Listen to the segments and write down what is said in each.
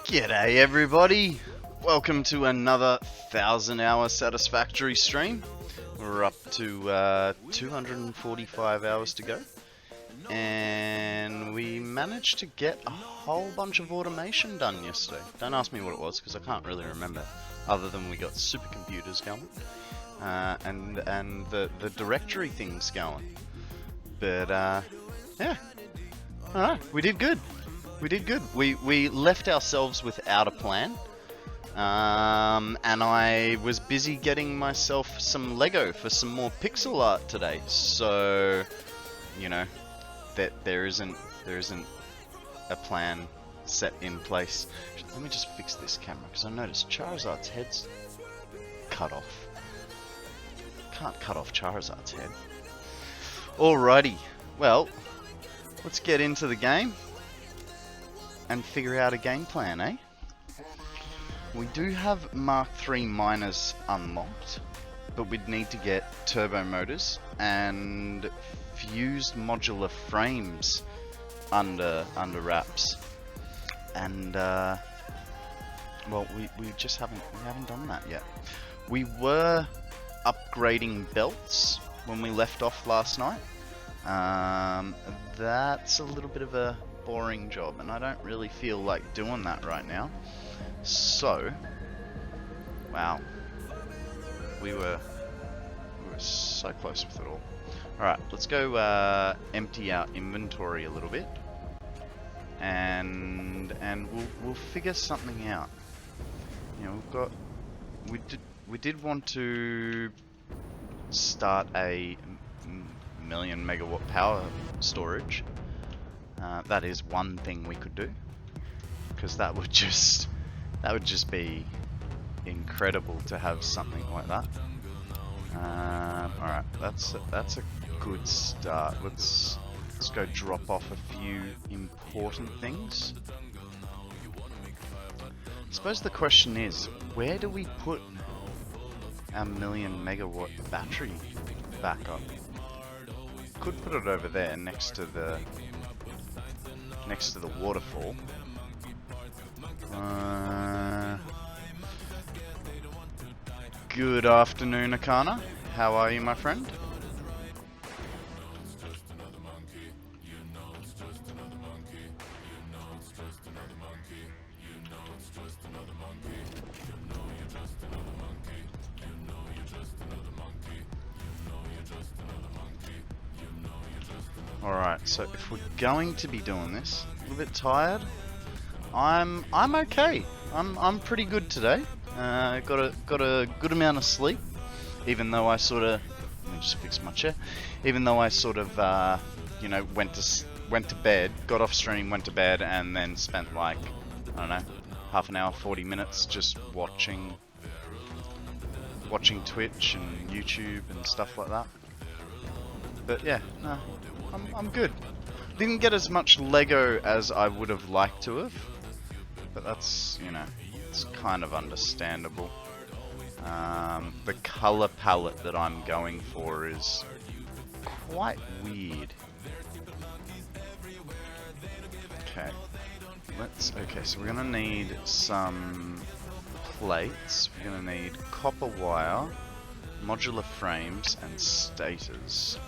G'day everybody! Welcome to another 1000-hour Satisfactory stream. We're up to 245 hours to go. And we managed to get a whole bunch of automation done yesterday. Don't ask me what it was, because I can't really remember. Other than we got supercomputers going. And the directory things going. But, yeah. Alright, we did good. We did good. We left ourselves without a plan. And I was busy getting myself some Lego for some more pixel art today. So, you know, that there isn't a plan set in place. Let me just fix this camera, because I noticed Charizard's head's cut off. Can't cut off Charizard's head. Alrighty, well, let's get into the game and figure out a game plan, eh? We do have Mark III miners unlocked, but we'd need to get turbo motors and fused modular frames under wraps. And well, we just haven't done that yet. We were upgrading belts when we left off last night. That's a little bit of a boring job, and I don't really feel like doing that right now. So, wow, we were so close with it all. Alright, let's go empty our inventory a little bit, and we'll figure something out. You know, we did want to start a million megawatt power storage. That is one thing we could do, because that would just be incredible to have something like that. Alright, that's a good start. Let's go drop off a few important things. I suppose the question is, where do we put our million megawatt battery backup? Could put it over there next to the waterfall. Good afternoon, Akana. How are you, my friend? Alright, so if we're going to be doing this, a little bit tired. I'm okay. I'm pretty good today. Got a good amount of sleep, even though I sort of, let me just fix my chair. Even though I sort of you know, went to bed, got off stream, went to bed, and then spent like, I don't know, half an hour, 40 minutes just watching Twitch and YouTube and stuff like that. But yeah, no, I'm good. Didn't get as much Lego as I would have liked to have, but that's, you know, it's kind of understandable. The color palette that I'm going for is quite weird. Okay, so we're gonna need some plates. We're gonna need copper wire, modular frames, and stators.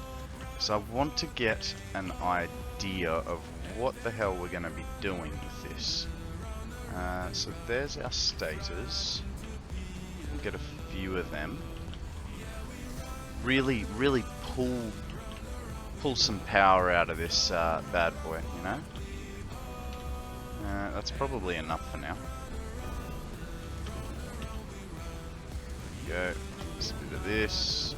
So I want to get an idea of what the hell we're going to be doing with this. So there's our stators. We'll get a few of them. Really pull some power out of this bad boy, you know? That's probably enough for now. There we go. Just a bit of this.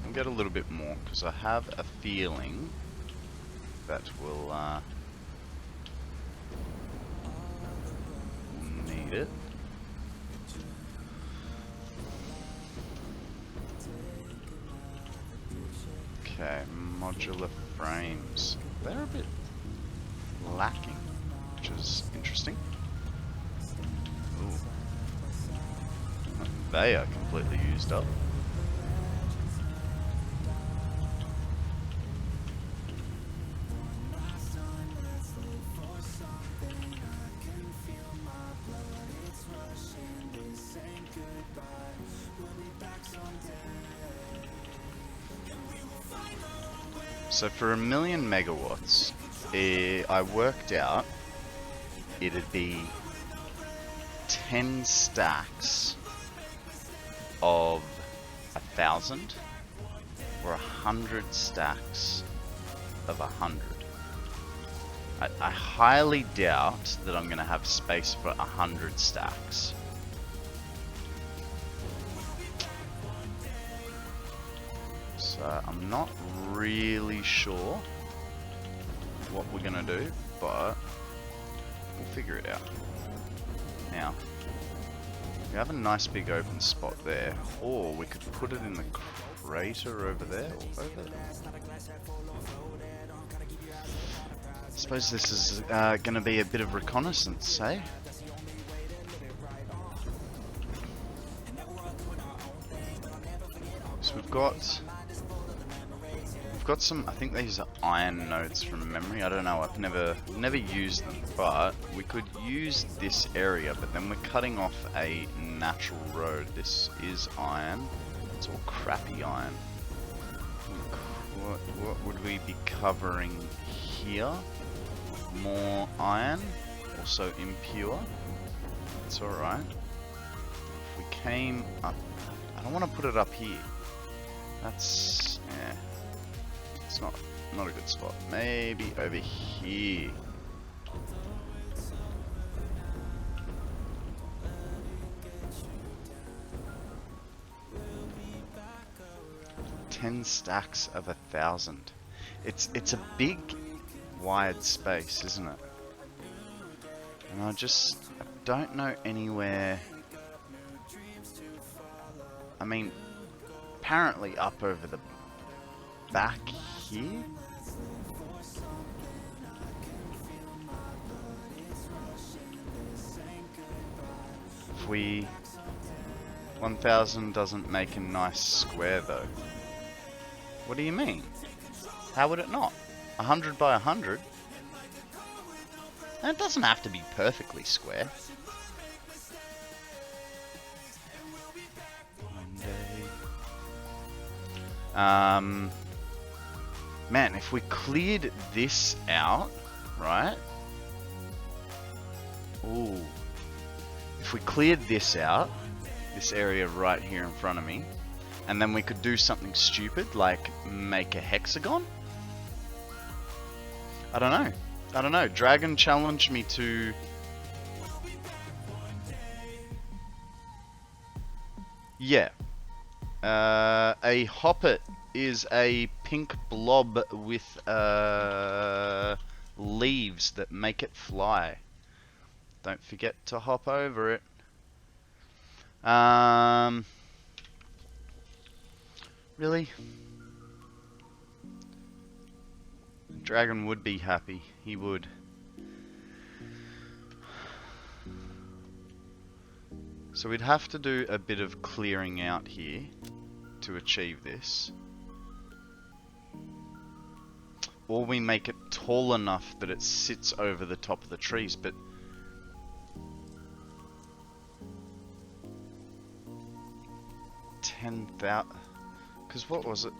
We'll get a little bit more, because I have a feeling that we'll need it. Okay, modular frames. They're a bit lacking, which is interesting. Ooh. They are completely used up. So for 1,000,000 megawatts, I worked out it'd be 10 stacks of 1,000 or 100 stacks of 100. I highly doubt that I'm going to have space for 100 stacks. So I'm not really sure what we're going to do, but we'll figure it out. Now, we have a nice big open spot there, or we could put it in the crater over there, or over there. I suppose this is going to be a bit of reconnaissance, eh? So we've got some, I think these are iron nodes from memory. I don't know, I've never used them, but we could use this area, but then we're cutting off a natural road. This is iron. It's all crappy iron. What would we be covering here? More iron, also impure. It's alright. If we came up, I don't want to put it up here. That's, yeah, it's not a good spot. Maybe over here. Ten stacks of 1,000. It's a big wide space, isn't it? And I don't know anywhere. I mean, apparently up over the back here. If we 1,000 doesn't make a nice square though. What do you mean? How would it not? 100 by 100? And it doesn't have to be perfectly square. Man, if we cleared this out, right? Ooh. If we cleared this out, this area right here in front of me, and then we could do something stupid, like make a hexagon? I don't know. Dragon challenged me to... Yeah. A hoppet is a pink blob with leaves that make it fly. Don't forget to hop over it. Really? Dragon would be happy. He would. So we'd have to do a bit of clearing out here to achieve this. Or we make it tall enough that it sits over the top of the trees, but 10,000. Because what was it?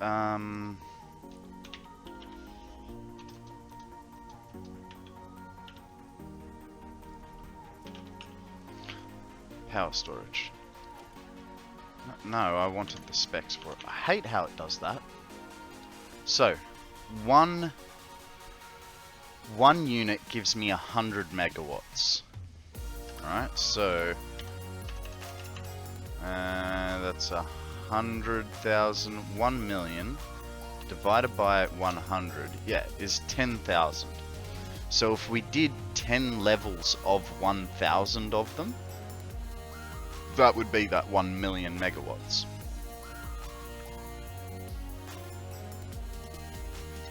Power storage. No, I wanted the specs for it. I hate how it does that. So, one unit gives me 100 megawatts. Alright, so that's 100,000, 1 million divided by 100, yeah, is 10,000. So if we did 10 levels of 1,000 of them, that would be that 1 million megawatts.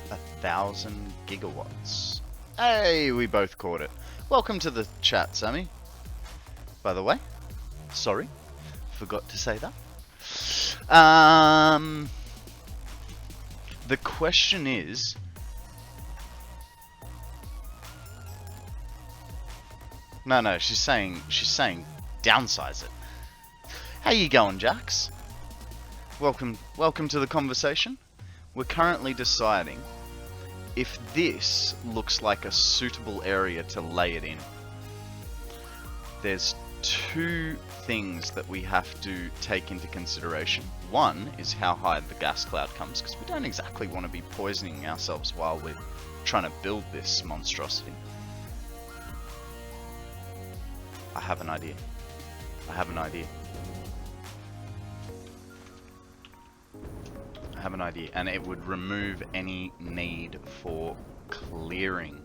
1,000 gigawatts. Hey, we both caught it. Welcome to the chat, Sammy. By the way, sorry, forgot to say that. The question is, no, she's saying downsize it. How you going, Jax? Welcome to the conversation. We're currently deciding if this looks like a suitable area to lay it in, there's two things that we have to take into consideration. One is how high the gas cloud comes, because we don't exactly want to be poisoning ourselves while we're trying to build this monstrosity. I have an idea. I have an idea. I have an idea, and it would remove any need for clearing.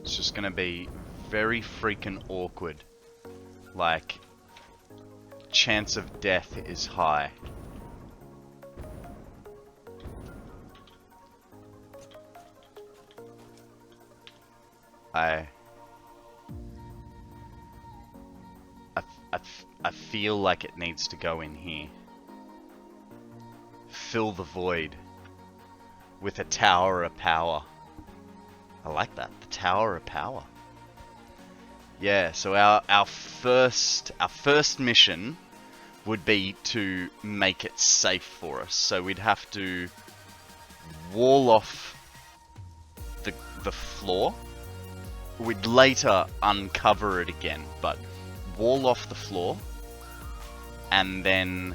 It's just gonna be very freaking awkward. Like, chance of death is high. I feel like it needs to go in here. Fill the void with a tower of power. I like that, the tower of power. Yeah, so our first mission would be to make it safe for us. So we'd have to wall off the floor. We'd later uncover it again, but wall off the floor, and then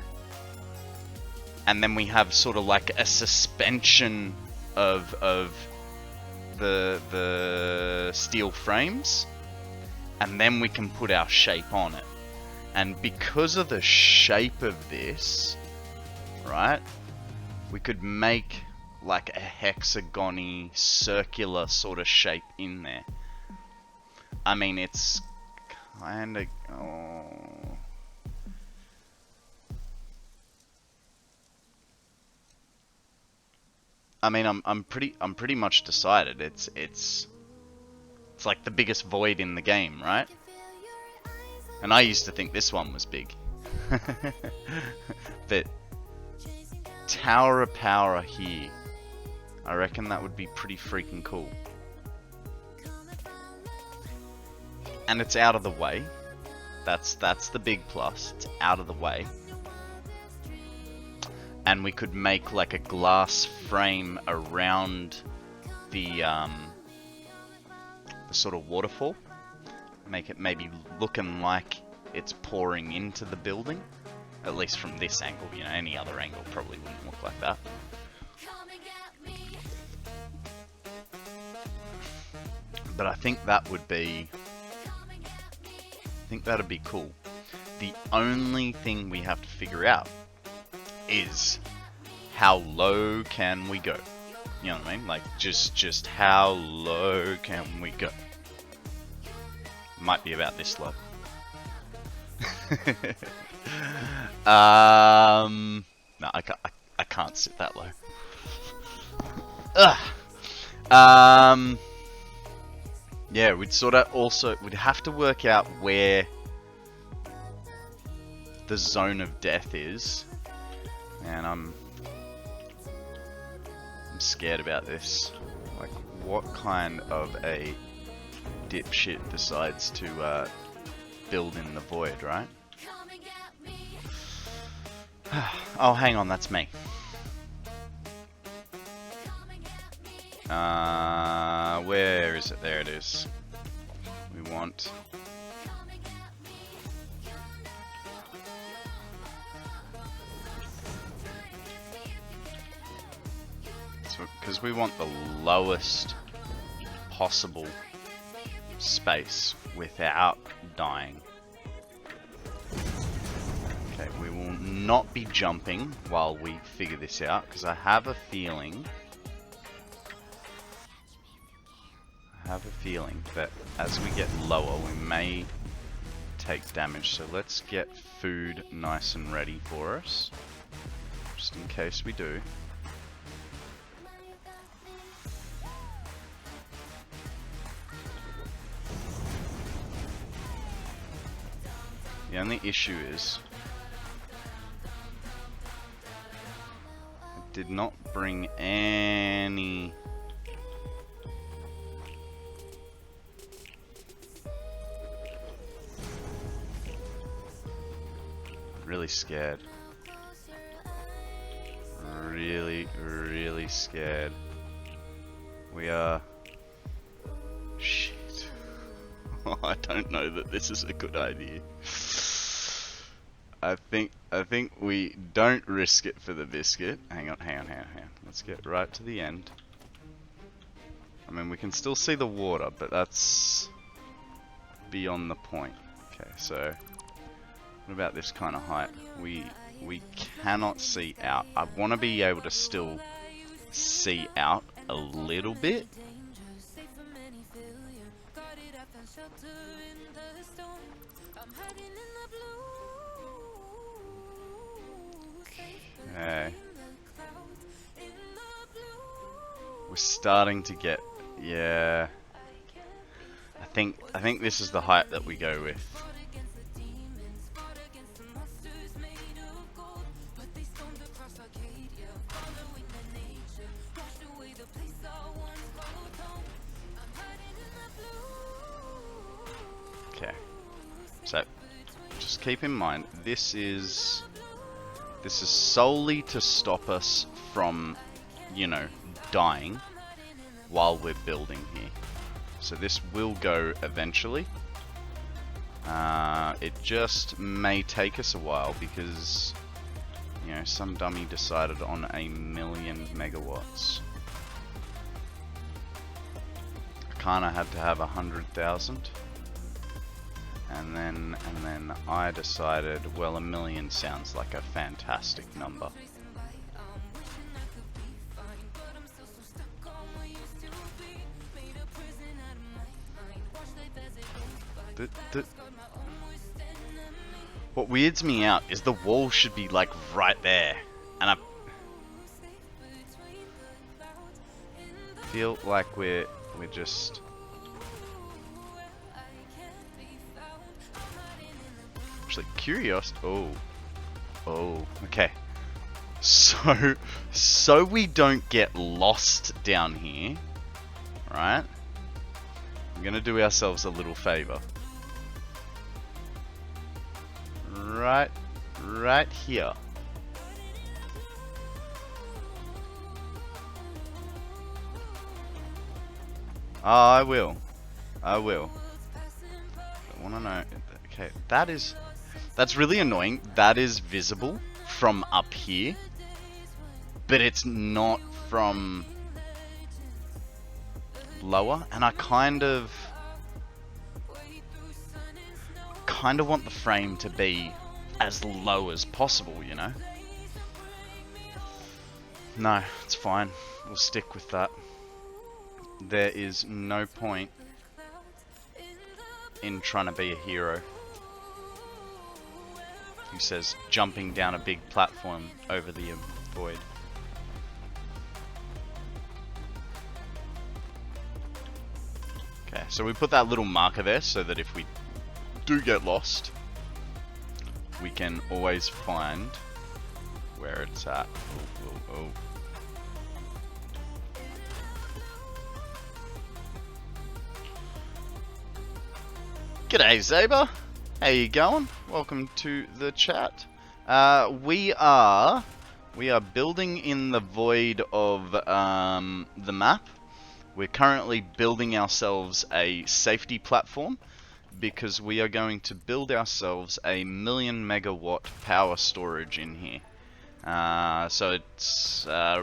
we have sort of like a suspension of the steel frames, and then we can put our shape on it. And because of the shape of this, right, we could make like a hexagony circular sort of shape in there. I mean, it's kind of... Oh. I mean, I'm pretty much decided. It's like the biggest void in the game, right? And I used to think this one was big. But Tower of Power here, I reckon that would be pretty freaking cool. And it's out of the way. That's the big plus. It's out of the way. And we could make like a glass frame around the sort of waterfall. Make it maybe looking like it's pouring into the building. At least from this angle, you know, any other angle probably wouldn't look like that. But I think that would be... I think that'd be cool. The only thing we have to figure out is how low can we go? You know what I mean? Like, just how low can we go? Might be about this low. No, I can't sit that low. Ugh. Yeah, we'd have to work out where the zone of death is. And I'm scared about this. Like, what kind of a dipshit decides to build in the void, right? Oh, hang on, that's me. Where is it? There it is. We want... Because we want the lowest possible space without dying. Okay, we will not be jumping while we figure this out, because I have a feeling that as we get lower we may take damage. So let's get food nice and ready for us, just in case we do. The only issue is I did not bring any really scared. Really really scared. We are... Shit. I don't know that this is a good idea. I think we don't risk it for the biscuit. Hang on. Let's get right to the end. I mean, we can still see the water, but that's beyond the point. Okay, so what about this kind of height? We cannot see out. I want to be able to still see out a little bit. Okay. We're starting to get, yeah. I think this is the height that we go with. Okay. So just keep in mind this is solely to stop us from, you know, dying while we're building here. So this will go eventually. It just may take us a while because, you know, some dummy decided on 1,000,000 megawatts. I kinda had to have 100,000. And then I decided, well, 1,000,000 sounds like a fantastic number. What weirds me out is the wall should be like right there, and I feel like we're just. Actually, curious. Oh, okay. So we don't get lost down here, right? I'm gonna do ourselves a little favor. Right here. Oh, I will. I wanna know. Okay, that's really annoying. That is visible from up here, but it's not from lower, and I kind of want the frame to be as low as possible, you know? No, it's fine. We'll stick with that. There is no point in trying to be a hero who says jumping down a big platform over the void. Okay, so we put that little marker there so that if we do get lost, we can always find where it's at. Oh. G'day Zaber, how you going? Welcome to the chat. We are building in the void of the map. We're currently building ourselves a safety platform because we are going to build ourselves 1,000,000 megawatt power storage in here. So it's a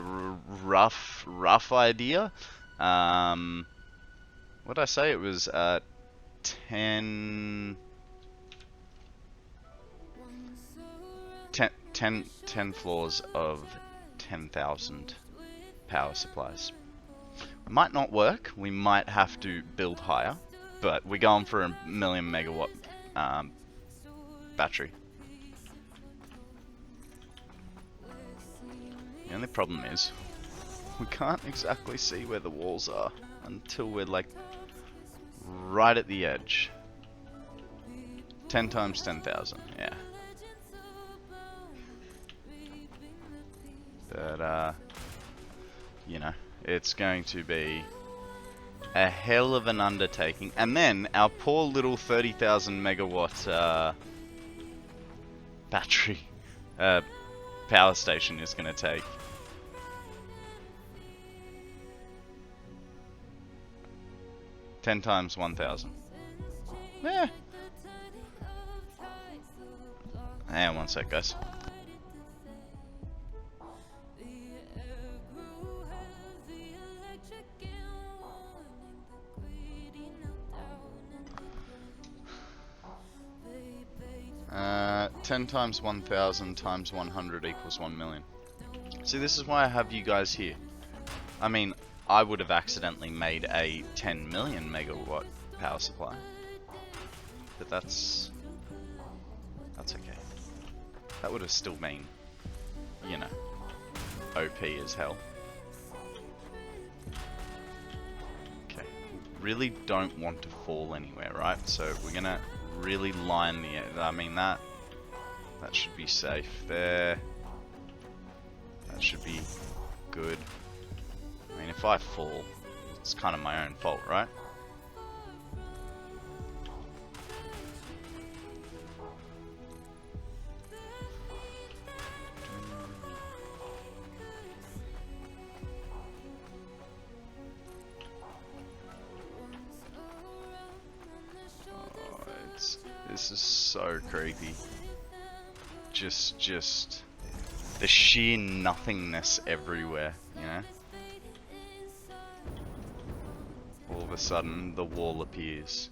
rough idea. What did I say? It was 10 floors of 10,000 power supplies. Might not work. We might have to build higher, but we're going for 1,000,000 megawatt battery. The only problem is we can't exactly see where the walls are until we're like right at the edge. 10 times 10,000, yeah. But you know, it's going to be a hell of an undertaking. And then our poor little 30,000 megawatt battery power station is going to take 10 times 1,000. Yeah. Hang on one sec, guys. Uh, 10 times 1,000 times 100 equals 1 million. See, this is why I have you guys here. I mean, I would have accidentally made a 10 million megawatt power supply. But that's okay. That would have still been, you know, OP as hell. Okay, really don't want to fall anywhere, right? So we're gonna really line the, I mean that should be safe there. That should be good. I mean, if I fall, it's kind of my own fault, right? This is so creepy. Just the sheer nothingness everywhere, you know? All of a sudden, the wall appears.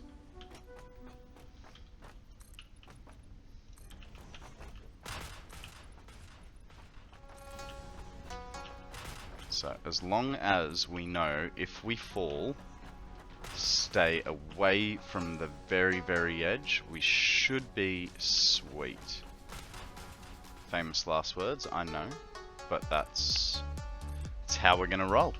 So, as long as we know if we fall, stay away from the very, very edge, we should be sweet. Famous last words, I know, but that's how we're gonna roll.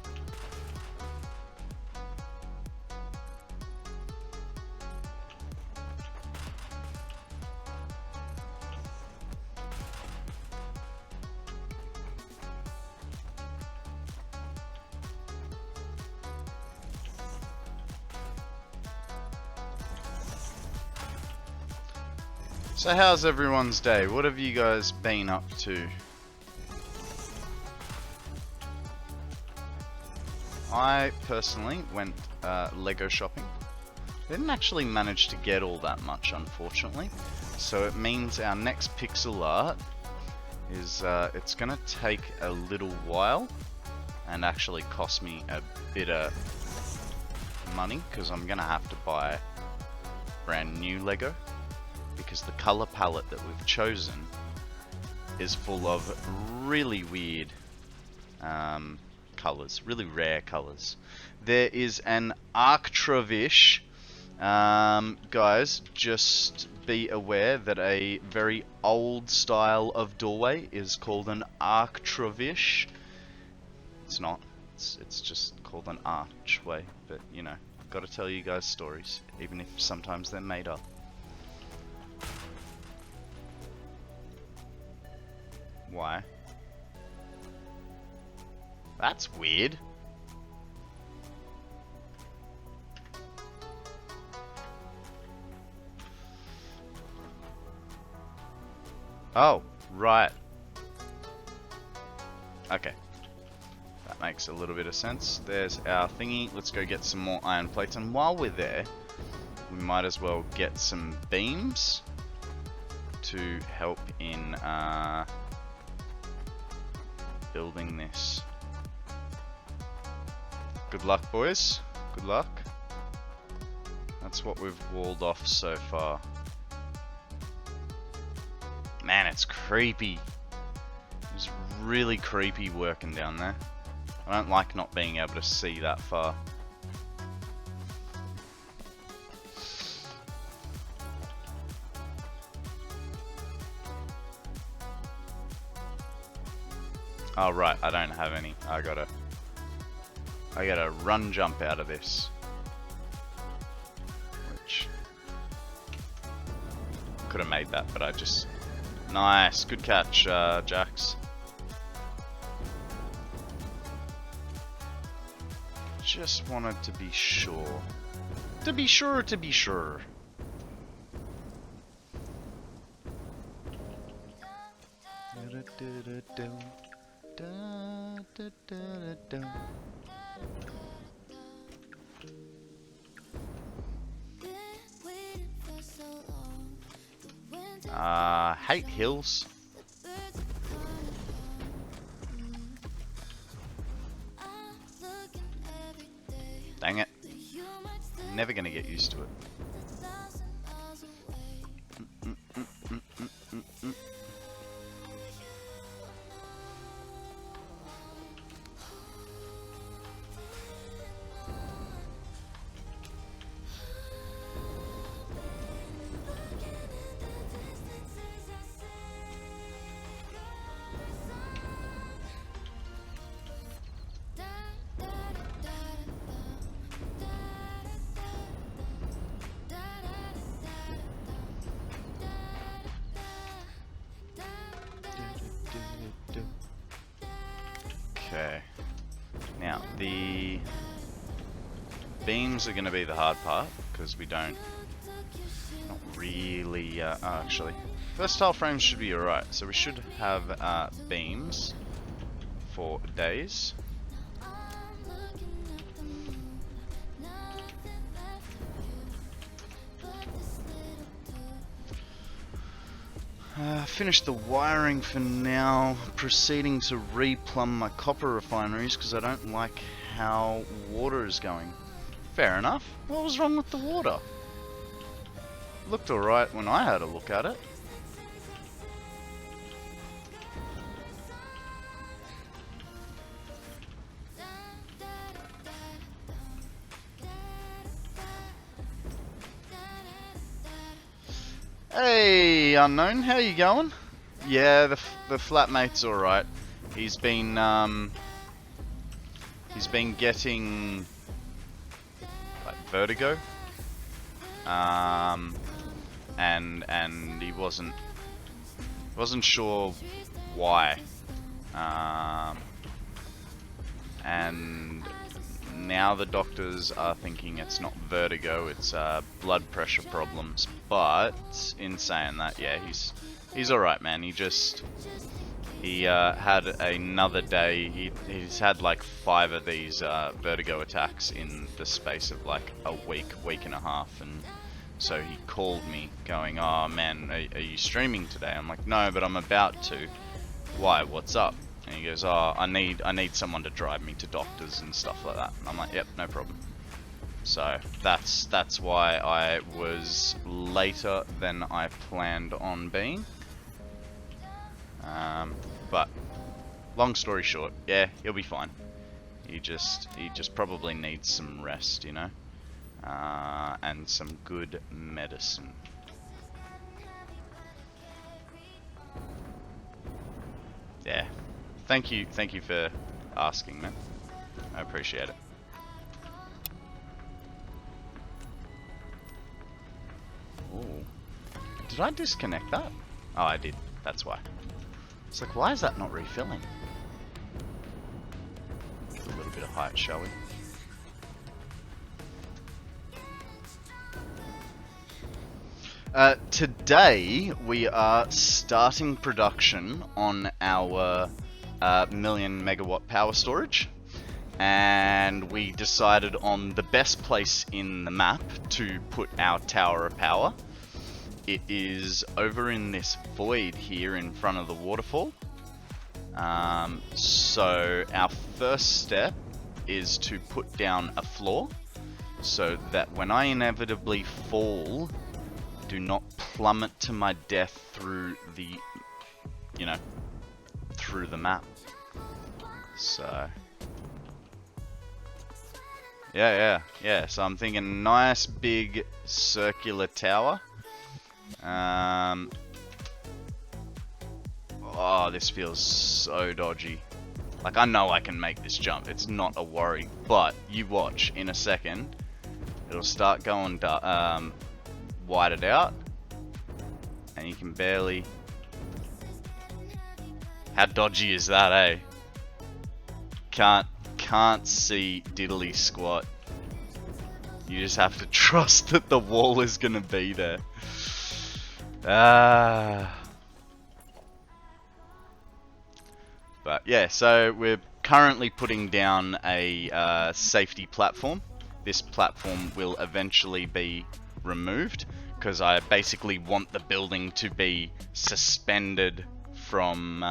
So how's everyone's day? What have you guys been up to? I personally went Lego shopping. Didn't actually manage to get all that much, unfortunately. So it means our next pixel art is it's gonna take a little while and actually cost me a bit of money because I'm gonna have to buy brand new Lego. Because the color palette that we've chosen is full of really weird colors, really rare colors. There is an Arctrovish, guys, just be aware that a very old style of doorway is called an Arctrovish. It's not, it's just called an archway, but you know, gotta tell you guys stories, even if sometimes they're made up. Why? That's weird. Oh, right. Okay. That makes a little bit of sense. There's our thingy. Let's go get some more iron plates. And while we're there, we might as well get some beams to help in building this. Good luck, boys. Good luck. That's what we've walled off so far. Man, it's creepy. It's really creepy working down there. I don't like not being able to see that far. Oh right, I don't have any. I gotta run jump out of this. Which could have made that, but I just nice, good catch, Jax. Just wanted to be sure. To be sure, to be sure. Hate hills. Dang it. Never gonna get used to it. Okay. Now, the beams are going to be the hard part, because we don't... Not really... actually, first tile frames should be alright, so we should have beams for days. Finished the wiring for now, proceeding to replumb my copper refineries because I don't like how water is going. Fair enough. What was wrong with the water? Looked alright when I had a look at it. Hey, Unknown, how you going? Yeah, the flatmate's alright. He's been getting like vertigo, and he wasn't sure why, and now the doctors are thinking it's not vertigo, it's blood pressure problems. But in saying that, yeah, he's alright, man. He had another day. He's had like 5 of these vertigo attacks in the space of like a week and a half, and so he called me going, "Oh man, are you streaming today?" I'm like, "No, but I'm about to." "Why? What's up?" And he goes, "Oh, I need someone to drive me to doctors and stuff like that." And I'm like, "Yep, no problem." So that's why I was later than I planned on being. But long story short, yeah, he'll be fine. He just probably needs some rest, you know, and some good medicine. Yeah. Thank you for asking, man. I appreciate it. Ooh. Did I disconnect that? Oh, I did. That's why. It's like, why is that not refilling? A little bit of height, shall we? Today, we are starting production on our 1,000,000 megawatt power storage, and we decided on the best place in the map to put our tower of power. It is over in this void here in front of the waterfall. So our first step is to put down a floor so that when I inevitably fall, do not plummet to my death through the, you know, through the map. So yeah. So I'm thinking nice big circular tower. Oh, this feels so dodgy. Like, I know I can make this jump. It's not a worry. But you watch, in a second, it'll start going whited out, and you can barely. How dodgy is that, eh? Can't see diddly squat. You just have to trust that the wall is gonna be there. But yeah, so we're currently putting down a safety platform. This platform will eventually be removed because I basically want the building to be suspended from,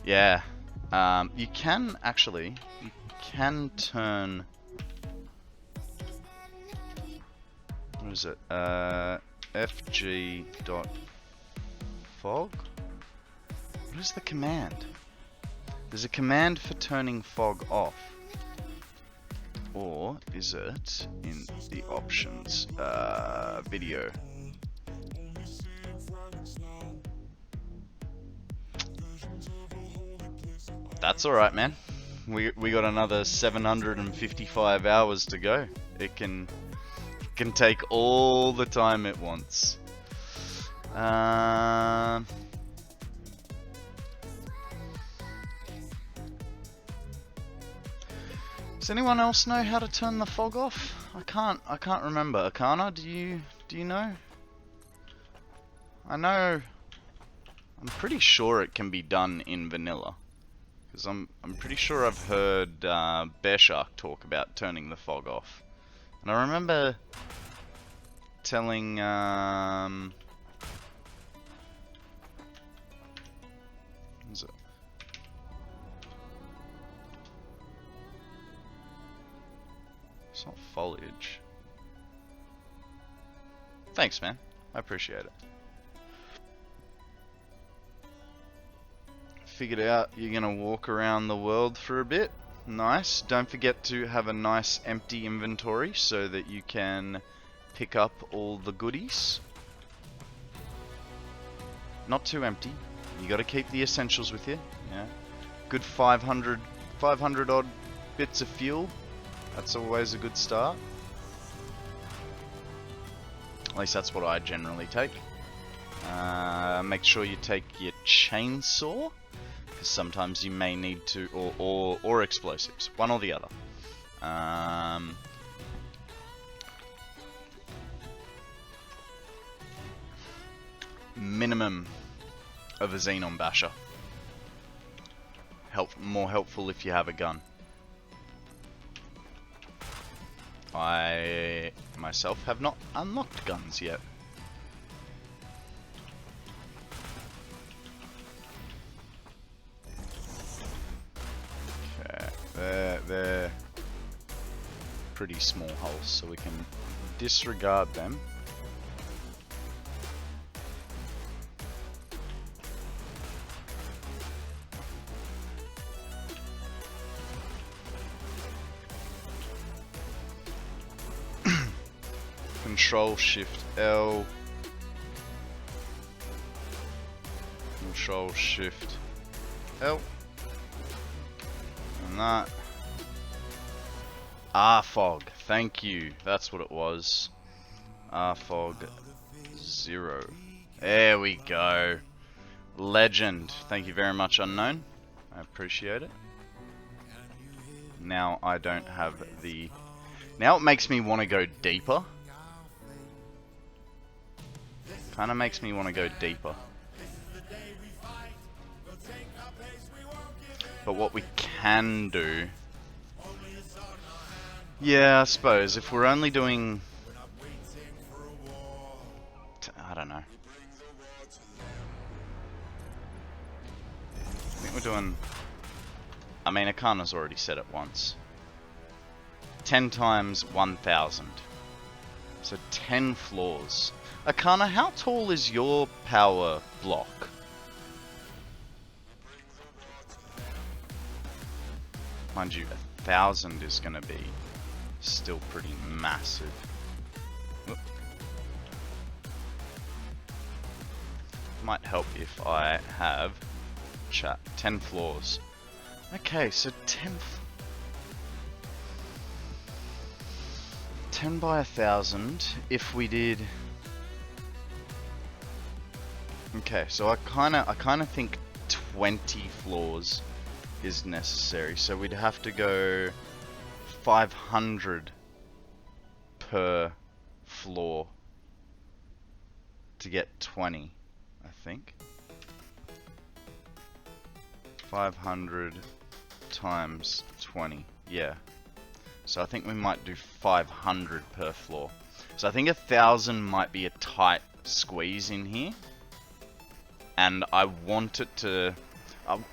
yeah. You can actually, you can turn, what is it, fg.fog? What is the command? There's a command for turning fog off. Or is it in the options, video? That's alright, man. We got another 755 hours to go. It can take all the time it wants. Does anyone else know how to turn the fog off? I can't remember. Akana, do you know? I know. I'm pretty sure it can be done in vanilla. Because I'm pretty sure I've heard Bear Shark talk about turning the fog off. And I remember telling what is it? It's not foliage. Thanks, man. I appreciate it. Figured out you're gonna walk around the world for a bit. Nice. Don't forget to have a nice empty inventory so that you can pick up all the goodies. Not too empty. You gotta keep the essentials with you. Yeah. Good 500 odd bits of fuel. That's always a good start. At least that's what I generally take. Make sure you take your chainsaw, because sometimes you may need to, or explosives, one or the other. Minimum of a xenon basher. More helpful if you have a gun. I myself have not unlocked guns yet. Okay, they're pretty small holes, so we can disregard them. Control Shift L. Control Shift L. And that. R-Fog. Thank you. That's what it was. R-Fog 0. There we go. Legend. Thank you very much, Unknown. I appreciate it. Now I don't have the... Now it makes me want to go deeper. Kind of makes me want to go deeper. But what we can do... Yeah, I suppose. If we're only doing... I don't know. I think we're doing... I mean, Akana's already said it once. 10 times 1,000. So 10 floors. Akana, how tall is your power block? Mind you, 1,000 is going to be still pretty massive. Whoop. Might help if I have Chap. 10 floors. Okay, so 10 by 1,000. If we did... Okay, so I kind of think 20 floors is necessary. So we'd have to go 500 per floor to get 20, I think. 500 times 20, yeah. So I think we might do 500 per floor. So I think 1,000 might be a tight squeeze in here. And I want it to...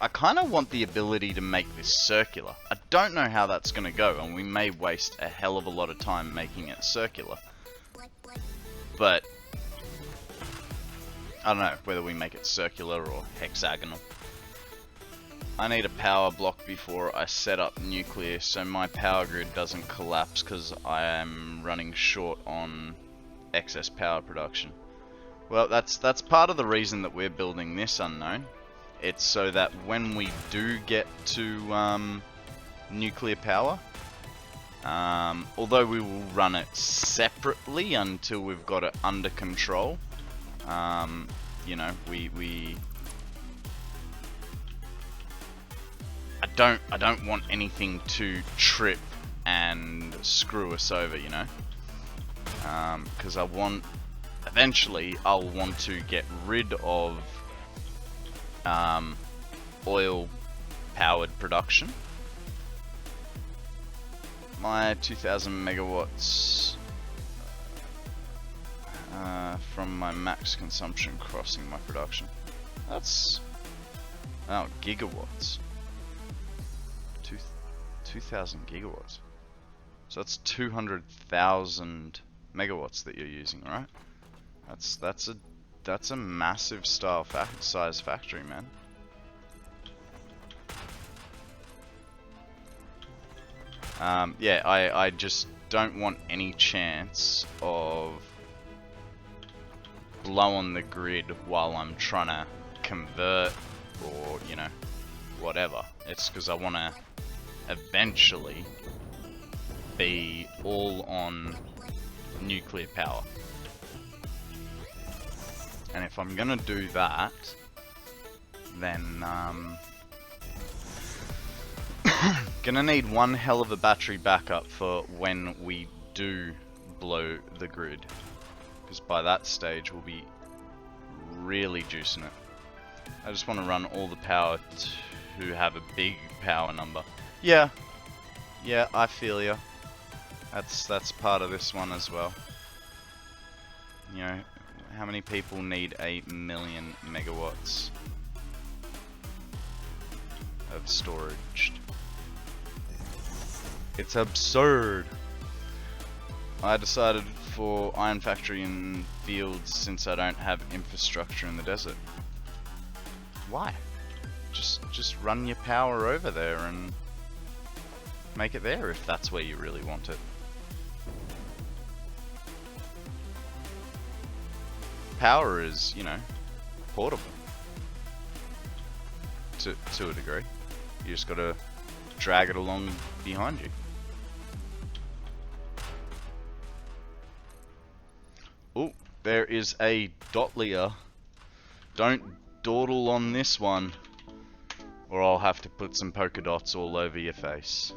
I kind of want the ability to make this circular. I don't know how that's going to go, and we may waste a hell of a lot of time making it circular. But I don't know whether we make it circular or hexagonal. I need a power block before I set up nuclear so my power grid doesn't collapse because I am running short on excess power production. Well, that's part of the reason that we're building this unknown. It's so that when we do get to nuclear power, although we will run it separately until we've got it under control, you know, I don't want anything to trip and screw us over, you know, because eventually I'll want to get rid of oil powered production. My 2000 megawatts from my max consumption crossing my production. That's gigawatts. 2000 gigawatts. So that's 200,000 megawatts that you're using, right? That's a massive size factory, man. Yeah, I just don't want any chance of blowing the grid while I'm trying to convert or, you know, whatever. It's because I want to eventually be all on nuclear power. And if I'm gonna do that, then gonna need one hell of a battery backup for when we do blow the grid, because by that stage we'll be really juicing it. I just want to run all the power to have a big power number. Yeah, I feel ya. That's part of this one as well. You know, how many people need 1,000,000 megawatts of storage? It's absurd. I decided for Iron Factory in fields since I don't have infrastructure in the desert. Why? Just run your power over there and make it there if that's where you really want it. Power is, you know, portable to a degree. You just gotta drag it along behind you. Oh, there is a dotlier. Don't dawdle on this one, or I'll have to put some polka dots all over your face.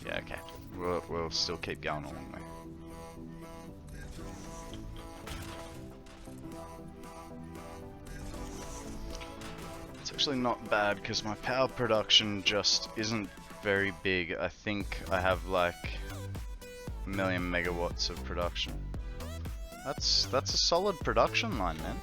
Yeah, okay. We'll still keep going along there. It's actually not bad because my power production just isn't very big. I think I have like 1,000,000 megawatts of production. That's a solid production line, man.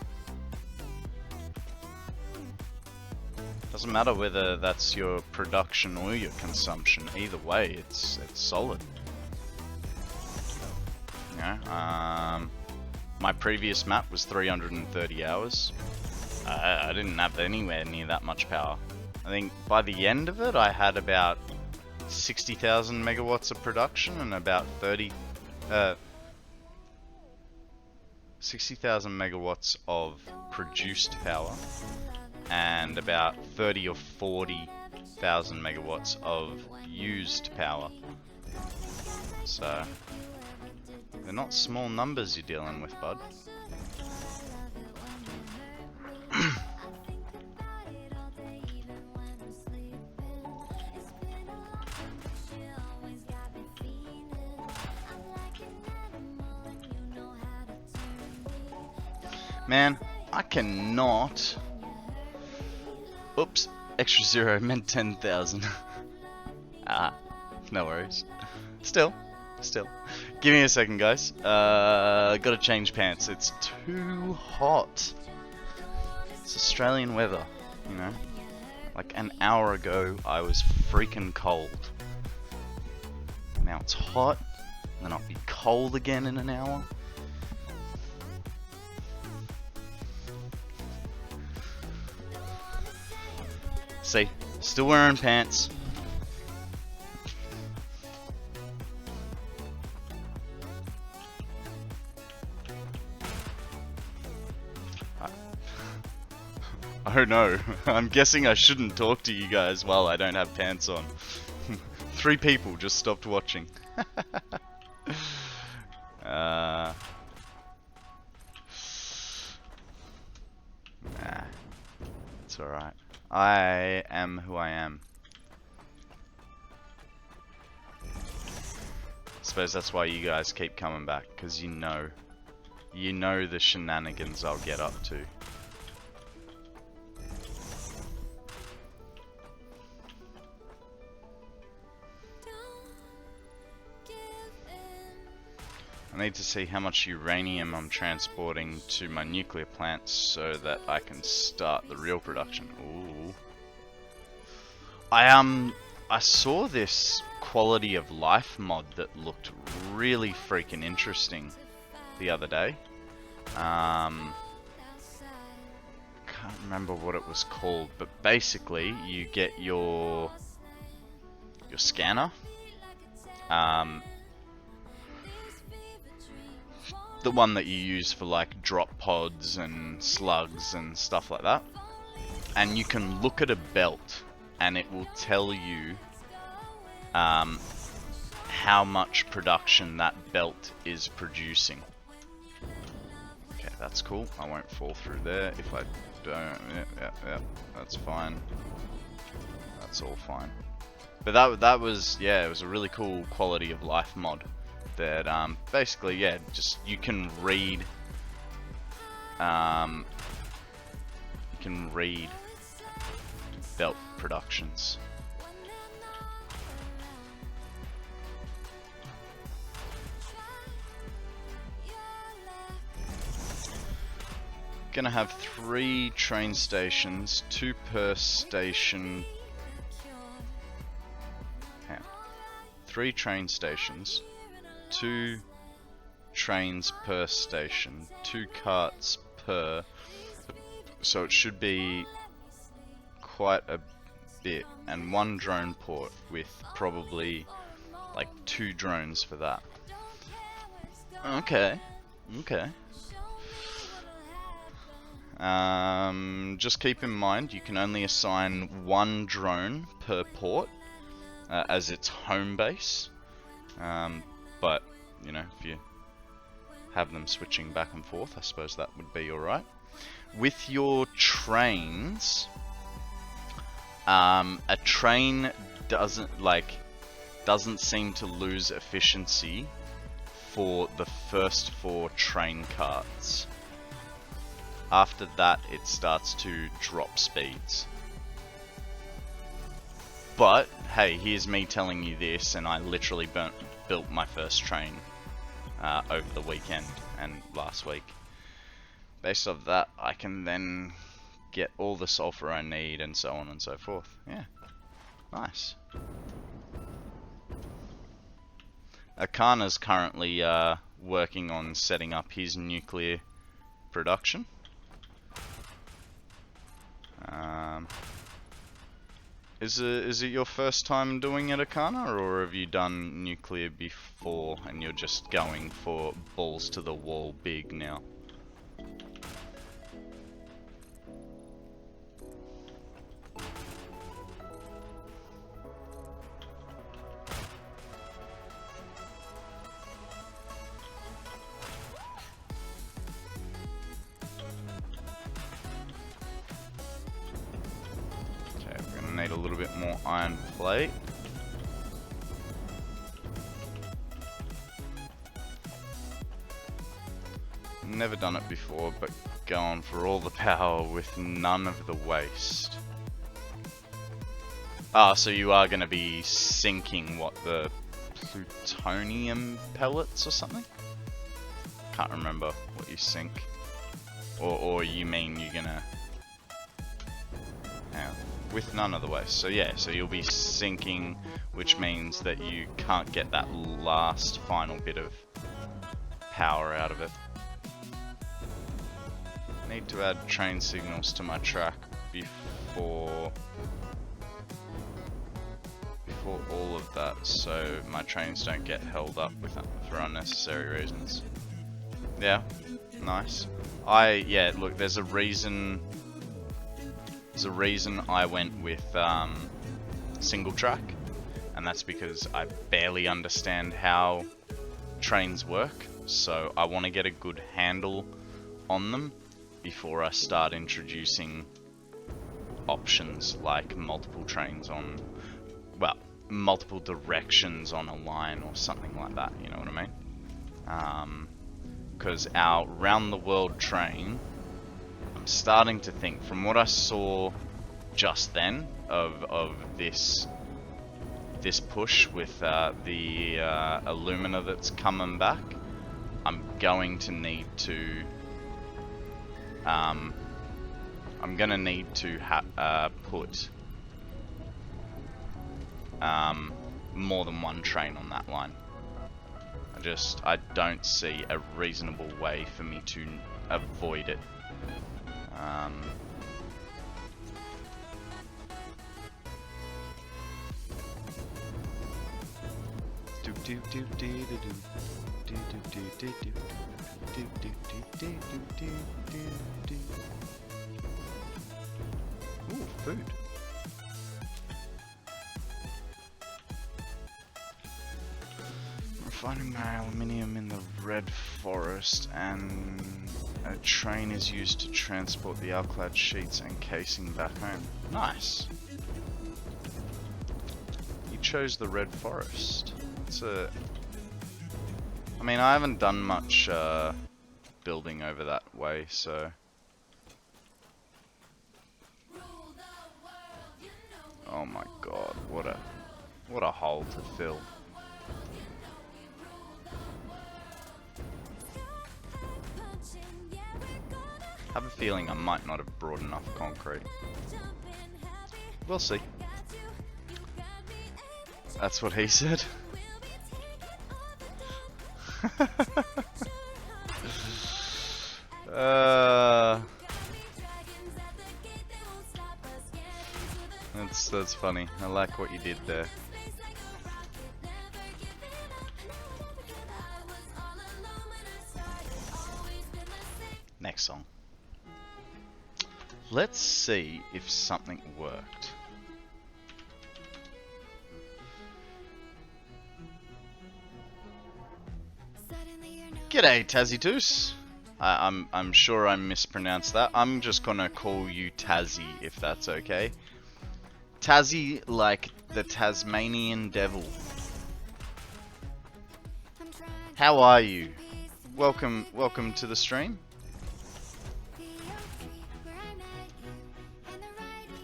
Doesn't matter whether that's your production or your consumption. Either way, it's solid. You know, my previous map was 330 hours. I didn't have anywhere near that much power. I think by the end of it, I had about 60,000 megawatts of production and about 60,000 megawatts of produced power, and about 30 or 40 10,000 megawatts of used power. So they're not small numbers you're dealing with, bud. Man, I cannot. Oops, extra zero, meant 10,000. No worries. Still. Give me a second, guys. Gotta change pants. It's too hot. It's Australian weather, you know? Like an hour ago, I was freaking cold. Now it's hot, then I'll be cold again in an hour. See, still wearing pants. Oh no, I'm guessing I shouldn't talk to you guys while I don't have pants on. 3 people just stopped watching. Nah, it's alright. I am who I am. I suppose that's why you guys keep coming back, because you know the shenanigans I'll get up to. I need to see how much uranium I'm transporting to my nuclear plant so that I can start the real production. Ooh. I saw this quality of life mod that looked really freaking interesting the other day. Can't remember what it was called, but basically you get your scanner. The one that you use for like drop pods and slugs and stuff like that, and you can look at a belt and it will tell you how much production that belt is producing. Okay, that's cool. I won't fall through there if I don't. Yeah, that's fine. That's all fine. But that was, yeah, it was a really cool quality of life mod. That basically, yeah, just you can read belt productions. Gonna have 3 train stations, 2 per station. Yeah. 3 train stations. 2 trains per station, 2 carts per, so it should be quite a bit, and 1 drone port with probably like 2 drones for that. Okay. Just keep in mind you can only assign 1 drone per port as its home base. But, you know, if you have them switching back and forth, I suppose that would be alright. With your trains, a train doesn't seem to lose efficiency for the first 4 train carts. After that, it starts to drop speeds. But, hey, here's me telling you this, and I literally built my first train over the weekend and last week. Based off that, I can then get all the sulfur I need and so on and so forth. Yeah, nice. Akana's currently working on setting up his nuclear production. Is it your first time doing it, Akana, or have you done nuclear before and you're just going for balls to the wall big now? little bit more iron plate. Never done it before, but going for all the power with none of the waste. Ah, so you are going to be sinking, what, the plutonium pellets or something? Can't remember what you sink. Or you mean you're going to... with none of the waste. So yeah, so you'll be sinking, which means that you can't get that last final bit of power out of it. Need to add train signals to my track before all of that, so my trains don't get held up for unnecessary reasons. Yeah, nice. Yeah, look, there's a reason I went with single track, and that's because I barely understand how trains work, so I want to get a good handle on them before I start introducing options like multiple trains on, well, multiple directions on a line or something like that, you know what I mean? Because our round the world train, I'm starting to think, from what I saw just then of this push with the alumina that's coming back, I'm going to need to put more than one train on that line. I don't see a reasonable way for me to avoid it. Ooh, food. Refining my aluminium in the red forest, and a train is used to transport the alclad sheets and casing back home. Nice. You chose the red forest. I mean, I haven't done much building over that way, so. Oh my god, what a hole to fill. I have a feeling I might not have brought enough concrete. We'll see. That's what he said. That's funny. I like what you did there. Next song. Let's see if something worked. G'day, Tazzy I'm sure I mispronounced that. I'm just gonna call you Tazzy, if that's okay. Tazzy, like the Tasmanian devil. How are you? Welcome to the stream.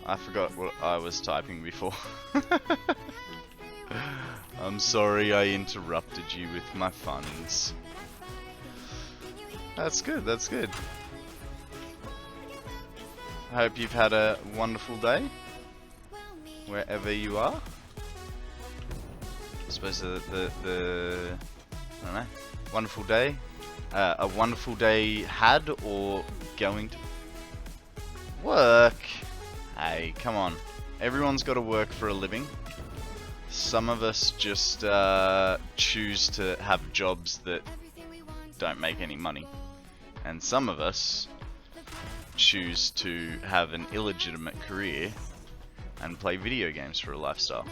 I forgot what I was typing before. I'm sorry I interrupted you with my funs. That's good, that's good. I hope you've had a wonderful day, wherever you are. I suppose I don't know, wonderful day. A wonderful day had or going to work. Hey, come on. Everyone's got to work for a living. Some of us just choose to have jobs that don't make any money. And some of us choose to have an illegitimate career and play video games for a lifestyle.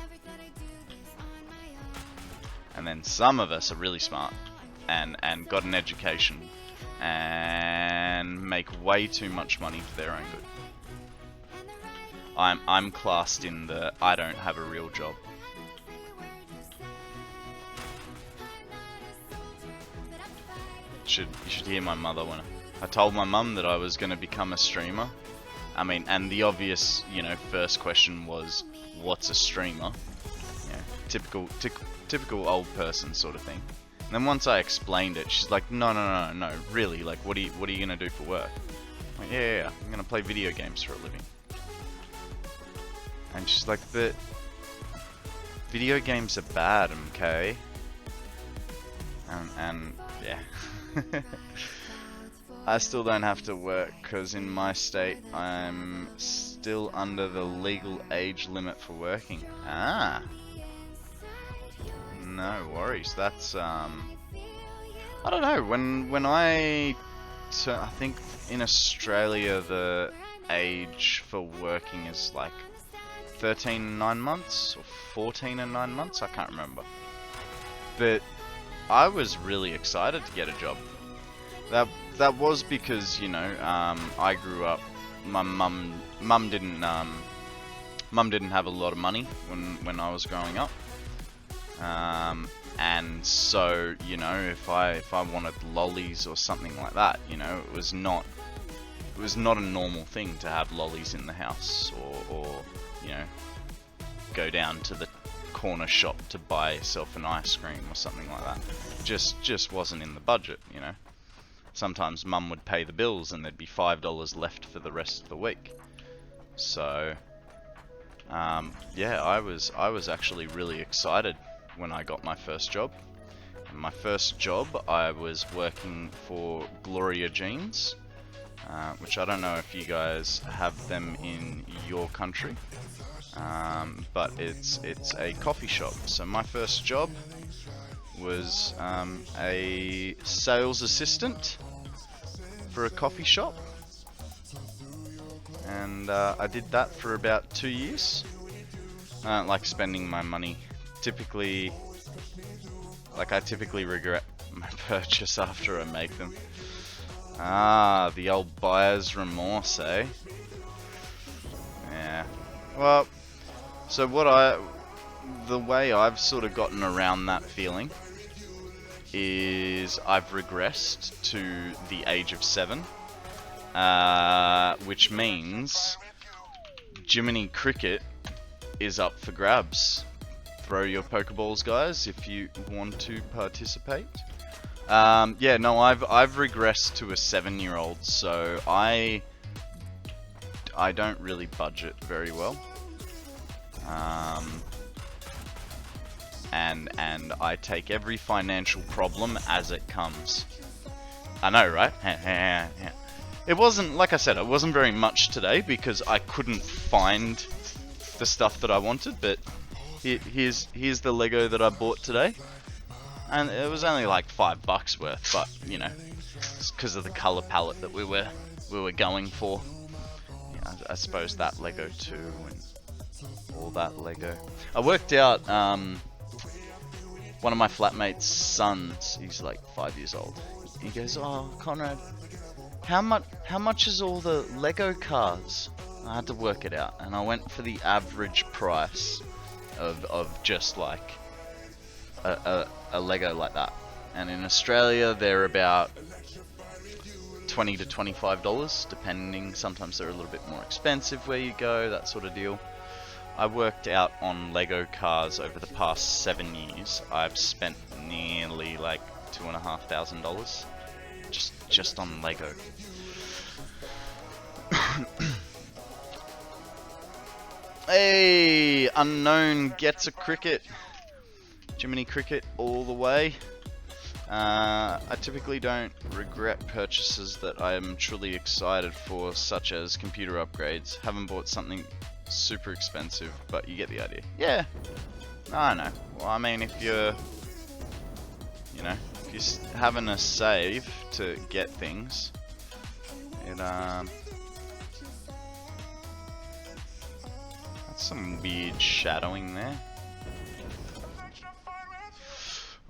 And then some of us are really smart and got an education and make way too much money for their own good. I'm classed in the I don't have a real job. You should hear my mother when I told my mum that I was going to become a streamer. I mean, and the obvious, you know, first question was, what's a streamer? You know, typical old person sort of thing. And then once I explained it, she's like, no, really, like, what are you going to do for work? I'm like, yeah, I'm going to play video games for a living. And she's like, but video games are bad, okay? And yeah. I still don't have to work because in my state I'm still under the legal age limit for working. Ah, no worries. That's I don't know. When I think in Australia the age for working is like 13 and 9 months or 14 and 9 months. I can't remember. But I was really excited to get a job. That was because, you know, I grew up. My mum didn't have a lot of money when I was growing up, and so, you know, if I wanted lollies or something like that, you know, it was not a normal thing to have lollies in the house, or you know, go down to the corner shop to buy yourself an ice cream or something like that. Just wasn't in the budget, you know. Sometimes mum would pay the bills and there'd be $5 left for the rest of the week. So yeah, I was actually really excited when I got my first job. And my first job, I was working for Gloria Jeans, which I don't know if you guys have them in your country. But it's a coffee shop. So my first job was a sales assistant for a coffee shop, and I did that for about 2 years. I don't like spending my money. I typically regret my purchase after I make them. Ah, the old buyer's remorse, eh? Yeah. Well, so the way I've sort of gotten around that feeling is I've regressed to the age of 7, which means Jiminy Cricket is up for grabs. Throw your Pokeballs, guys, if you want to participate. Yeah, no, I've regressed to a 7-year-old, so I don't really budget very well. And I take every financial problem as it comes. I know, right? It wasn't, like I said, it wasn't very much today because I couldn't find the stuff that I wanted, but here's the Lego that I bought today. And it was only like $5 worth, but, you know, it's because of the color palette that we were going for. Yeah, I suppose that Lego too, and all that Lego. I worked out, one of my flatmate's sons, he's like 5 years old. He goes, "Oh, Konrad, how much is all the Lego cars?" I had to work it out, and I went for the average price of just like a Lego like that. And in Australia, they're about $20 to $25, depending. Sometimes they're a little bit more expensive where you go, that sort of deal. I worked out on Lego cars over the past 7 years. I've spent nearly like $2,500 just on Lego. Hey, unknown gets a cricket. Jiminy Cricket all the way. I typically don't regret purchases that I am truly excited for, such as computer upgrades. Haven't bought something super expensive, but you get the idea. Yeah, I know. Well, I mean, if you're having a save to get things, that's some weird shadowing there.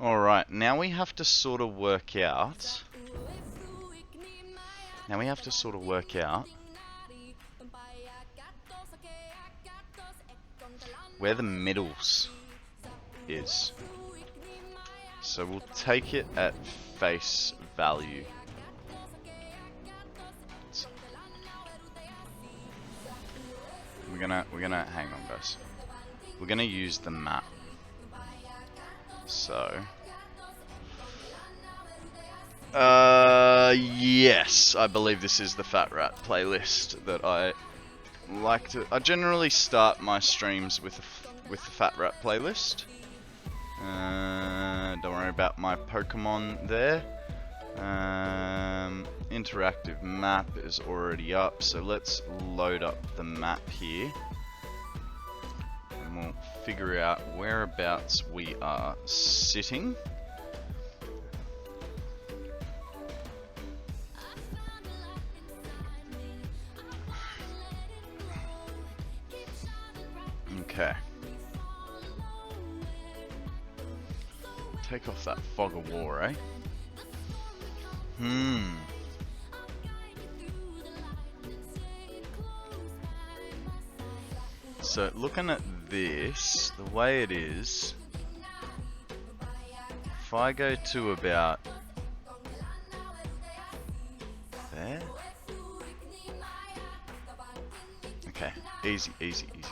Alright, now we have to sort of work out. where the middles is. So we'll take it at face value. We're gonna hang on, guys. We're gonna use the map. So yes, I believe this is the FatRat playlist that I like to. I generally start my streams with the FatRat playlist. Don't worry about my Pokemon there. Interactive map is already up, so let's load up the map here. And we'll figure out whereabouts we are sitting. Okay. Take off that fog of war, eh? So looking at this, the way it is, if I go to about there, okay, easy, easy, easy,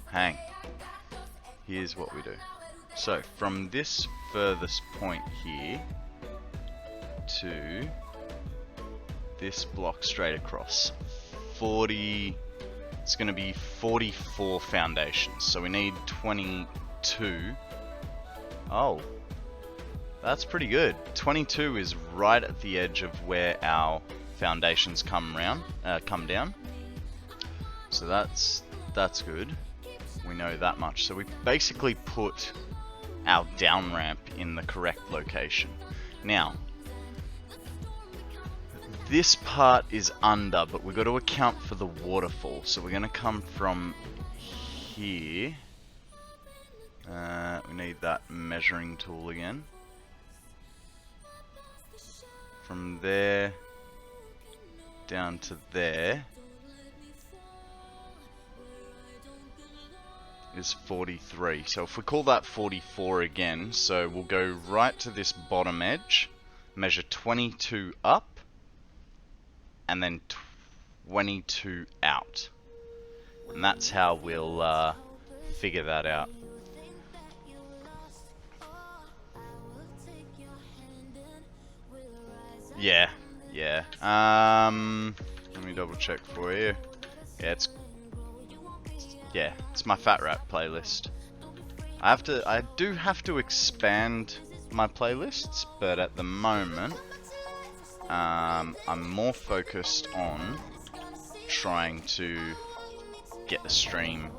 hang. Here's what we do. So from this furthest point here to this block straight across, 40, it's going to be 44 foundations, so we need 22. Oh, that's pretty good. 22 is right at the edge of where our foundations come down, so that's good. We know that much. So we basically put our down ramp in the correct location. Now, this part is under, but we've got to account for the waterfall. So we're going to come from here. We need that measuring tool again. From there down to there is 43. So if we call that 44 again, so we'll go right to this bottom edge, measure 22 up, and then 22 out. And that's how we'll figure that out. Yeah. Let me double check for you. Yeah, it's my FatRat playlist. I do have to expand my playlists, but at the moment, I'm more focused on trying to get the stream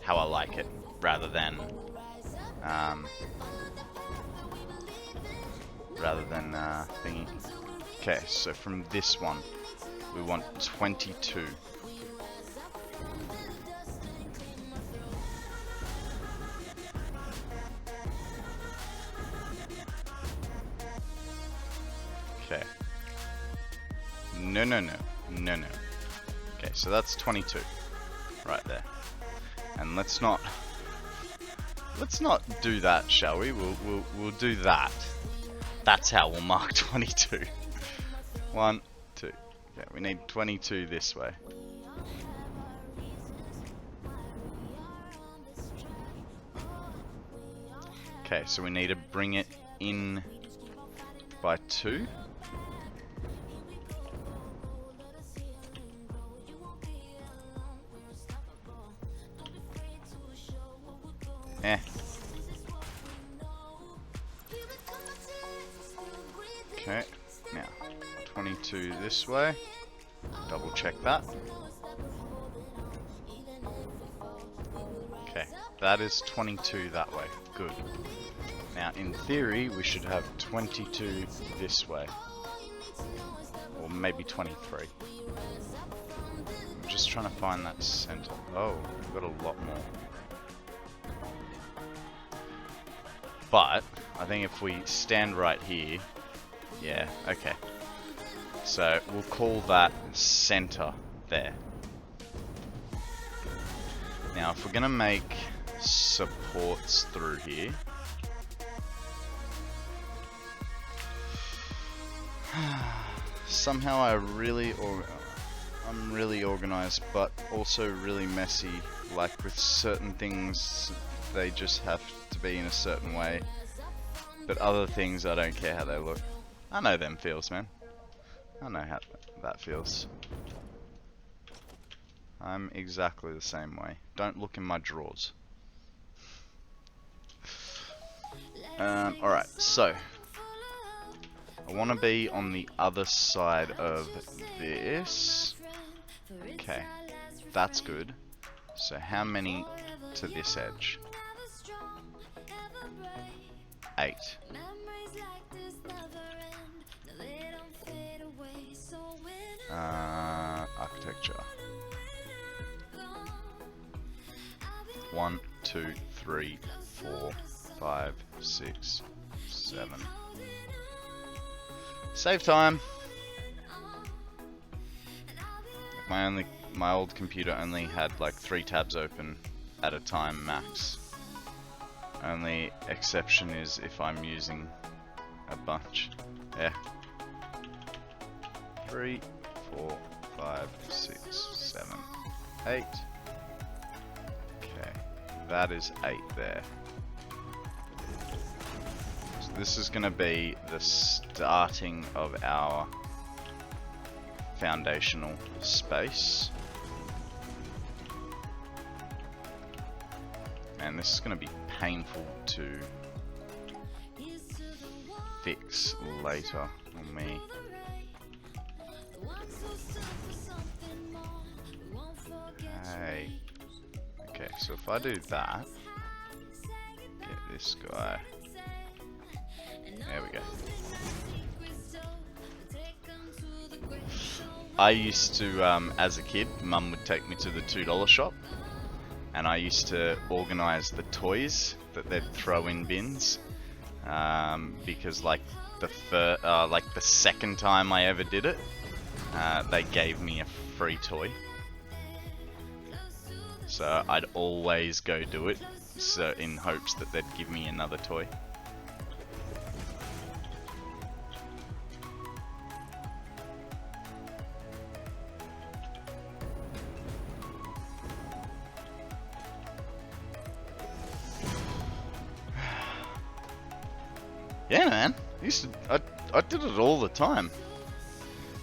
how I like it, rather than thingy. Okay, so from this one, we want 22. Okay. No. Okay, so that's 22 right there. And let's not do that, shall we? We'll do that. That's how we'll mark 22. 1, 2. Okay, we need 22 this way. Okay, so we need to bring it in by 2. Okay, now 22 this way. Double check that. Okay, that is 22 that way. Good. Now, in theory, we should have 22 this way. Or maybe 23. I'm just trying to find that center. Oh, we've got a lot more. But, I think if we stand right here, yeah, okay. So, we'll call that center there. Now, if we're gonna make supports through here, somehow I'm really organized, but also really messy. Like with certain things, they just have to be in a certain way. But other things, I don't care how they look. I know them feels, man. I know how that feels. I'm exactly the same way. Don't look in my drawers. Alright, so I want to be on the other side of this. Okay, that's good. So how many to this edge? 8. Architecture. 1, 2, 3, 4, 5, 6, 7. Save time. My old computer only had like 3 tabs open at a time max. Only exception is if I'm using a bunch. Yeah. 3, 4, 5, 6, 7, 8. Okay, that is 8 there. So this is going to be the starting of our foundational space. And this is going to be painful to fix later on me. Hey. Okay, so if I do that, get this guy. There we go. I used to, as a kid, Mum would take me to the $2 shop, and I used to organize the toys that they'd throw in bins, because like the second time I ever did it, they gave me a free toy. So I'd always go do it, so in hopes that they'd give me another toy. Yeah, man. I did it all the time.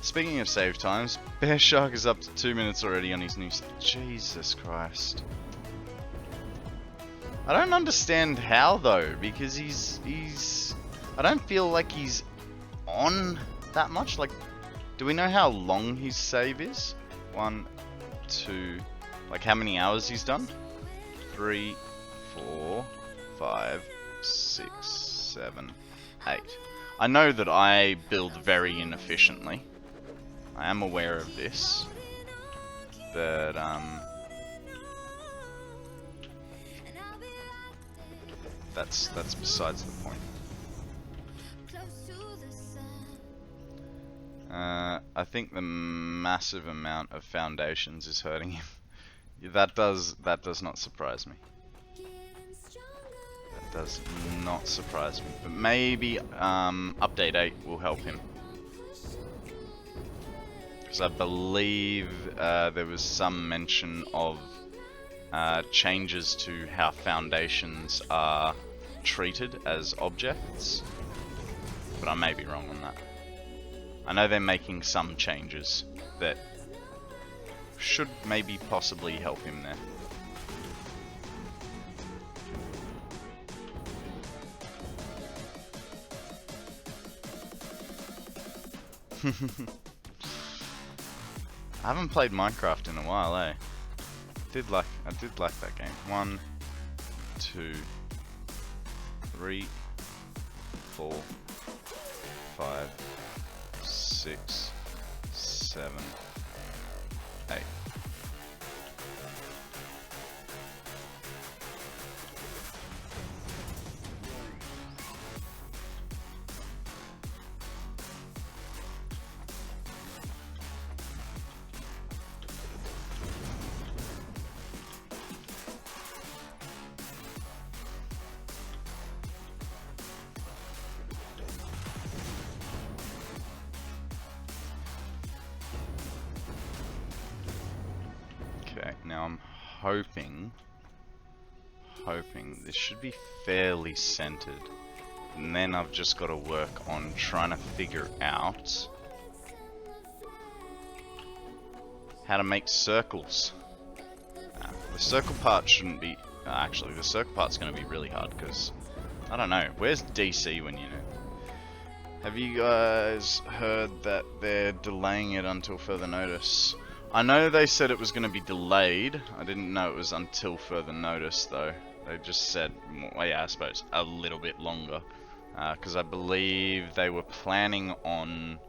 Speaking of save times, Bear Shark is up to 2 minutes already on his new... Jesus Christ. I don't understand how though, because he's... I don't feel like he's on that much. Like, do we know how long his save is? 1, 2... Like how many hours he's done? 3, 4, 5, 6, 7, 8. I know that I build very inefficiently. I am aware of this, but that's besides the point. I think the massive amount of foundations is hurting him. That does not surprise me. That does not surprise me. But maybe update 8 will help him. Because I believe there was some mention of changes to how foundations are treated as objects, but I may be wrong on that. I know they're making some changes that should maybe possibly help him there. I haven't played Minecraft in a while, eh? I did like that game. 1, 2, 3, 4, 5, 6, 7, 8. Now I'm hoping this should be fairly centered. And then I've just got to work on trying to figure out how to make circles. The circle part shouldn't be... actually, the circle part's going to be really hard because... I don't know. Where's DC when you know? Have you guys heard that they're delaying it until further notice? I know they said it was going to be delayed. I didn't know it was until further notice though. They just said, well, yeah, I suppose a little bit longer. Because I believe they were planning on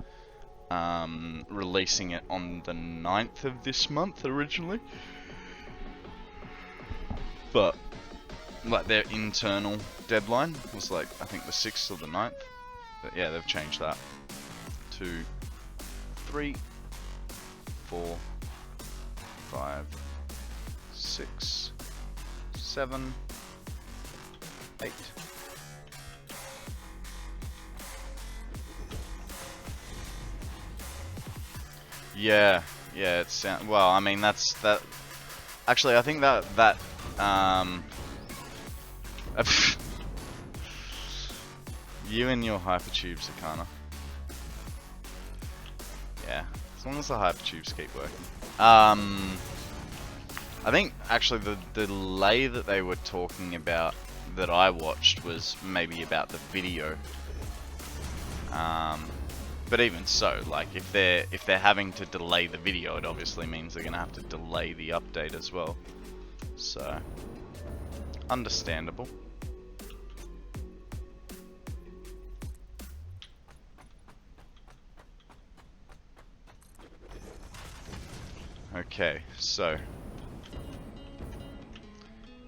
releasing it on the 9th of this month originally. But like their internal deadline was like, I think the 6th or the 9th. But yeah, they've changed that to 3, 4, 5, 6, 7, 8. Yeah, it's well. I mean, that's that. Actually, I think that you and your hypertubes are kinda. Yeah, as long as the hypertubes keep working. I think actually the delay that they were talking about that I watched was maybe about the video. But even so, like if they're having to delay the video, it obviously means they're gonna have to delay the update as well. So understandable. Okay, so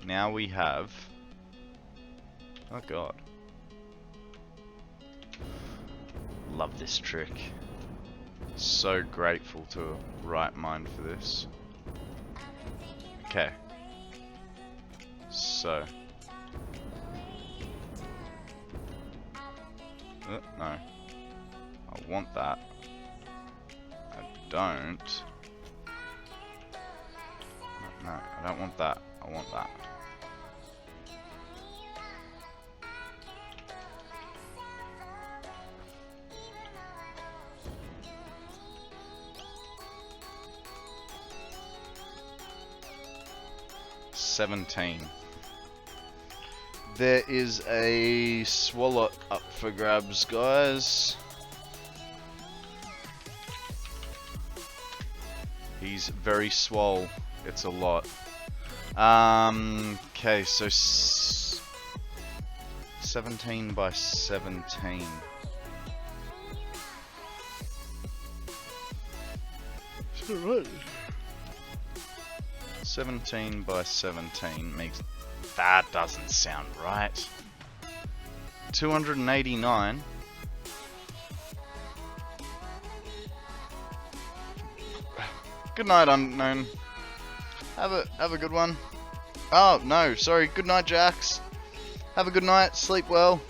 now we have, oh god, love this trick. So grateful to a right mind for this. Okay, so no, I want that. I don't. No, I don't want that. I want that. $17. There is a swallow up for grabs, guys. He's very swole. It's a lot. Okay, so 17 by 17. Is that right? 17 by 17 makes... That doesn't sound right. 289. Good night, unknown. Have a good one. Oh no, sorry. Good night, Jax. Have a good night. Sleep well.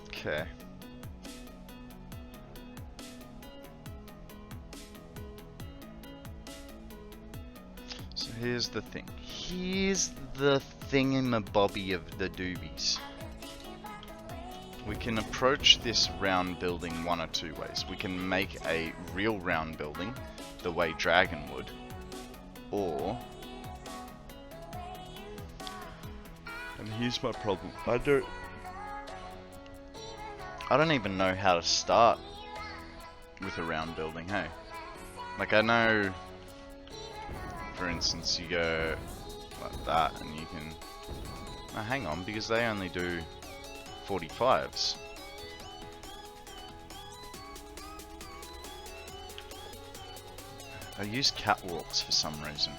Okay. So here's the thing. Here's the thingamabobby of the doobies. We can approach this round building one or two ways. We can make a real round building the way Dragon would, or... And here's my problem. I don't even know how to start with a round building, hey? Like I know, for instance, you go like that and you can... Oh, hang on, because they only do 45s. I use catwalks for some reason.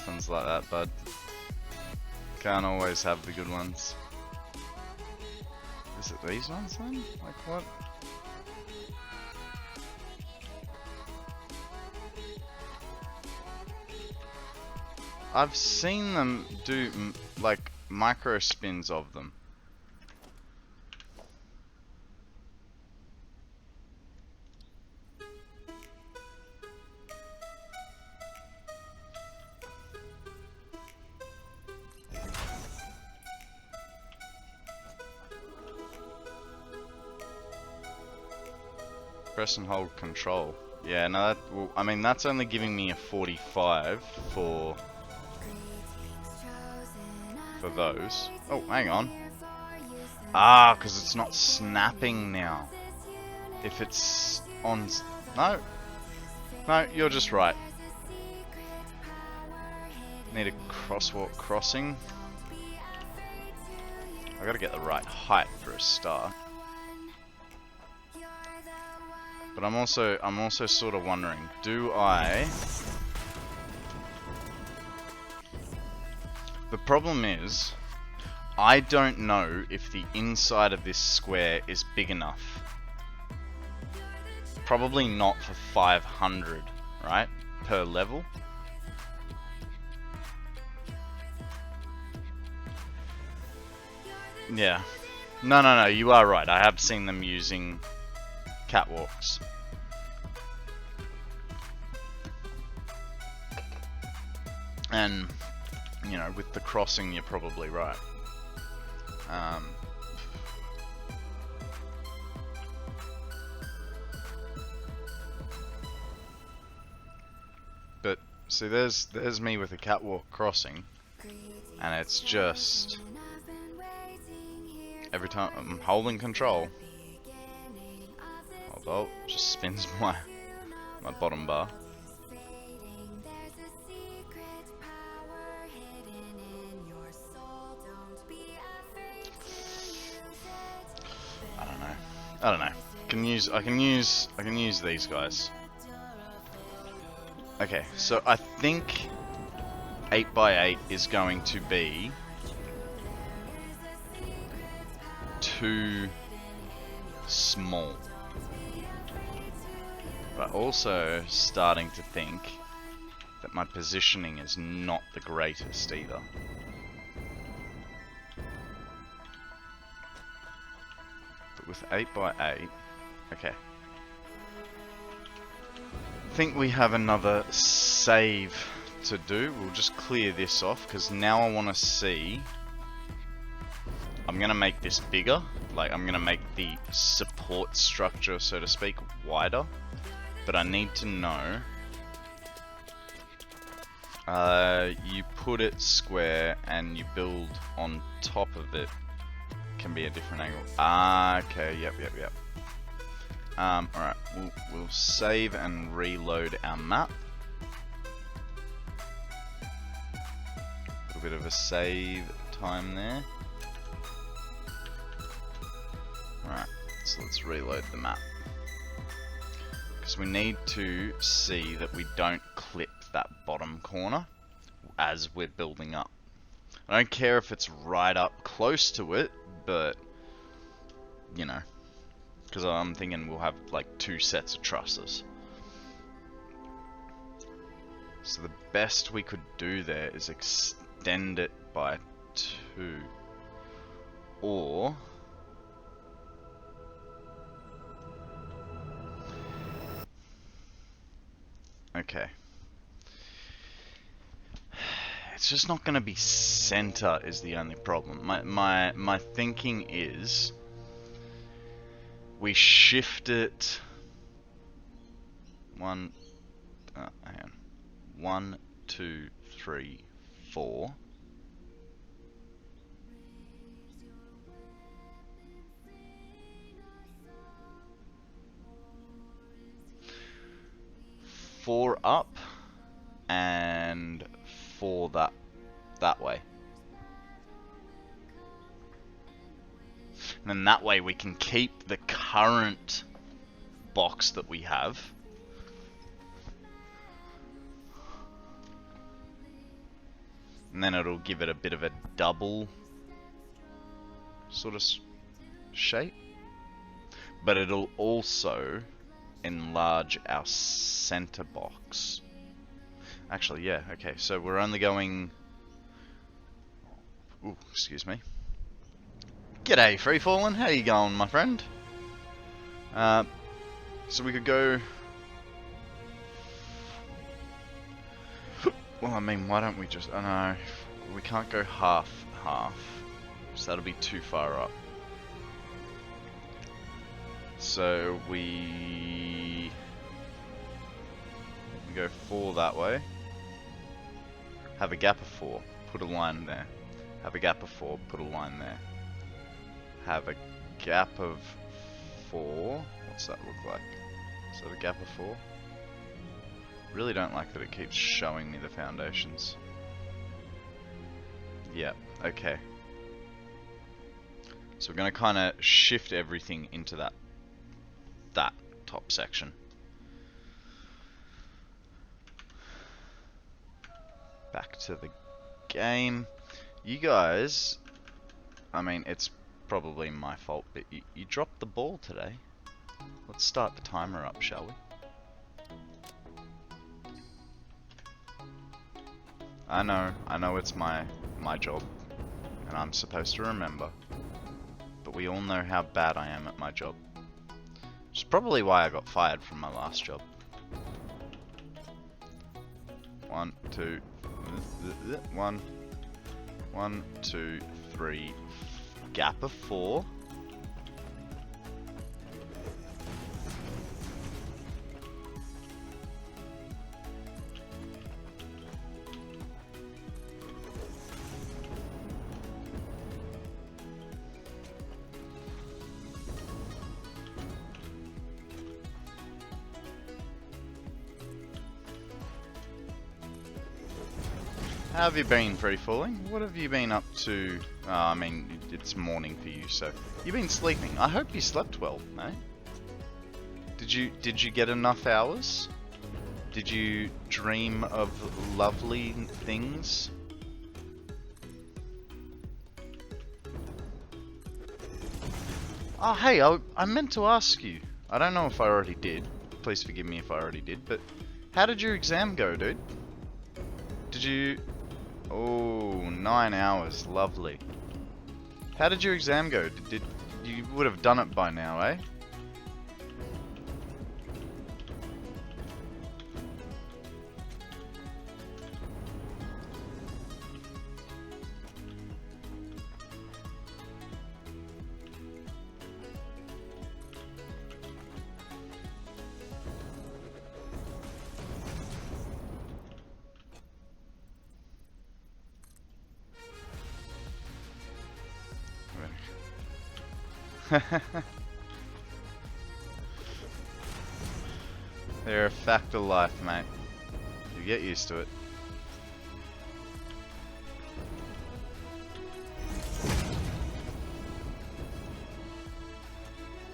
happens like that, bud. Can't always have the good ones. Is it these ones then? Like what? I've seen them do like micro spins of them. Press and hold control. Yeah, no, that, well, I mean, that's only giving me a 45 for those. Oh, hang on. Ah, because it's not snapping now. If it's on... No. No, you're just right. Need a crosswalk crossing. I gotta get the right height for a start. But I'm also sort of wondering, do I... The problem is, I don't know if the inside of this square is big enough. Probably not for 500, right? Per level. Yeah. No, you are right. I have seen them using catwalks. And, you know, with the crossing, you're probably right. But, see, there's me with a catwalk crossing, and it's just... Every time I'm holding control, although it just spins my bottom bar. I don't know. I can use these guys. Okay, so I think 8x8 is going to be too small. But also starting to think that my positioning is not the greatest either. But with 8x8, okay. I think we have another save to do. We'll just clear this off because now I want to see. I'm going to make this bigger. Like, I'm going to make the support structure, so to speak, wider. But I need to know. You put it square and you build on top of it. Can be a different angle. Ah, okay, yep. Alright, we'll save and reload our map. A little bit of a save time there. Alright, so let's reload the map. Because we need to see that we don't clip that bottom corner as we're building up. I don't care if it's right up close to it, but, you know, because I'm thinking we'll have like 2 sets of trusses. So the best we could do there is extend it by 2. Or... Okay. It's just not going to be center is the only problem. My thinking is we shift it hang on. 1, 2, 3, 4. Four up and 4 that way. And then that way we can keep the current box that we have. And then it'll give it a bit of a double sort of shape. But it'll also enlarge our center box. Actually, yeah, okay, so we're only going... Ooh, excuse me. G'day, Free Fallen. How you going, my friend? So we could go... Well, I mean, why don't we just... Oh no, we can't go half. So that'll be too far up. So we go 4 that way. Have a gap of 4. Put a line there. Have a gap of 4. Put a line there. Have a gap of 4. What's that look like? Is that a gap of 4? Really don't like that it keeps showing me the foundations. Yeah, okay. So we're going to kind of shift everything into that top section. Back to the game. You guys, I mean, it's probably my fault, but you dropped the ball today. Let's start the timer up, shall we? I know it's my job, and I'm supposed to remember, but we all know how bad I am at my job. Which is probably why I got fired from my last job. 1, 2, 1, 2, 3, gap of 4. How have you been, Free Falling? What have you been up to? I mean, it's morning for you, so you've been sleeping. I hope you slept well, mate. Did you get enough hours? Did you dream of lovely things? Oh, hey, I meant to ask you. I don't know if I already did. Please forgive me if I already did, but how did your exam go, dude? Did you... Oh, 9 hours, lovely. How did your exam go? Did you would have done it by now, eh? They're a fact of life, mate. You get used to it.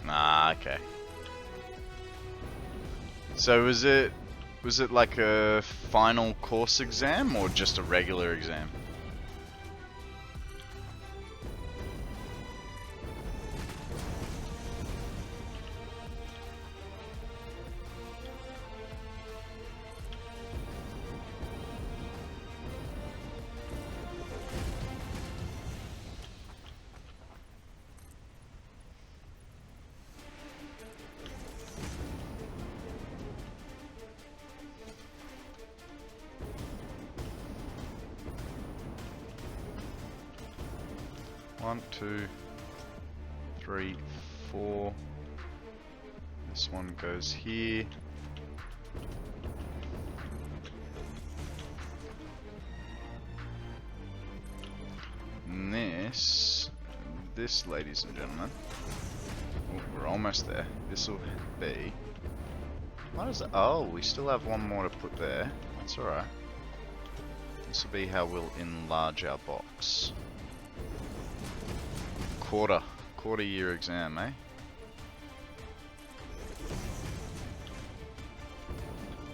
Ah, okay. So was it like a final course exam or just a regular exam? One, 2, 3, 4. This one goes here. And this, ladies and gentlemen, oh, we're almost there. This will be. What is it? Oh, we still have one more to put there. That's alright. This will be how we'll enlarge our box. Quarter year exam, eh?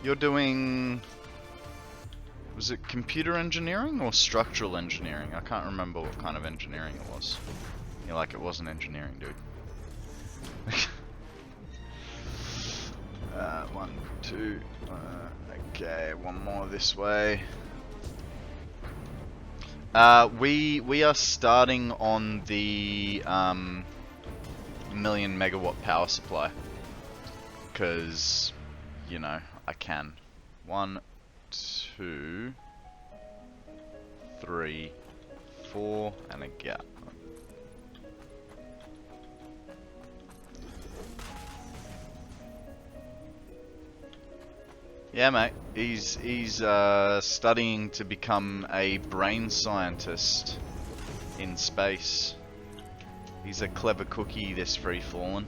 You're doing Was it computer engineering or structural engineering? I can't remember what kind of engineering it was. You're like, it wasn't engineering, dude. 1, 2, okay, one more this way. We are starting on the 1,000,000 megawatt power supply. Because, you know, I can. 1, 2, 3, 4, and a gap. Yeah, mate. He's studying to become a brain scientist in space. He's a clever cookie, this free fallen.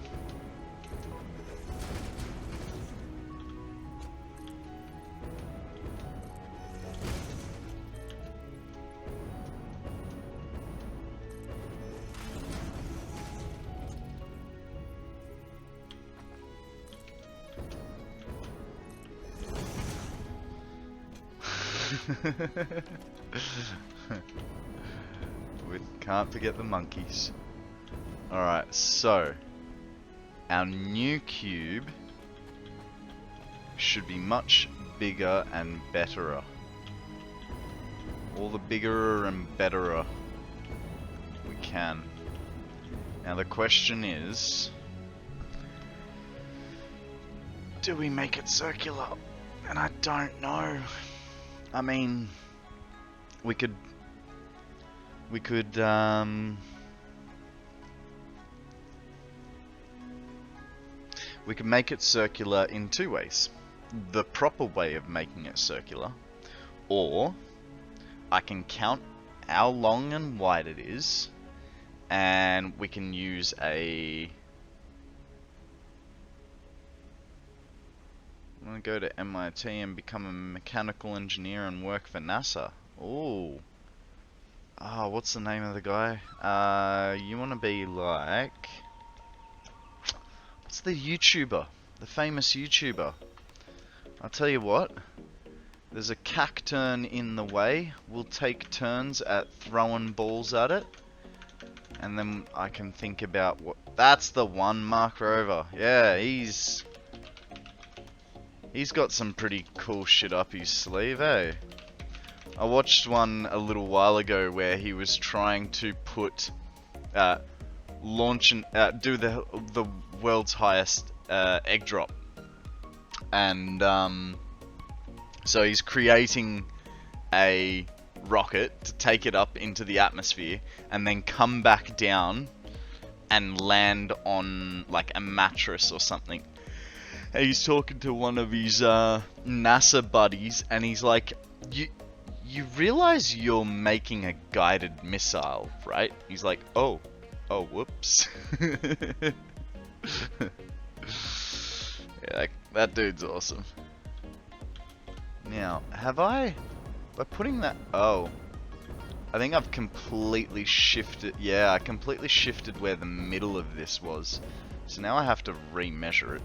We can't forget the monkeys. Alright, so our new cube should be much bigger and betterer. All the bigger and betterer we can. Now the question is, do we make it circular? And I don't know. I mean, we could make it circular in two ways. The proper way of making it circular, or I can count how long and wide it is, and we can use a... I'm gonna go to MIT and become a mechanical engineer and work for NASA. Ooh. Ah, what's the name of the guy? You wanna be like... What's the YouTuber? The famous YouTuber? I'll tell you what. There's a cacturn in the way. We'll take turns at throwing balls at it. And then I can think about what... That's the one, Mark Rover. Yeah, he's got some pretty cool shit up his sleeve, eh? I watched one a little while ago where he was trying to put, launch and do the world's highest egg drop, and so he's creating a rocket to take it up into the atmosphere and then come back down and land on like a mattress or something. And he's talking to one of his NASA buddies, and he's like, you realize you're making a guided missile, right? He's like, oh, whoops. Yeah, that dude's awesome. Now, by putting that, I think I've completely shifted, yeah, I completely shifted where the middle of this was. So now I have to remeasure it.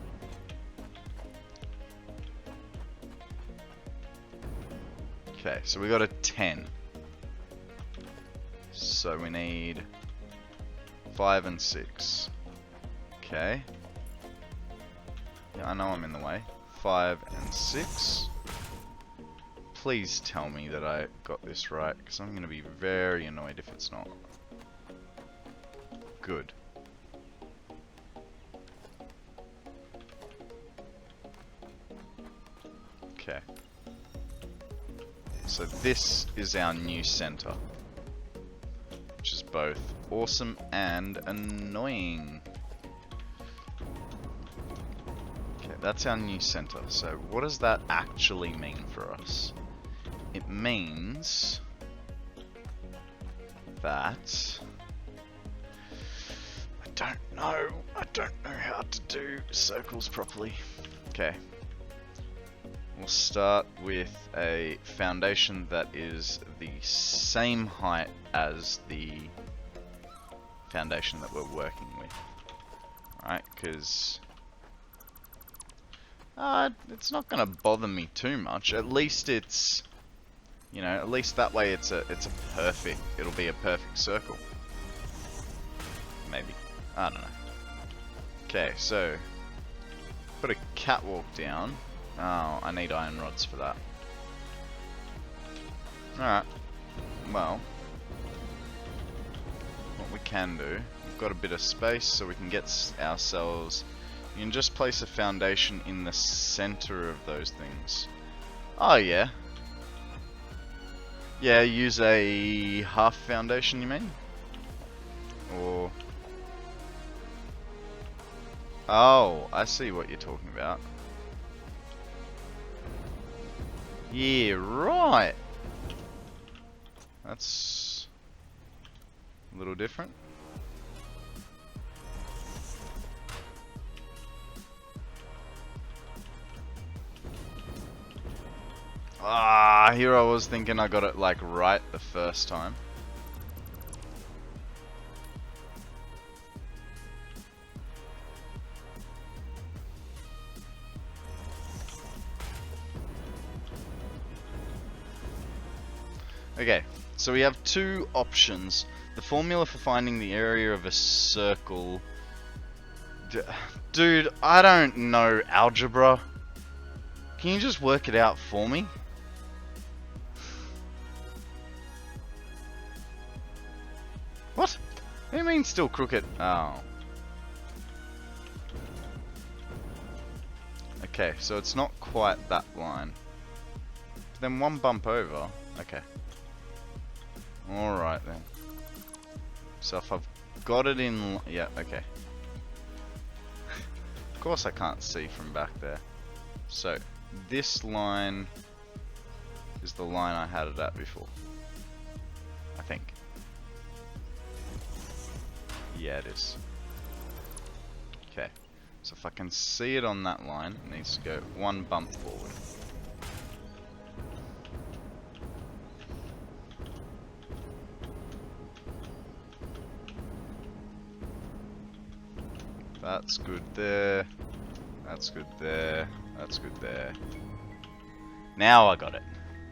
Okay, so we got a 10. So we need 5 and 6. Okay. Yeah, I know I'm in the way. 5 and 6. Please tell me that I got this right, because I'm going to be very annoyed if it's not. Good. Okay. So this is our new center, which is both awesome and annoying. Okay, that's our new center. So what does that actually mean for us? It means that I don't know how to do circles properly. Okay. We'll start with a foundation that is the same height as the foundation that we're working with. Alright, because it's not going to bother me too much. At least it's You know, at least that way it's a perfect, it'll be a perfect circle. Maybe. I don't know. Okay, so put a catwalk down. Oh, I need iron rods for that. Alright. Well, what we can do, we've got a bit of space so we can get ourselves, you can just place a foundation in the center of those things. Oh yeah. Yeah, use a half foundation, you mean? Or... Oh, I see what you're talking about. Yeah, right. That's a little different. Ah, here I was thinking I got it like right the first time. Okay, so we have two options. The formula for finding the area of a circle... Dude, I don't know algebra. Can you just work it out for me? What? What do you mean still crooked? Oh. Okay, so it's not quite that line. Then one bump over. Okay. Alright then. So if I've got it in... Yeah, okay. Of course I can't see from back there. So, this line is the line I had it at before. I think. Yeah, it is. Okay. So if I can see it on that line, it needs to go one bump forward. That's good there. That's good there. That's good there. Now I got it.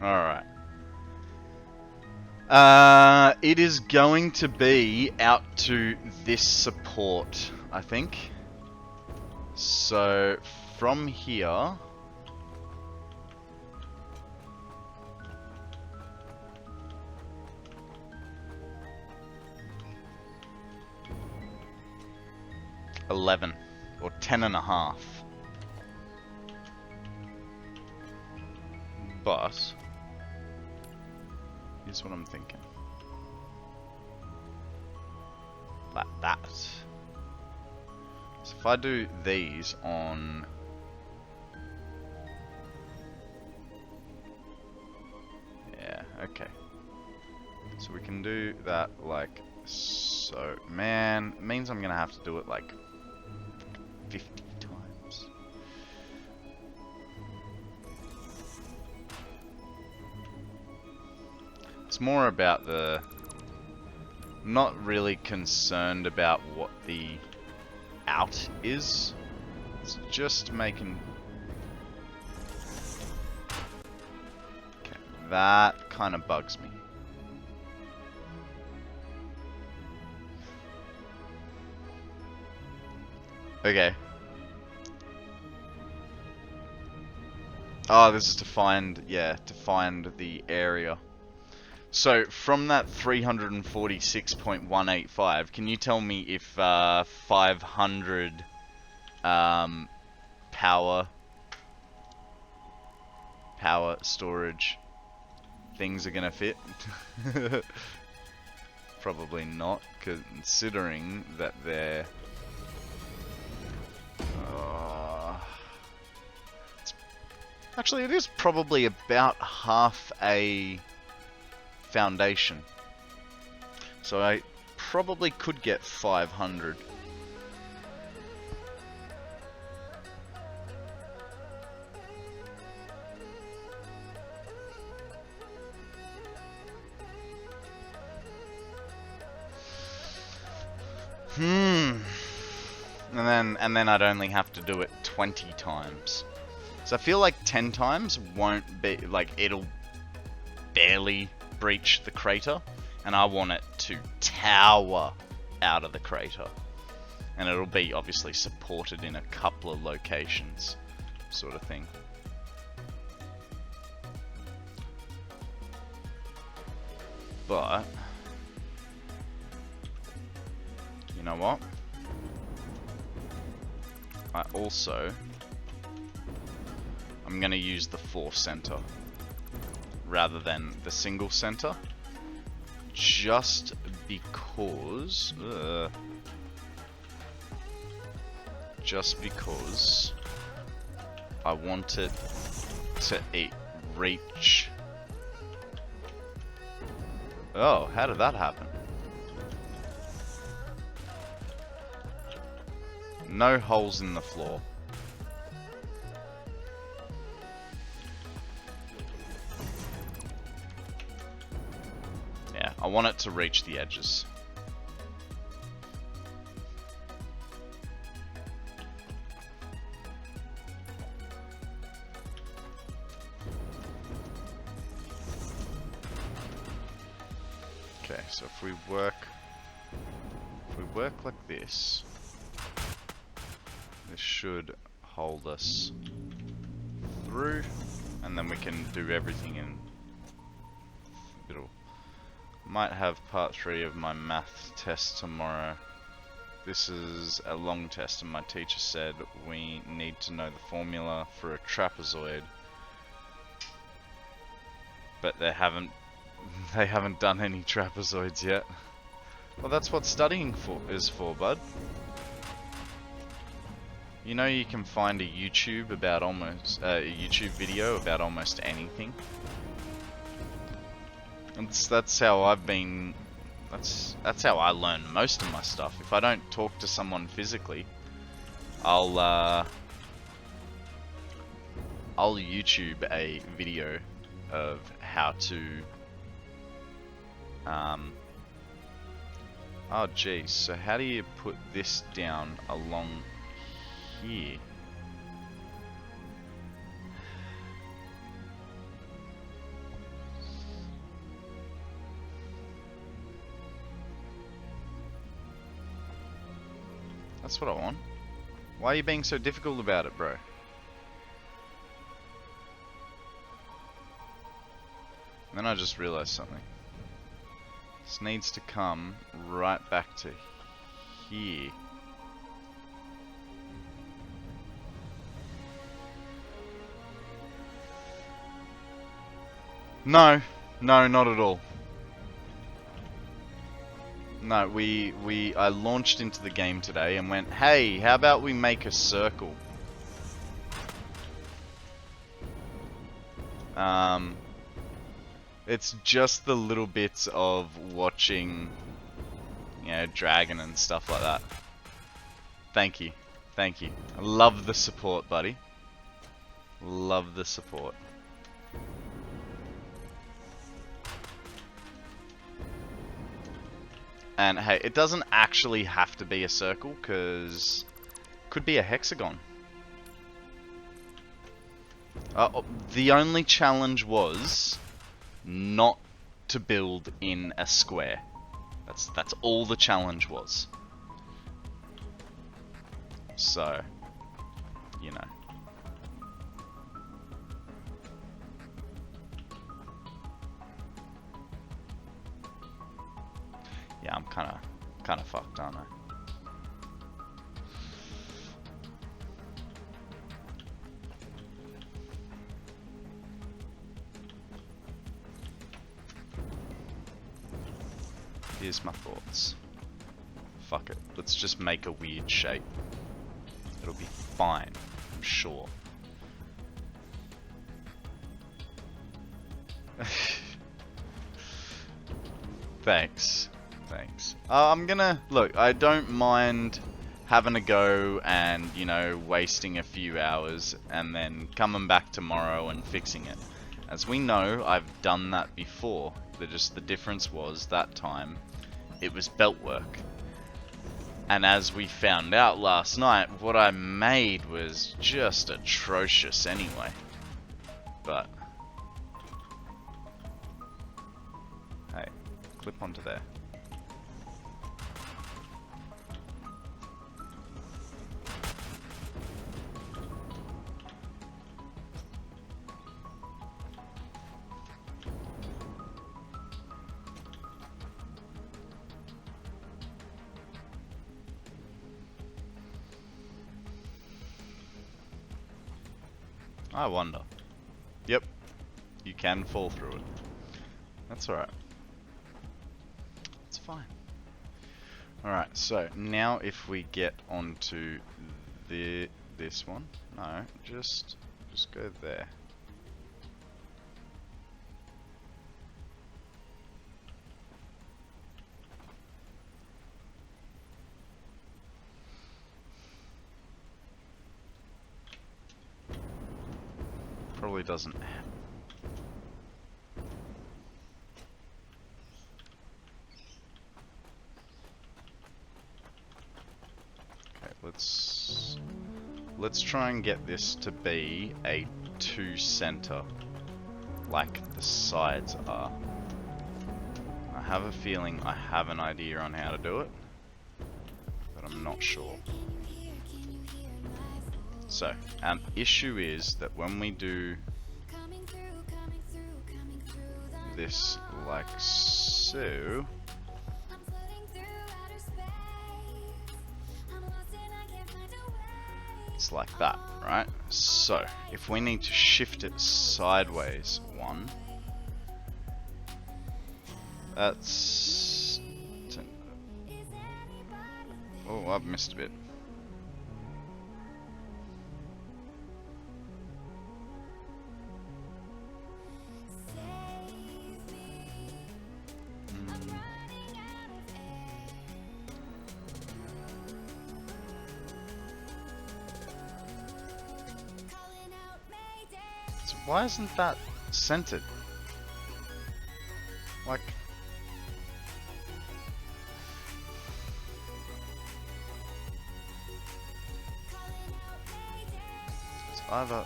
Alright. It is going to be out to this support, I think. So, from here... $11 or $10.5. But here's what I'm thinking. Like that. So if I do these on okay. So we can do that like so. Man, it means I'm gonna have to do it like 50 times. It's more about the... Not really concerned about what the out is. It's just making... Okay, that kind of bugs me. Okay. Oh, this is to find, yeah, to find the area. So, from that 346.185, can you tell me if 500 power storage things are gonna fit? Probably not, considering that they're... Actually, it is probably about half a foundation. So I probably could get 500. And then I'd only have to do it 20 times. So I feel like 10 times won't be, like, it'll barely breach the crater, and I want it to tower out of the crater. And it'll be obviously supported in a couple of locations, sort of thing. But you know what? I'm gonna use the 4 center rather than the single center, just because I want it to reach. Oh, how did that happen? No holes in the floor. Yeah, I want it to reach the edges. Okay, so if we work like this, this should hold us through, and then we can do everything in the middle. Might have part 3 of my math test tomorrow. This is a long test, and my teacher said we need to know the formula for a trapezoid, but they haven't done any trapezoids yet. Well, that's what studying is for, bud. You know, you can find a YouTube video about almost anything. And that's how I've been. That's how I learn most of my stuff. If I don't talk to someone physically, I'll YouTube a video of how to. Oh geez, so how do you put this down along here? That's what I want. Why are you being so difficult about it, bro? And then I just realized something. This needs to come right back to here. No, not at all. No, I launched into the game today and went, hey, how about we make a circle? It's just the little bits of watching, you know, Dragon and stuff like that. Thank you. I love the support, buddy. Love the support. And hey, it doesn't actually have to be a circle, because it could be a hexagon. The only challenge was not to build in a square. That's all the challenge was. So, you know. Yeah, I'm kind of fucked, aren't I? Here's my thoughts. Fuck it. Let's just make a weird shape. It'll be fine, I'm sure. Thanks. I'm gonna... Look, I don't mind having a go and, you know, wasting a few hours and then coming back tomorrow and fixing it. As we know, I've done that before. The difference was, that time, it was belt work. And as we found out last night, what I made was just atrocious anyway. But clip onto there. I wonder. Yep, you can fall through it. That's alright. It's fine. Alright, so now if we get onto this one, no, just go there. Probably doesn't. Okay, let's try and get this to be a 2-center, like the sides are. I have a feeling I have an idea on how to do it, but I'm not sure. So, an issue is that when we do this like so, it's like that, right? So, if we need to shift it sideways, that's... Oh, I've missed a bit. Why isn't that centered? Like... It's either...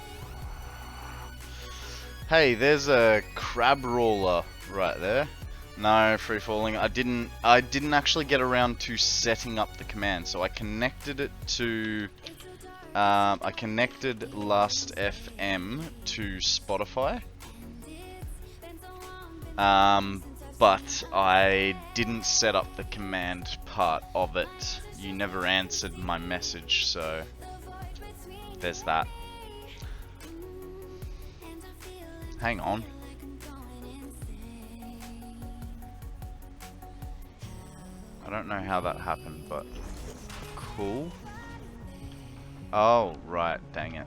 Hey, there's a crab roller right there. No, free falling. I didn't actually get around to setting up the command, so I connected it to... I connected Last FM to Spotify, but I didn't set up the command part of it. You never answered my message, so there's that. Hang on. I don't know how that happened, but cool. Oh, right, dang it.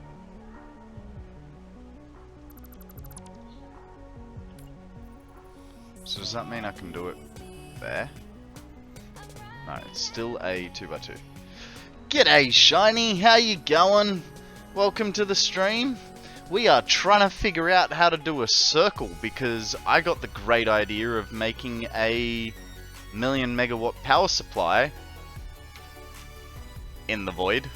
So does that mean I can do it there? No, it's still a 2x2. G'day, Shiny, how you going? Welcome to the stream. We are trying to figure out how to do a circle because I got the great idea of making a 1,000,000 megawatt power supply in the void.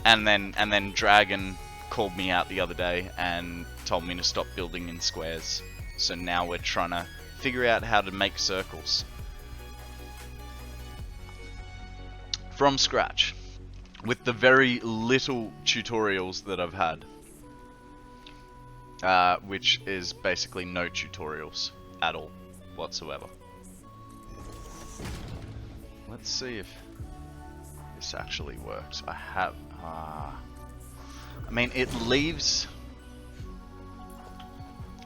And then Dragon called me out the other day and told me to stop building in squares. So now we're trying to figure out how to make circles. From scratch. With the very little tutorials that I've had. Which is basically no tutorials at all whatsoever. Let's see if this actually works. I have... I mean, it leaves...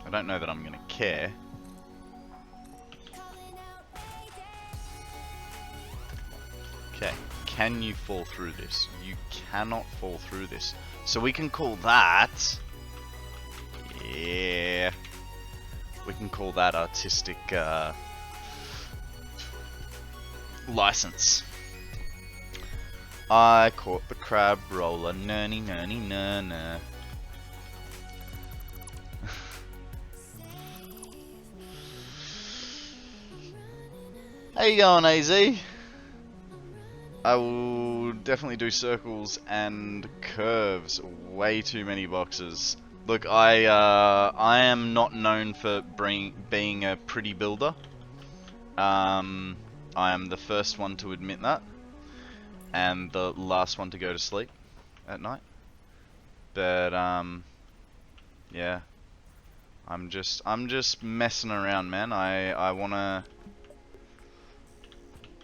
I don't know that I'm gonna care. Okay, can you fall through this? You cannot fall through this. So we can call that... Yeah... We can call that artistic license. I caught the crab roller, nurny nurny nurna. How you going, AZ? I will definitely do circles and curves. Way too many boxes. Look, I am not known for being a pretty builder. I am the first one to admit that, and the last one to go to sleep at night. But yeah, I'm just messing around, man. I wanna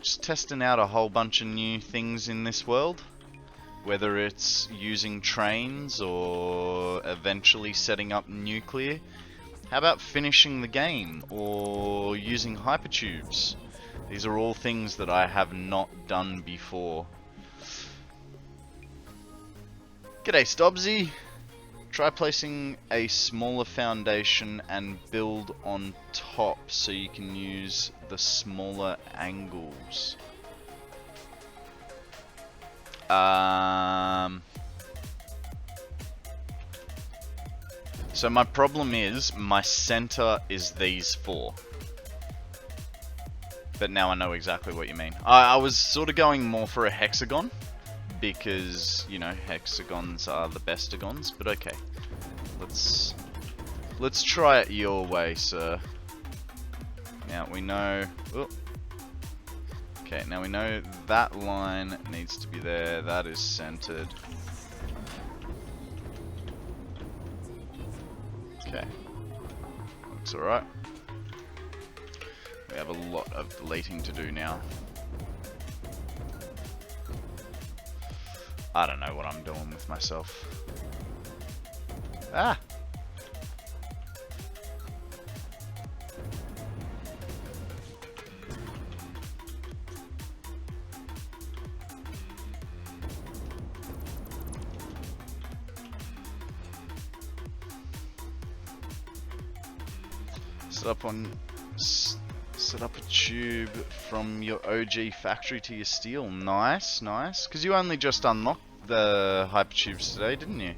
just testing out a whole bunch of new things in this world. Whether it's using trains or eventually setting up nuclear. How about finishing the game or using hypertubes? These are all things that I have not done before. G'day Stobbsy! Try placing a smaller foundation and build on top so you can use the smaller angles. So my problem is, my center is these four. But now I know exactly what you mean. I was sort of going more for a hexagon, because, you know, hexagons are the bestagons, but okay. Let's try it your way, sir. Now we know... Oh. Okay, now we know that line needs to be there, that is centered. Okay. Looks alright. We have a lot of deleting to do now. I don't know what I'm doing with myself. Ah! Set up a tube from your OG factory to your steel. Nice, nice. Because you only just unlocked the hypertubes today, didn't you?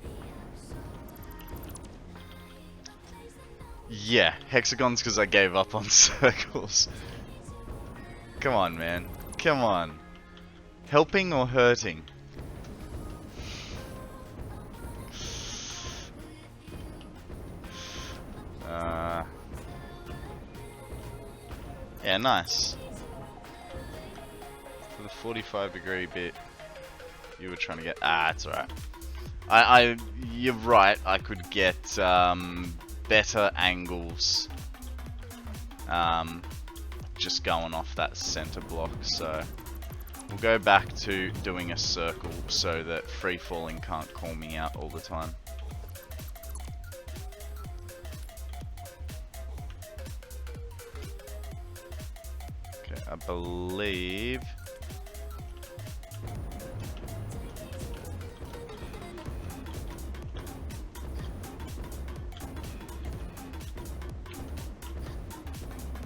Yeah, hexagons because I gave up on circles. Come on, man. Come on. Helping or hurting? Yeah, nice. For the 45-degree bit you were trying to get... Ah, it's alright. You're right, I could get better angles just going off that center block, so we'll go back to doing a circle so that free falling can't call me out all the time. Okay, I believe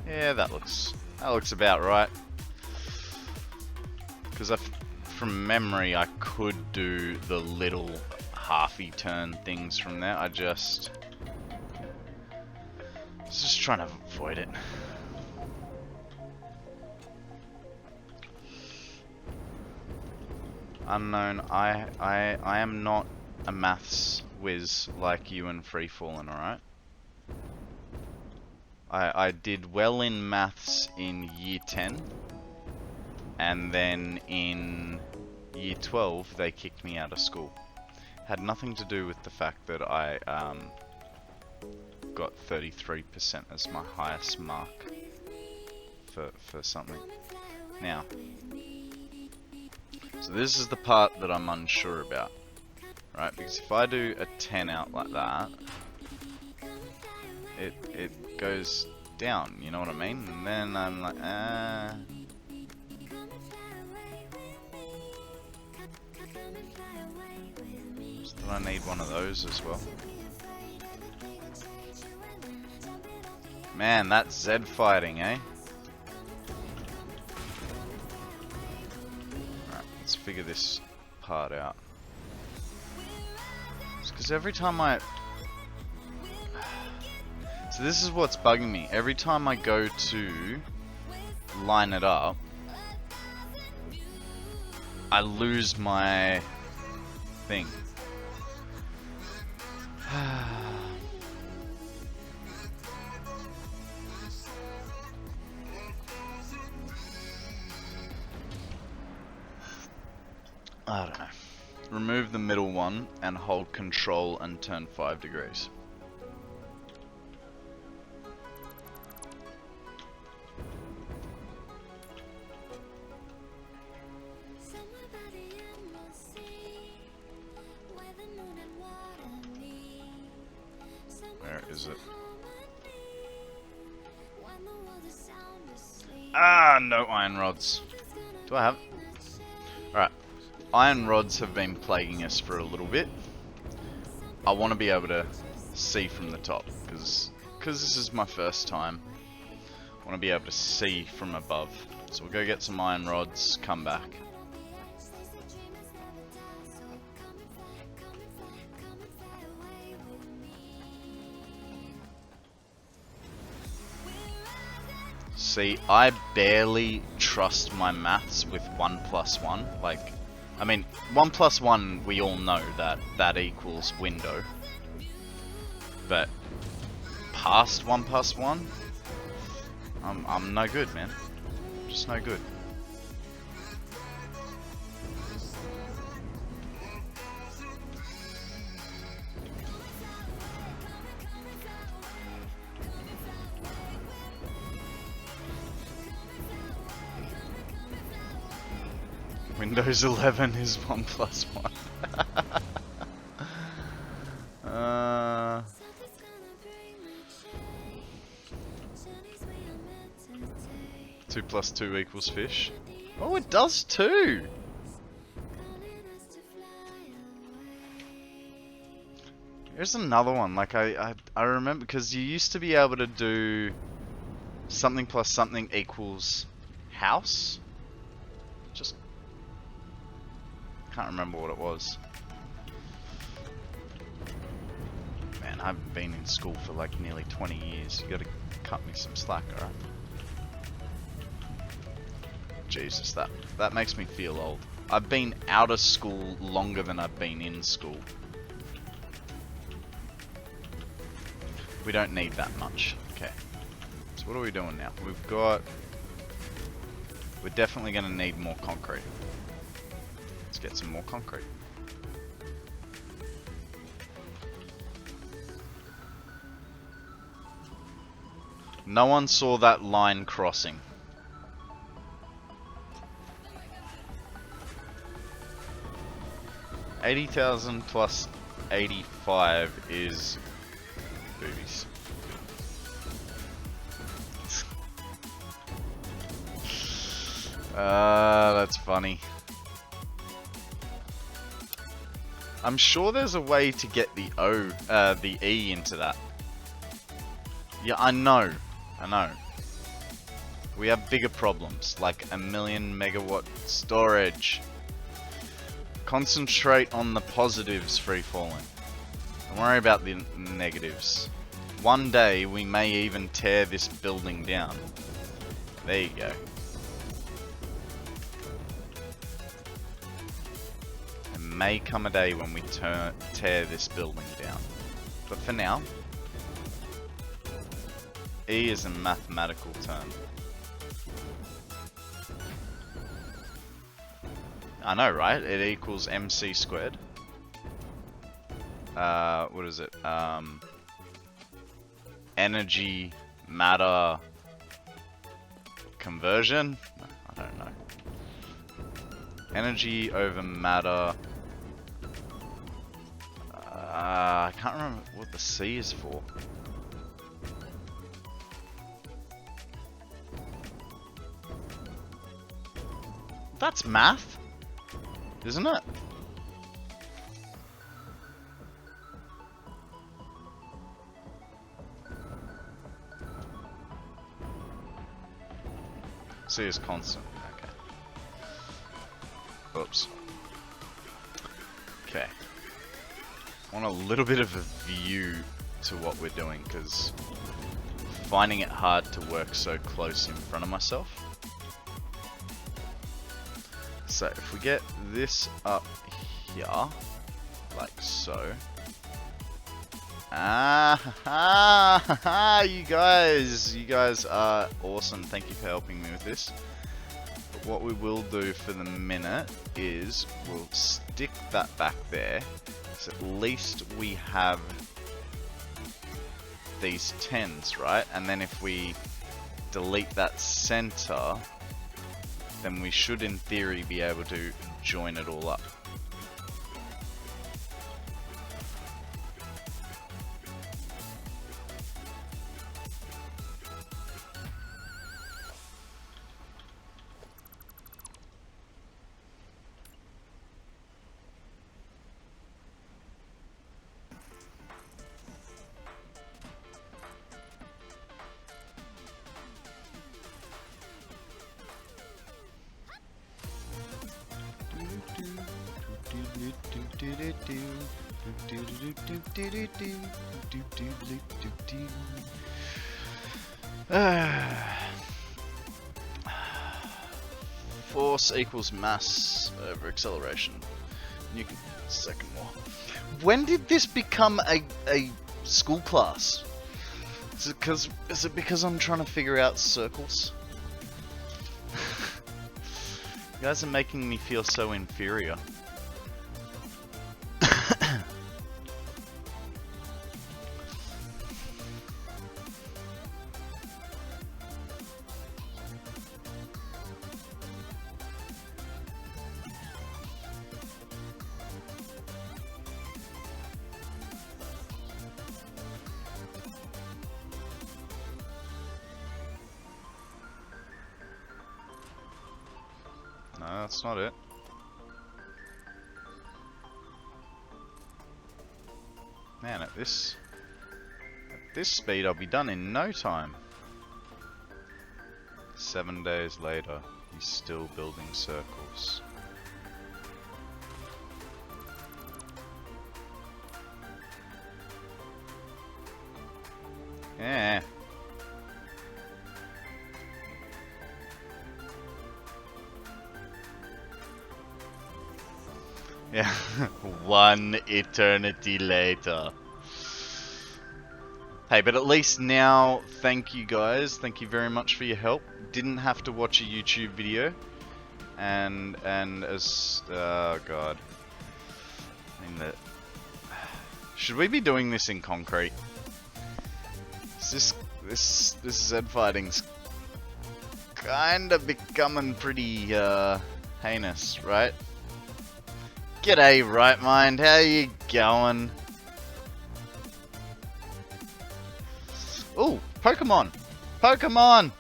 yeah, that looks about right. Because from memory, I could do the little halfy turn things from there. I was just trying to avoid it. Unknown, I am not a maths whiz like you and Free Fallin', alright? I did well in maths in year 10, and then in year 12 they kicked me out of school. Had nothing to do with the fact that I got 33% as my highest mark for something. Now, so this is the part that I'm unsure about, right? Because if I do a 10 out like that, it goes down, you know what I mean? And then I'm like, so I need one of those as well. Man, that's Z fighting, eh? Alright, let's figure this part out. It's because every time so this is what's bugging me. Every time I go to line it up, I lose my thing. I don't know. Remove the middle one and hold control and turn 5 degrees. Where is it? Ah, no iron rods. Do I have? Alright. Iron rods have been plaguing us for a little bit. I want to be able to see from the top, because this is my first time. I want to be able to see from above. So we'll go get some iron rods, come back. See, I barely trust my maths with 1 plus 1. Like, I mean, 1 plus 1, we all know that equals window. But past 1 plus 1, I'm no good, man. Just no good. Windows 11 is 1 plus 1. 2 plus 2 equals fish. Oh, it does too! Here's another one. Like, I remember, because you used to be able to do something plus something equals house. Just can't remember what it was. Man, I've been in school for like nearly 20 years. You gotta cut me some slack, alright? Jesus, that makes me feel old. I've been out of school longer than I've been in school. We don't need that much. Okay. So what are we doing now? We're definitely gonna need more concrete. Let's get some more concrete. No one saw that line crossing. $80,000 plus 85 is boobies. That's funny. I'm sure there's a way to get the the E into that. Yeah, I know. We have bigger problems, like 1,000,000 megawatt storage. Concentrate on the positives, free falling. Don't worry about the negatives. One day we may even tear this building down. There you go. There may come a day when we tear this building down. But for now, E is a mathematical term. I know, right? It equals MC squared. What is it? Energy, matter, conversion? I don't know. Energy over matter. I can't remember what the C is for. That's math, isn't it? C is constant. Okay. Oops. Okay. I want a little bit of a view to what we're doing, because finding it hard to work so close in front of myself. So if we get this up here, like so. You guys are awesome. Thank you for helping me with this. what we will do for the minute is we'll stick that back there, so at least we have these 10s, right? And then if we delete that center, then we should in theory be able to join it all up. Force equals mass over acceleration. Newton second law. When did this become a school class? Is it because I'm trying to figure out circles? You guys are making me feel so inferior. No, that's not it. Man, at this speed, I'll be done in no time. 7 days later, he's still building circles. Yeah. Yeah, 1 eternity later. Hey, but at least now, thank you guys. Thank you very much for your help. Didn't have to watch a YouTube video. And as, oh god. I mean, should we be doing this in concrete? Is this Zed fighting's kinda becoming pretty, heinous, right? G'day, Right Mind, how you going? Ooh, Pokemon! Pokemon!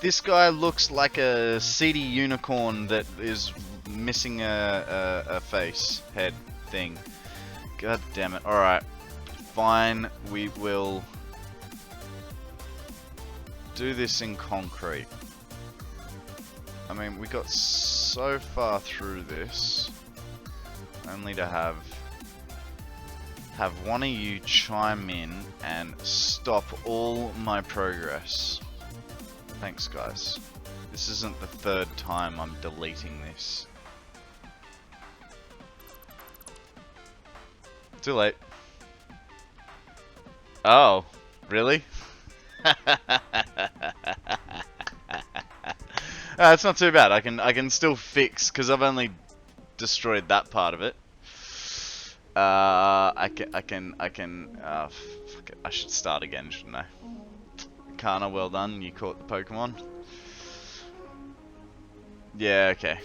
This guy looks like a seedy unicorn that is missing a face, head thing. God damn it. Alright, fine, we will do this in concrete. I mean, we got so far through this, only to have one of you chime in and stop all my progress. Thanks, guys. This isn't the 3rd time I'm deleting this. Too late. Oh, really? It's not too bad. I can still fix, because I've only destroyed that part of it. Fuck it. I should start again, shouldn't I? Kana, well done. You caught the Pokemon. Yeah, okay.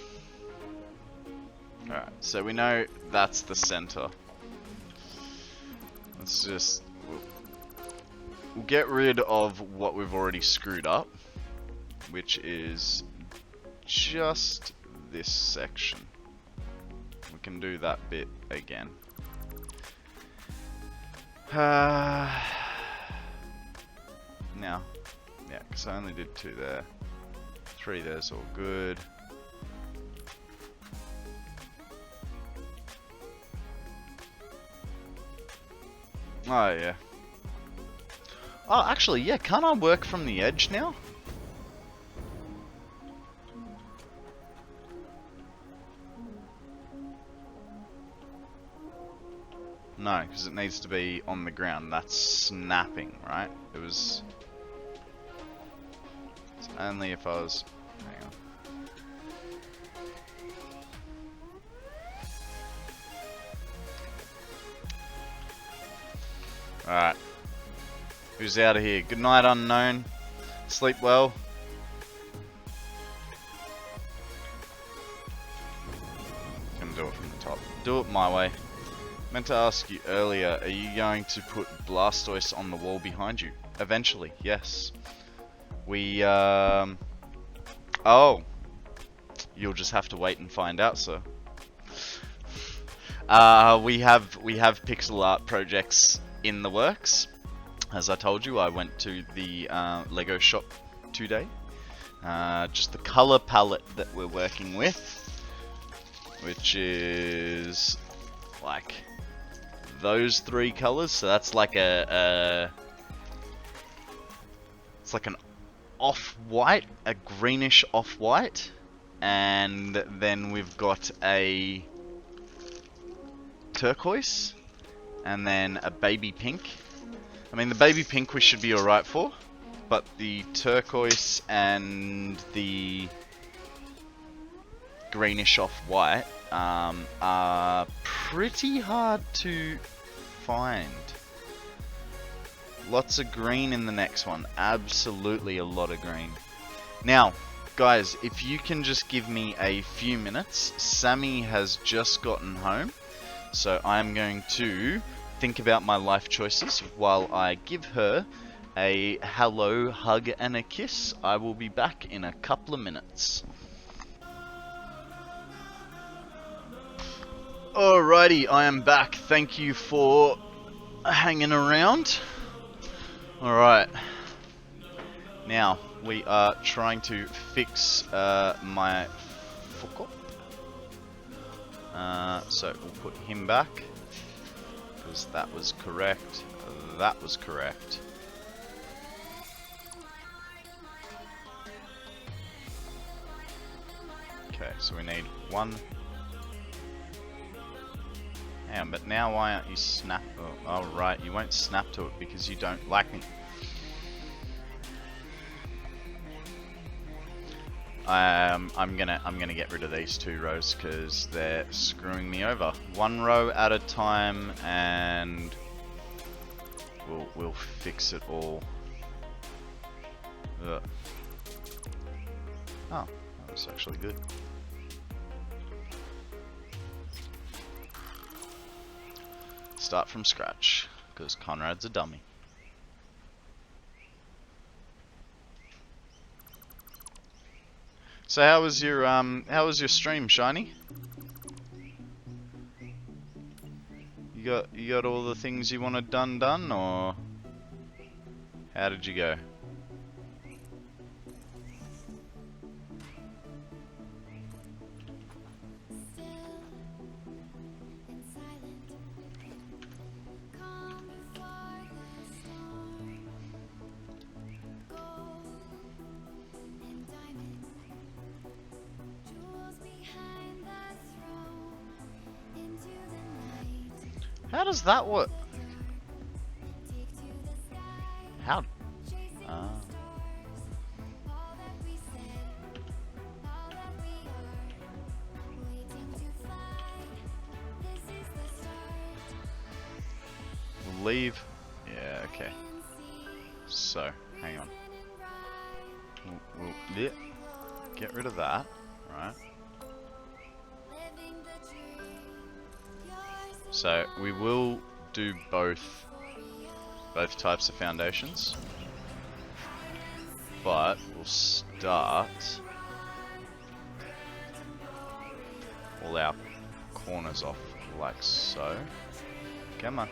Alright, so we know that's the center. Let's just... We'll get rid of what we've already screwed up, which is just this section. We can do that bit again. Now, yeah, because I only did 2 there. 3 there's all good. Oh, yeah. Oh, actually, yeah, can't I work from the edge now? No, because it needs to be on the ground. That's snapping, right? It was... So Only if I was... Hang on. Alright. Who's out of here? Good night, unknown. Sleep well. Gonna do it from the top. Do it my way. Meant to ask you earlier, are you going to put Blastoise on the wall behind you? Eventually, yes. We, oh. You'll just have to wait and find out, sir. We have pixel art projects in the works. As I told you, I went to the Lego shop today. Just the color palette that we're working with, which is like those three colors. So that's like it's like an off-white, a greenish off-white, and then we've got a turquoise, and then a baby pink. I mean, the baby pink we should be alright for, but the turquoise and the greenish off-white are pretty hard to find. Lots of green in the next one. Absolutely a lot of green. Now, guys, if you can just give me a few minutes. Sammy has just gotten home, so I'm going to think about my life choices while I give her a hello, hug, and a kiss. I will be back in a couple of minutes. Alrighty, I am back. Thank you for hanging around. Alright. Now, we are trying to fix my Fuko. So we'll put him back, because that was correct. That was correct. Okay, so we need one. Yeah, but now why aren't you snap? Oh, right, you won't snap to it because you don't like me. I'm gonna get rid of these 2 rows because they're screwing me over. 1 row at a time, and we'll fix it all. Ugh. Oh, that was actually good. Start from scratch because Konrad's a dummy. So how was your stream, Shiny? You got all the things you wanted done, or how did you go? How does that work? How? We'll leave. Yeah, okay. So, hang on. We'll get rid of that, right? So we will do both types of foundations, but we'll start all our corners off like so. Come on.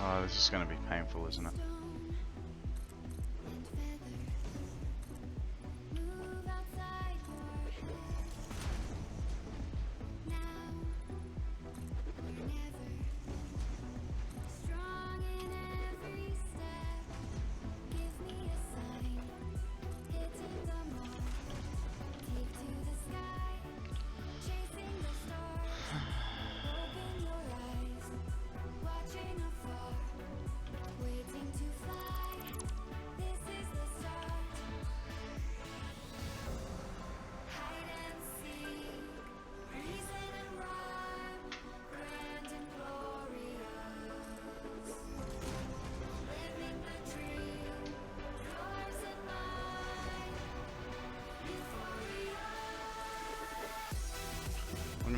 Oh, this is going to be painful, isn't it?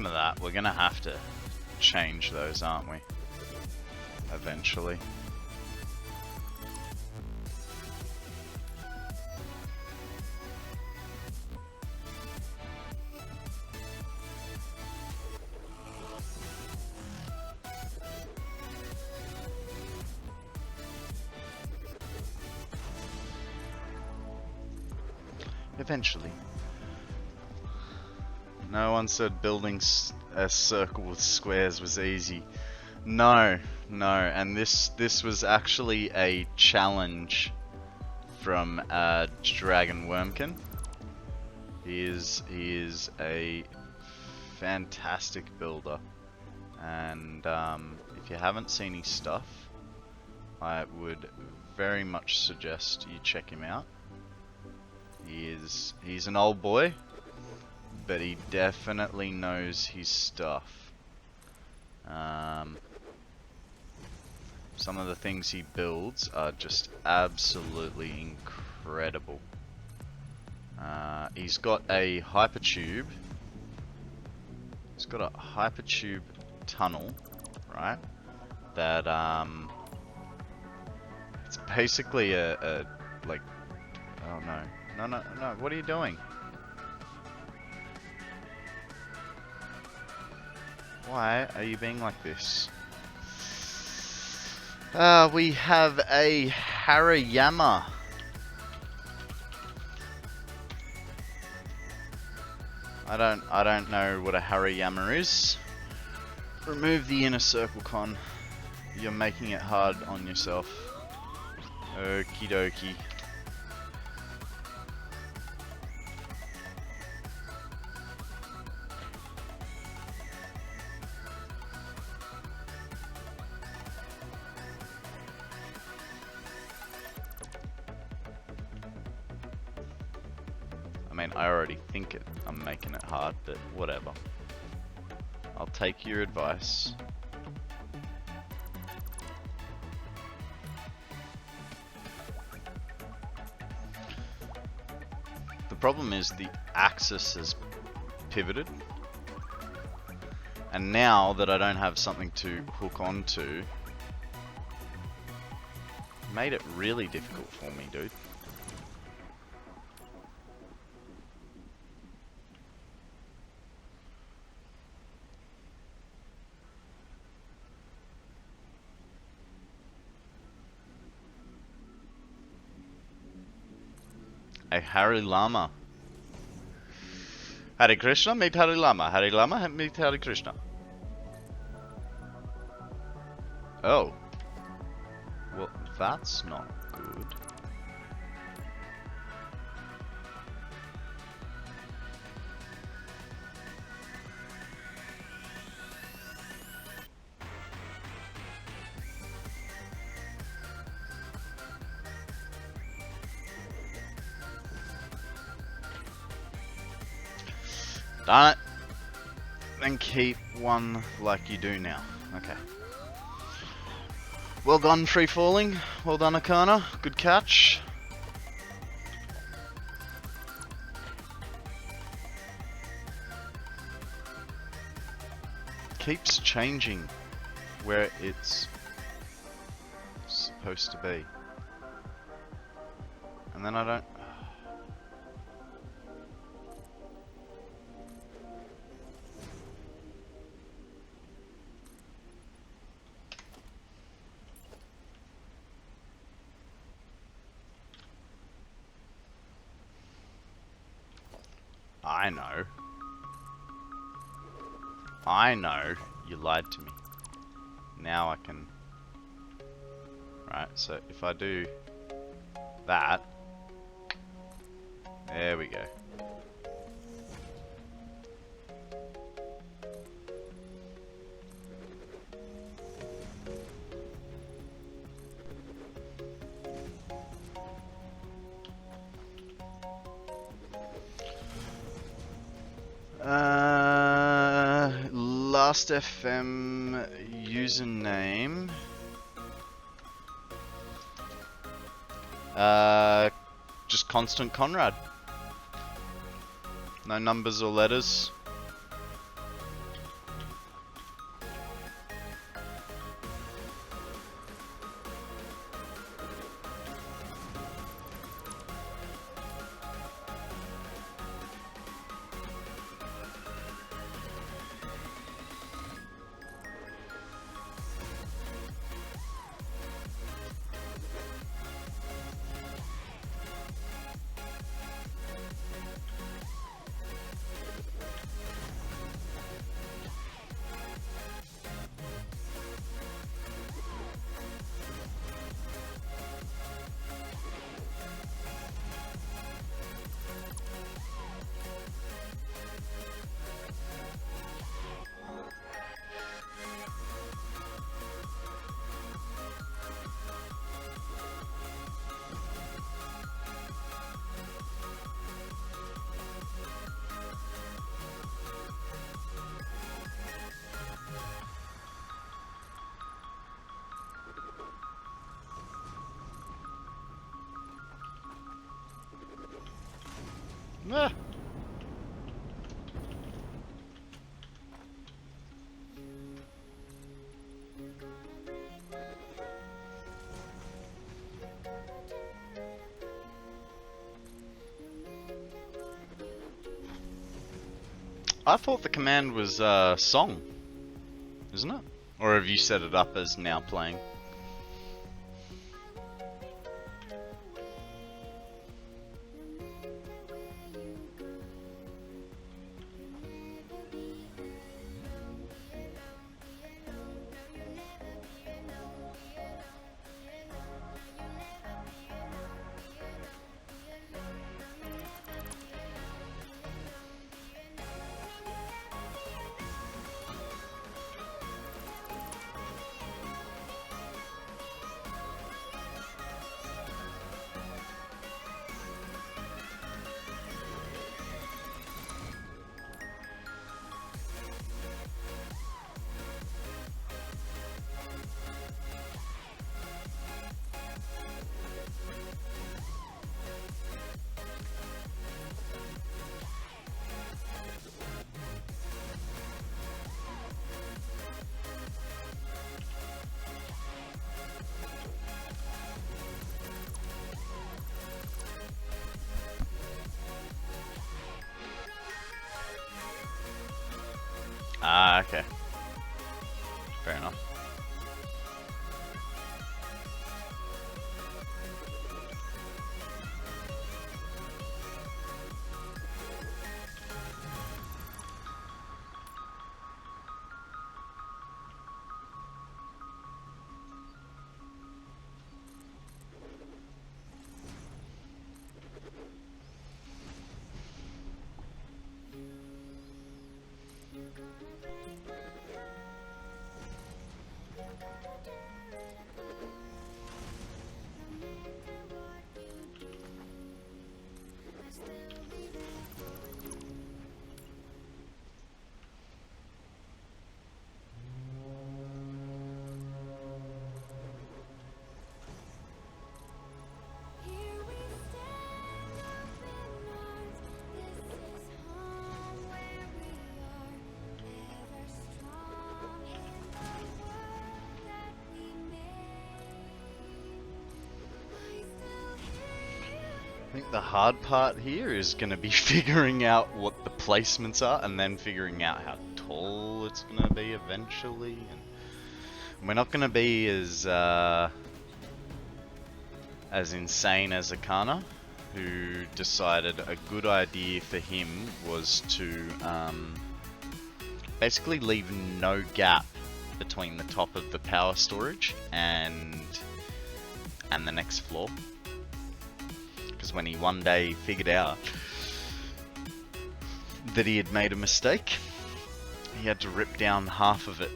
Speaking of that, we're gonna have to change those, aren't we? Eventually. Eventually. No one said building a circle with squares was easy. No, and this was actually a challenge from Dragon Wormkin. He is a fantastic builder, and if you haven't seen his stuff, I would very much suggest you check him out. He's an old boy, but he definitely knows his stuff. Some of the things he builds are just absolutely incredible. He's got a hypertube. He's got a hypertube tunnel, right? That it's basically a like. Oh no. No, what are you doing? Why are you being like this? We have a Harayama. I don't know what a Harayama is. Remove the inner circle, Con. You're making it hard on yourself. Okie dokie. I already think I'm making it hard, but whatever. I'll take your advice. The problem is the axis has pivoted, and now that I don't have something to hook onto, made it really difficult for me, dude. A Hari Lama. Hare Krishna, meet Hari Lama. Hari Lama, meet Hare Krishna. Oh. Well, that's not good. Darn it. Then keep one like you do now. Okay. Well done, free falling. Well done, Akana. Good catch. Keeps changing where it's supposed to be. And then I don't... I know, you lied to me. Now I can... Right, so if I do that... There we go. Last FM username. Just KonstantKonrad. No numbers or letters. Ah. I thought the command was song, isn't it? Or have you set it up as now playing? Ah, okay. Fair enough. I think the hard part here is going to be figuring out what the placements are and then figuring out how tall it's going to be eventually. And we're not going to be as insane as Akana, who decided a good idea for him was to basically leave no gap between the top of the power storage and the next floor. Because when he one day figured out that he had made a mistake, he had to rip down half of it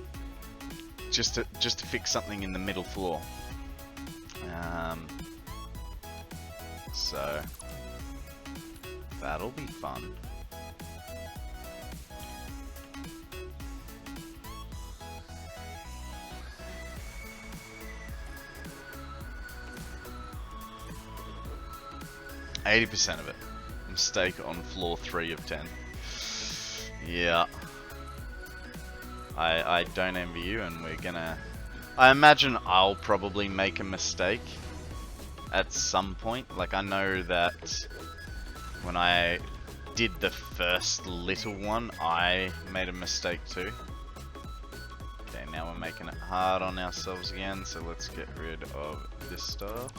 just to fix something in the middle floor. So that'll be fun. %80 of it. Mistake on floor 3 of 10. Yeah. I don't envy you, and we're gonna... I imagine I'll probably make a mistake at some point. Like, I know that when I did the first little one, I made a mistake too. Okay, now we're making it hard on ourselves again, so let's get rid of this stuff.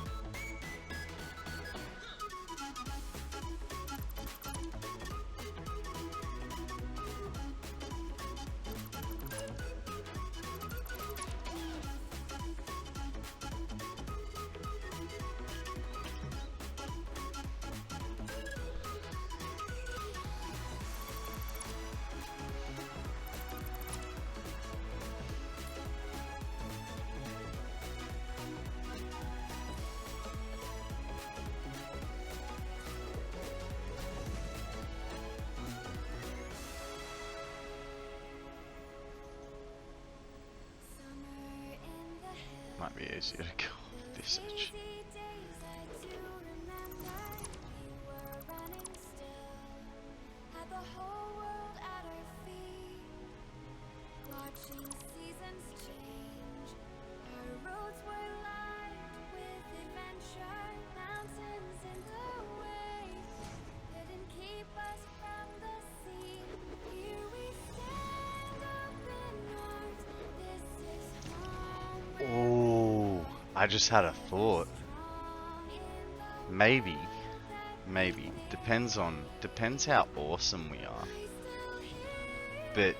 Might be easier to go off this edge. I just had a thought. Maybe depends how awesome we are. But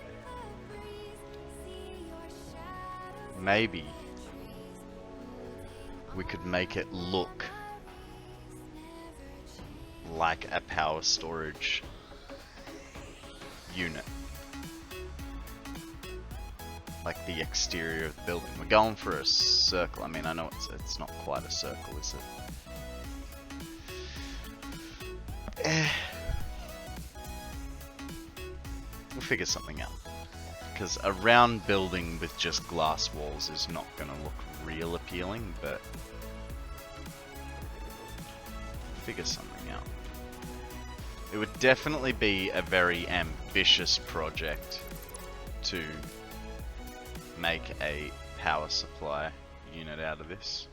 maybe we could make it look like a power storage unit. Like the exterior of the building. We're going for a circle. I mean, I know it's not quite a circle, is it? We'll figure something out. Because a round building with just glass walls is not going to look real appealing, but figure something out. It would definitely be a very ambitious project to make a power supply unit out of this.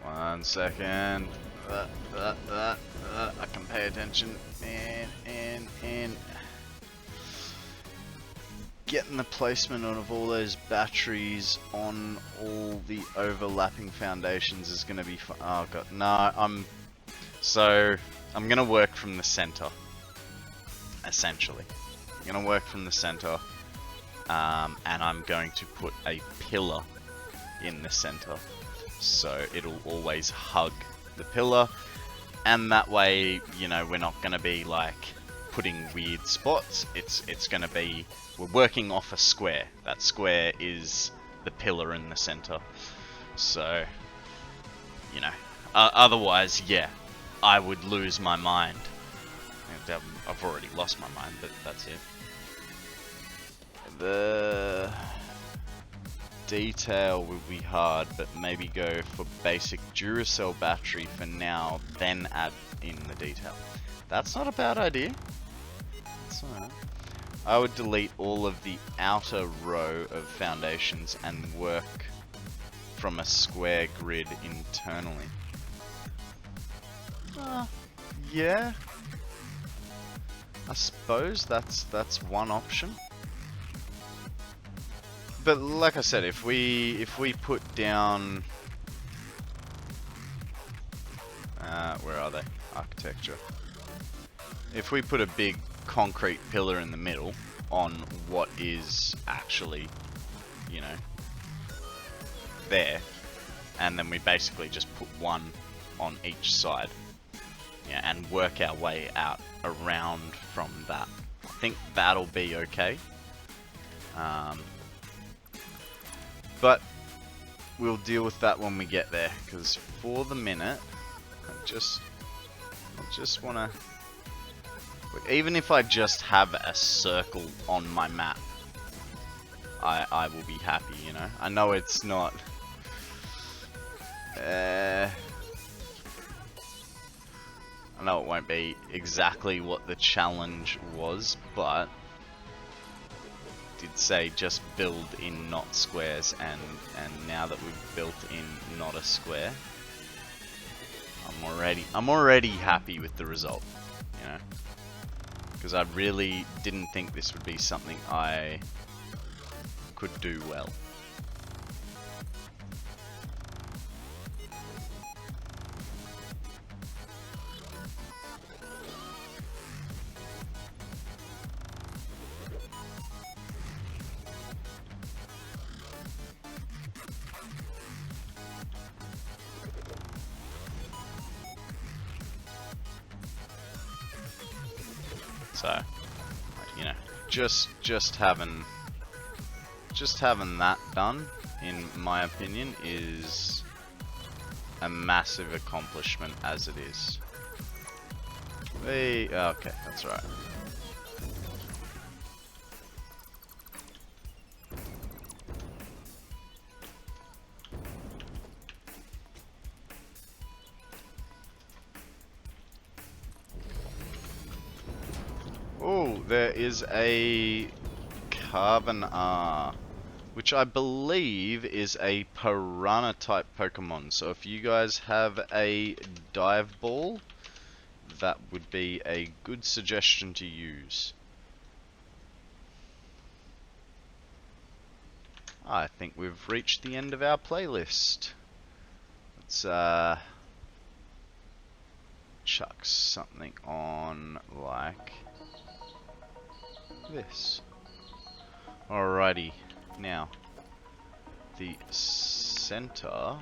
One second. I can pay attention. And getting the placement of all those batteries on all the overlapping foundations is going to be fun. Oh god, no, I'm going to work from the center, essentially. I'm going to work from the center, and I'm going to put a pillar in the center, so it'll always hug the pillar, and that way, you know, we're not going to be like putting weird spots. It's going to be, we're working off a square. That square is the pillar in the center. So, you know, otherwise, yeah, I would lose my mind. I've already lost my mind, but that's it. The detail will be hard, but maybe go for basic Duracell battery for now, then add in the detail. That's not a bad idea. That's alright. I would delete all of the outer row of foundations and work from a square grid internally. Yeah. I suppose that's one option. But like I said, if we put down where are they? Architecture. If we put a big concrete pillar in the middle on what is actually, you know, there, and then we basically just put one on each side, yeah, and work our way out around from that. I think that'll be okay. But we'll deal with that when we get there, because for the minute, I just want to, even if I just have a circle on my map, I will be happy, you know. I know it's not, I know it won't be exactly what the challenge was, but did say just build in not squares, and now that we've built in not a square, I'm already happy with the result, you know, because I really didn't think this would be something I could do well. So, you know, just having that done, in my opinion, is a massive accomplishment as it is. Okay, that's right. Oh, there is a carve an R, which I believe is a piranha type Pokemon. So if you guys have a dive ball, that would be a good suggestion to use. I think we've reached the end of our playlist. Let's chuck something on like this. Alrighty, now the center.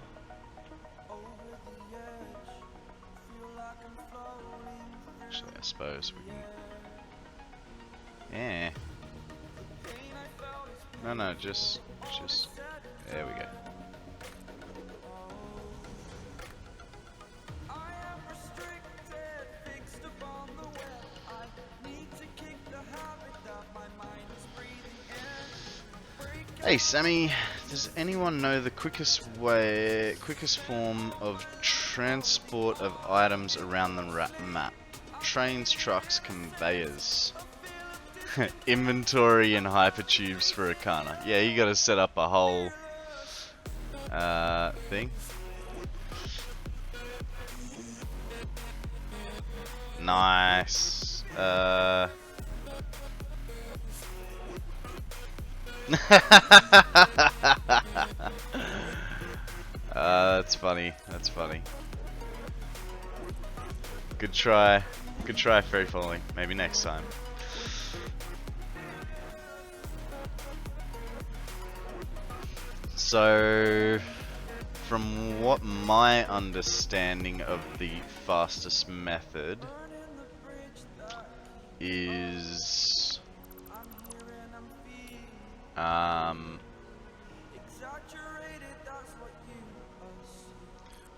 Actually, I suppose we can. Yeah. No, just. There we go. Hey Sammy, does anyone know the quickest form of transport of items around the map? Trains, trucks, conveyors. Inventory and hypertubes for Arcana. Yeah, you gotta set up a whole thing. Nice. That's funny. That's funny. Good try. Good try, free falling. Maybe next time. So, from what my understanding of the fastest method is, I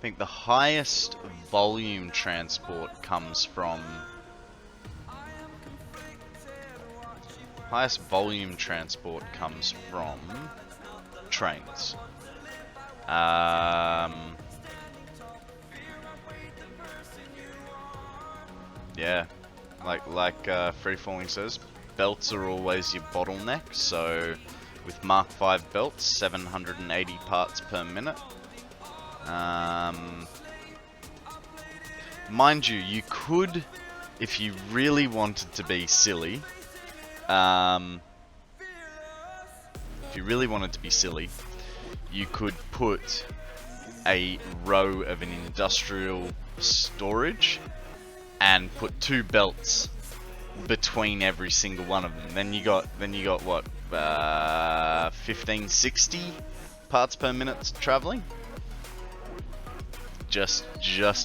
think the highest volume transport comes from trains. Yeah, like Free Falling says, belts are always your bottleneck. So with Mark 5 belts, 780 parts per minute. Mind you, you could, if you really wanted to be silly, you could put a row of an industrial storage and put 2 belts between every single one of them. Then you got what, 1560 parts per minute traveling. Just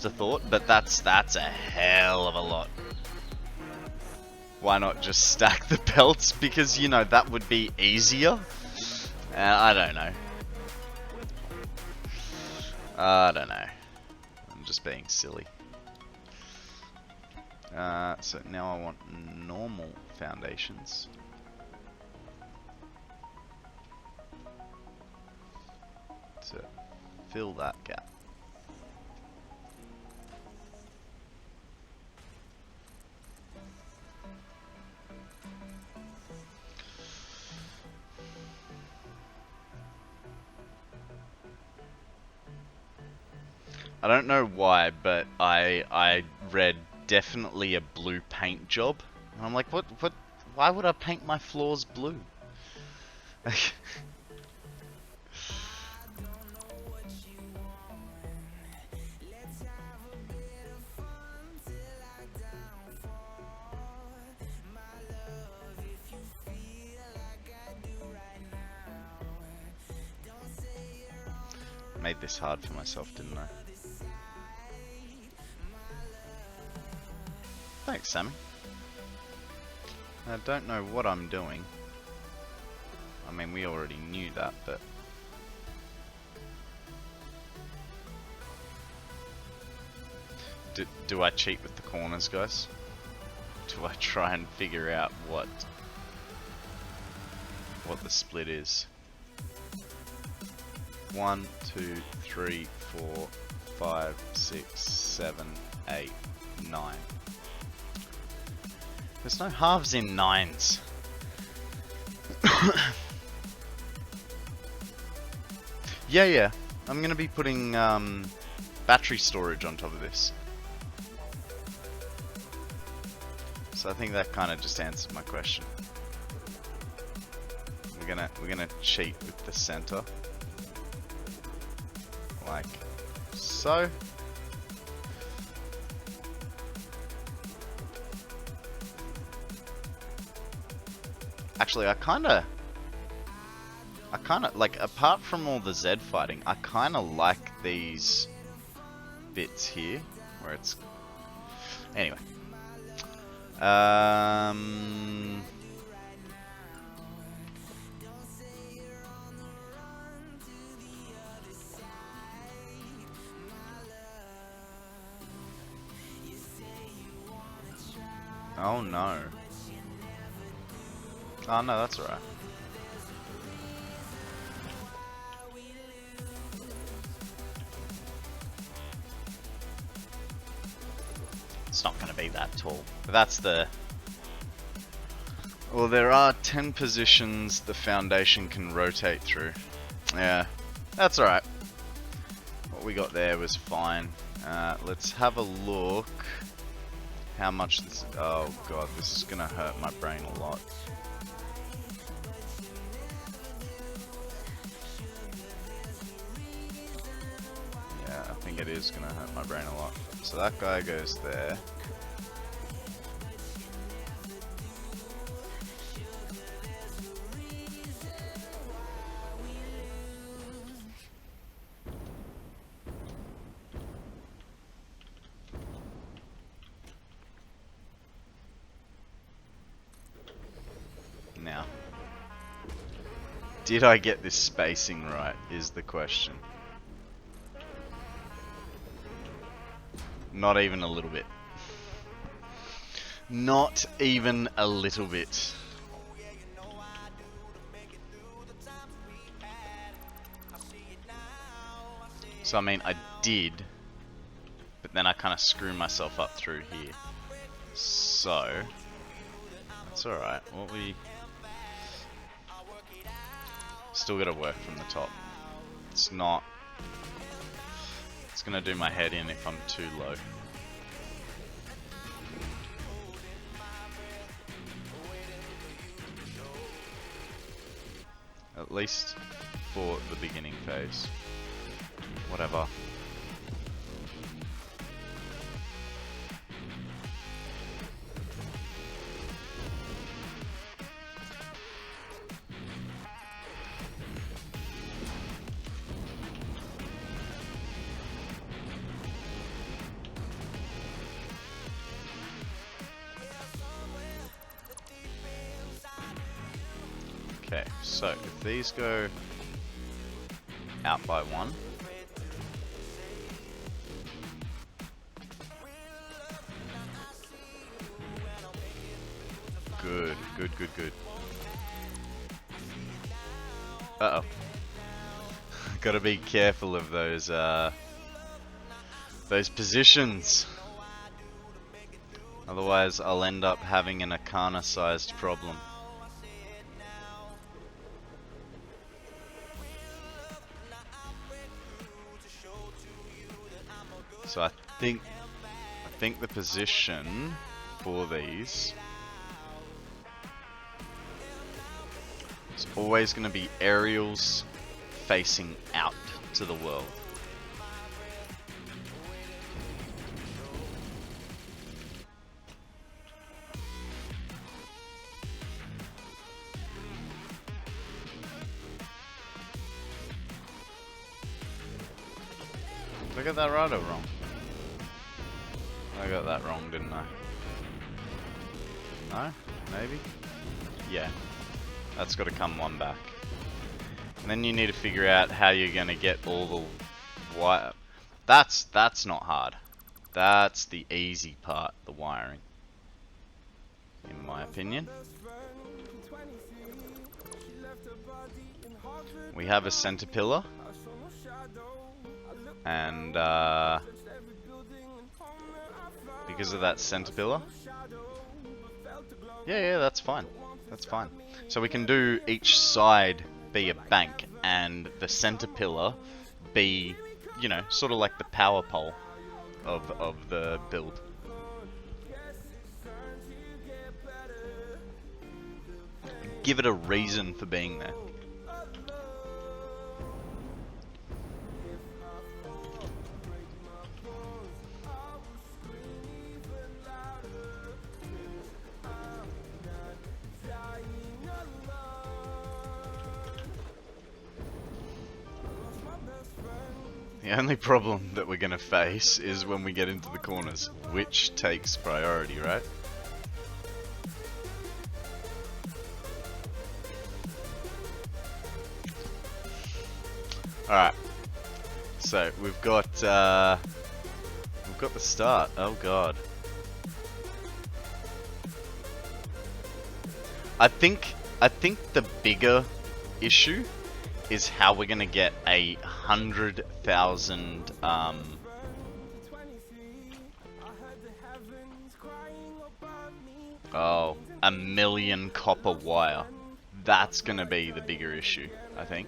a thought, but that's a hell of a lot. Why not just stack the belts? Because, you know, that would be easier. I don't know. I'm just being silly. So now I want normal foundations. To fill that gap. I don't know why, but I read definitely a blue paint job. And I'm like, what, why would I paint my floors blue? Made this hard for myself, didn't I? Thanks, Sammy. I don't know what I'm doing. I mean, we already knew that, but... Do I cheat with the corners, guys? Do I try and figure out what the split is? 1, 2, 3, 4, 5, 6, 7, 8, 9. There's no halves in 9s. Yeah. I'm gonna be putting battery storage on top of this. So I think that kind of just answered my question. We're gonna cheat with the center, like so. Actually, I kind of like, apart from all the Z fighting, I kind of like these bits here where it's anyway. Oh no. Oh no, that's alright. It's not going to be that tall. But that's the... Well, there are 10 positions the foundation can rotate through. Yeah, that's alright. What we got there was fine. Let's have a look. How much this... Oh god, this is going to hurt my brain a lot. Yeah, I think it is going to hurt my brain a lot. So that guy goes there. Now, did I get this spacing right, is the question. Not even a little bit. Not even a little bit. So I mean, I did, but then I kind of screw myself up through here. So, that's alright. What we... Still gotta work from the top. It's not... It's gonna do my head in if I'm too low. At least for the beginning phase. Whatever. Okay, so if these go out by one, good. Uh-oh. Gotta be careful of those positions. Otherwise I'll end up having an Akana-sized problem. So I think the position for these is always going to be aerials facing out to the world. Did I get that right or wrong? I got that wrong, didn't I? No? Maybe? Yeah. That's got to come one back. And then you need to figure out how you're going to get all the wire. That's not hard. That's the easy part, the wiring. In my opinion. We have a center pillar. And because of that center pillar. Yeah, that's fine. That's fine. So we can do each side be a bank and the center pillar be, you know, sort of like the power pole of the build. Give it a reason for being there. The only problem that we're going to face is when we get into the corners, which takes priority, right? Alright, so we've got the start. Oh god. I think the bigger issue is how we're gonna get 100,000 oh, 1,000,000 copper wire. That's gonna be the bigger issue, I think.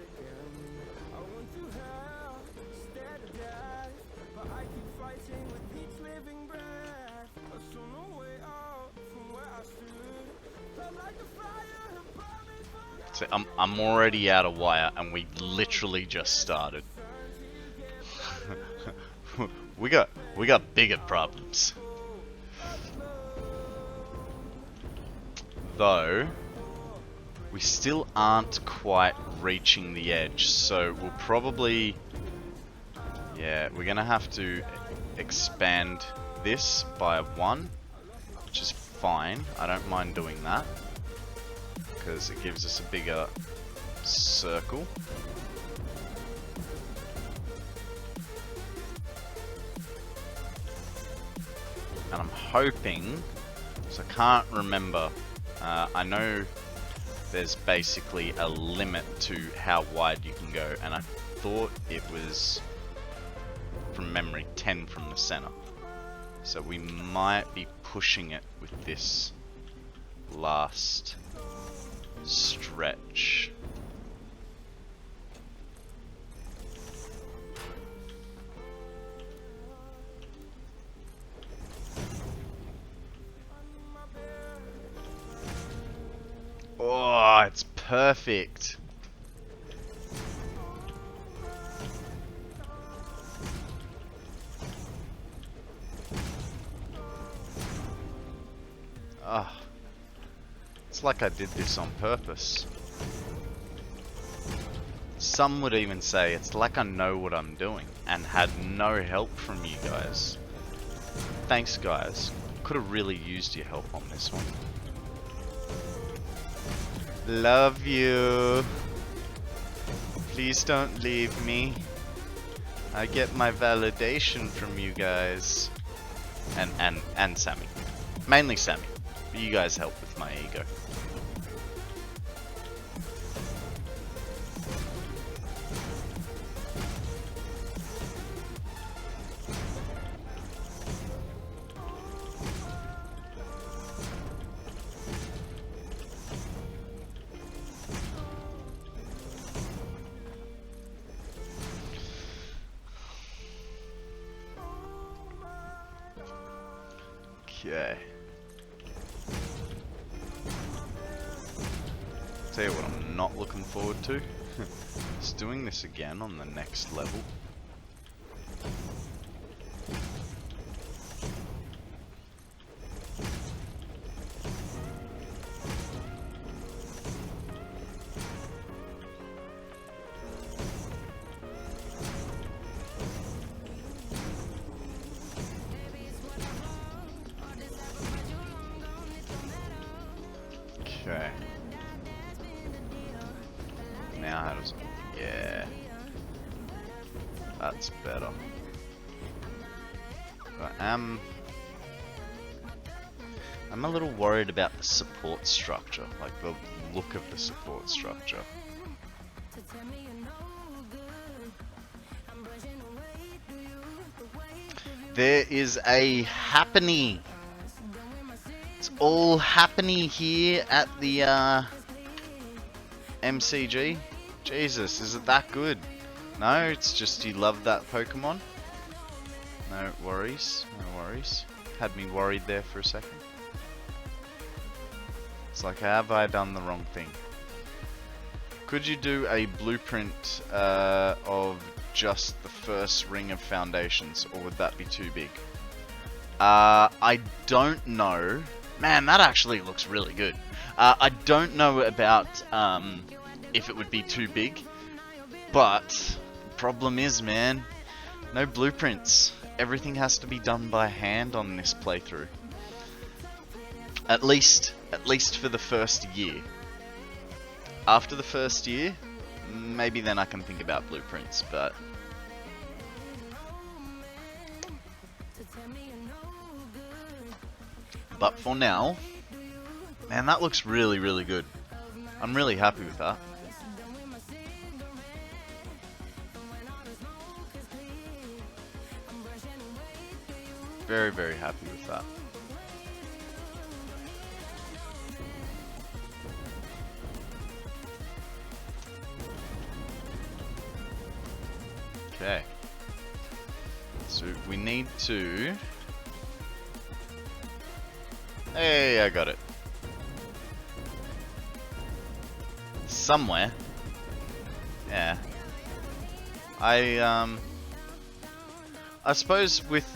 So I'm already out of wire, and we literally just started. we got bigger problems. Though we still aren't quite reaching the edge, so we'll probably, yeah, we're gonna have to expand this by 1, which is fine. I don't mind doing that, because it gives us a bigger circle. And I'm hoping, so I can't remember, I know there's basically a limit to how wide you can go, and I thought it was, from memory, 10 from the center. So we might be pushing it with this last stretch. Oh, it's perfect. Ah. It's like I did this on purpose. Some would even say it's like I know what I'm doing and had no help from you guys. Thanks, guys. Could have really used your help on this one. Love you. Please don't leave me. I get my validation from you guys. And Sammy. Mainly Sammy. But you guys help with my ego. Okay. Tell you what I'm not looking forward to. It's doing this again on the next level. Okay. Now how does it... Yeah. That's better. But I'm a little worried about the support structure, like the look of the support structure. There is a happening. It's all happening here at the MCG. Jesus, is it that good? No, it's just you love that Pokemon. No worries, no worries. Had me worried there for a second. It's like, have I done the wrong thing? Could you do a blueprint of just the first ring of foundations, or would that be too big? I don't know. Man, that actually looks really good. I don't know about if it would be too big, but problem is, man, no blueprints. Everything has to be done by hand on this playthrough. At least for the first year. After the first year, maybe then I can think about blueprints, but for now, man, that looks really, really good. I'm really happy with that. Very, very happy with that. Okay. So we need to... Hey, I got it. Somewhere. Yeah. I suppose with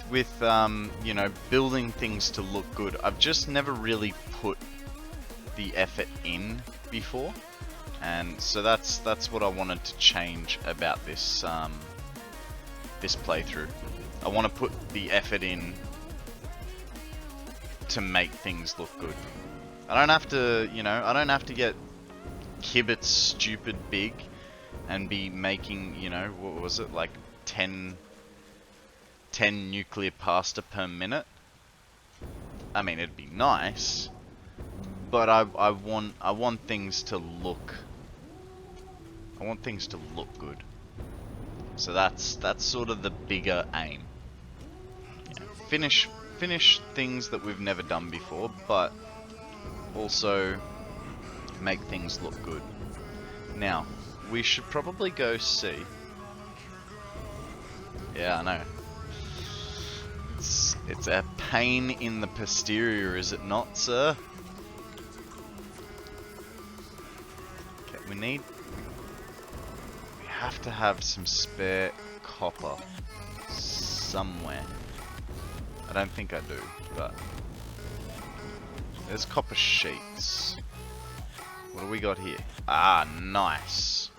you know, building things to look good, I've just never really put the effort in before, and so that's what I wanted to change about this this playthrough. I want to put the effort in to make things look good. I don't have to, you know, I don't have to get ImKibitz stupid big and be making, you know, what was it, like 10 nuclear pasta per minute. I mean, it'd be nice, but I want things to look. I want things to look good. So that's sort of the bigger aim. Yeah, finish things that we've never done before, but also make things look good. Now, we should probably go see. Yeah, I know. It's a pain in the posterior, is it not, sir? Okay, we have to have some spare copper somewhere. I don't think I do, but there's copper sheets. What do we got here? Ah, nice.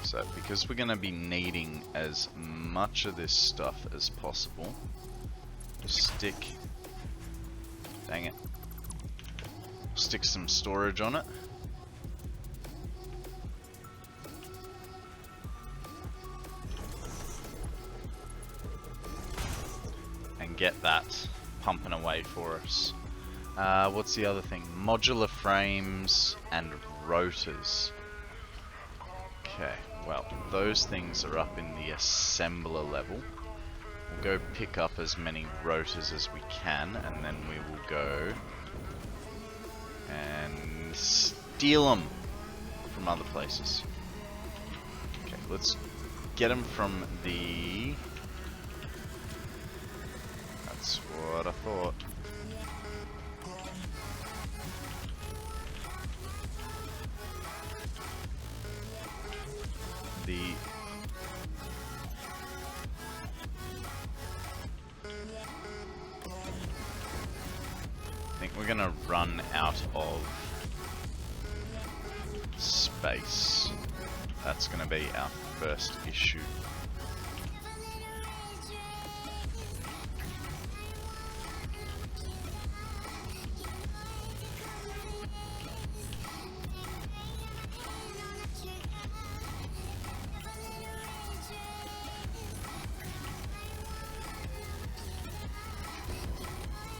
So, because we're going to be needing as much of this stuff as possible, stick, dang it, stick some storage on it. And get that pumping away for us. What's the other thing? Modular frames and rotors. Okay, well, those things are up in the assembler level. We'll go pick up as many rotors as we can, and then we will go and steal them from other places. Okay, let's get them from the... That's what I thought. I think we're gonna run out of space. That's gonna be our first issue.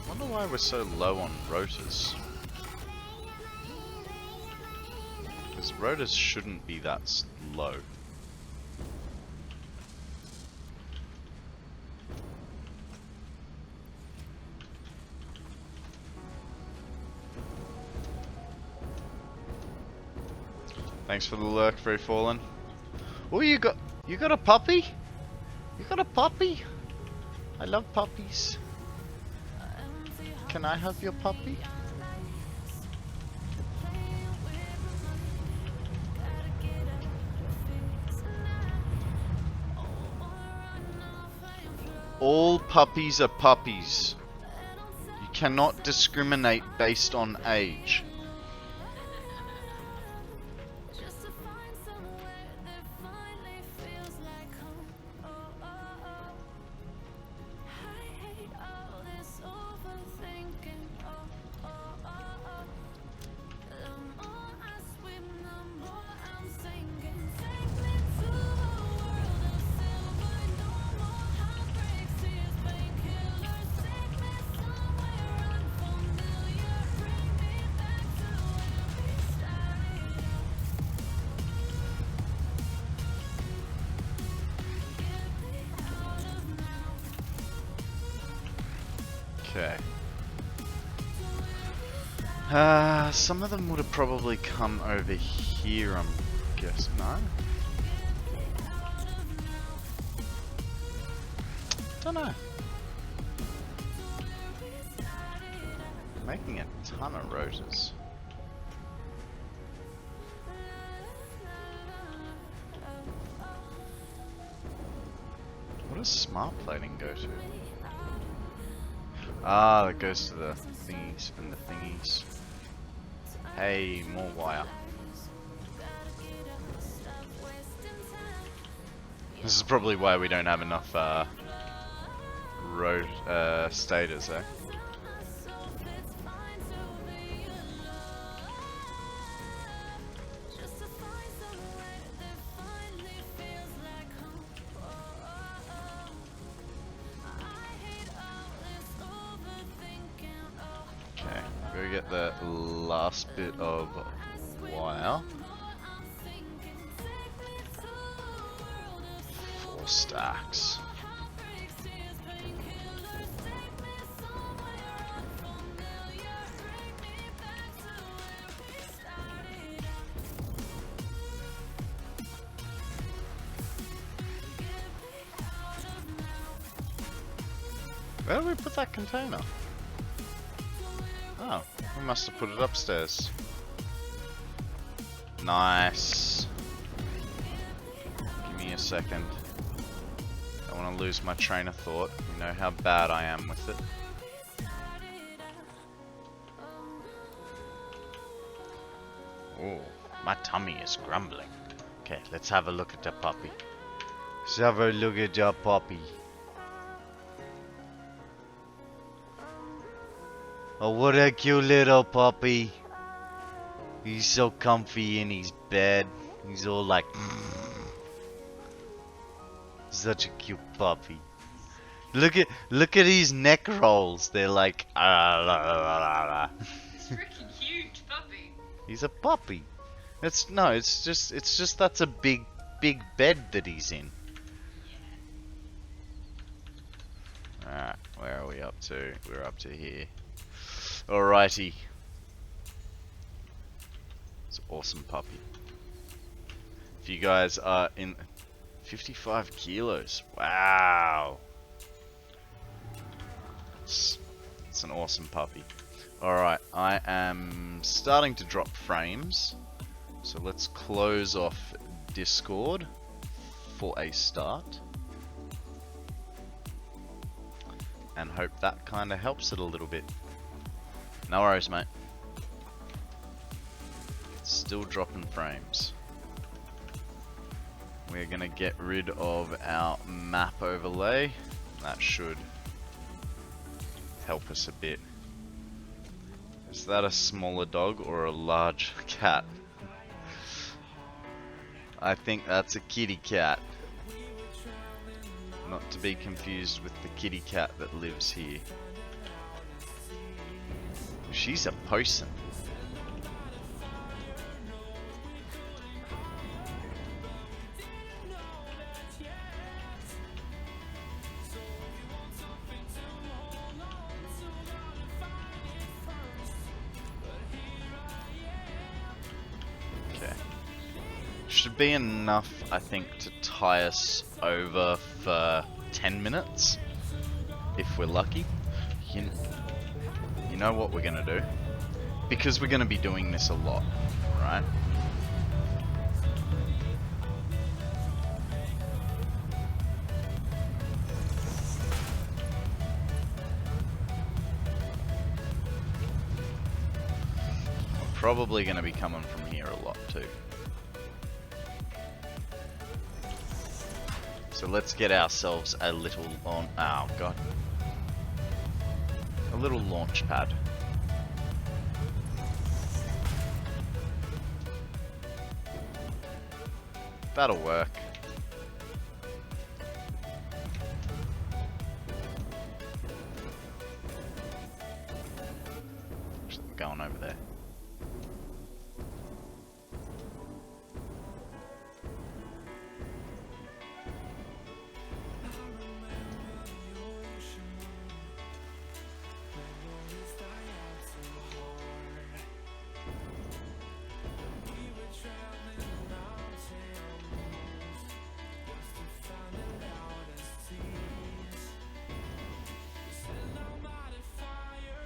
I wonder why we're so low on rotors. Because Rotors shouldn't be that low. Thanks for the lurk, Free Fallen. Oh, you got a puppy? You got a puppy? I love puppies. Can I have your puppy? All puppies are puppies. You cannot discriminate based on age. Okay. Some of them would have probably come over here, I'm guessing. No? Don't know. Making a ton of rotors. What does smart plating go to? Ah, that goes to the thingies and the thingies. Hey, more wire. This is probably why we don't have enough road stators, eh? Go get the last bit of wire. 4 stacks. Where did we put that container? Oh, we must have put it upstairs. Nice. Give me a second. Don't want to lose my train of thought. You know how bad I am with it. Oh, my tummy is grumbling. Okay, let's have a look at the puppy. Let's have a look at your puppy. Oh, what a cute little puppy. He's so comfy in his bed. He's all like... Such a cute puppy. Look at his neck rolls. They're like... He's a freaking huge puppy. He's a puppy. It's just that's a big bed that he's in. Alright, where are we up to? We're up to here. Alrighty. It's an awesome puppy. If you guys are in 55 kilos. Wow. It's an awesome puppy. Alright, I am starting to drop frames. So let's close off Discord for a start. And hope that kind of helps it a little bit. No worries, mate. Still dropping frames. We're gonna get rid of our map overlay. That should help us a bit. Is that a smaller dog or a large cat? I think that's a kitty cat. Not to be confused with the kitty cat that lives here. She's a person. should be enough, I think, to tie us over for 10 minutes, if we're lucky. You know what we're gonna do? Because we're gonna be doing this a lot, right? We're probably gonna be coming from here a lot too. So let's get ourselves a little on. Oh god. A little launch pad. That'll work. Just going over there.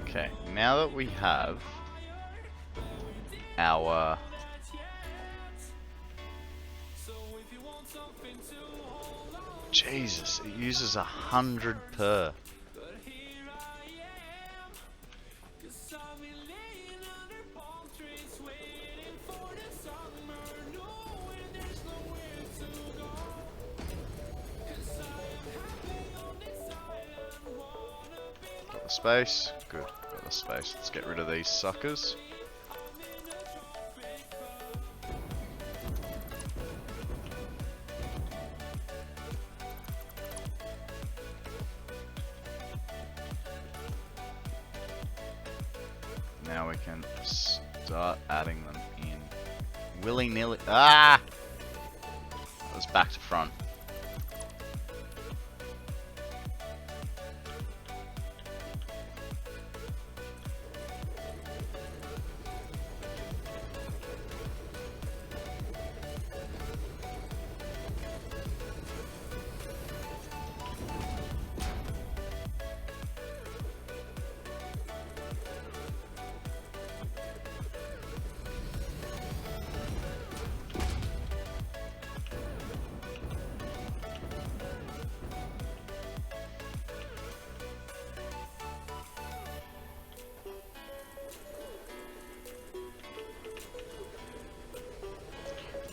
Okay, now that we have our Jesus, it uses 100 per. Got the space, good. Got the space. Let's get rid of these suckers. Now we can start adding them in willy-nilly. Ah! That was back to front.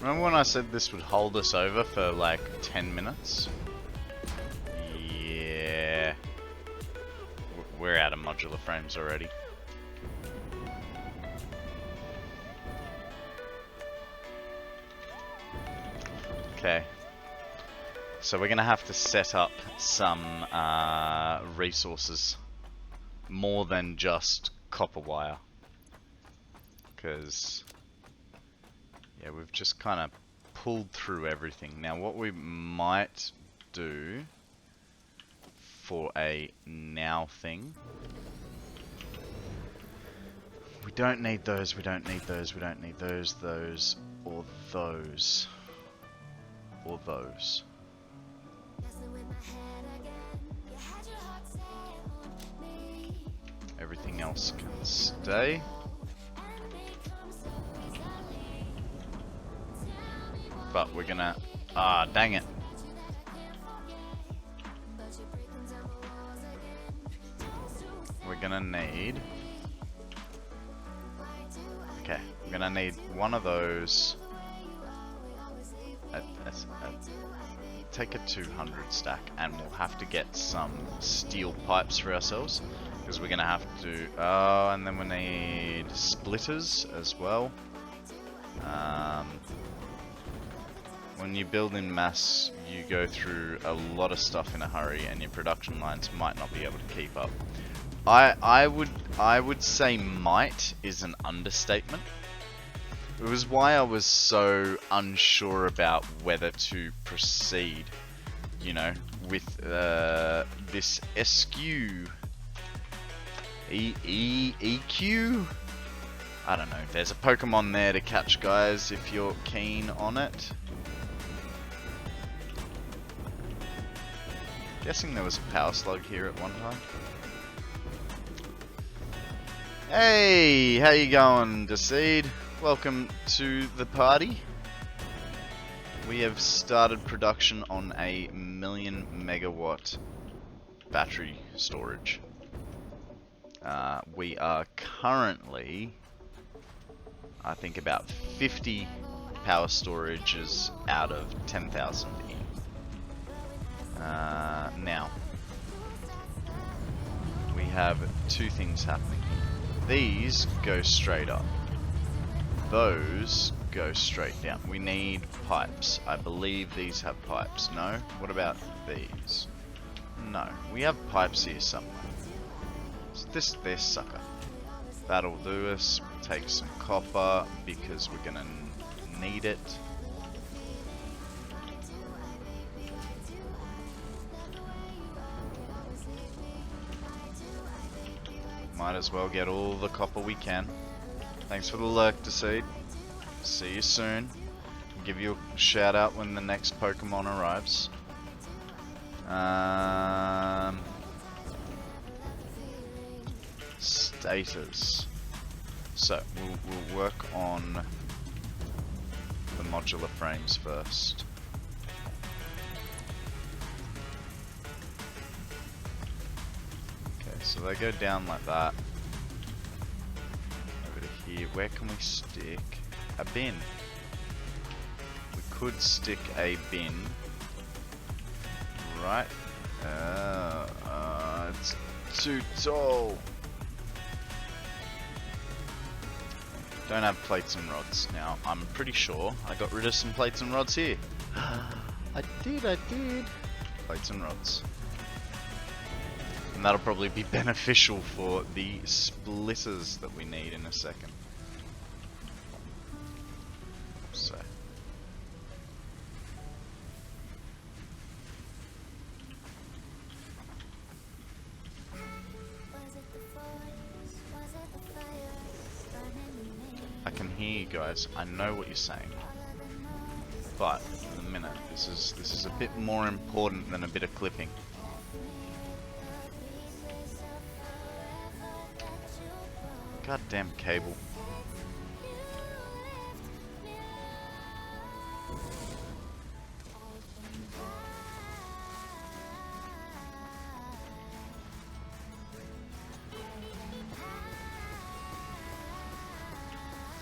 Remember when I said this would hold us over for like 10 minutes? Yeah. We're out of modular frames already. Okay. So we're gonna have to set up some resources more than just copper wire. Because yeah, we've just kind of pulled through everything. Now what we might do for a now thing, we don't need those, we don't need those, we don't need those, those, or those, or those. Everything else can stay. But we're gonna, dang it. We're gonna need, okay, we're gonna need one of those, take a 200 stack, and we'll have to get some steel pipes for ourselves, because we're gonna have to, and then we need splitters as well. When you build in mass, you go through a lot of stuff in a hurry, and your production lines might not be able to keep up. I would say might is an understatement. It was why I was so unsure about whether to proceed, you know, with this SQ EQ. I don't know. There's a Pokemon there to catch, guys, if you're keen on it. Guessing there was a Power Slug here at one time. Hey, how you going, Decede? Welcome to the party. We have started production on a 1,000,000 megawatt battery storage. We are currently, I think, about 50 power storages out of 10,000 in. Now, we have two things happening. These go straight up. Those go straight down. We need pipes. I believe these have pipes. No? What about these? No. We have pipes here somewhere. This sucker. That'll do us. We'll take some copper because we're gonna need it. Might as well get all the copper we can. Thanks for the lurk, Deceit. See you soon. I'll give you a shout out when the next Pokemon arrives. Status. So we'll work on the modular frames first. Okay, so they go down like that. Over to here. Where can we stick a bin? We could stick a bin. Right. It's too tall. Don't have plates and rods. Now, I'm pretty sure I got rid of some plates and rods here. I did. Plates and rods. And that'll probably be beneficial for the splitters that we need in a second. So. I can hear you guys. I know what you're saying, but for the minute, this is a bit more important than a bit of clipping. Goddamn cable.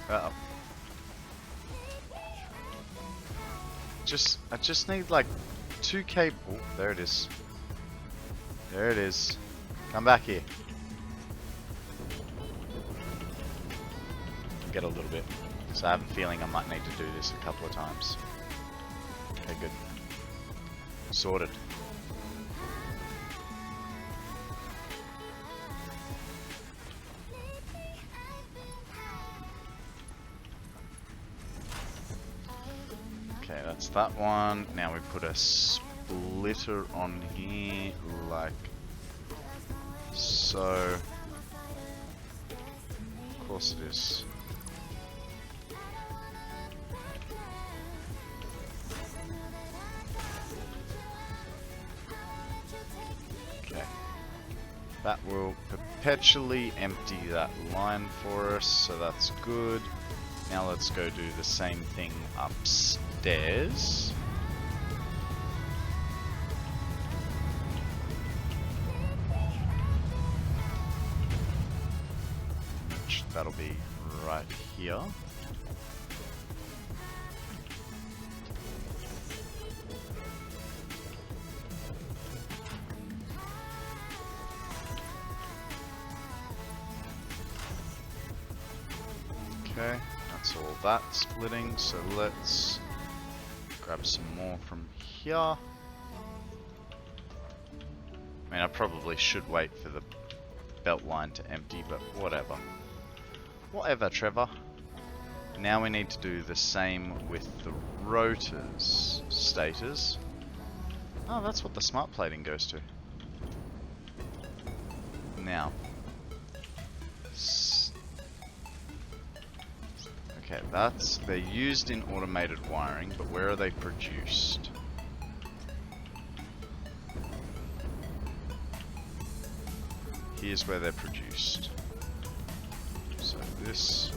Uh-oh. I just need like 2 cable. Oh, there it is. There it is. Come back here. Get a little bit. So I have a feeling I might need to do this a couple of times. Okay, good. Sorted. Okay, that's that one. Now we put a splitter on here, like so. Of course it is. Okay. That will perpetually empty that line for us, so that's good. Now let's go do the same thing upstairs. Which that'll be right here. Okay. That's all that splitting, so let's grab some more from here. I mean, I probably should wait for the belt line to empty, but whatever. Whatever, Trevor. Now we need to do the same with the rotors, stators. Oh, that's what the smart plating goes to. Now. Okay, they're used in automated wiring, but where are they produced? Here's where they're produced. So this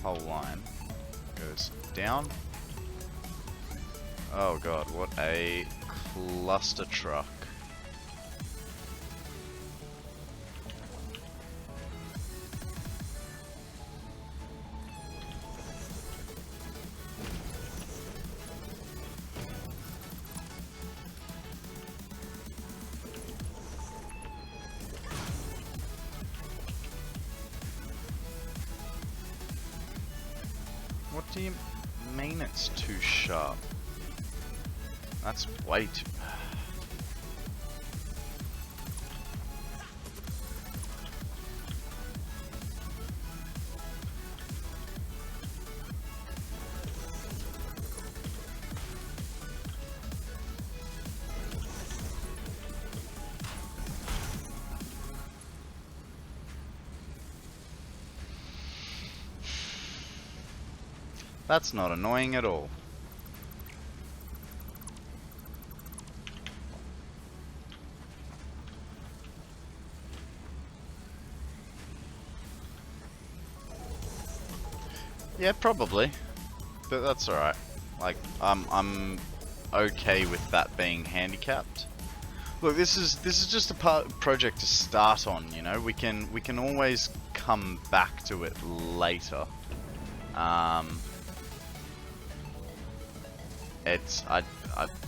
whole line goes down. Oh god, what a cluster truck. What do you mean it's too sharp? That's way too... That's not annoying at all. Yeah, probably, but that's alright. Like, I'm okay with that being handicapped. Look, this is just a project to start on. You know, we can always come back to it later.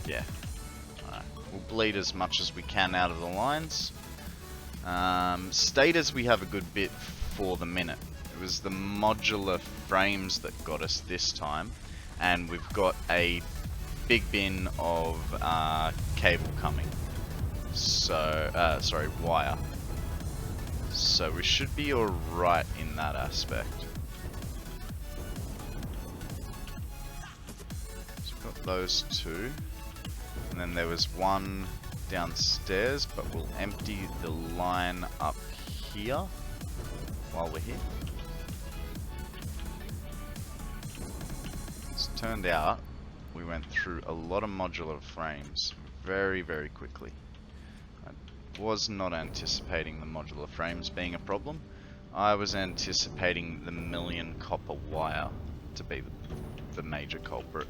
Yeah. We'll bleed as much as we can out of the lines. Stators we have a good bit for the minute. It was the modular frames that got us this time, and we've got a big bin of cable coming. So, sorry, wire. So we should be alright in that aspect. Those two, and then there was one downstairs, but we'll empty the line up here while we're here. It's turned out we went through a lot of modular frames very, very quickly. I was not anticipating the modular frames being a problem. I was anticipating the million copper wire to be the major culprit.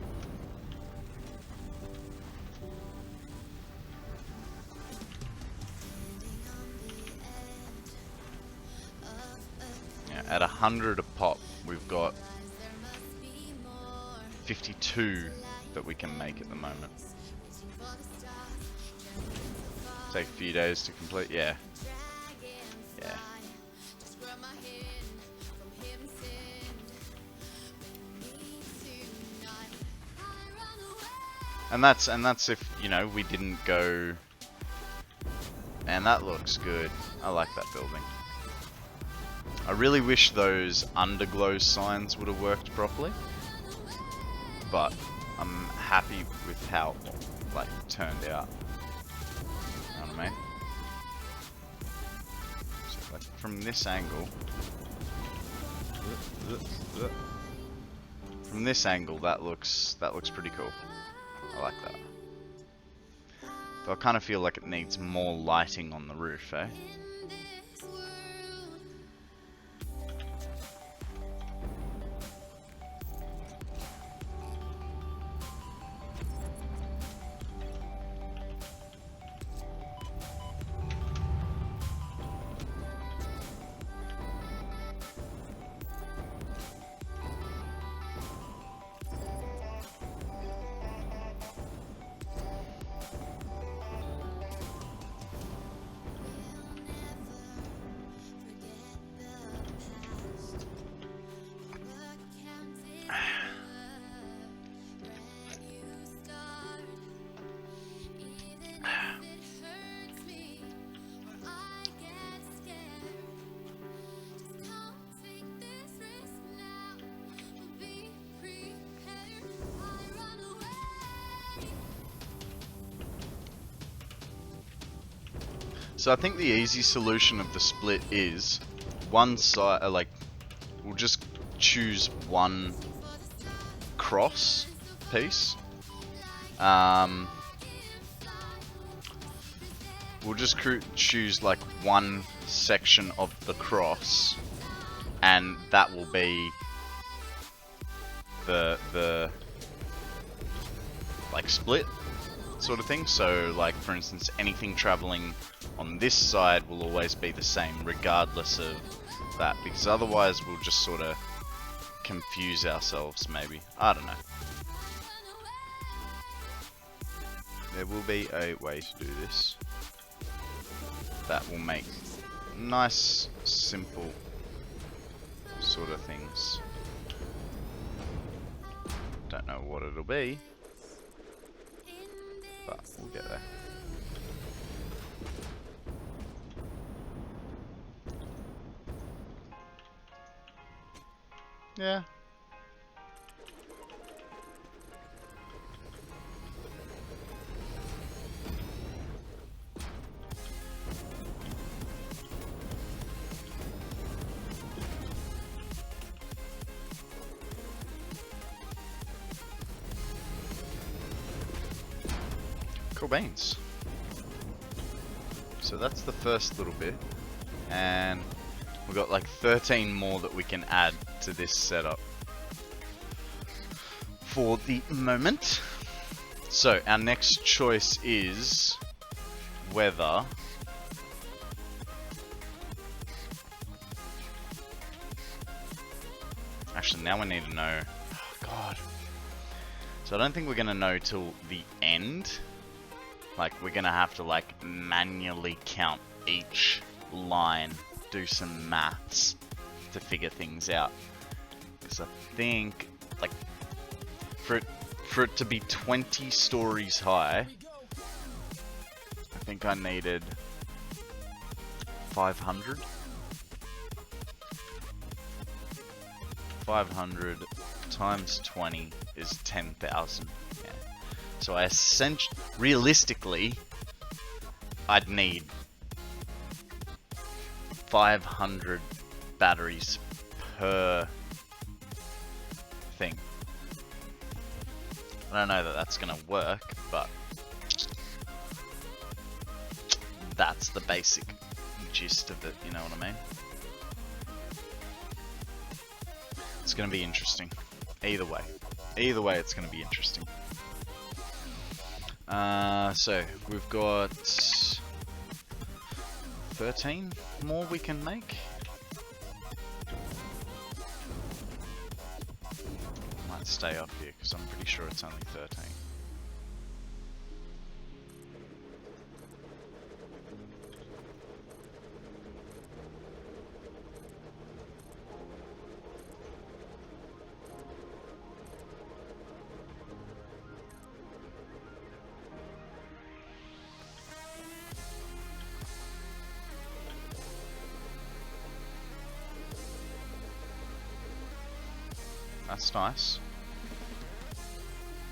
At 100 a pop, we've got 52 that we can make at the moment. Take a few days to complete, yeah. Yeah. And that's if, you know, we didn't go... And that looks good. I like that building. I really wish those underglow signs would have worked properly, but I'm happy with how it, like, turned out. You know what I mean? So, like, from this angle, that looks pretty cool. I like that. But I kind of feel like it needs more lighting on the roof, eh? So I think the easy solution of the split is one side, like, we'll just choose one cross piece. We'll just choose like one section of the cross, and that will be the like split sort of thing. So like, for instance, anything traveling on this side will always be the same regardless of that, because otherwise we'll just sort of confuse ourselves maybe. I don't know. There will be a way to do this that will make nice, simple sort of things. Don't know what it'll be, but we'll get there. Yeah. Cool beans. So that's the first little bit, and we've got like 13 more that we can add to this setup for the moment. So our next choice is whether actually, now we need to know. Oh God. So I don't think we're gonna know till the end. Like, we're gonna have to like manually count each line, do some maths to figure things out. Because I think, like, for it to be 20 stories high, I think I needed 500. 500 times 20 is 10,000. Yeah. So I realistically, I'd need 500 batteries per thing. I don't know that that's gonna work, but that's the basic gist of it, you know what I mean? It's gonna be interesting. Either way. Either way, it's gonna be interesting. So, we've got 13 more we can make. Might stay up here, because I'm pretty sure it's only 13. That's nice.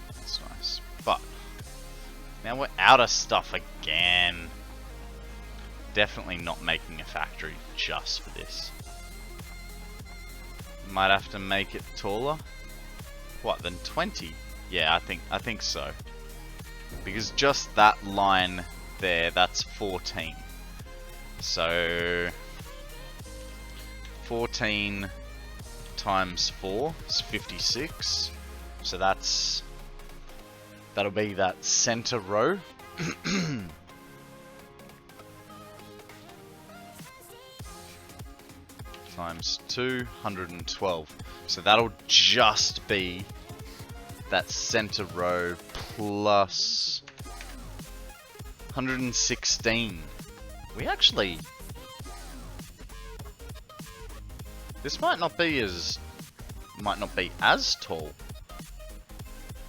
That's nice. But now we're out of stuff again. Definitely not making a factory just for this. Might have to make it taller. What, then 20? Yeah, I think so. Because just that line there, that's 14. So 14 times 4 is 56, so that'll be that center row. Times 212, so that'll just be that center row plus 116. We actually, this might not be as tall,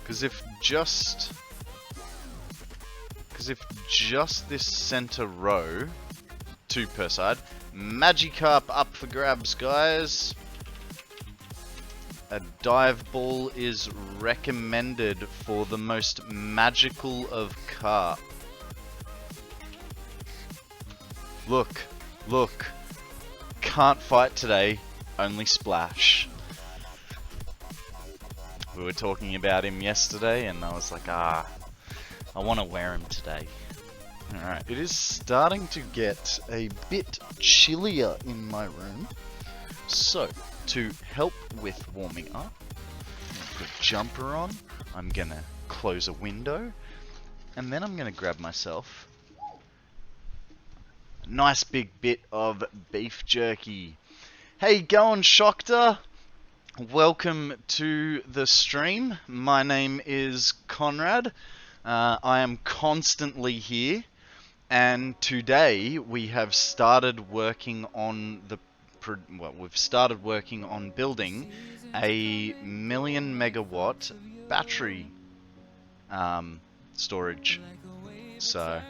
because if just this center row, 2 per side, Magikarp up for grabs, guys. A dive ball is recommended for the most magical of carp. Look, look. can't fight today, only splash. We were talking about him yesterday, and I was like, I want to wear him today. Alright, it is starting to get a bit chillier in my room. So, to help with warming up, put a jumper on, I'm gonna close a window, and then I'm gonna grab myself a nice big bit of beef jerky. Hey, going Shockter! Welcome to the stream. My name is Konrad. I am constantly here, and today we have started working on building a 1,000,000 megawatt battery storage. So,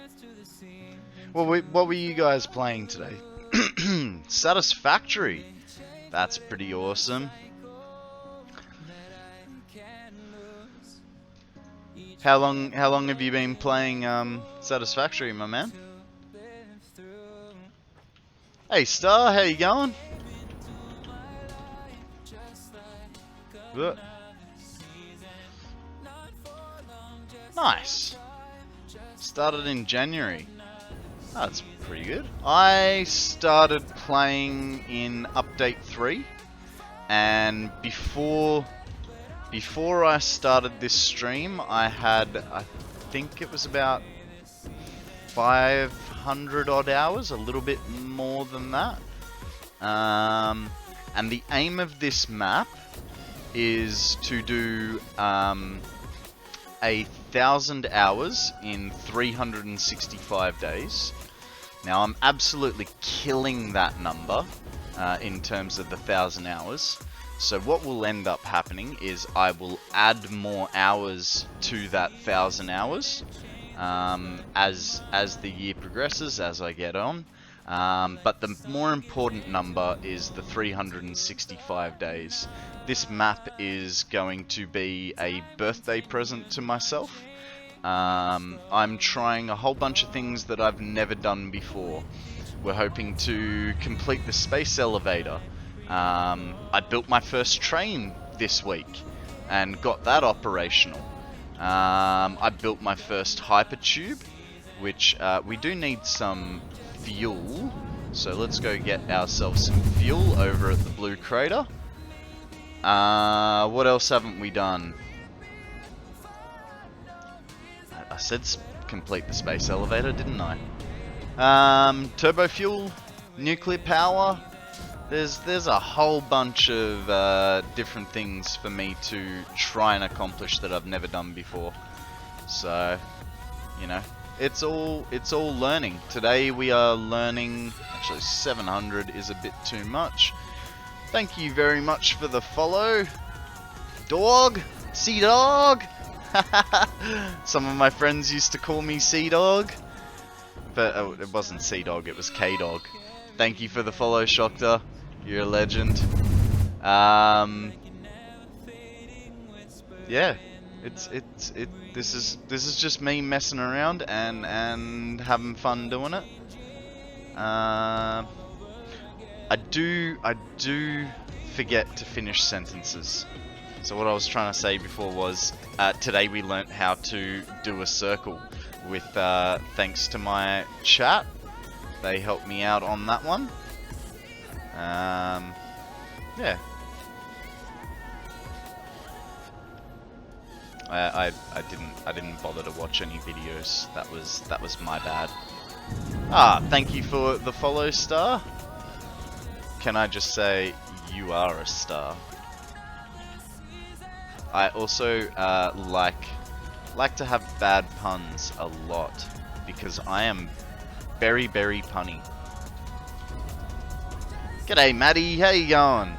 what were you guys playing today? Satisfactory. That's pretty awesome. How long have you been playing Satisfactory, my man? Hey Star, how you going? Good. Nice. Started in January. That's pretty good. I started playing in update 3, and before I started this stream, I had, I think it was about 500 odd hours, a little bit more than that. And the aim of this map is to do 1,000 hours in 365 days. Now I'm absolutely killing that number in terms of the 1,000 hours. So what will end up happening is I will add more hours to that 1,000 hours as the year progresses, as I get on. But the more important number is the 365 days. This map is going to be a birthday present to myself. I'm trying a whole bunch of things that I've never done before. We're hoping to complete the space elevator. I built my first train this week and got that operational. I built my first hypertube, which we do need some fuel. So let's go get ourselves some fuel over at the Blue Crater. What else haven't we done? I said complete the space elevator, didn't I? Turbo fuel, nuclear power. There's a whole bunch of different things for me to try and accomplish that I've never done before. So, you know, it's all learning. Today we are learning. Actually, 700 is a bit too much. Thank you very much for the follow, dog, Sea Dog. Some of my friends used to call me Sea Dog, but it wasn't Sea Dog, it was K Dog. Thank you for the follow, Shockter. You're a legend. Yeah, this is just me messing around and having fun doing it. I do forget to finish sentences. So what I was trying to say before was today we learnt how to do a circle with thanks to my chat. They helped me out on that one. Yeah. I didn't bother to watch any videos. That was my bad. Thank you for the follow, Star. Can I just say you are a star? I also like to have bad puns a lot because I am very punny. G'day, Maddie. How you going?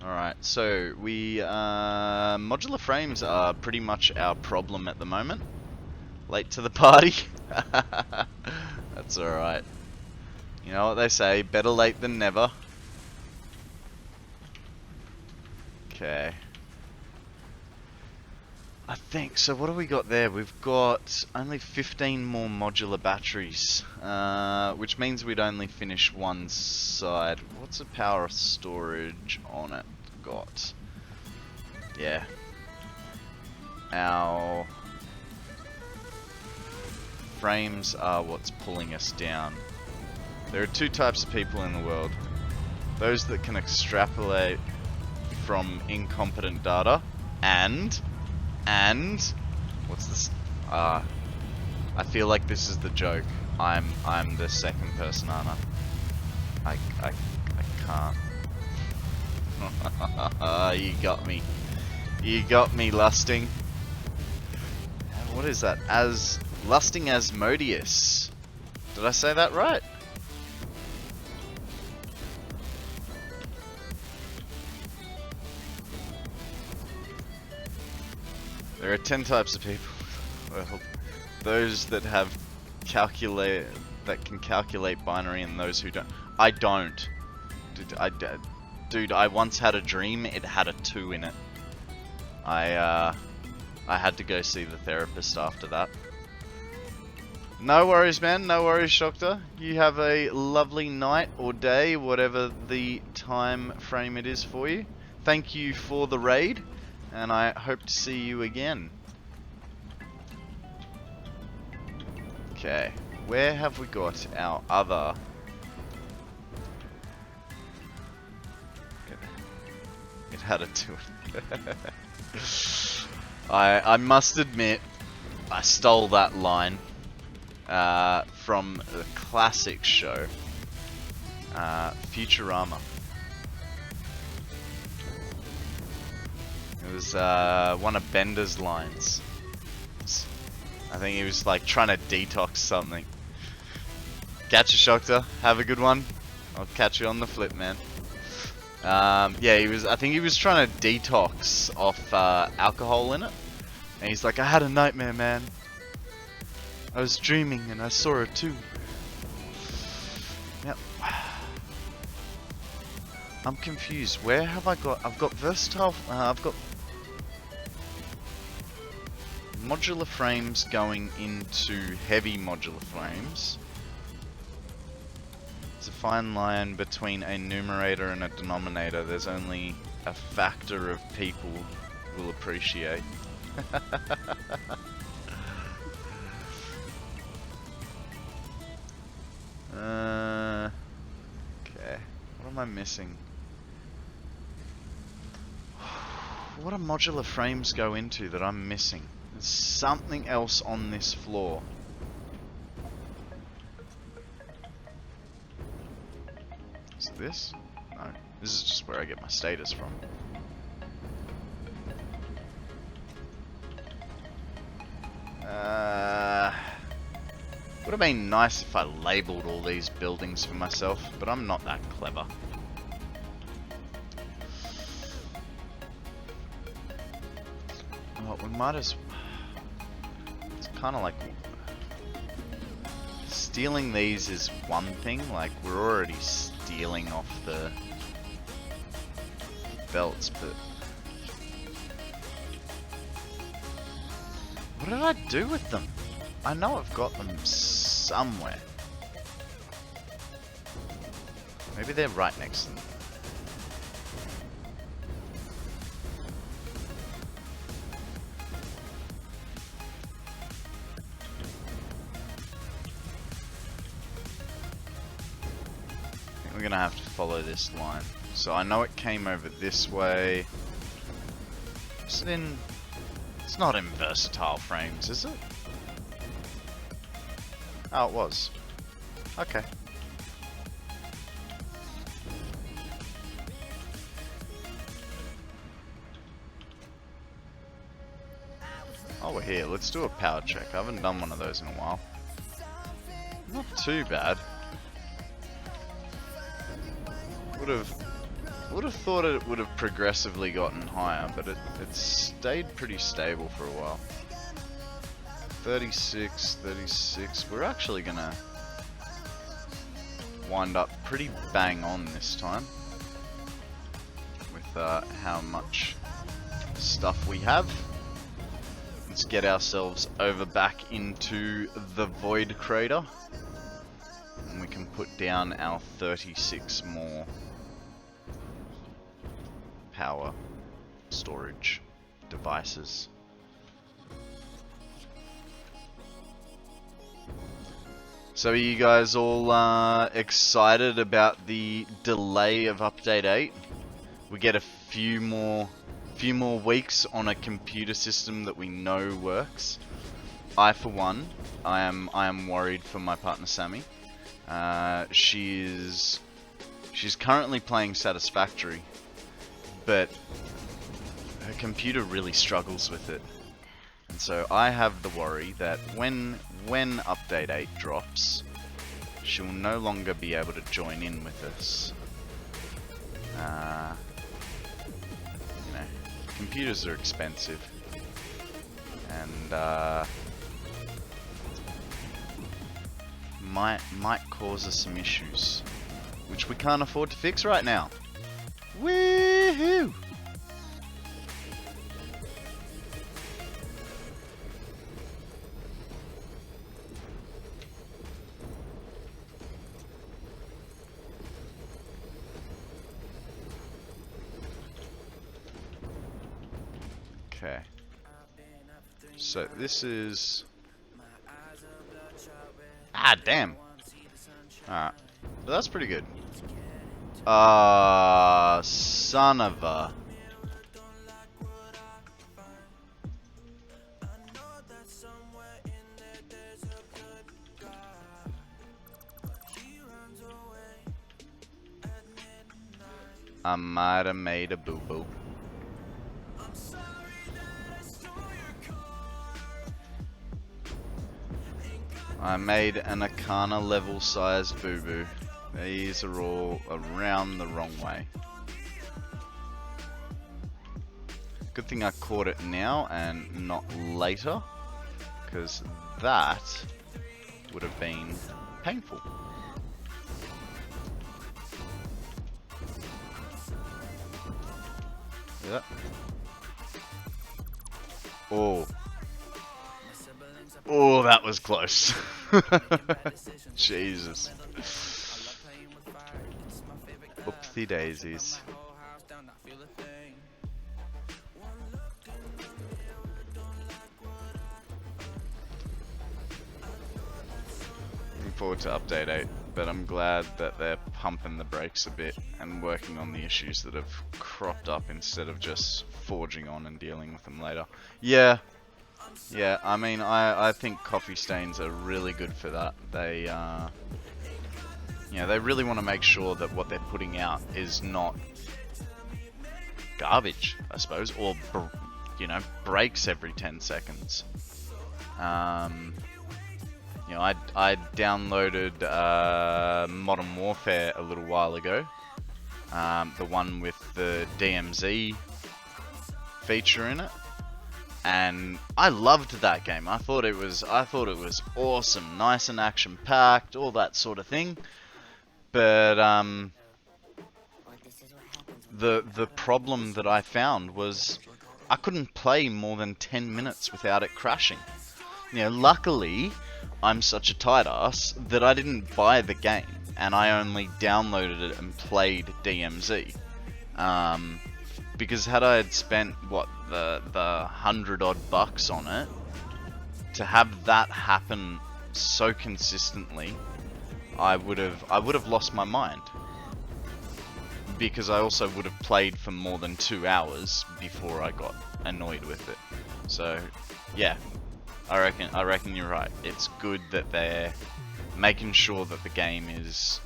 Alright, so we modular frames are pretty much our problem at the moment. Late to the party. That's alright. You know what they say, better late than never. Okay. I think so. What do we got there? We've got only 15 more modular batteries, which means we'd only finish one side. What's the power of storage on it got? Yeah. Our frames are what's pulling us down. There are two types of people in the world. Those that can extrapolate from incompetent data and what's this? I feel like this is the joke. I'm the second person, aren't I? I can't. You got me. You got me, Lusting. What is that? Lusting Asmodeus. Did I say that right? There are 10 types of people. Well, those that have that can calculate binary, and those who don't. I don't. Dude, I once had a dream. It had a 2 in it. I had to go see the therapist after that. No worries, man. No worries, Shokta. You have a lovely night or day, whatever the time frame it is for you. Thank you for the raid, and I hope to see you again. Okay, where have we got our other... It had a 2. I must admit, I stole that line from the classic show, Futurama. It was one of Bender's lines. I think he was like trying to detox something. Catch you, Shokta. Have a good one. I'll catch you on the flip, man. Yeah, I think he was trying to detox off alcohol in it. And he's like, I had a nightmare, man. I was dreaming and I saw it too. Yep. I'm confused. Where have I got... I've got versatile... I've got... modular frames going into heavy modular frames. It's a fine line between a numerator and a denominator. There's only a factor of people will appreciate. Okay. What am I missing? What do modular frames go into that I'm missing? There's something else on this floor. Is this? No. This is just where I get my status from. Would have been nice if I labelled all these buildings for myself, but I'm not that clever. Well, we might as... It's kind of like... Stealing these is one thing, like we're already stealing off the belts, but... What did I do with them? I know I've got them somewhere. Maybe they're right next to them. I think we're gonna have to follow this line. So I know it came over this way. Is it in... It's not in versatile frames, is it? Oh, it was. Okay. Oh, we're here. Let's do a power check. I haven't done one of those in a while. Not too bad. Would have thought it would have progressively gotten higher, but it stayed pretty stable for a while. 36, 36. We're actually gonna wind up pretty bang on this time with how much stuff we have. Let's get ourselves over back into the void crater. And we can put down our 36 more power storage devices. So are you guys all excited about the delay of update 8? We get a few more weeks on a computer system that we know works. I, for one, I am worried for my partner Sammy. She's currently playing Satisfactory, but her computer really struggles with it. And so I have the worry that when update 8 drops, she'll no longer be able to join in with us. You know, computers are expensive, and might cause us some issues, which we can't afford to fix right now. Woohoo! Okay. So this is... Ah, damn. Alright. But that's pretty good. Son of a... I might have made a boo-boo. I made an Akana level size boo-boo. These are all around the wrong way. Good thing I caught it now and not later, because that would have been painful. Yeah. Oh. Oh, that was close. Jesus. Oopsie daisies. Looking forward to update 8, but I'm glad that they're pumping the brakes a bit and working on the issues that have cropped up instead of just forging on and dealing with them later. Yeah. Yeah, I mean, I think coffee stains are really good for that. They, you know, they really want to make sure that what they're putting out is not garbage, I suppose, or, you know, breaks every 10 seconds. You know, I downloaded Modern Warfare a little while ago, the one with the DMZ feature in it. And I loved that game. I thought it was awesome, nice and action packed, all that sort of thing. But the problem that I found was I couldn't play more than 10 minutes without it crashing. You know, luckily I'm such a tight ass that I didn't buy the game and I only downloaded it and played DMZ. Because had I had spent what the $100 odd on it, to have that happen so consistently, I would have lost my mind. Because I also would have played for more than 2 hours before I got annoyed with it. So yeah, I reckon you're right. It's good that they're making sure that the game is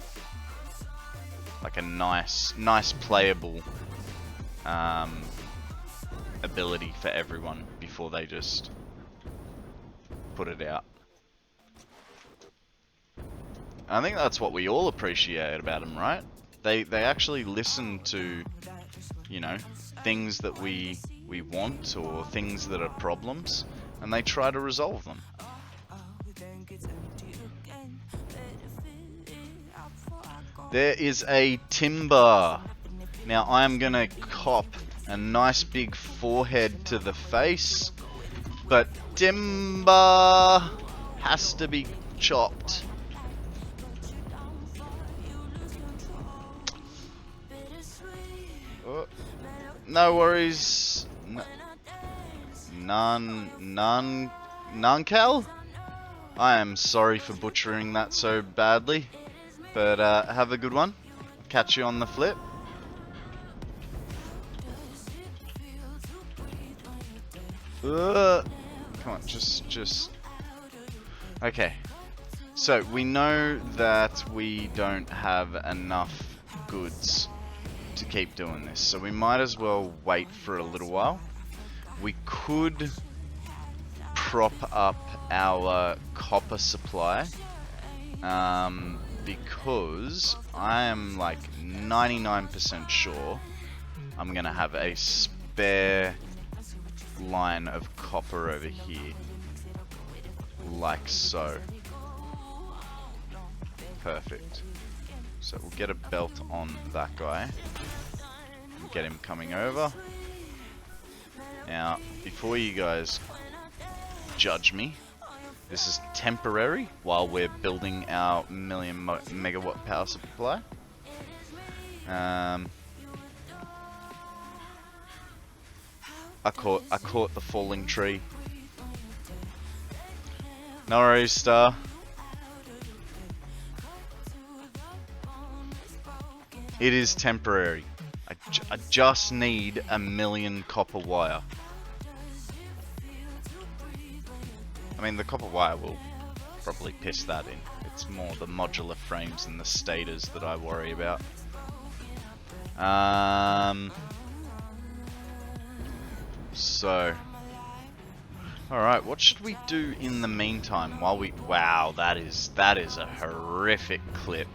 like a nice playable ability for everyone before they just put it out. I think that's what we all appreciate about them, right? They actually listen to, you know, things that we want or things that are problems, and they try to resolve them. There is a timber. Now I am gonna cop a nice big forehead to the face But timber has to be chopped. Oh, no worries. None, Cal? I am sorry for butchering that so badly, but have a good one. Catch you on the flip. Come on, just... Okay. So, we know that we don't have enough goods to keep doing this, so we might as well wait for a little while. We could prop up our copper supply, because I am like 99% sure I'm gonna have a spare line of copper over here, like so. Perfect. So we'll get a belt on that guy and get him coming over. Now, before you guys judge me, this is temporary while we're building our megawatt power supply. I caught the falling tree. No worries, Star. It is temporary. I just need 1,000,000 copper wire. I mean, the copper wire will probably piss that in. It's more the modular frames and the stators that I worry about. So, alright, what should we do in the meantime while we... Wow, that is a horrific clip.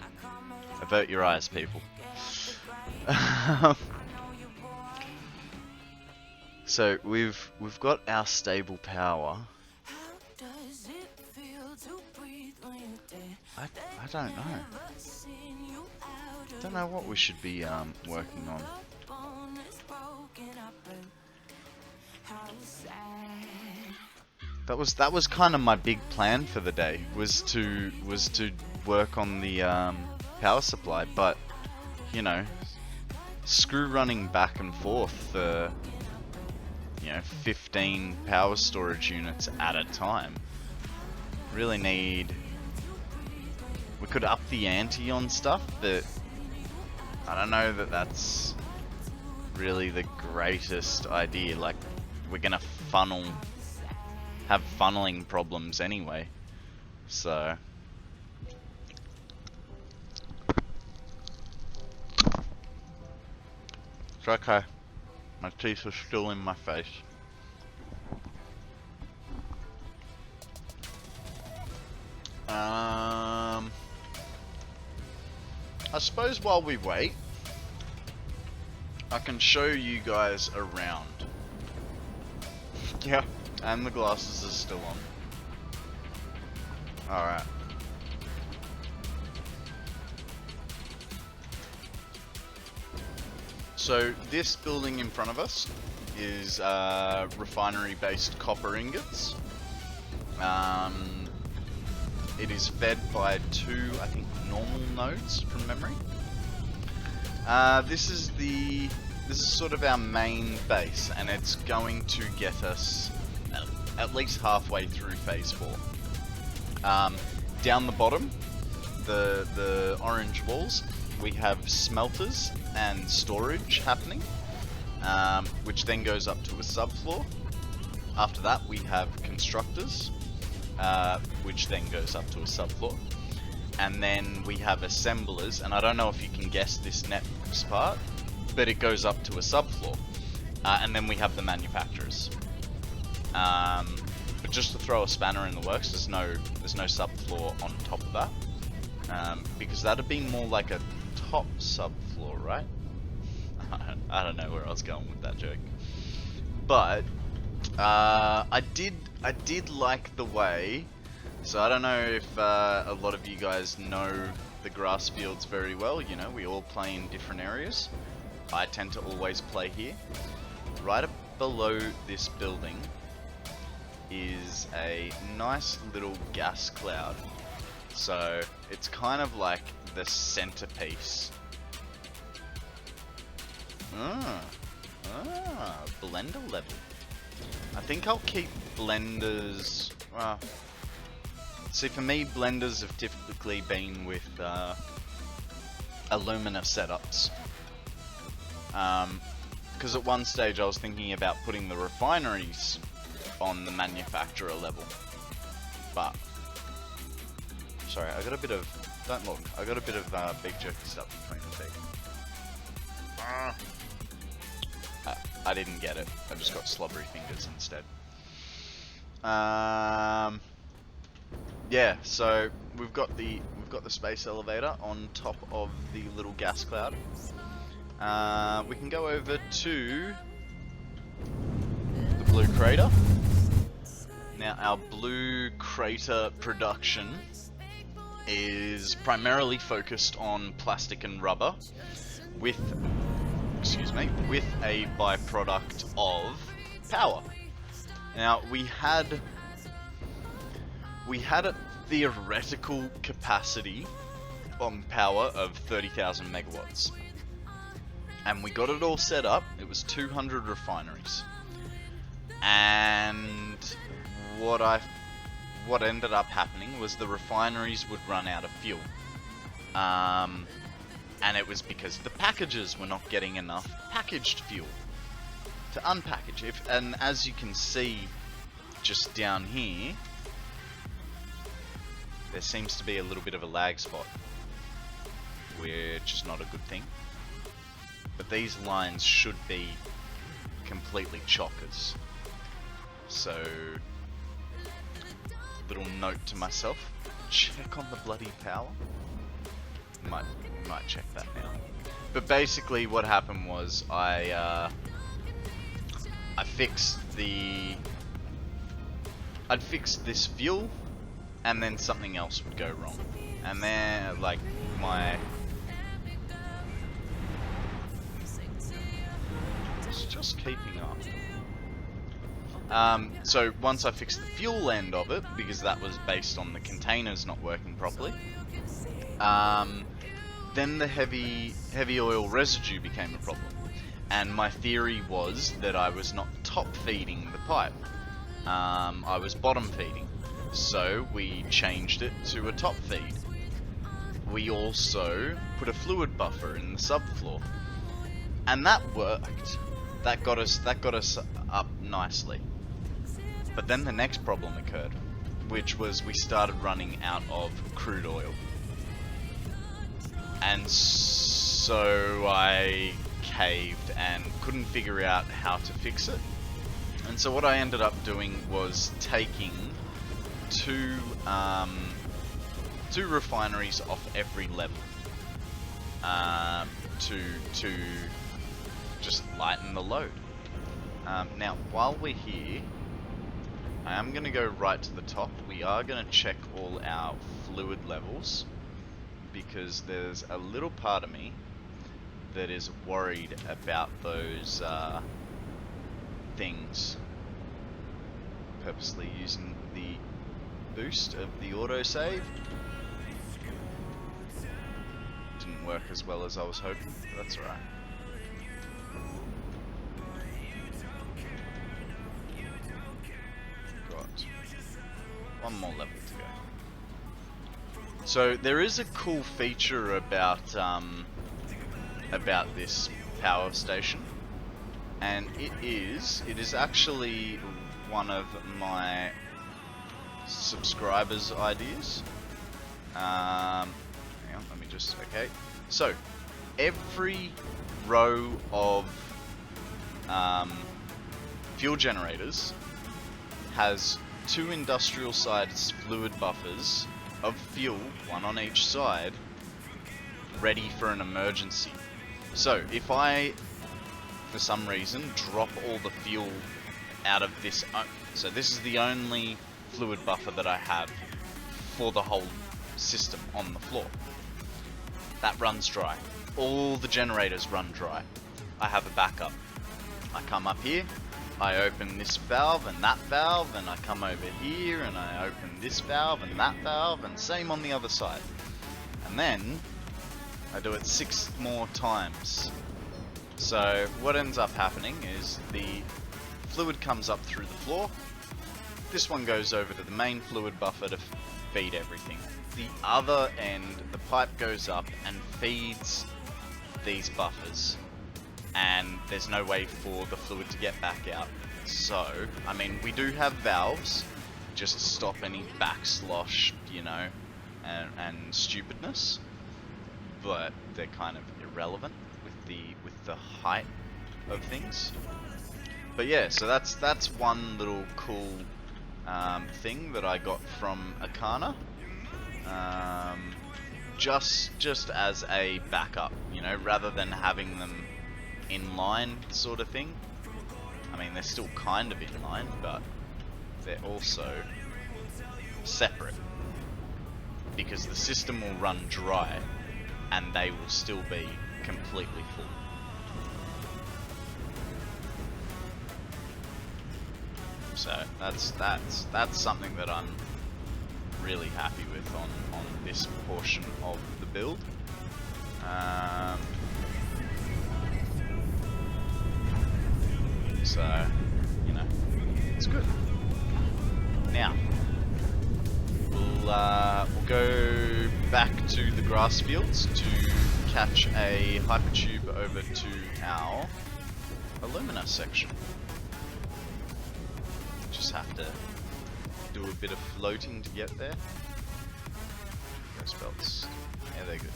Avert your eyes, people. So, we've got our stable power. I don't know. Don't know what we should be working on. That was kind of my big plan for the day, was to work on the power supply, but you know, screw running back and forth for 15 power storage units at a time. Really need... We could up the ante on stuff, but I don't know that that's really the greatest idea. Like, we're gonna have funneling problems anyway, so... It's okay. My teeth are still in my face. I suppose while we wait, I can show you guys around. Yeah, and the glasses are still on. Alright. So this building in front of us is refinery-based copper ingots. It is fed by 2, I think, normal nodes from memory. This is sort of our main base, and it's going to get us at least halfway through phase 4. Down the bottom, the orange walls, we have smelters and storage happening, which then goes up to a subfloor. After that, we have constructors, which then goes up to a subfloor. And then we have assemblers, and I don't know if you can guess this next part, but it goes up to a subfloor. And then we have the manufacturers. But just to throw a spanner in the works, there's no subfloor on top of that, because that'd be more like a top subfloor, right? I don't know where I was going with that joke, but I did like the way. So I don't know if a lot of you guys know the grass fields very well. You know, we all play in different areas. I tend to always play here. Right up below this building is a nice little gas cloud. So it's kind of like the centerpiece. Blender level. I think I'll keep blenders. See, for me, blenders have typically been with alumina setups. Because at one stage I was thinking about putting the refineries on the manufacturer level. But, sorry, I got a bit of, don't look, I got a bit of beef jerky stuff between the teeth. I didn't get it. I just got slobbery fingers instead. Yeah, so we've got the space elevator on top of the little gas cloud. We can go over to the blue crater. Now, our blue crater production is primarily focused on plastic and rubber, with a byproduct of power. Now, we had a theoretical capacity on power of 30,000 megawatts. And we got it all set up. It was 200 refineries. And what ended up happening was the refineries would run out of fuel. And it was because the packages were not getting enough packaged fuel to unpackage. And as you can see just down here, there seems to be a little bit of a lag spot, which is not a good thing. But these lines should be completely chockers. So, little note to myself, check on the bloody power. Might check that now. But basically what happened was I'd fix this fuel, and then something else would go wrong. And then, like, it's just keeping up. So once I fixed the fuel end of it, because that was based on the containers not working properly, then the heavy oil residue became a problem. And my theory was that I was not top feeding the pipe. I was bottom feeding. So we changed it to a top feed. We also put a fluid buffer in the subfloor, and that worked. That got us up nicely. But then the next problem occurred, which was we started running out of crude oil. And so I caved and couldn't figure out how to fix it. And so what I ended up doing was taking two refineries off every level to just lighten the load. Now, while we're here, I am going to go right to the top. We are going to check all our fluid levels, because there's a little part of me that is worried about those things. Purposely using the boost of the autosave. Didn't work as well as I was hoping, but that's alright. Got one more level to go. So there is a cool feature about this power station, and it is actually one of my subscribers' ideas. Hang on, let me just, okay. So, every row of fuel generators has two industrial sized fluid buffers of fuel, one on each side, ready for an emergency. So, if I, for some reason, drop all the fuel out of this, so this is the only fluid buffer that I have for the whole system on the floor. That runs dry. All the generators run dry. I have a backup. I come up here, I open this valve and that valve, and I come over here and I open this valve and that valve, and same on the other side. And then I do it 6 more times. So what ends up happening is the fluid comes up through the floor. This one goes over to the main fluid buffer to feed everything. The other end, the pipe goes up and feeds these buffers, and there's no way for the fluid to get back out. So, I mean, we do have valves just to stop any backslosh, you know, and stupidness, but they're kind of irrelevant with the height of things. But yeah, so that's one little cool thing that I got from Akana. Just as a backup, you know, rather than having them in line sort of thing. I mean, they're still kind of in line, but they're also separate, because the system will run dry and they will still be completely full. So that's something that I'm really happy with on this portion of the build. So, you know, it's good. Now, we'll go back to the grass fields to catch a hypertube over to our alumina section. Just have to do a bit of floating to get there. Those belts, yeah, they're good.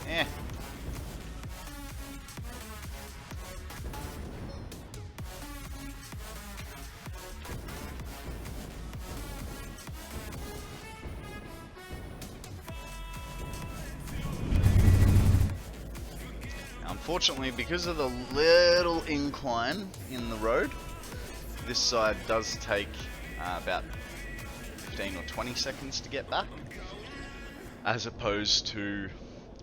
Eh. Unfortunately, because of the little incline in the road, this side does take about 15 or 20 seconds to get back, as opposed to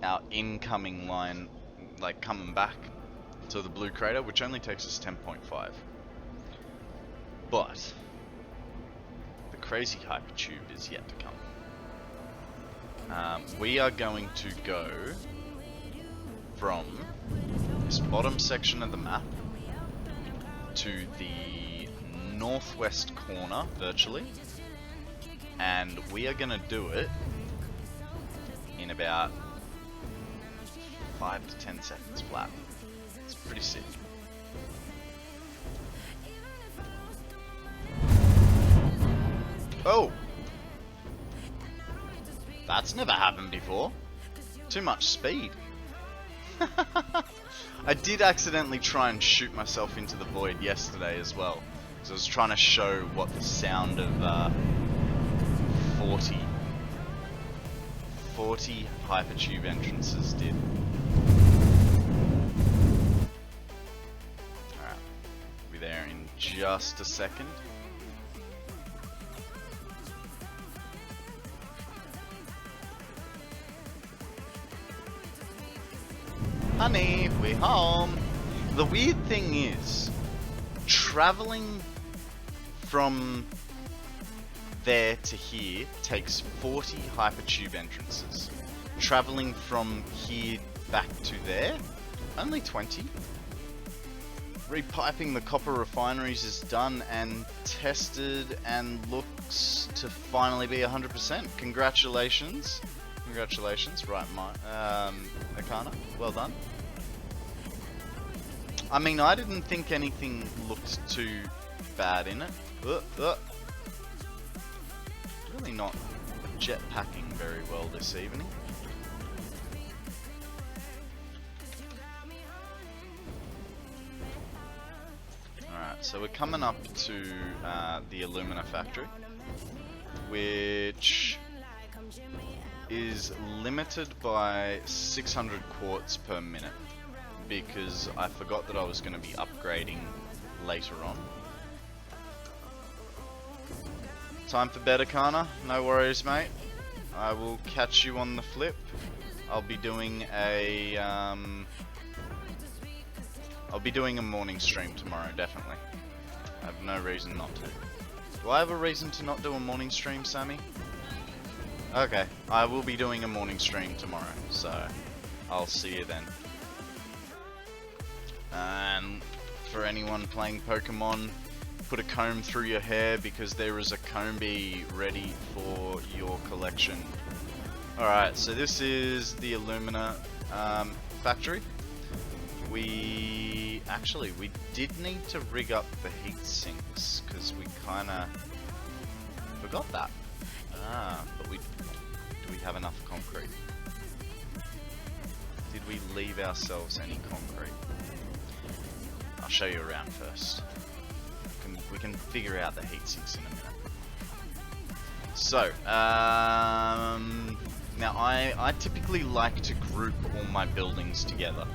our incoming line, like coming back to the blue crater, which only takes us 10.5. But the crazy hypertube is yet to come. We are going to go from this bottom section of the map to the northwest corner, virtually, and we are going to do it in about 5 to 10 seconds flat. It's pretty sick. Oh! That's never happened before. Too much speed. I did accidentally try and shoot myself into the void yesterday as well. So I was trying to show what the sound of 40 hypertube entrances did. Alright, we'll be there in just a second. Honey, we're home. The weird thing is, traveling from there to here takes 40 hypertube entrances. Traveling from here back to there, only 20. Repiping the copper refineries is done and tested and looks to finally be 100%. Congratulations. Congratulations, right, Akana, well done. I mean, I didn't think anything looked too bad in it. Really not jetpacking very well this evening. Alright, so we're coming up to the alumina factory, which is limited by 600 quartz per minute, because I forgot that I was going to be upgrading later on. Time for bed, Akana. No worries, mate. I will catch you on the flip. I'll be doing a morning stream tomorrow, definitely. I have no reason not to. Do I have a reason to not do a morning stream, Sammy? Okay, I will be doing a morning stream tomorrow, so I'll see you then. And for anyone playing Pokemon, put a comb through your hair because there is a Combi ready for your collection. Alright, so this is the Illumina factory. We did need to rig up the heat sinks because we kinda forgot that. But do we have enough concrete? Did we leave ourselves any concrete? I'll show you around first. We can figure out the heat sinks in a minute. So, now I typically like to group all my buildings together.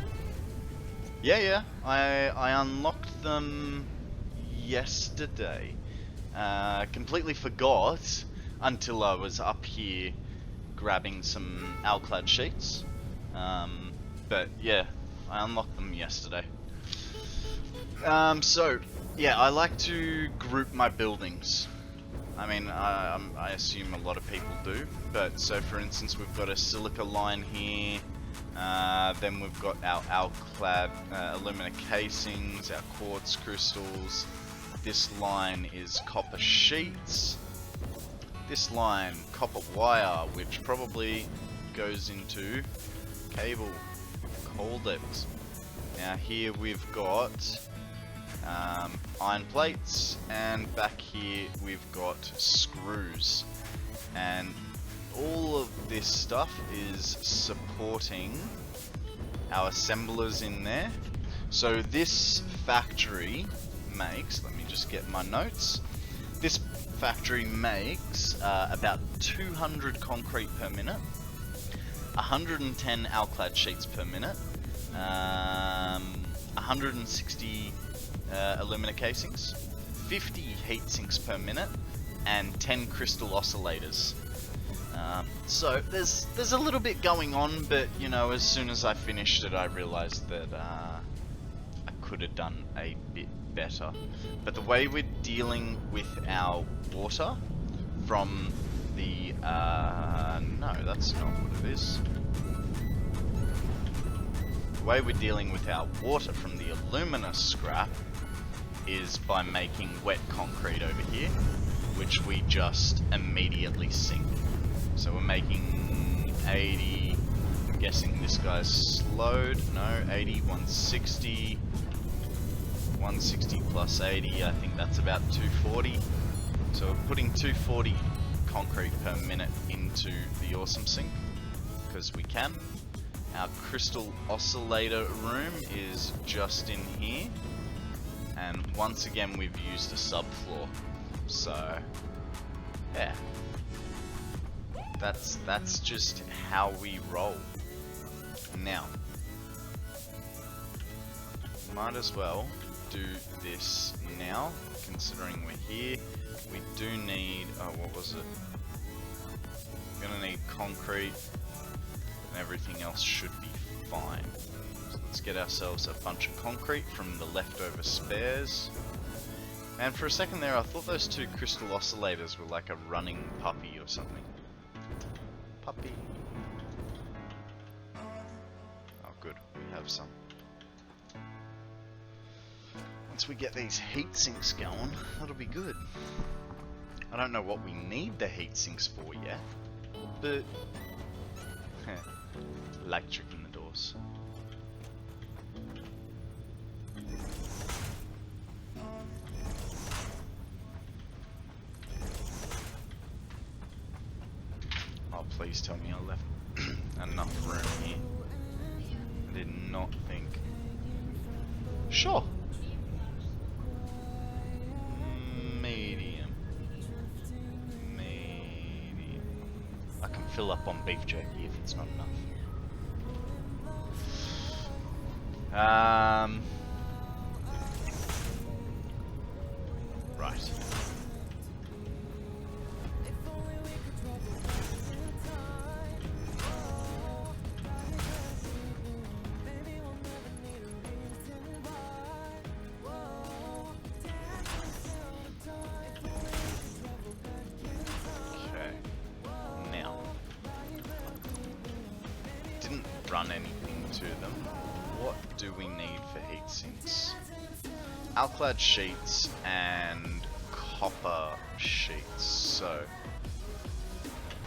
Yeah, I unlocked them yesterday. Completely forgot until I was up here grabbing some Alclad sheets. But yeah, I unlocked them yesterday. So, yeah, I like to group my buildings. I mean, I assume a lot of people do, but so for instance, we've got a silica line here, then we've got our Alclad alumina casings, our quartz crystals, this line is copper sheets, this line, copper wire, which probably goes into cable holders. Now here we've got iron plates, and back here we've got screws, and all of this stuff is supporting our assemblers in there. So this factory makes, let me just get my notes, this factory makes about 200 concrete per minute, 110 Alclad sheets per minute, 160 alumina casings, 50 heat sinks per minute, and 10 crystal oscillators. So there's a little bit going on, but you know, as soon as I finished it, I realized that I could have done a bit better. But the way we're dealing with our water from the no, that's not what it is. The way we're dealing with our water from the alumina scrap is by making wet concrete over here, which we just immediately sink. So we're making 80, I'm guessing this guy's slowed, no, 80, 160, 160 plus 80, I think that's about 240. So we're putting 240 concrete per minute into the awesome sink, because we can. Our crystal oscillator room is just in here, and once again we've used a subfloor, so yeah, that's just how we roll. Now, might as well do this now, considering we're here. We do need, oh, what was it? We're gonna need concrete, and everything else should be fine. So let's get ourselves a bunch of concrete from the leftover spares. And for a second there, I thought those two crystal oscillators were like a running puppy or something. Puppy. Oh good, we have some. Once we get these heat sinks going, that'll be good. I don't know what we need the heat sinks for yet, but electric in the doors. Oh, please tell me I left enough room here. I did not think. Sure. Medium. I can fill up on beef jerky if it's not enough. Right. run anything to them, what do we need for heat sinks? Alclad sheets and copper sheets. So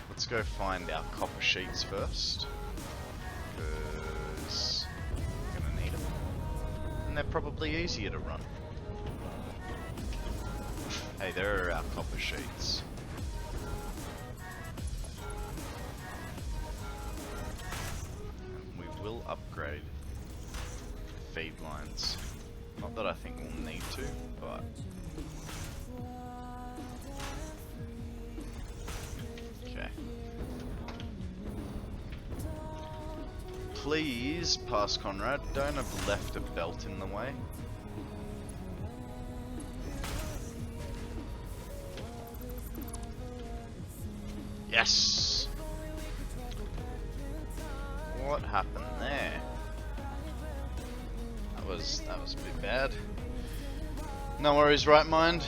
let's go find our copper sheets first, because we're gonna need them, and they're probably easier to run. Hey, there are our copper sheets. And we will upgrade feed lines. Not that I think we'll need to, but okay. Please, past Konrad, don't have left a belt in the way. Yes! What happened there? That was a bit bad. No worries, right mind.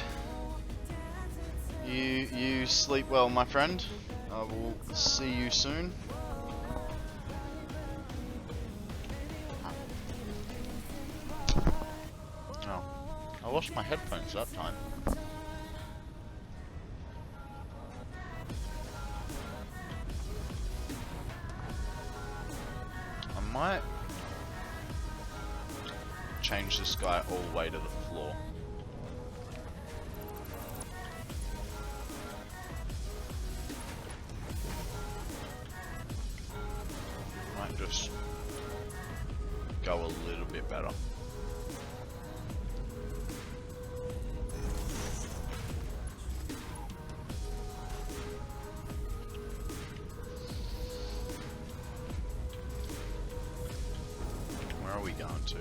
You sleep well, my friend. I will see you soon. Oh, I lost my headphones that time. I might change this guy all the way to the floor. Might just go a little bit better. Where are we going to?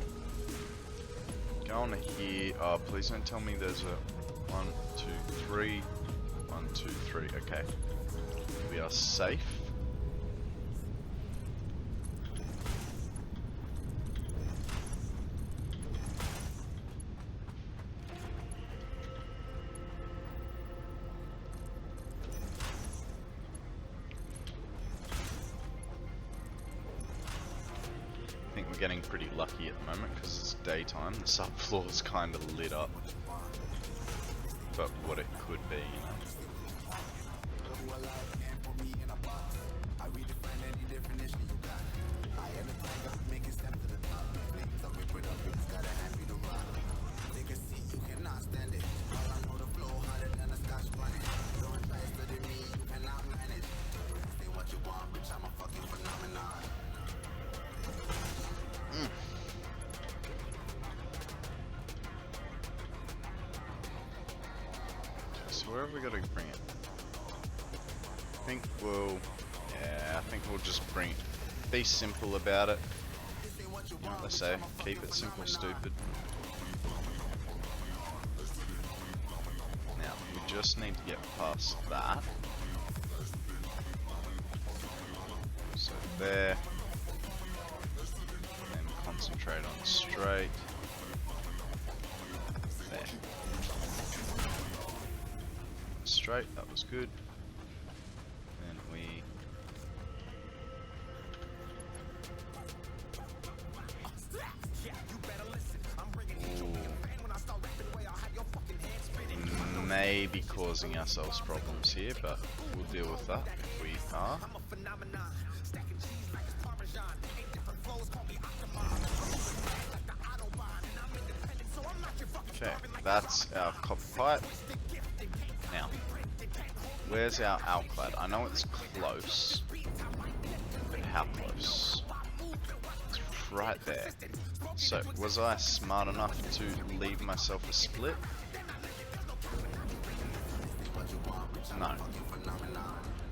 Going here. Oh, please don't tell me there's a 1, 2, 3. 1, 2, 3. Okay. We are safe. I think we're getting pretty lucky at the moment because it's daytime. The subfloor is kind of lit up, but what it could be, you know. Where have we got to bring it? I think we'll, yeah, I think we'll just bring it. Be simple about it. You know what they say, keep it simple, stupid. Now, we just need to get past that. So there. And concentrate on straight. There. Straight, that was good. Then we may be causing ourselves problems here, but we'll deal with that if we are. Okay, that's our copper pipe. Now, where's our Alclad? I know it's close, but how close? It's right there. So, was I smart enough to leave myself a split? No.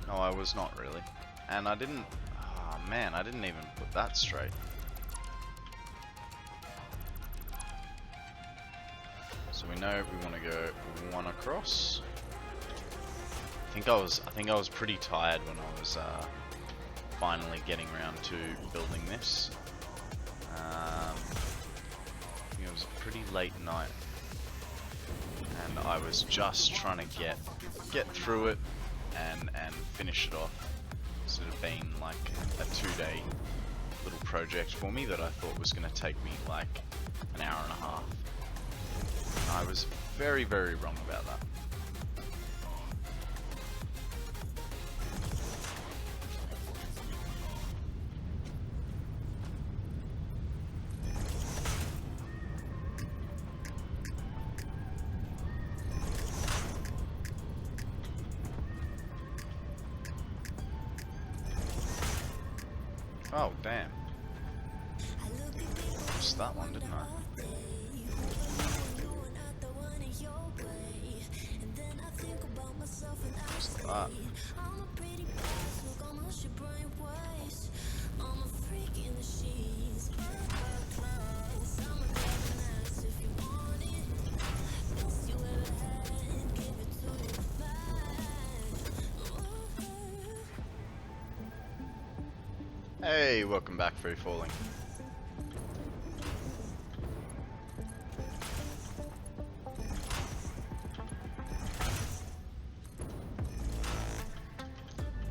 No, I was not really. And I didn't... Oh man, I didn't even put that straight. So we know we want to go one across. I think I was pretty tired when I was finally getting around to building this. I think it was a pretty late night, and I was just trying to get through it and finish it off. Instead of being like a 2-day little project for me that I thought was going to take me like an hour and a half. I was very, very wrong about that. Oh, damn. Missed that one, didn't I? What's that? Hey, welcome back, Free Falling.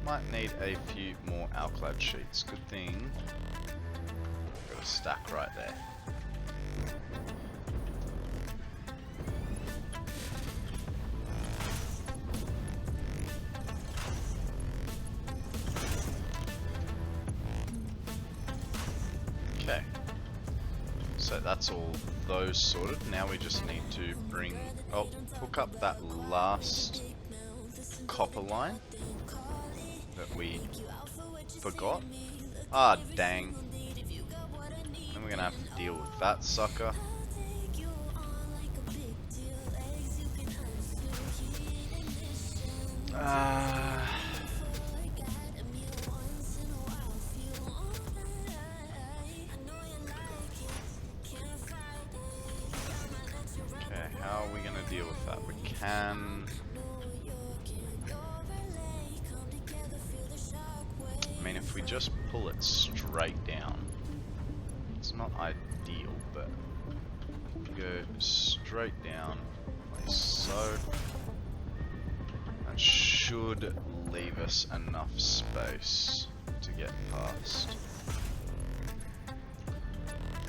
Might need a few more alclad sheets. Good thing got a stack right there. Okay, so that's all those sorted. Now we just need to hook up that last copper line that we forgot. Ah, dang. Then we're gonna have to deal with that sucker. Okay, how are we gonna deal with that? We can... I mean, if we just pull it straight down, it's not ideal, but go straight down like so. That should leave us enough space to get past.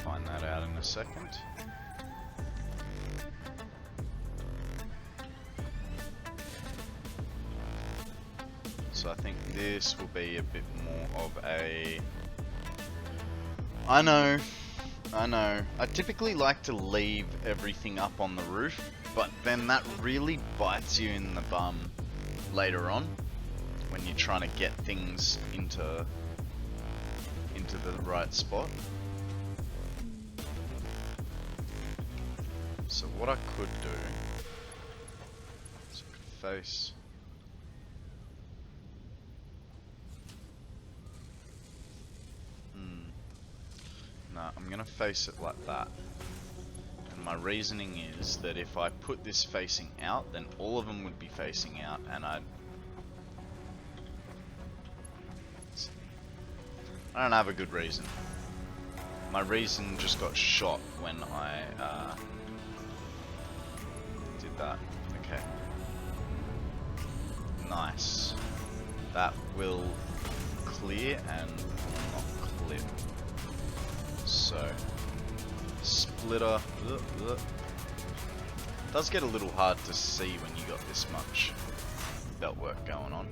Find that out in a second. So I think this will be a bit more of a... I know. I typically like to leave everything up on the roof, but then that really bites you in the bum later on when you're trying to get things into the right spot. So what I could do is I could face... I'm gonna face it like that, and my reasoning is that if I put this facing out, then all of them would be facing out, and I don't have a good reason. My reason just got shot when I did that. Okay, nice. That will clear and not clip. So, splitter. Does get a little hard to see when you got this much belt work going on.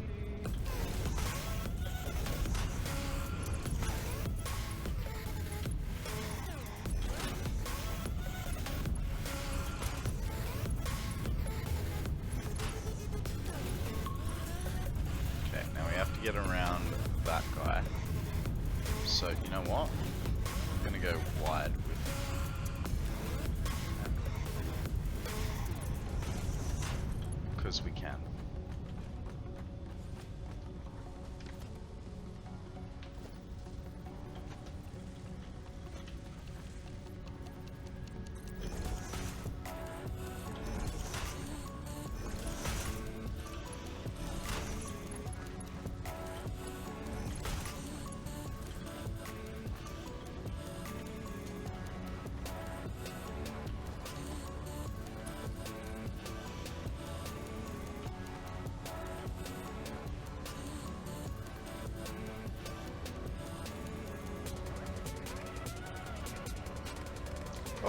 Okay, now we have to get around that guy. So, you know what? I'm gonna go wide with because we can.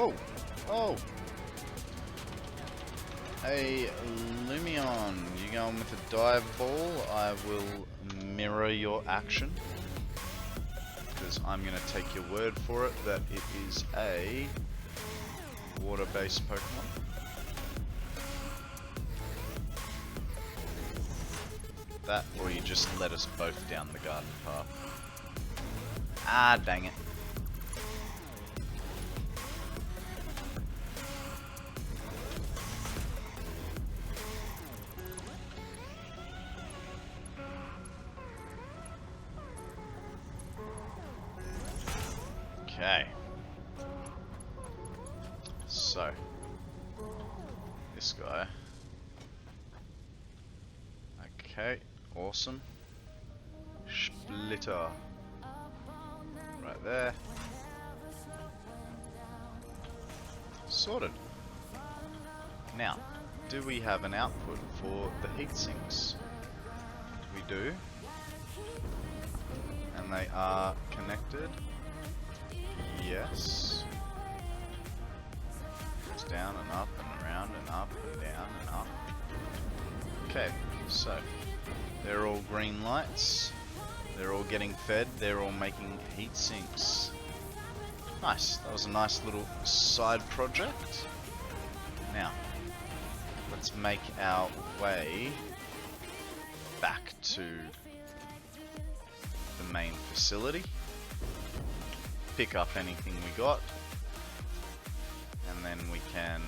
Oh! Oh! Hey, Lumion, you going with a dive ball? I will mirror your action. Because I'm going to take your word for it that it is a water-based Pokemon. That, or you just let us both down the garden path. Ah, dang it. Okay. So, this guy. Okay, awesome. Splitter. Right there. Sorted. Now, do we have an output for the heat sinks? We do. And they are connected. Yes. It's down and up and around and up and down and up. Okay, so they're all green lights. They're all getting fed. They're all making heat sinks. Nice. That was a nice little side project. Now, let's make our way back to the main facility. Pick up anything we got, and then we can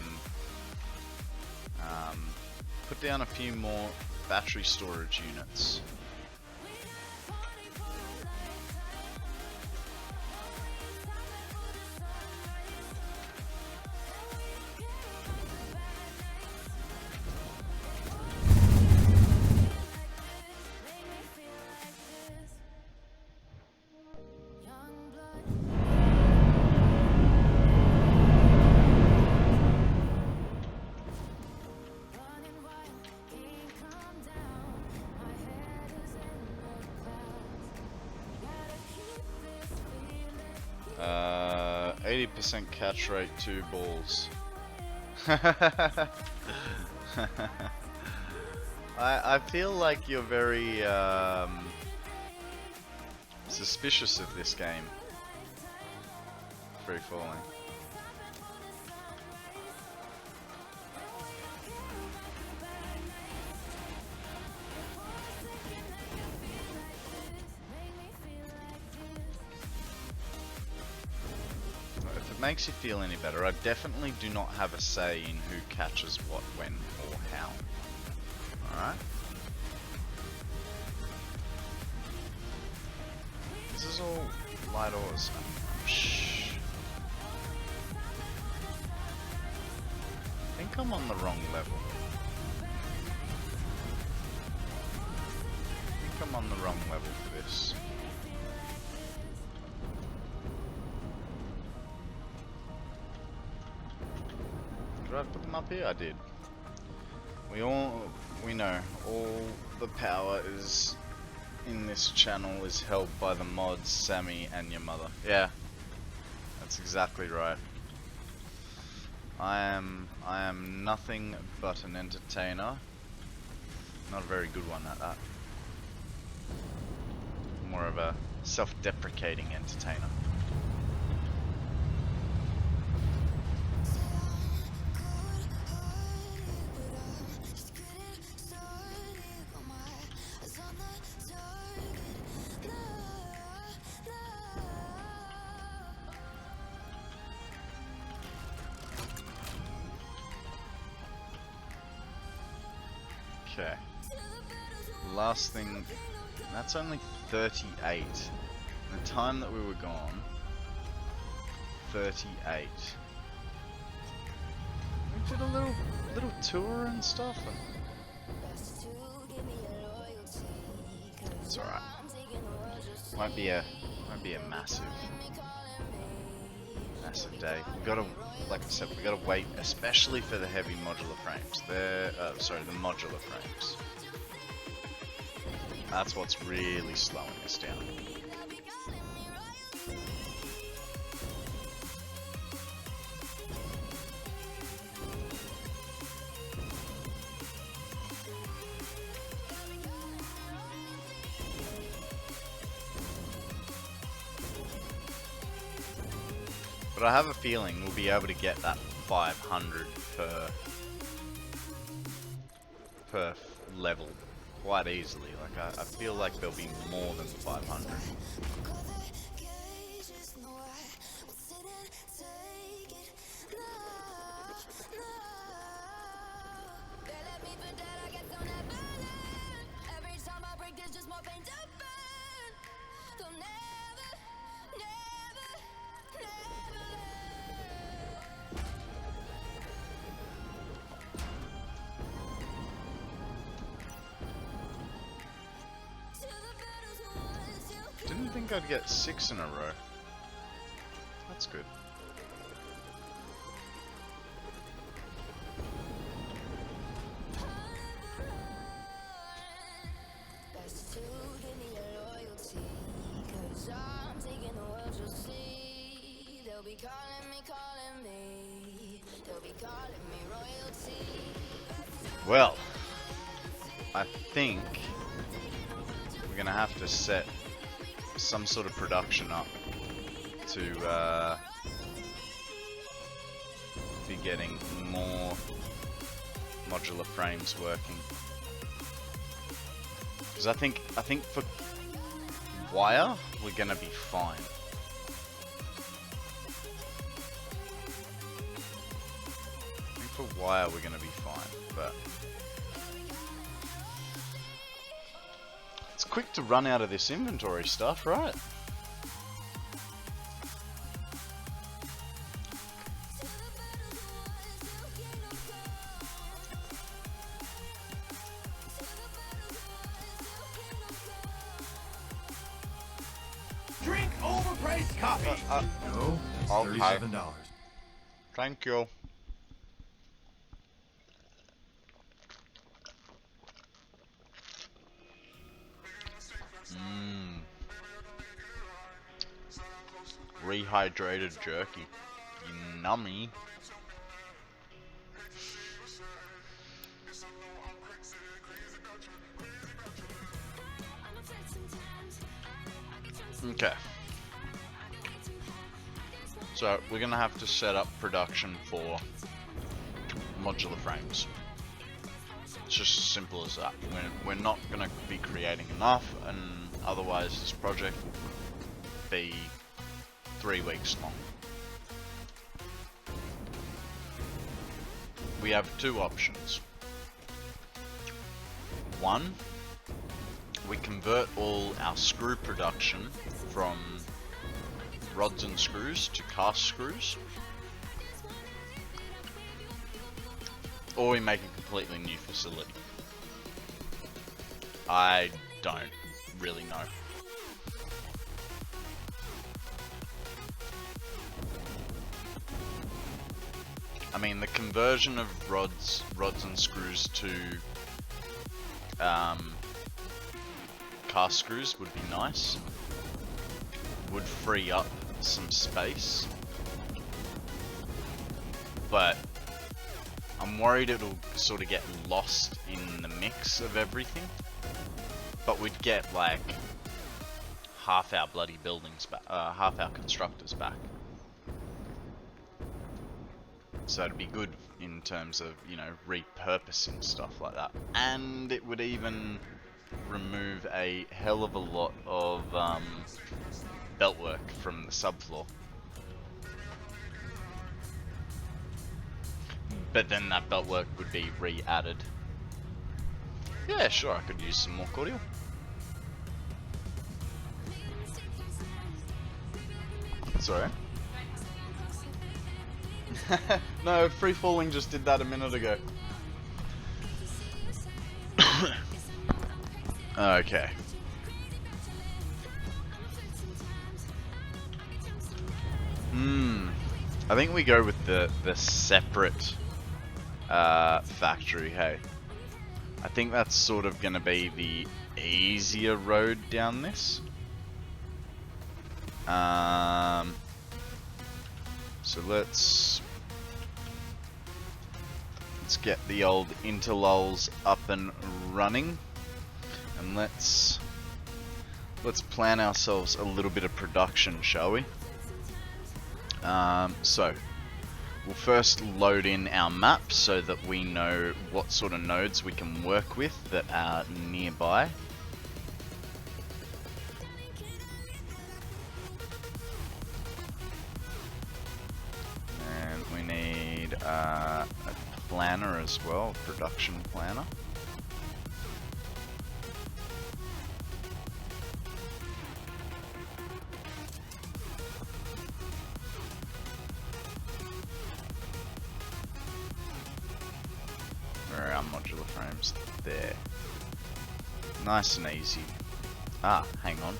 put down a few more battery storage units. Uh, 80% catch rate, 2 balls. I feel like you're very suspicious of this game. Free falling. If it makes you feel any better, I definitely do not have a say in who catches what, when, or how. Alright? This is all light ores. Shh. I think I'm on the wrong level. I think I'm on the wrong level for this. Did I put them up here? I did. We know all the power is in this channel is held by the mods, Sammy, and your mother. Yeah, that's exactly right. I am nothing but an entertainer. Not a very good one at that. More of a self-deprecating entertainer. Okay. Last thing, that's only 38. The time that we were gone, 38. We did a little tour and stuff. It's alright. Might be a massive day. We gotta, like I said, we gotta wait, especially for the heavy modular frames. The modular frames. That's what's really slowing us down. But I have a feeling we'll be able to get that 500 per level quite easily. Like I feel like there'll be more than 500. Didn't think I'd get 6 in a row. That's good. Well, I think we're gonna have to set some sort of production up to be getting more modular frames working. Because I think for wire we're gonna be fine. I think for wire we're gonna be fine, but it's quick to run out of this inventory stuff, right? Drink overpriced coffee. No, it's $37. Thank you. Rehydrated jerky. Yummy. Okay. So we're gonna have to set up production for modular frames. It's just as simple as that. We're not gonna be creating enough, and otherwise this project will be 3 weeks long. We have 2 options. One, we convert all our screw production from rods and screws to cast screws, or we make a completely new facility. I don't really know. I mean, the conversion of rods and screws to cast screws would be nice. Would free up some space, but I'm worried it'll sort of get lost in the mix of everything. But we'd get like half our bloody buildings back, half our constructors back. So it'd be good in terms of, you know, repurposing stuff like that. And it would even remove a hell of a lot of belt work from the subfloor. But then that belt work would be re-added. Yeah, sure, I could use some more cordial. Sorry. No, Free Falling just did that a minute ago. Okay. I think we go with the separate factory, hey. I think that's sort of gonna be the easier road down this. So let's get the old interlulls up and running, and let's plan ourselves a little bit of production, shall we? So we'll first load in our map so that we know what sort of nodes we can work with that are nearby. And we need a planner as well, production planner. Where are our modular frames? There. Nice and easy. Ah, hang on.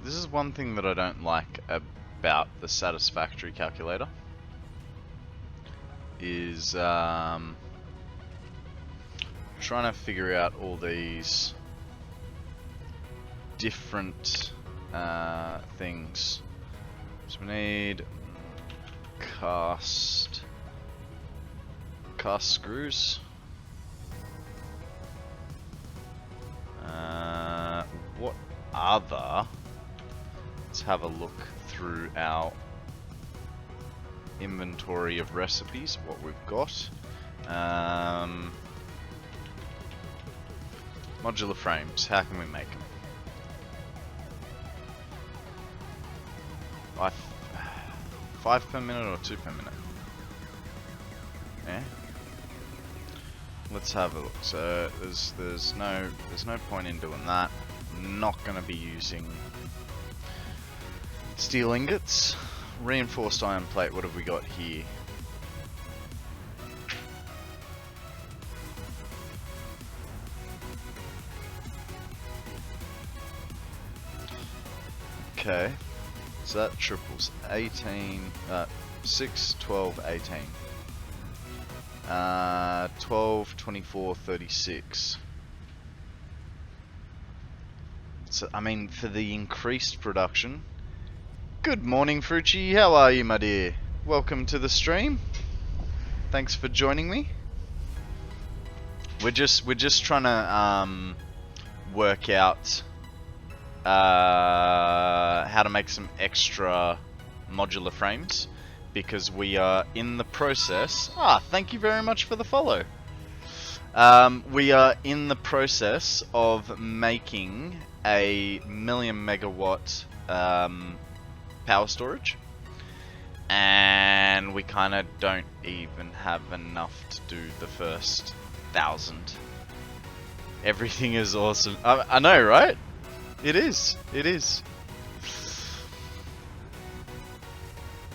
This is one thing that I don't like about the Satisfactory calculator, is trying to figure out all these different things. So we need cast screws. What other? Let's have a look through our inventory of recipes, what we've got. Modular frames, how can we make them? 5 per minute or 2 per minute? Yeah. Let's have a look. So there's no point in doing that. Not going to be using steel ingots. Reinforced iron plate, what have we got here? Okay, so that triples 18, 6, 12, 18. 12, 24, 36. So, I mean, for the increased production. Good morning, Frucci. How are you, my dear? Welcome to the stream. Thanks for joining me. We're just trying to work out how to make some extra modular frames, because we are in the process. Thank you very much for the follow. We are in the process of making a 1,000,000 megawatt power storage, and we kind of don't even have enough to do the first 1,000. Everything is awesome. I know, right? It is. It is.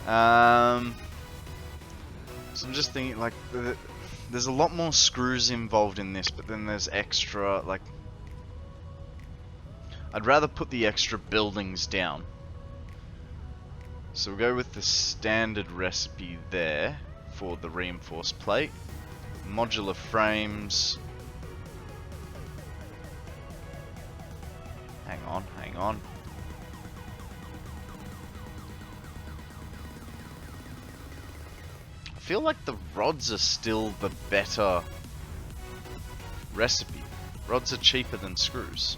So I'm just thinking, like, there's a lot more screws involved in this, but then there's extra, like, I'd rather put the extra buildings down. So we'll go with the standard recipe there for the reinforced plate. Modular frames. Hang on, hang on. I feel like the rods are still the better recipe. Rods are cheaper than screws.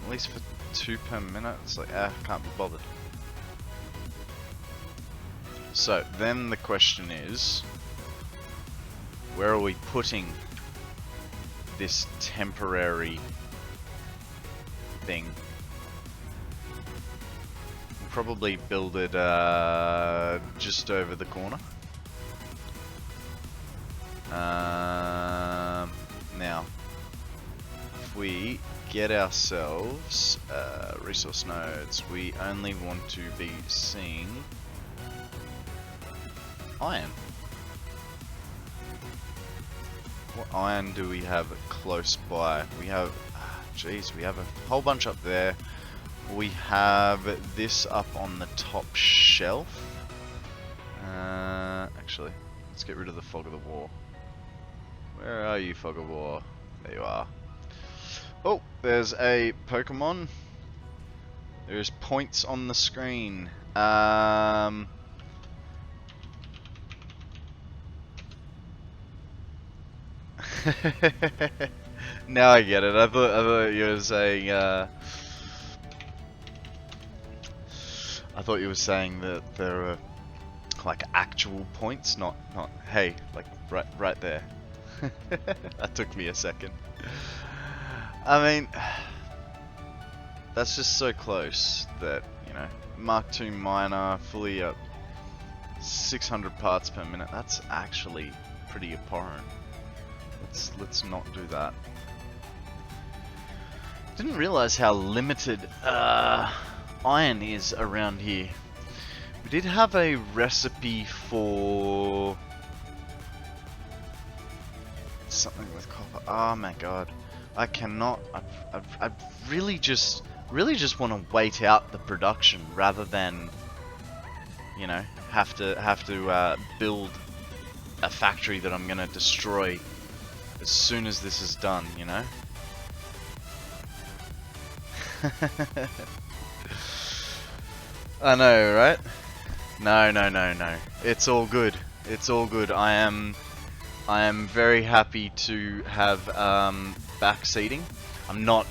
At least for 2 per minute, it's like, can't be bothered. So, then the question is, where are we putting this temporary thing? We'll probably build it just over the corner. Now, if we get ourselves resource nodes, we only want to be seeing iron. What iron do we have close by? We have, geez, we have a whole bunch up there. We have this up on the top shelf. Actually, Let's get rid of the fog of the war. Where are you, fog of war? There you are. Oh, there's a Pokemon. There's points on the screen. Now I get it. I thought you were saying. I thought you were saying that there were like actual points, not hey, like right there. That took me a second. I mean, that's just so close that, you know, Mark II Minor fully up 600 parts per minute. That's actually pretty abhorrent. Let's not do that. Didn't realize how limited iron is around here. We did have a recipe for something with copper. Oh my god, I cannot. I really just want to wait out the production rather than, you know, have to build a factory that I'm gonna destroy as soon as this is done, you know. I know, right? No. It's all good. It's all good. I am very happy to have backseating. I'm not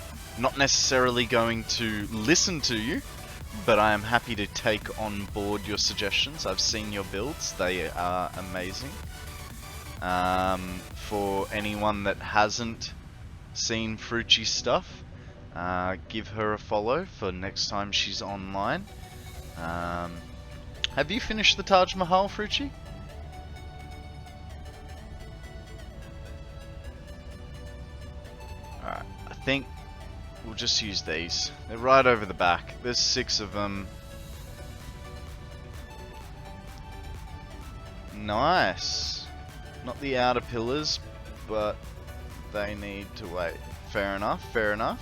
necessarily going to listen to you, but I am happy to take on board your suggestions. I've seen your builds. They are amazing. For anyone that hasn't seen Frucci's stuff, give her a follow for next time she's online. Have you finished the Taj Mahal, Frucci? Alright, I think we'll just use these. They're right over the back. There's 6 of them. Nice. Not the outer pillars, but they need to wait. Fair enough, fair enough.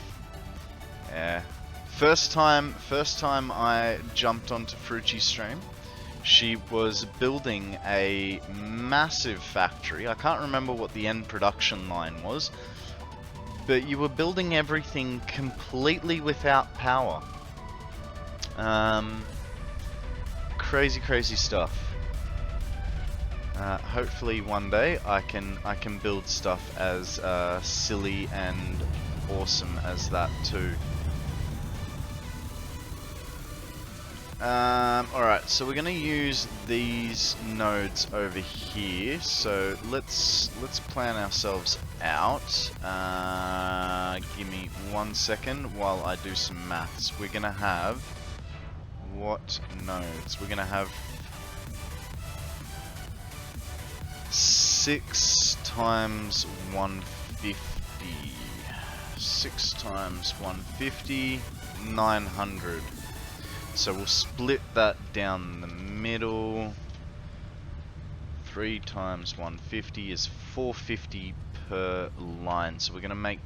Yeah. First time I jumped onto Frucci's stream, she was building a massive factory. I can't remember what the end production line was, but you were building everything completely without power. Crazy stuff. Hopefully one day I can build stuff as silly and awesome as that too. Alright, so we're gonna use these nodes over here. So let's plan ourselves out. Give me 1 second while I do some maths. We're gonna have what nodes? We're gonna have 6 times 150. 6 times 150, 900. So we'll split that down the middle. 3 times 150 is 450 per line. So we're going to make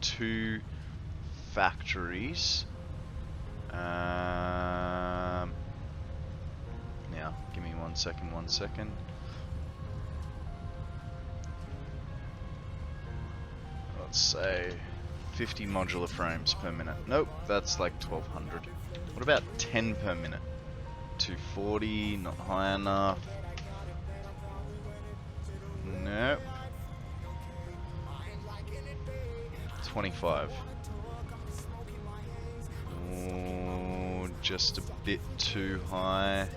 2 factories. Now, give me 1 second. Let's say 50 modular frames per minute. Nope, that's like 1200. What about 10 per minute? 240, not high enough. Nope. 25. Ooh, just a bit too high.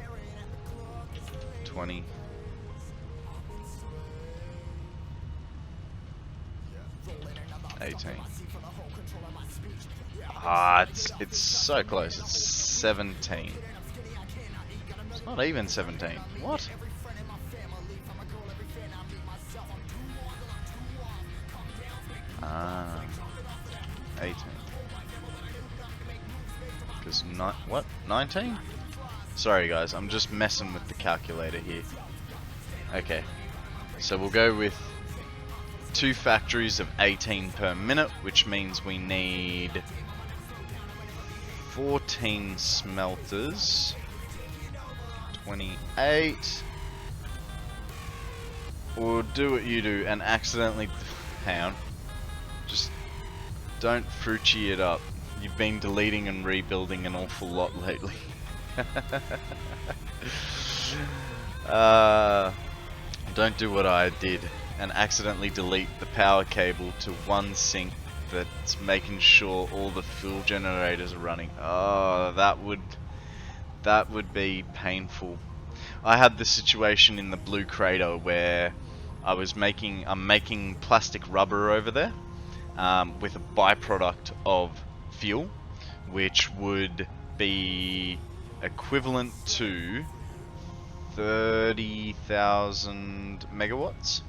20. Ah, it's so close. It's 17. It's not even 17. What? Ah, 18. Because what? 19? Sorry guys, I'm just messing with the calculator here. Okay, so we'll go with 2 factories of 18 per minute, which means we need 14 smelters. 28. or do what you do and accidentally... Hang on. Just don't fruity it up. You've been deleting and rebuilding an awful lot lately. Don't do what I did and accidentally delete the power cable to one sink that's making sure all the fuel generators are running. Oh, that would be painful. I had this situation in the Blue Crater where I'm making plastic rubber over there with a byproduct of fuel, which would be equivalent to 30,000 megawatts,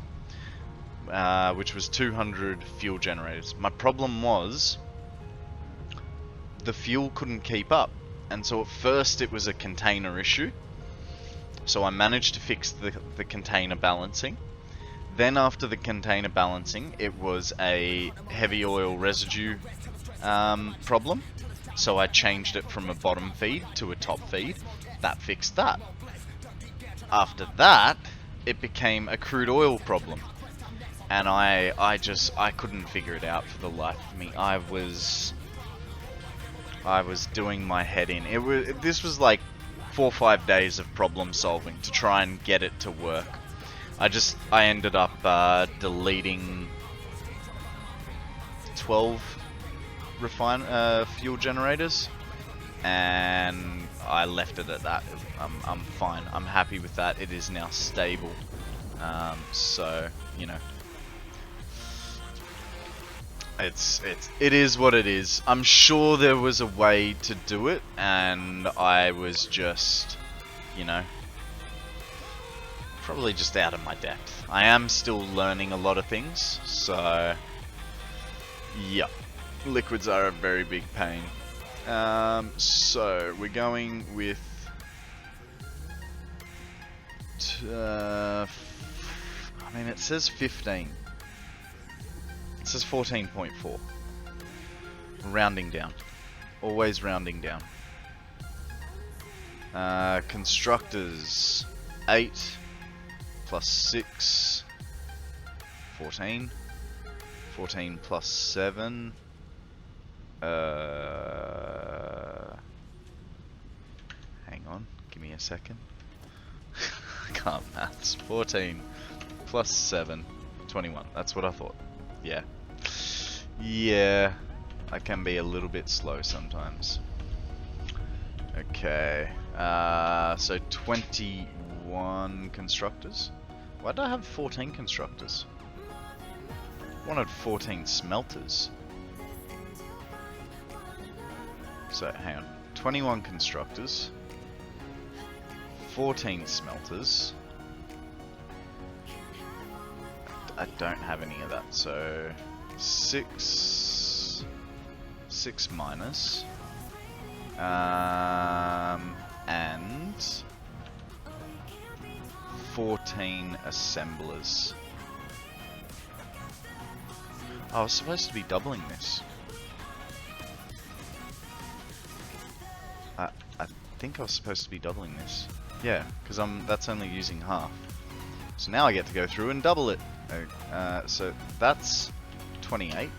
which was 200 fuel generators. My problem was the fuel couldn't keep up, and so at first it was a container issue. So I managed to fix the container balancing. Then after the container balancing, it was a heavy oil residue problem. So I changed it from a bottom feed to a top feed. That fixed that. After that, it became a crude oil problem. And I couldn't figure it out for the life of me. I was doing my head in. This was like 4 or 5 days of problem solving to try and get it to work. I ended up deleting 12 fuel generators, and I left it at that. I'm fine. I'm happy with that. It is now stable. So you know, it is what it is. I'm sure there was a way to do it, and I was just, you know, probably just out of my depth. I am still learning a lot of things, so yeah, liquids are a very big pain. So we're going with I mean, it says 15. It says 14.4. Rounding down. Always rounding down. Constructors 8 plus 6 14. 14 plus 7 hang on, give me a second. I can't maths. 14 plus 7 21. That's what I thought. Yeah. Yeah, I can be a little bit slow sometimes. Okay, so 21 constructors. Why do I have 14 constructors? I wanted 14 smelters. So, hang on. 21 constructors. 14 smelters. I don't have any of that, so 6 minus, and 14 assemblers. I was supposed to be doubling this. I think I was supposed to be doubling this. Yeah, because that's only using half. So now I get to go through and double it. So that's 28.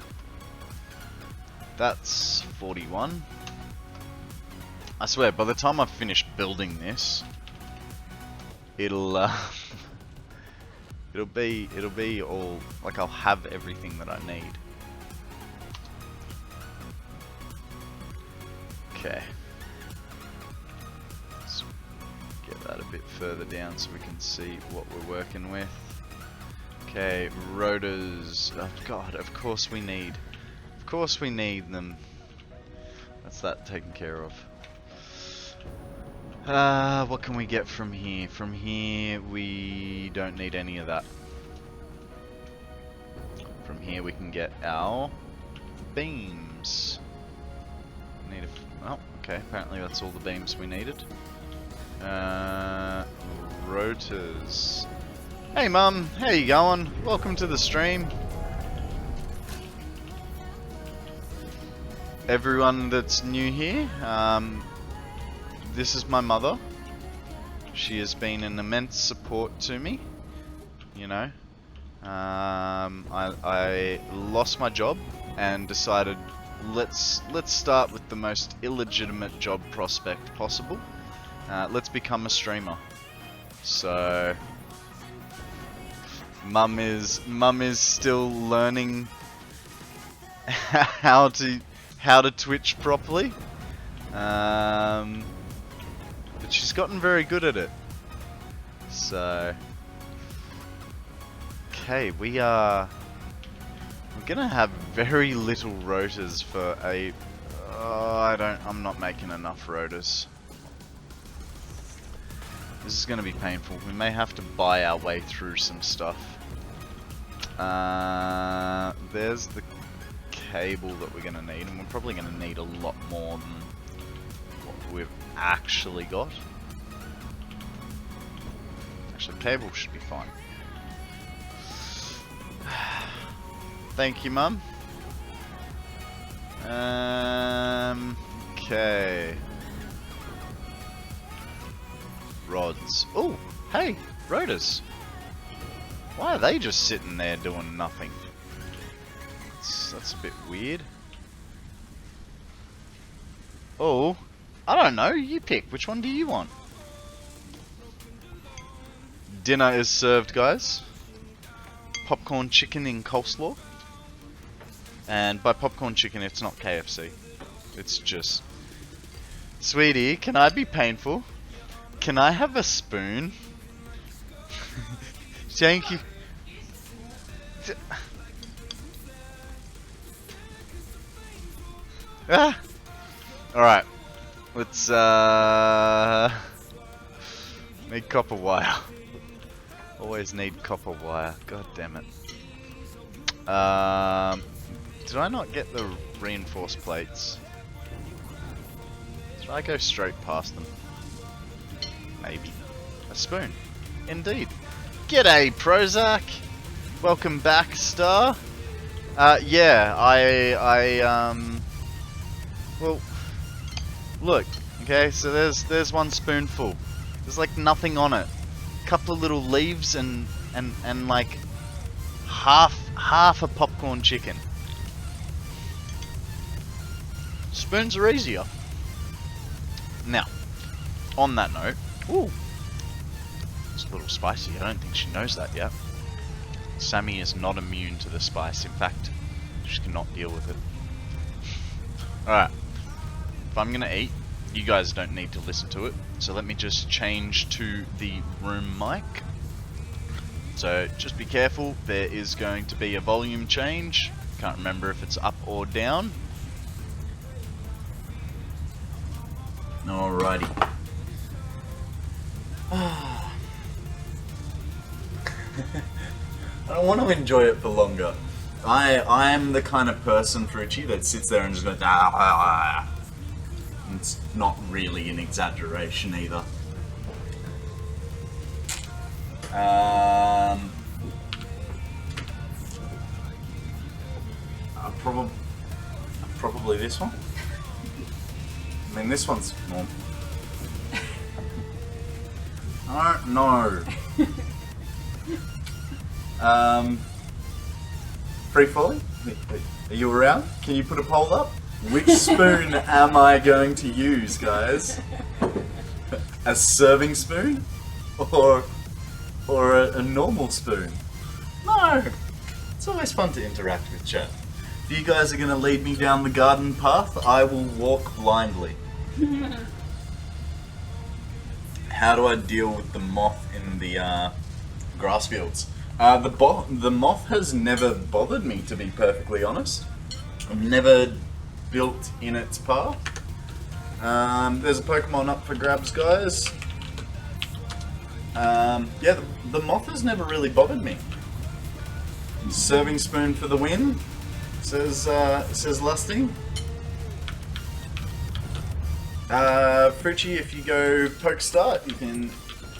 That's 41. I swear, by the time I've finished building this, it'll be all, like, I'll have everything that I need. Okay. Let's get that a bit further down so we can see what we're working with. Okay, rotors. Oh god, of course we need them. That's that taken care of. What can we get from here? From here, we don't need any of that. From here, we can get our beams. Need oh, okay. Apparently, that's all the beams we needed. Rotors. Hey, Mum. How you going? Welcome to the stream. Everyone that's new here, this is my mother. She has been an immense support to me. you know. I lost my job and decided let's start with the most illegitimate job prospect possible. Let's become a streamer. So Mum is still learning how to Twitch properly. But she's gotten very good at it. So okay, we're gonna have very little rotors for a I'm not making enough rotors. This is gonna be painful. We may have to buy our way through some stuff. There's the cable that we're gonna need, and we're probably gonna need a lot more than what we've actually got. Actually, cable should be fine. Thank you, Mum. Okay. Rods. Oh, hey, rotors. Why are they just sitting there doing nothing? That's a bit weird. Oh, I don't know. You pick. Which one do you want? Dinner is served, guys. Popcorn chicken in coleslaw. And by popcorn chicken, it's not KFC. It's just... Sweetie, can I be painful? Can I have a spoon? Thank you. Ah! Alright. Let's, need copper wire. Always need copper wire. God damn it. Did I not get the reinforced plates? Did I go straight past them? Maybe. A spoon. Indeed. G'day, Prozac! Welcome back, Star. Yeah, well, look, okay, so there's one spoonful. There's like nothing on it. Couple of little leaves and like half a popcorn chicken. Spoons are easier. Now, on that note, ooh, it's a little spicy. I don't think she knows that yet. Sammy is not immune to the spice. In fact, she cannot deal with it. Alright, if I'm gonna eat, you guys don't need to listen to it. So let me just change to the room mic. So just be careful, there is going to be a volume change. Can't remember if it's up or down. Alrighty. I don't want to enjoy it for longer. I'm the kind of person, Frucci, that sits there and just goes, ah. It's not really an exaggeration either. Probably this one. I mean, this one's more. I don't know. Free Folly, are you around? Can you put a poll up? Which spoon am I going to use, guys? A serving spoon? Or a normal spoon? No! It's always fun to interact with chat. If you guys are going to lead me down the garden path, I will walk blindly. How do I deal with the moth in the grass fields? The moth has never bothered me, to be perfectly honest. I've never built in its path. There's a Pokemon up for grabs, guys. Yeah, the moth has never really bothered me. Serving spoon for the win, says Lusty. Frucci, if you go poke start,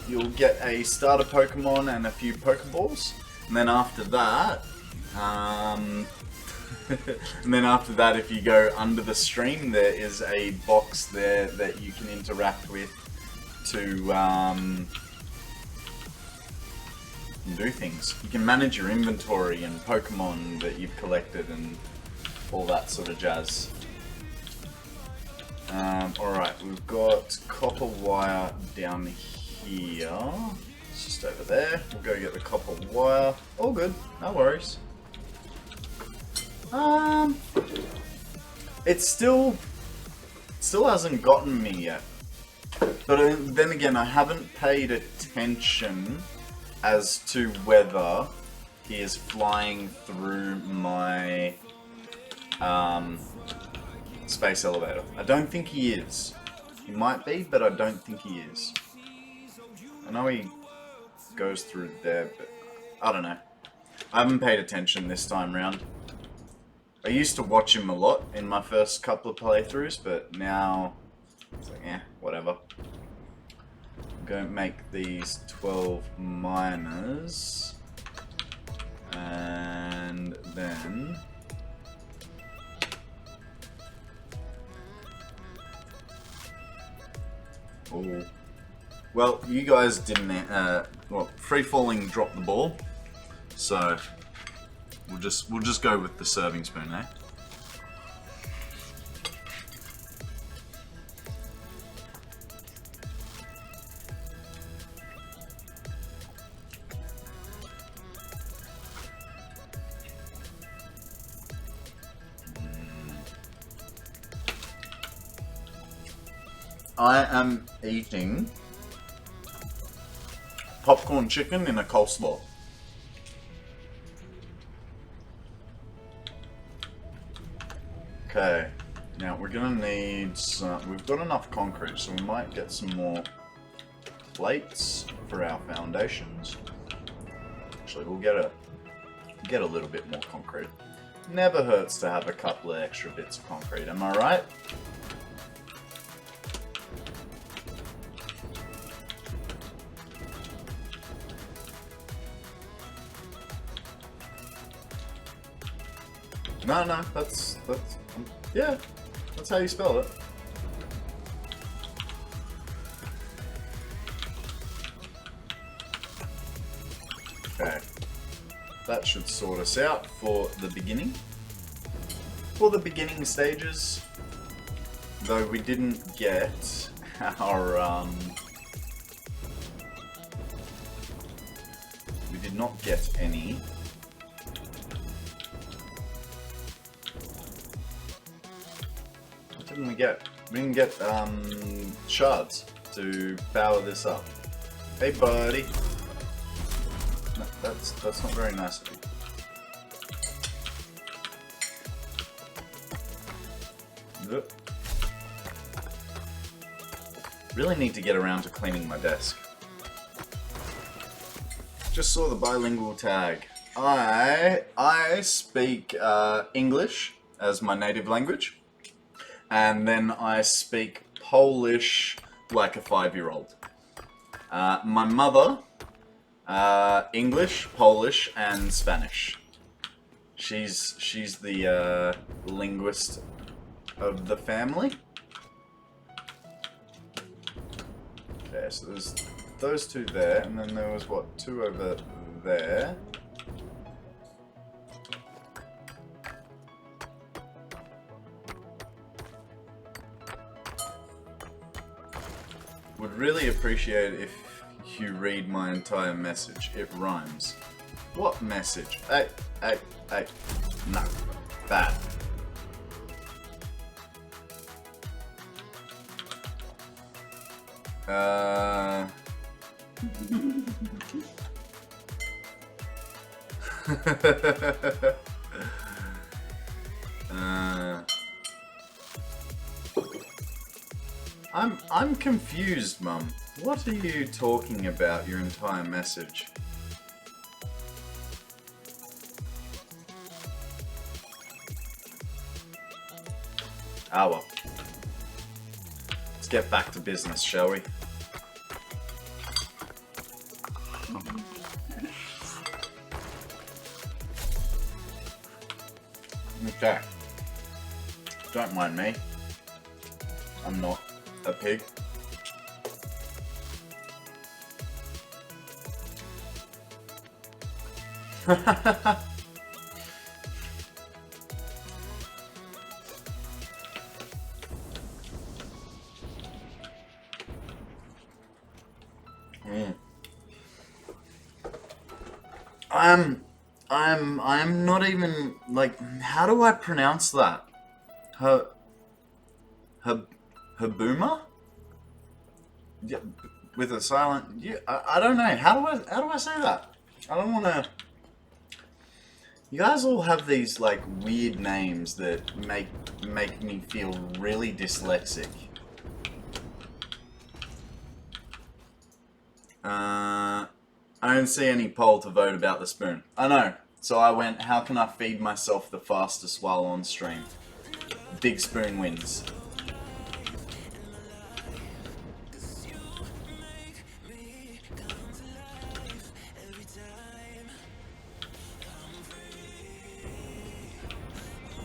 you'll get a starter Pokemon and a few Pokeballs, and then after that, if you go under the stream, there is a box there that you can interact with to and do things. You can manage your inventory and Pokemon that you've collected and all that sort of jazz. Alright, we've got copper wire down here. It's just over there. We'll go get the copper wire. All good, no worries. It still hasn't gotten me yet. But then again, I haven't paid attention as to whether he is flying through my space elevator. I don't think he is. He might be, but I don't think he is. I know he goes through there, but I don't know. I haven't paid attention this time round. I used to watch him a lot in my first couple of playthroughs, but now it's like, eh, whatever. I'm going to make these 12 miners, and then oh, well, you guys didn't. Well, Free Falling dropped the ball, so we'll just go with the serving spoon, eh? I am eating popcorn chicken in a coleslaw. Okay, now we're gonna need some. We've got enough concrete, so we might get some more plates for our foundations. Actually, we'll get a little bit more concrete. Never hurts to have a couple of extra bits of concrete, am I right? No, that's yeah, that's how you spell it. Okay, that should sort us out for the beginning. For the beginning stages, though we didn't get our we did not get any. What didn't we get? We didn't get shards to power this up. Hey buddy. No, that's not very nice of you. Yep. Really need to get around to cleaning my desk. Just saw the bilingual tag. I speak English as my native language. And then I speak Polish like a 5-year-old. My mother, English, Polish, and Spanish. She's the linguist of the family. Okay, so there's those two there, and then there was what, 2 over there. Would really appreciate if you read my entire message. It rhymes. What message? Hey. No. Bad. I'm confused, Mum. What are you talking about, your entire message? Ah well. Let's get back to business, shall we? Okay. Don't mind me. I'm not a pig. I'm not even, like, how do I pronounce that? Habuma? Yeah, with a silent, yeah, I don't know, how do I say that? I don't wanna, you guys all have these, like, weird names that make me feel really dyslexic. I don't see any poll to vote about the spoon. I know. So I went, how can I feed myself the fastest while on stream? Big spoon wins.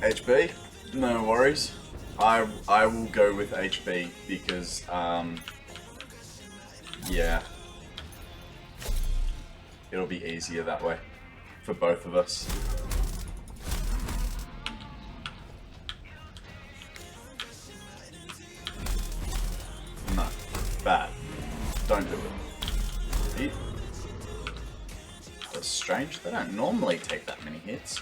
HB? No worries. I will go with HB because, yeah. It'll be easier that way for both of us. No. Bad. Don't do it. That's strange. They don't normally take that many hits.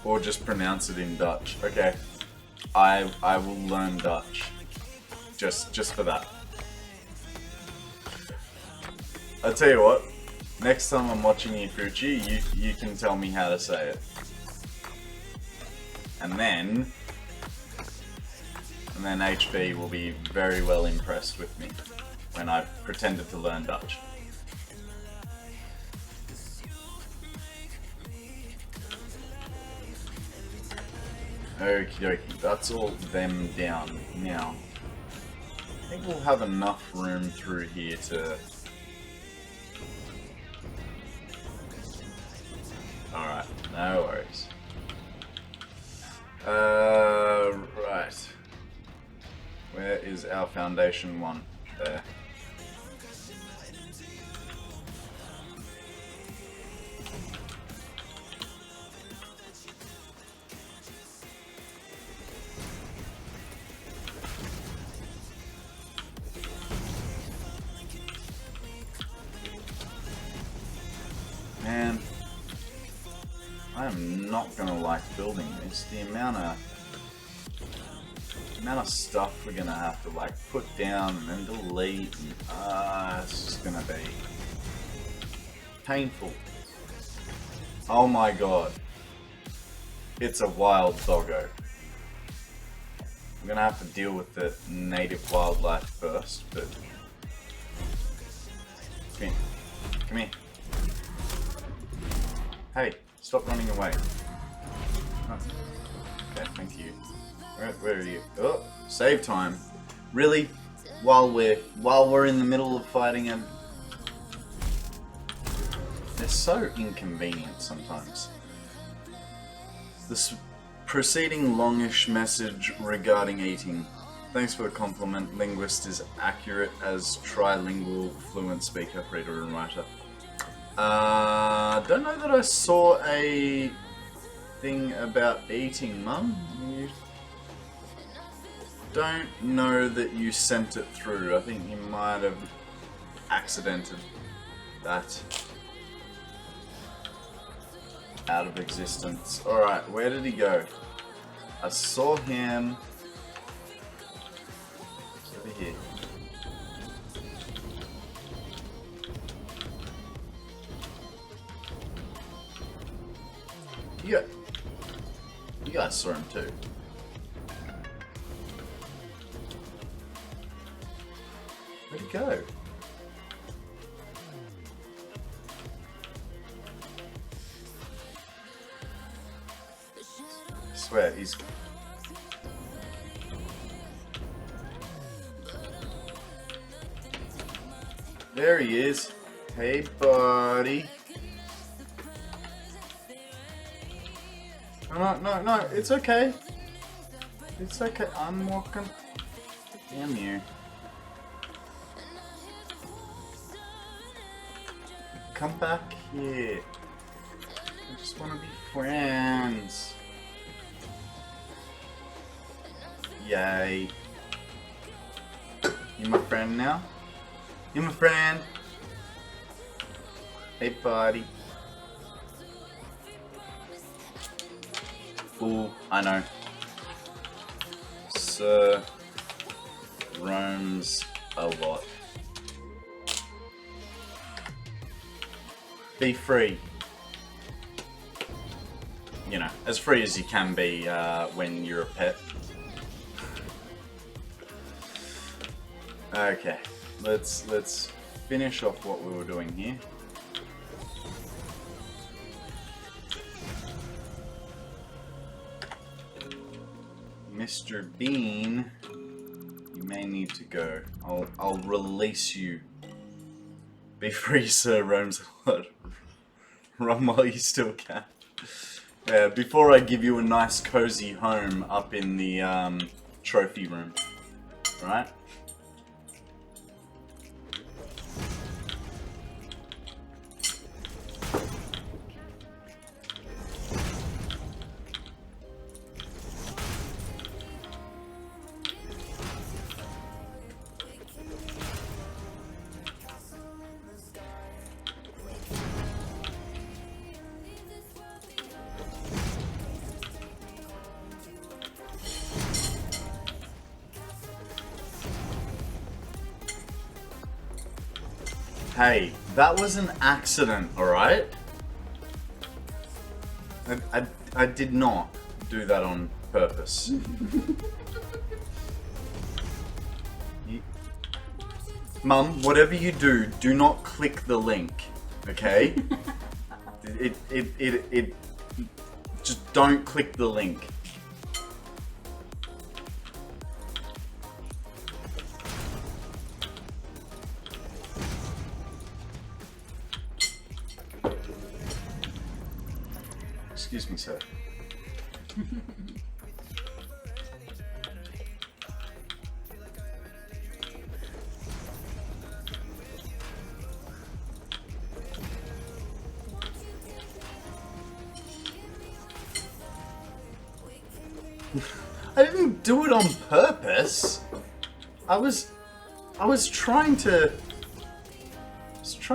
Or just pronounce it in Dutch. Okay. I will learn Dutch. Just for that. I'll tell you what, next time I'm watching Ifuchi, you can tell me how to say it. And then HB will be very well impressed with me when I pretended to learn Dutch. Okie dokie, that's all them down. Now, I think we'll have enough room through here to... Alright, no worries. Right. Where is our foundation one? There. Man, I am not gonna like building this. The amount of stuff we're gonna have to like put down and then delete, and it's just gonna be painful. Oh my god, it's a wild doggo. I'm gonna have to deal with the native wildlife first, but come here, come here. Hey, stop running away. Oh. Okay, thank you. Where are you? Oh, save time. Really? While we're in the middle of fighting him? They're so inconvenient sometimes. This preceding longish message regarding eating. Thanks for the compliment. Linguist is accurate as trilingual fluent speaker, reader and writer. Don't know that I saw a thing about eating, Mum. You don't know that you sent it through. I think you might have accidented that out of existence. Alright, where did he go? I saw him over here. You guys saw him too. Where'd he go? I swear, he's... There he is. Hey, buddy. No, it's okay. It's okay, I'm walking. Damn you. come back here. I just want to be friends. Yay. You my friend now? You my friend? Hey, buddy. Ooh, I know. Sir roams a lot. Be free. You know, as free as you can be when you're a pet. Okay, let's finish off what we were doing here. Mr. Bean, you may need to go. I'll release you. Be free, sir. Roams a lot. Run while you still can. Before I give you a nice cozy home up in the trophy room, right? Hey, that was an accident, alright? I did not do that on purpose. Mum, whatever you do, do not click the link, okay? It just don't click the link. Excuse me, sir. I didn't do it on purpose. I was trying to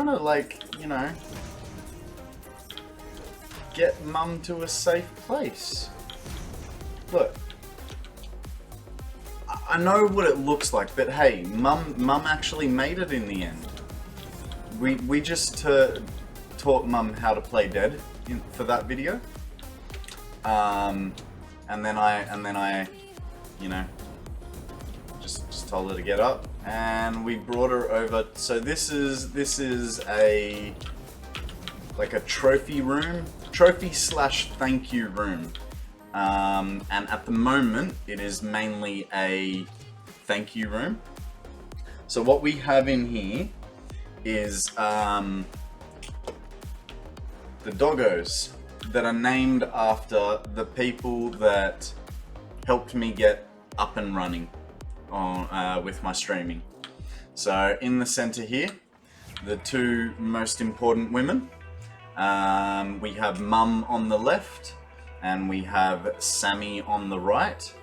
like, you know, get Mum to a safe place. Look, I know what it looks like, but hey, Mum actually made it in the end. We just taught Mum how to play dead for that video, and then I, you know, just told her to get up, and we brought her over. So this is a like a trophy room. Trophy/thank you room, and at the moment it is mainly a thank you room. So what we have in here is the doggos that are named after the people that helped me get up and running on with my streaming. So in the center here, the two most important women. We have Mum on the left, and we have Sammy on the right.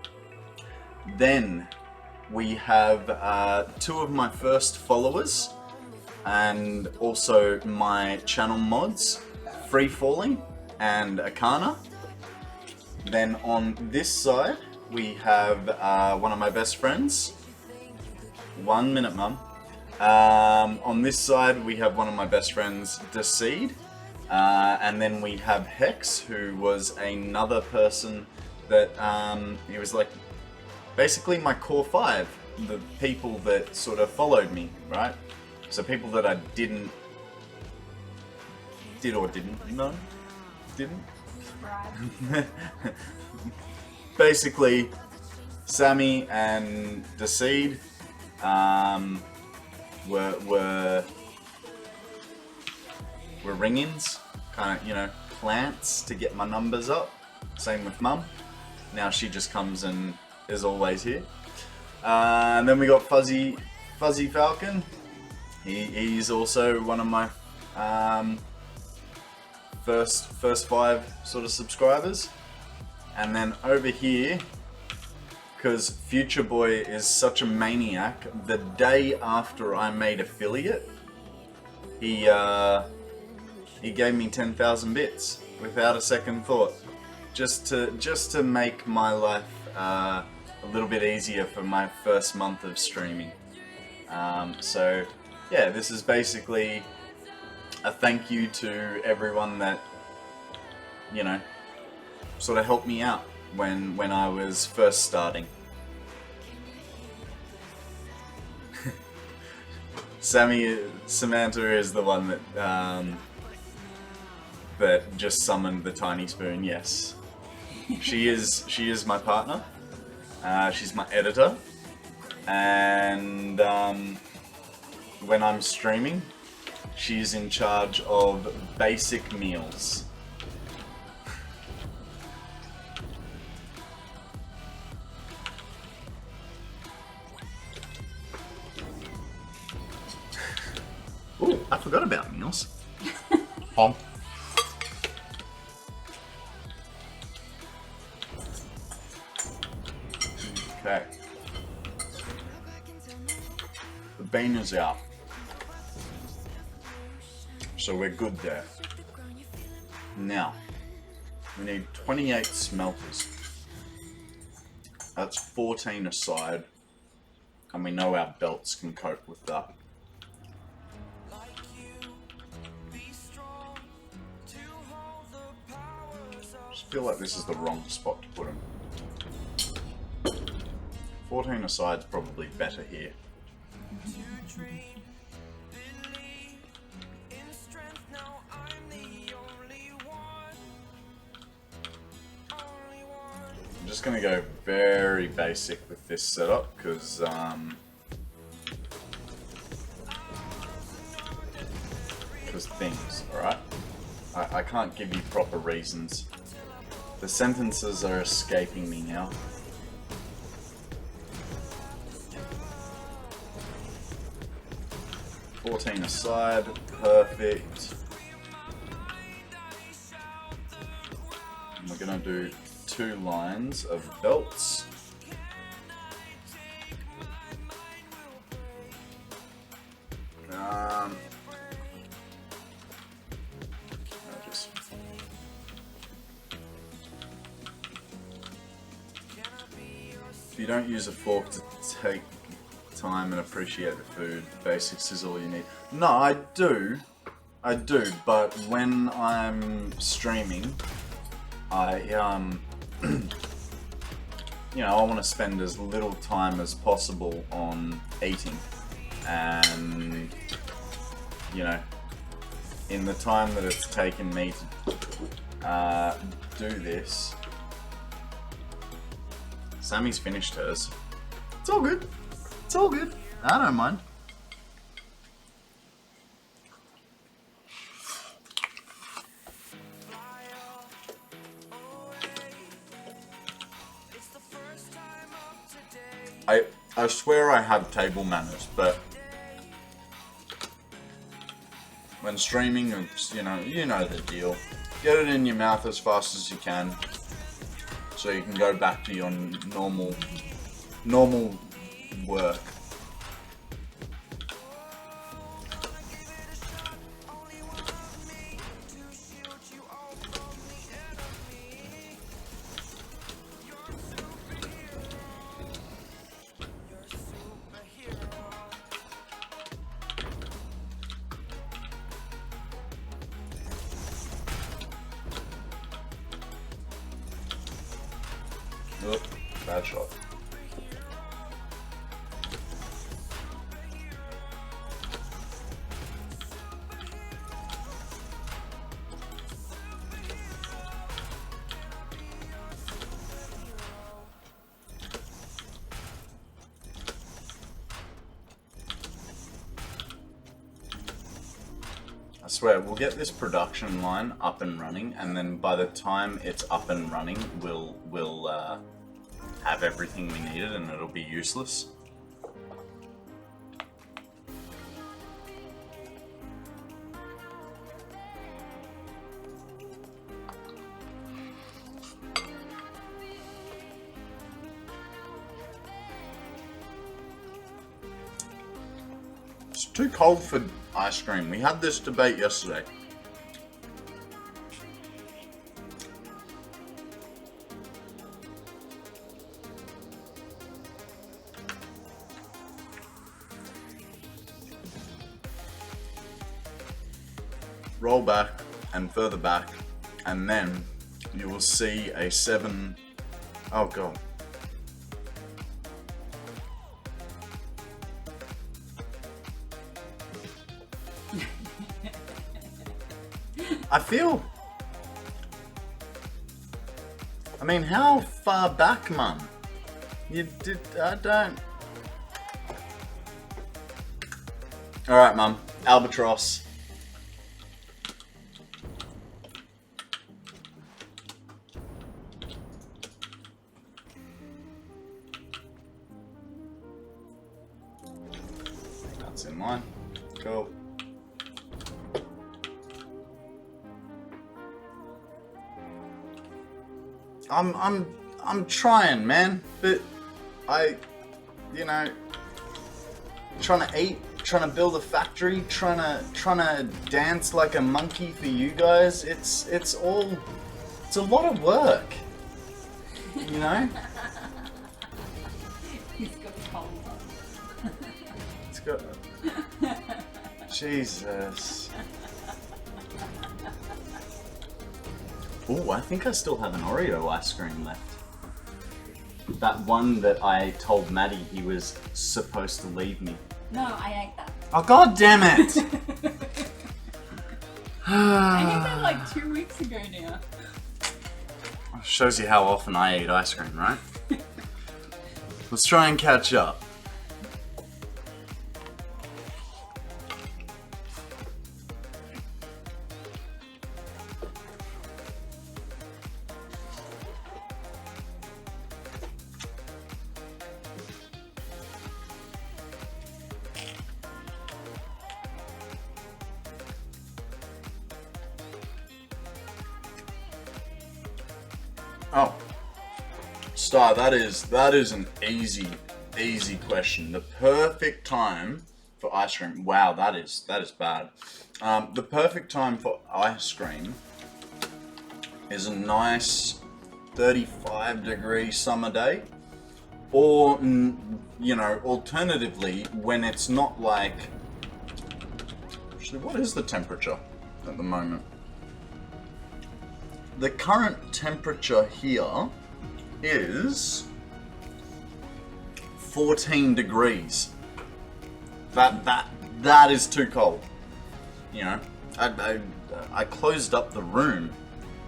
Then we have two of my first followers, and also my channel mods, Free Falling and Akana. Then on this side, we have one of my best friends. 1 minute, Mum. On this side, we have one of my best friends, Deseed. And then we have Hex, who was another person that, he was like, basically my core 5, the people that sort of followed me, right? So people that I did or didn't know? Didn't? Basically, Sammy and Deseed, were ring-ins, kind of, you know, plants to get my numbers up. Same with Mum. Now she just comes and is always here. And then we got Fuzzy Falcon. He's also one of my First 5 sort of subscribers, and then over here, because Future Boy is such a maniac, the day after I made affiliate, he gave me 10,000 bits without a second thought, just to make my life a little bit easier for my first month of streaming. So yeah, this is basically a thank you to everyone that, you know, sort of helped me out when I was first starting. Samantha is the one that that just summoned the tiny spoon. Yes, she is my partner. She's my editor, and when I'm streaming, she's in charge of basic meals. Ooh, I forgot about meals. Honk. Okay. The bean is out. So we're good there. Now, we need 28 smelters. That's 14 aside, and we know our belts can cope with that. I feel like this is the wrong spot to put them. 14 aside is probably better here. I'm just gonna go very basic with this setup because things, alright? I can't give you proper reasons. The sentences are escaping me now. $14 aside, perfect. And we're gonna do 2 lines of belts. If you don't use a fork to take time and appreciate the food, basics is all you need. No, I do, but when I'm streaming, I you know, I want to spend as little time as possible on eating, and you know, in the time that it's taken me to do this, Sammy's finished hers. It's all good. It's all good. I don't mind. I swear I have table manners, but when streaming, it's, you know the deal. Get it in your mouth as fast as you can, so you can go back to your normal work. Oop, bad shot. I swear, we'll get this production line up and running, and then by the time it's up and running, we'll have everything we needed, and it'll be useless. too cold for ice cream. We had this debate yesterday. Roll back and further back, and then you will see a 7. Oh god. I feel. I mean, how far back, Mum? You did. I don't. Alright, Mum. Albatross. That's in line. Cool. I'm trying, man, but you know, trying to eat, trying to build a factory, trying to dance like a monkey for you guys. It's a lot of work, you know. He's got cold. It's got. Jesus. Oh, I think I still have an Oreo ice cream left. That one that I told Maddie he was supposed to leave me. No, I ate that. Oh, god damn it! I ate that like 2 weeks ago now. Shows you how often I eat ice cream, right? Let's try and catch up. Oh, Star, that is an easy question. The perfect time for ice cream. Wow, that is bad. The perfect time for ice cream is a nice 35-degree summer day, or you know, alternatively when it's not like. Actually, what is the temperature at the moment? The current temperature here is 14 degrees. That is too cold. You know, I closed up the room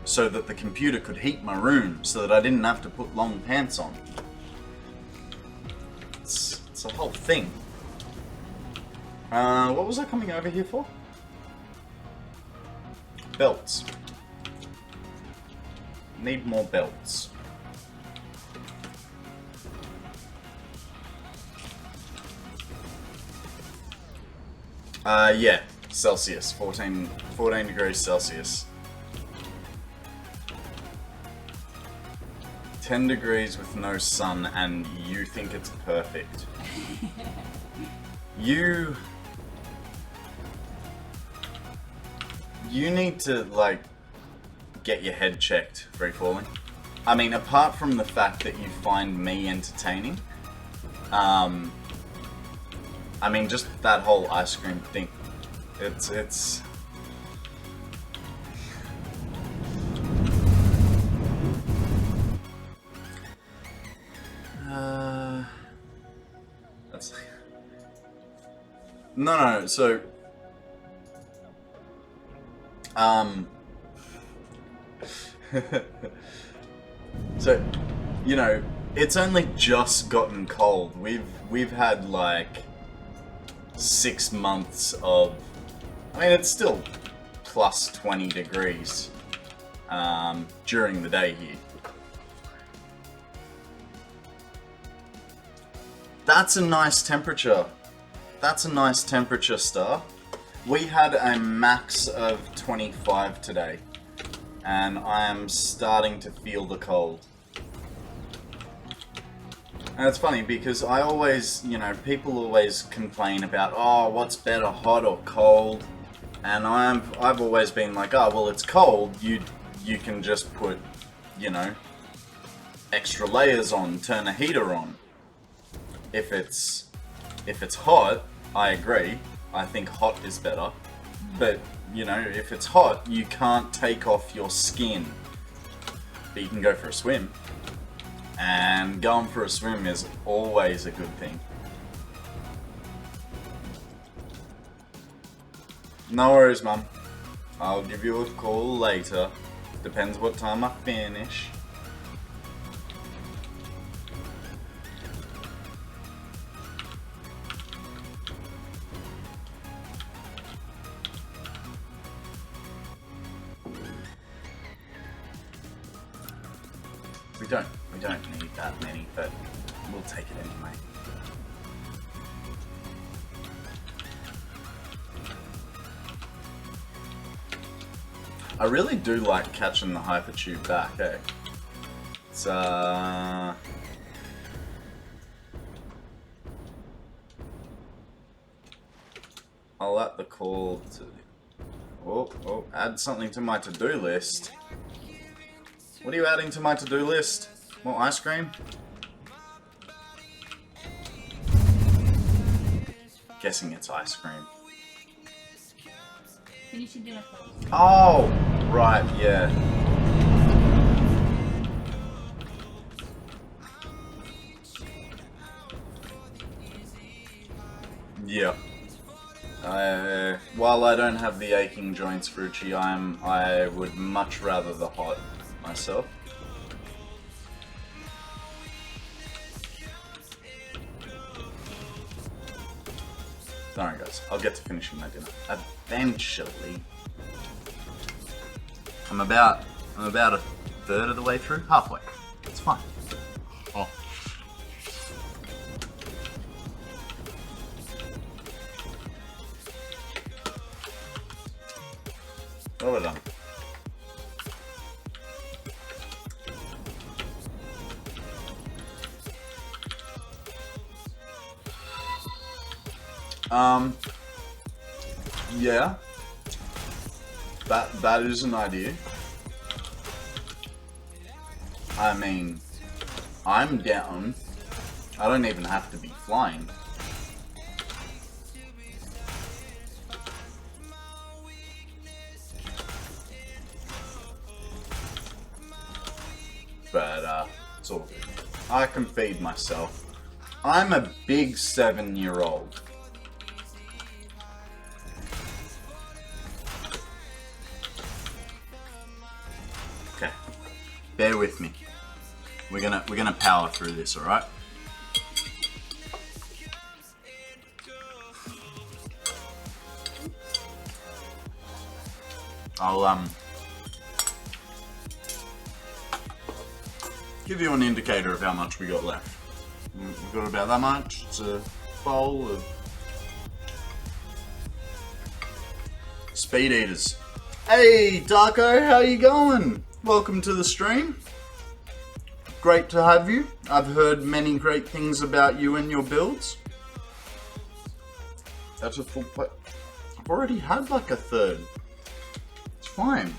so that the computer could heat my room, so that I didn't have to put long pants on. It's a whole thing. What was I coming over here for? Belts. Need more belts. Yeah, Celsius, 14 degrees Celsius. 10 degrees with no sun, and you think it's perfect. You need to, like, get your head checked, free falling. I mean, apart from the fact that you find me entertaining, I mean, just that whole ice cream thing, it's that's no, so so, you know, it's only just gotten cold. We've had like 6 months of, I mean, it's still plus 20 degrees during the day here. That's a nice temperature. That's a nice temperature, Star. We had a max of 25 today, and I am starting to feel the cold. And it's funny because I always, you know, people always complain about, oh, what's better, hot or cold? And I've always been like, oh, well, it's cold. You can just put, you know, extra layers on, turn a heater on. If it's hot, I agree. I think hot is better. But, you know, if it's hot, you can't take off your skin. But you can go for a swim. And going for a swim is always a good thing. No worries, Mum. I'll give you a call later. Depends what time I finish. We don't need that many, but we'll take it anyway. I really do like catching the hypertube back, eh? It's I'll add the call to add something to my to-do list. What are you adding to my to-do list? More ice cream? Guessing it's ice cream. Finish your dinner first. Oh, right, yeah. Yeah. While I don't have the aching joints, Frucci, I would much rather the hot myself. Don't worry, guys. I'll get to finishing my dinner eventually. I'm about a third of the way through, halfway. It's fine. Oh. Well, we're done. Yeah. That is an idea. I mean, I'm down. I don't even have to be flying. But, it's all good. I can feed myself. I'm a big 7-year-old. Okay. Bear with me. We're gonna power through this, alright? I'll give you an indicator of how much we got left. We've got about that much. It's a bowl of speed eaters. Hey Darko, how you going? Welcome to the stream. Great to have you. I've heard many great things about you and your builds. That's a full plate. I've already had like a third. It's fine.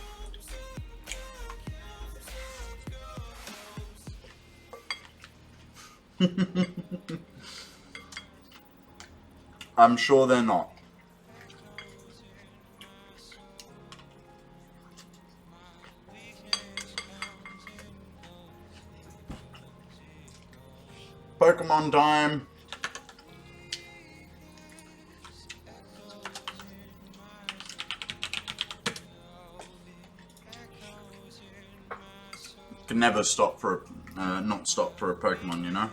I'm sure they're not. Pokemon time. Can never stop for not stop for a Pokemon, you know.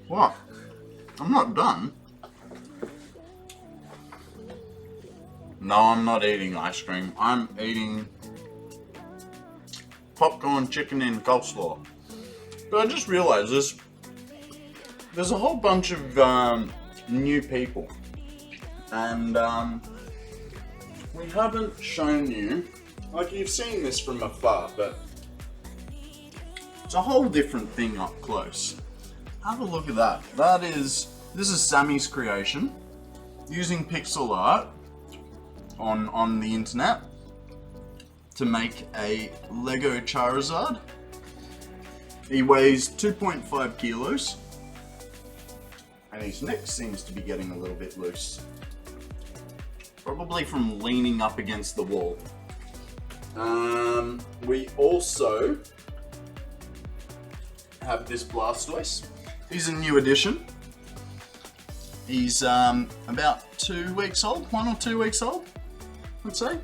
What? I'm not done. No, I'm not eating ice cream. I'm eating popcorn, chicken, and coleslaw. But I just realized there's a whole bunch of new people, and we haven't shown you, like you've seen this from afar, but it's a whole different thing up close. Have a look at that. This is Sammy's creation, using pixel art on the internet to make a Lego Charizard. He weighs 2.5 kilos, and his neck seems to be getting a little bit loose. Probably from leaning up against the wall. We also have this Blastoise. He's a new addition. He's about 2 weeks old, 1 or 2 weeks old, I'd say.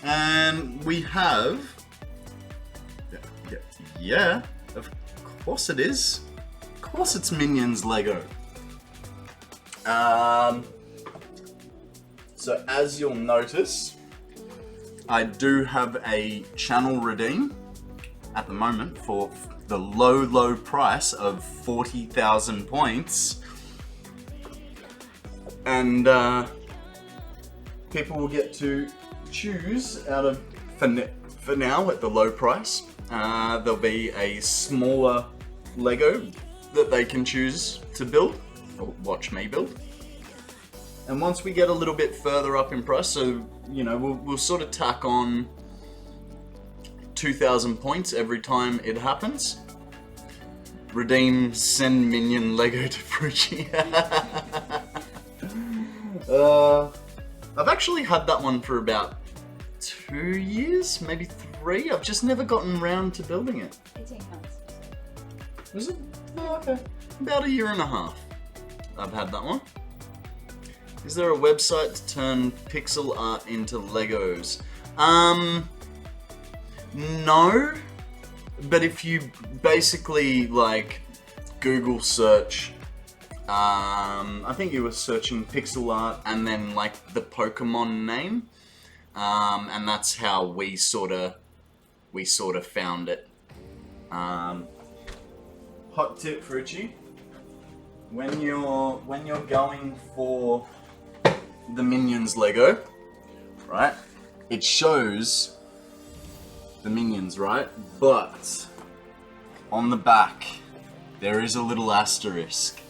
And we have, yeah, of course it is. Of course it's Minions Lego. So as you'll notice, I do have a channel redeem at the moment for the low price of 40,000 points. And people will get to choose out of, for now at the low price, there'll be a smaller Lego that they can choose to build, or watch me build. And once we get a little bit further up in price, so you know, we'll sort of tack on 2,000 points every time it happens. Redeem, send minion Lego to Frucci. I've actually had that one for about 2 years, maybe 3. I've just never gotten around to building it. 18 months. Was it? Oh, okay. About 1.5 years I've had that one. Is there a website to turn pixel art into Legos? No. But if you basically like Google search, I think you were searching pixel art and then like the Pokemon name, and that's how we sort of found it. Hot tip, Frucci. When you're going for the Minions Lego, right? It shows the Minions, right? But on the back there is a little asterisk,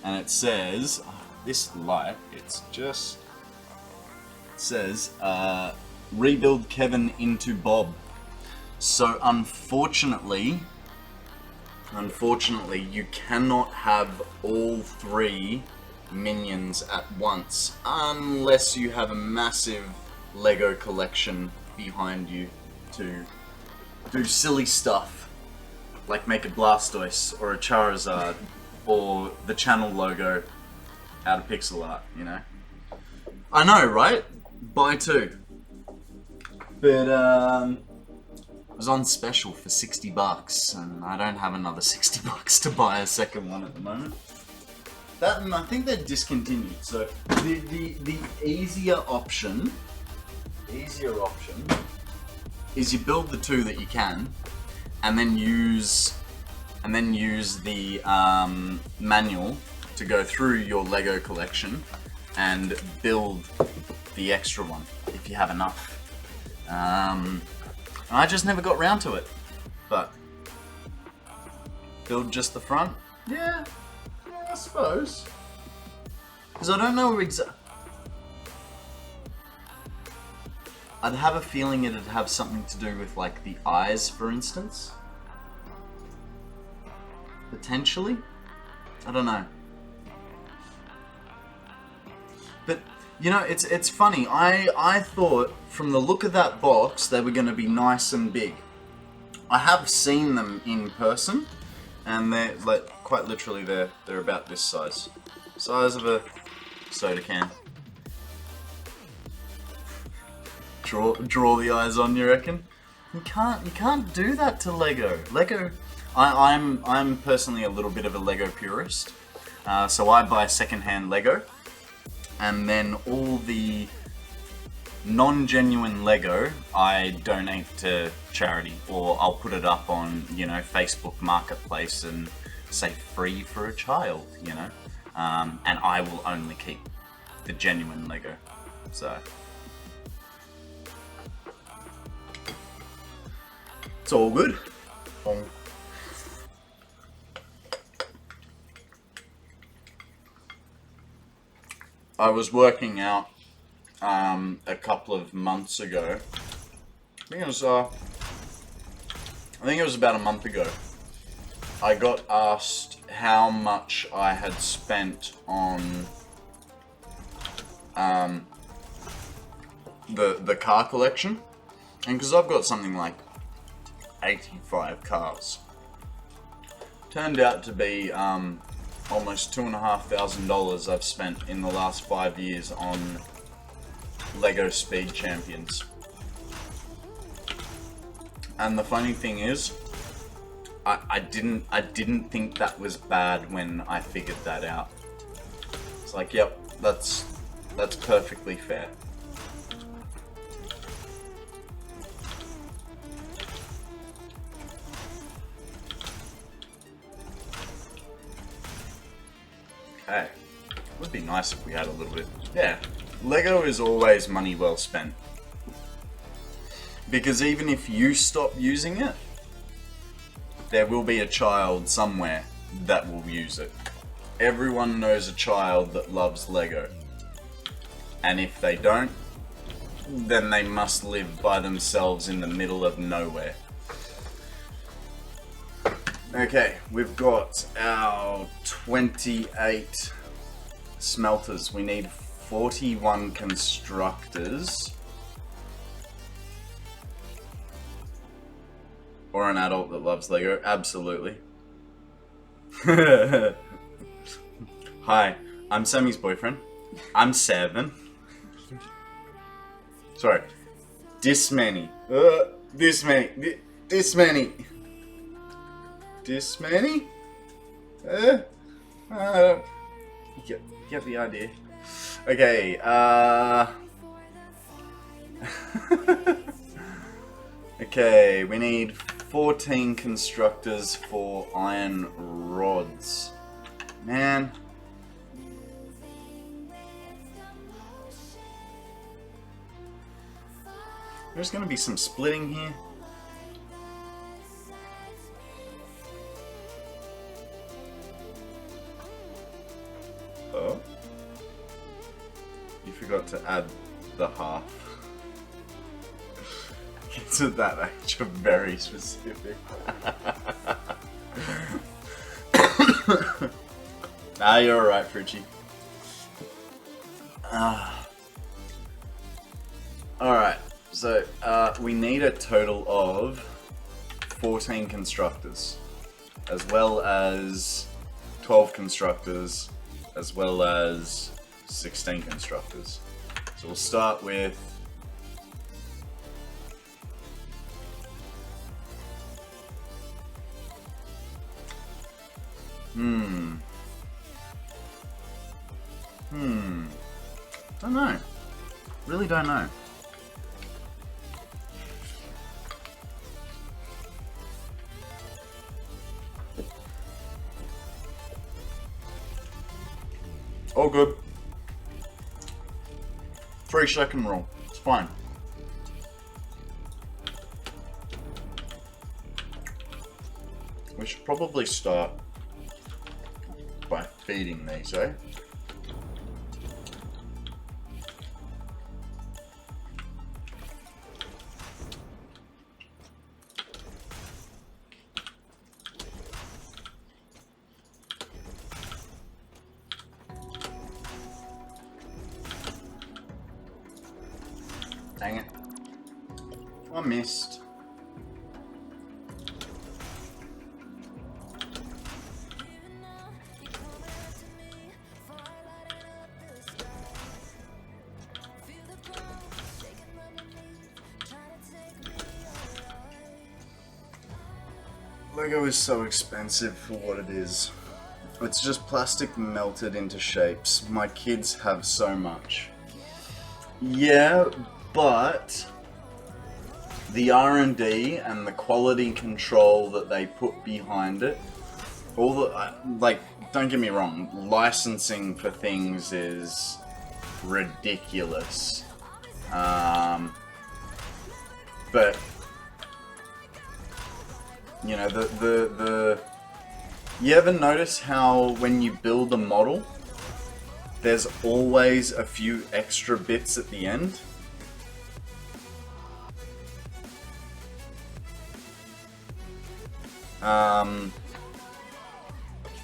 and it says, this light, it says, rebuild Kevin into Bob. So unfortunately, you cannot have all 3 minions at once unless you have a massive Lego collection behind you to do silly stuff like make a Blastoise or a Charizard or the channel logo out of pixel art, you know. I know, right? Buy 2. But it was on special for $60, and I don't have another $60 to buy a second one at the moment. That, and I think they're discontinued. So the easier option is you build the 2 that you can, and then use the manual to go through your Lego collection and build the extra one if you have enough. I just never got round to it, but build just the front? Yeah, I suppose. Because I don't know exactly. I'd have a feeling it'd have something to do with like the eyes, for instance. Potentially? I don't know. But you know, it's funny. I thought from the look of that box they were going to be nice and big. I have seen them in person, and they're like quite literally they're about this size of a soda can. Draw the eyes on, you reckon? You can't do that to Lego. I'm personally a little bit of a Lego purist, so I buy secondhand Lego. And then all the non-genuine Lego I donate to charity, or I'll put it up on, you know, Facebook Marketplace and say free for a child, you know, and I will only keep the genuine Lego. So It's all good. I was working out a couple of months ago. I think it was about a month ago. I got asked how much I had spent on the car collection, and because I've got something like 85 cars, turned out to be almost $2,500 I've spent in the last 5 years on Lego Speed Champions. And the funny thing is, I didn't think that was bad when I figured that out. It's like, yep, that's perfectly fair. Okay, it would be nice if we had a little bit. Yeah, Lego is always money well spent. Because even if you stop using it, there will be a child somewhere that will use it. Everyone knows a child that loves Lego. And if they don't, then they must live by themselves in the middle of nowhere. Okay, we've got our 28 smelters. We need 41 constructors. Or an adult that loves Lego. Absolutely. Hi, I'm Sammy's boyfriend. I'm 7. Sorry. This many. This many. This many. This many? Get the idea. Okay, okay, we need 14 constructors for iron rods. Man. There's gonna be some splitting here. Oh. You forgot to add the half. Kids at that age are very specific. Nah, you're alright, Fritchie. Alright, so we need a total of 14 constructors, as well as 12 constructors, as well as 16 constructors. So we'll start with don't know. Really don't know. All good. 3-second rule. It's fine. We should probably start by feeding these, eh? Dang it. I missed. Lego is so expensive for what it is. It's just plastic melted into shapes. My kids have so much. Yeah, but the R&D and the quality control that they put behind it, all the, like, don't get me wrong, licensing for things is ridiculous. But You know, you ever notice how when you build a model, there's always a few extra bits at the end?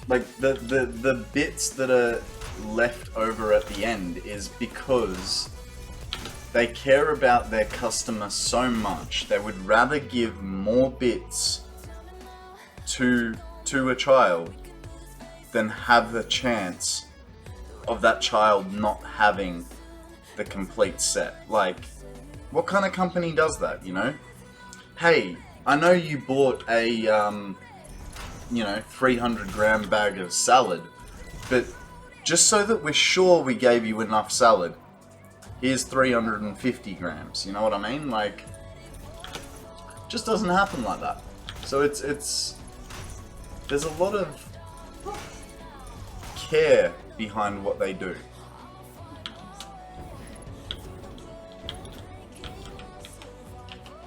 Like the bits that are left over at the end is because they care about their customer so much, they would rather give more bits to a child than have the chance of that child not having the complete set. Like, what kind of company does that, you know? Hey, I know you bought a, you know, 300 gram bag of salad, but just so that we're sure we gave you enough salad, here's 350 grams, you know what I mean? Like, just doesn't happen like that. So it's there's a lot of care behind what they do.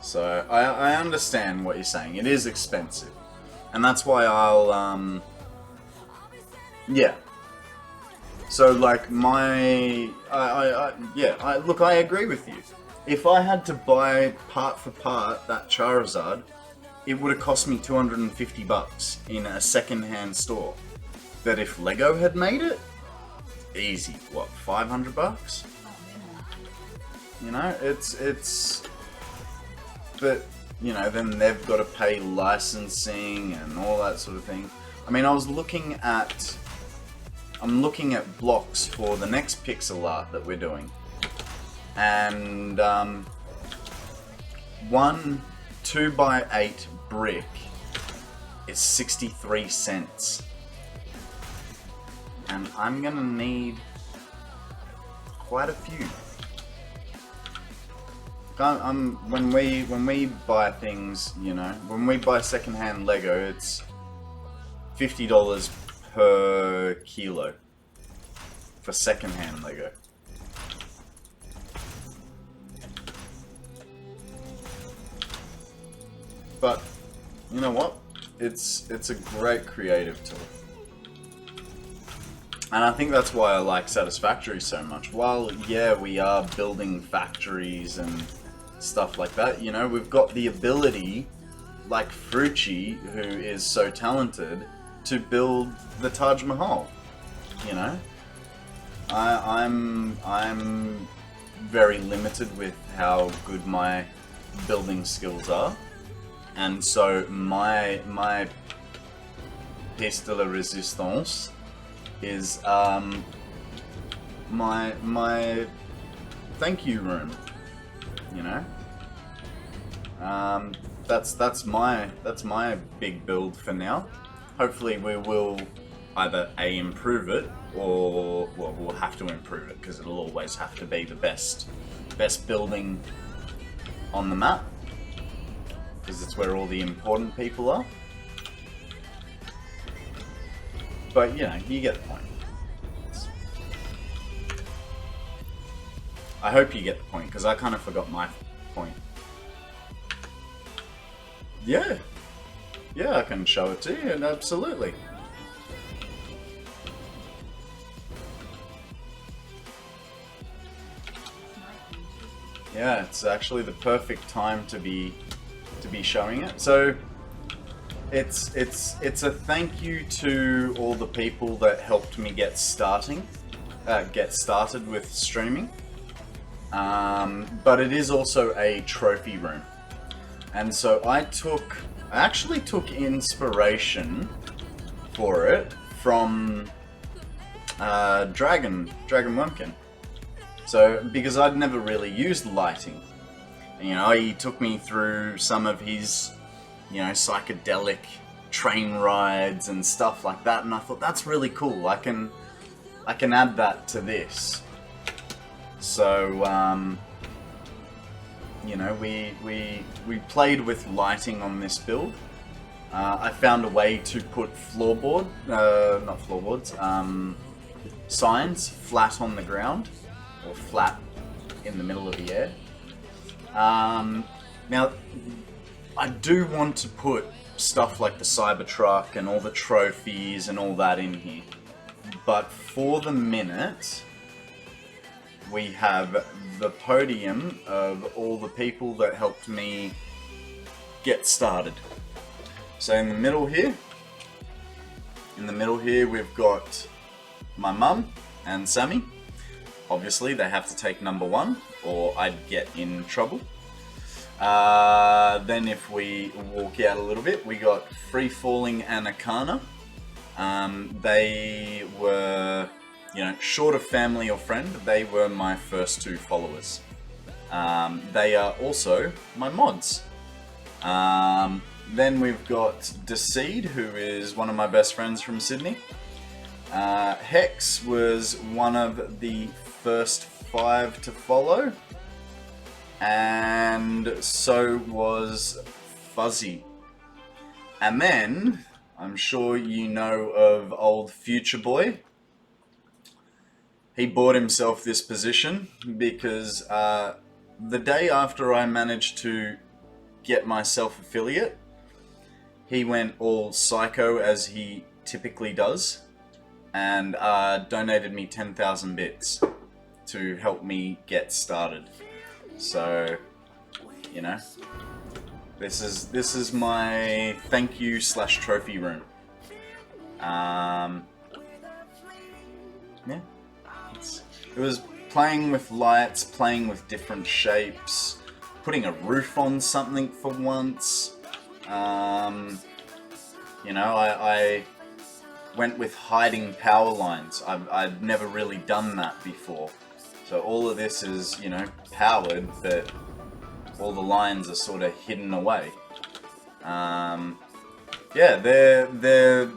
So I understand what you're saying. It is expensive, and that's why I'll yeah. So like look, I agree with you. If I had to buy part for part that Charizard, it would have cost me $250 in a second-hand store. But if Lego had made it, easy, what, $500? You know, it's but you know, then they've got to pay licensing and all that sort of thing. I mean, I'm looking at blocks for the next pixel art that we're doing, and one 2x8 brick is 63 cents, and I'm gonna need quite a few. When we buy things, you know, when we buy secondhand Lego, it's $50 per kilo for secondhand Lego. But you know what? It's a great creative tool. And I think that's why I like Satisfactory so much. While, yeah, we are building factories and stuff like that, you know, we've got the ability, like Frucci, who is so talented, to build the Taj Mahal, you know? I'm very limited with how good my building skills are. And so my pièce de la résistance is my thank you room, you know. That's my big build for now. Hopefully we will either improve it, or well, we'll have to improve it because it'll always have to be the best building on the map, because it's where all the important people are. But, you know, you get the point. I hope you get the point, because I kind of forgot my point. Yeah. Yeah, I can show it to you, and absolutely. Yeah, it's actually the perfect time to be showing it. So it's a thank you to all the people that helped me get started with streaming. But it is also a trophy room, and so I actually took inspiration for it from Dragon Wormkin. So because I'd never really used lighting, you know, he took me through some of his, you know, psychedelic train rides and stuff like that, and I thought that's really cool. I can add that to this. So you know, we played with lighting on this build. I found a way to put signs flat on the ground, or flat in the middle of the air. Now, I do want to put stuff like the Cybertruck and all the trophies and all that in here. But for the minute, we have the podium of all the people that helped me get started. So in the middle here, we've got my mum and Sammy. Obviously, they have to take number 1, or I'd get in trouble. Then if we walk out a little bit, we got Free Falling and Akana. They were, you know, short of family or friend, they were my first 2 followers. They are also my mods. Then we've got Decede, who is one of my best friends from Sydney. Hex was one of the first 5 to follow. And so was Fuzzy. And then, I'm sure you know of old Future Boy. He bought himself this position because the day after I managed to get myself affiliate, he went all psycho as he typically does and donated me 10,000 bits to help me get started. So, you know, this is my thank you / trophy room. Yeah, it was playing with lights, playing with different shapes, putting a roof on something for once. You know, I went with hiding power lines. I'd never really done that before. So all of this is, you know, powered, but all the lines are sort of hidden away. Yeah, they're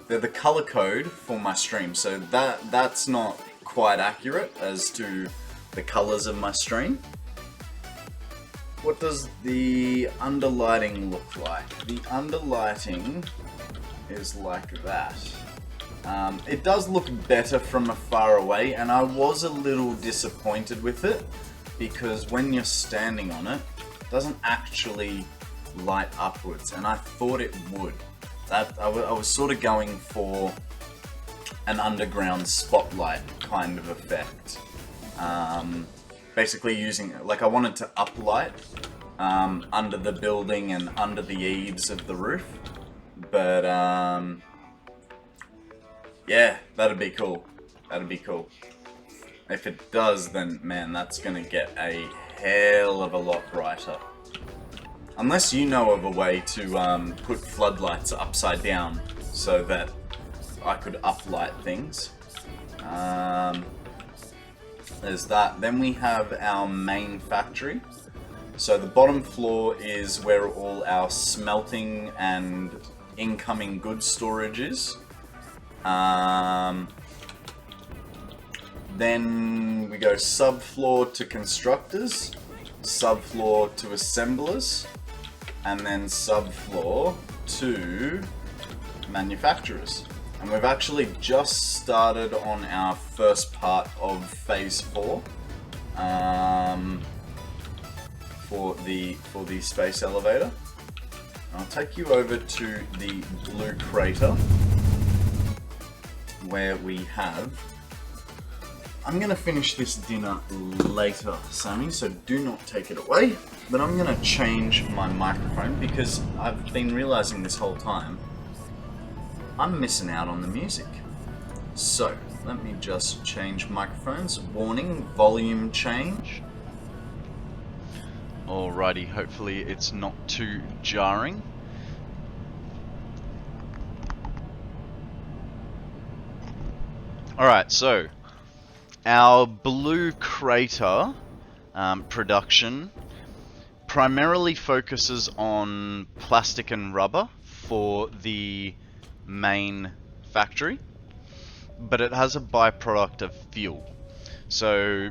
the color code for my stream, so that's not quite accurate as to the colors of my stream. What does the underlighting look like? The underlighting is like that. It does look better from afar away, and I was a little disappointed with it because when you're standing on it, it doesn't actually light upwards, and I thought it would. I was sort of going for an underground spotlight kind of effect. Basically using, like, I wanted to uplight under the building and under the eaves of the roof, but yeah, that'd be cool. That'd be cool. If it does, then man, that's gonna get a hell of a lot brighter. Unless you know of a way to put floodlights upside down so that I could uplight things. There's that. Then we have our main factory. So the bottom floor is where all our smelting and incoming goods storage is. Then we go subfloor to constructors, subfloor to assemblers, and then subfloor to manufacturers. And we've actually just started on our first part of phase 4 for the space elevator. I'll take you over to the blue crater where we have... I'm going to finish this dinner later, Sammy, so do not take it away. But I'm going to change my microphone because I've been realizing this whole time I'm missing out on the music. So, let me just change microphones. Warning, volume change. Alrighty, hopefully it's not too jarring. Alright, so our blue crater production primarily focuses on plastic and rubber for the main factory, but it has a byproduct of fuel. So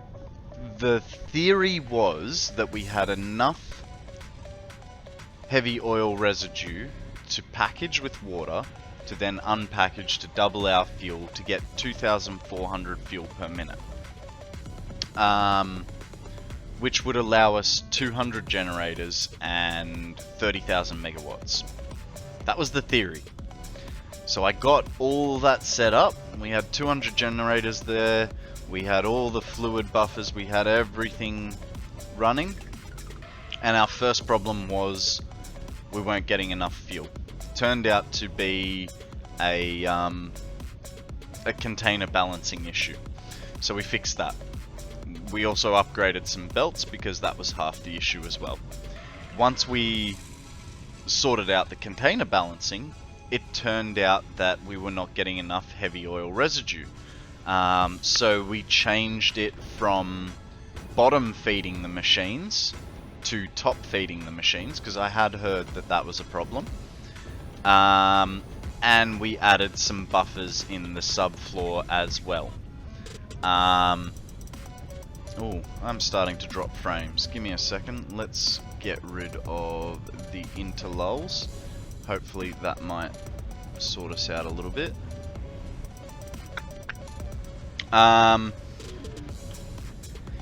the theory was that we had enough heavy oil residue to package with water to then unpackage to double our fuel to get 2,400 fuel per minute. which would allow us 200 generators and 30,000 megawatts. That was the theory. So I got all that set up. We had 200 generators there. We had all the fluid buffers. We had everything running. And our first problem was we weren't getting enough fuel. Turned out to be a container balancing issue. So we fixed that. We also upgraded some belts because that was half the issue as well. Once we sorted out the container balancing, it turned out that we were not getting enough heavy oil residue. So we changed it from bottom feeding the machines to top feeding the machines, because I had heard that that was a problem. And we added some buffers in the subfloor as well. Oh, I'm starting to drop frames. Give me a second. Let's get rid of the interlulls. Hopefully that might sort us out a little bit.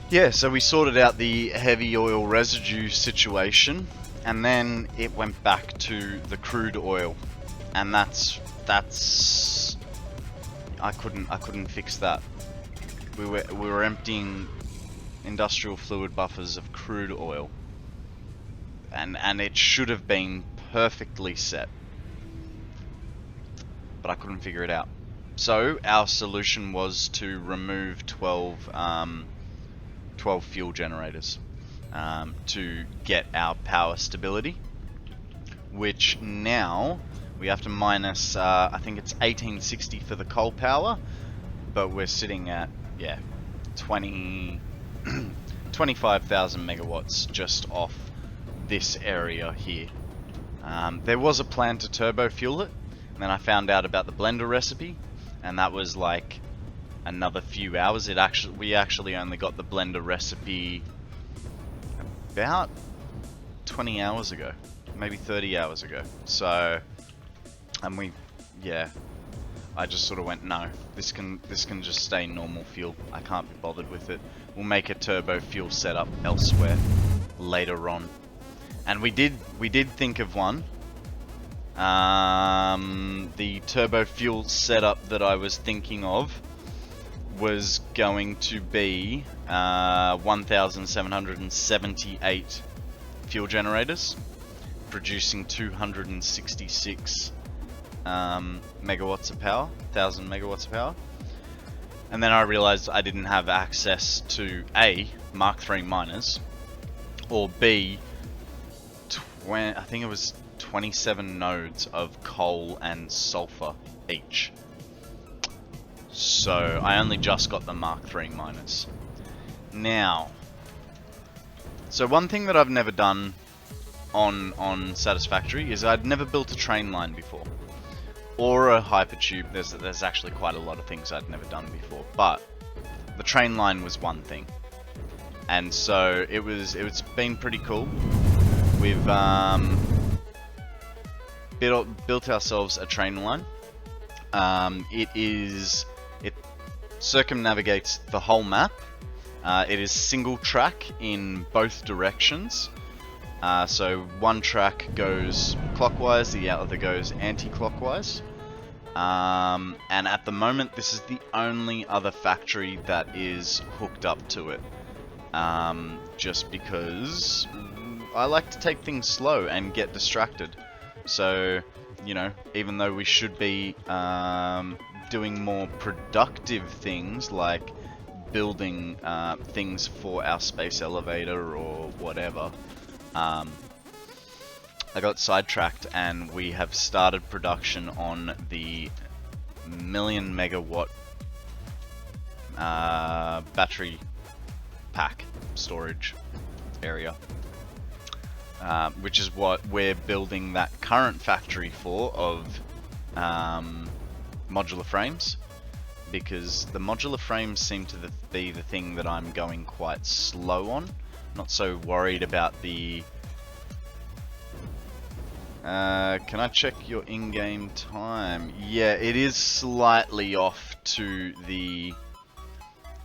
Yeah, so we sorted out the heavy oil residue situation, and then it went back to the crude oil, and that's I couldn't fix that. We were emptying industrial fluid buffers of crude oil, and it should have been perfectly set, but I couldn't figure it out. So our solution was to remove 12 fuel generators to get our power stability, which now we have to minus, I think it's 1860 for the coal power, but we're sitting at, yeah, 25,000 megawatts just off this area here. There was a plan to turbo fuel it, and then I found out about the blender recipe, and that was like another few hours. We actually only got the blender recipe about 20 hours ago, maybe 30 hours ago. So, and I just sort of went, no, this can just stay normal fuel. I can't be bothered with it. We'll make a turbo fuel setup elsewhere later on. And we did think of one. The turbo fuel setup that I was thinking of was going to be 1,778 fuel generators, producing 266 megawatts of power, 1,000 megawatts of power. And then I realized I didn't have access to A, Mark III miners, or B, I think it was 27 nodes of coal and sulfur each. So I only just got the Mark III miners. Now, so one thing that I've never done on Satisfactory is I'd never built a train line before, or a hypertube. There's actually quite a lot of things I'd never done before, but the train line was one thing, and so it's been pretty cool. We've built ourselves a train line. It circumnavigates the whole map. It is single track in both directions. So one track goes clockwise, the other goes anti-clockwise. And at the moment, this is the only other factory that is hooked up to it. Just because I like to take things slow and get distracted. So, you know, even though we should be doing more productive things like building things for our space elevator or whatever, I got sidetracked, and we have started production on the 1,000,000 megawatt battery pack storage area. Which is what we're building that current factory for of modular frames, because the modular frames seem to be the thing that I'm going quite slow on. Not so worried about the... can I check your in-game time? Yeah, it is slightly off to the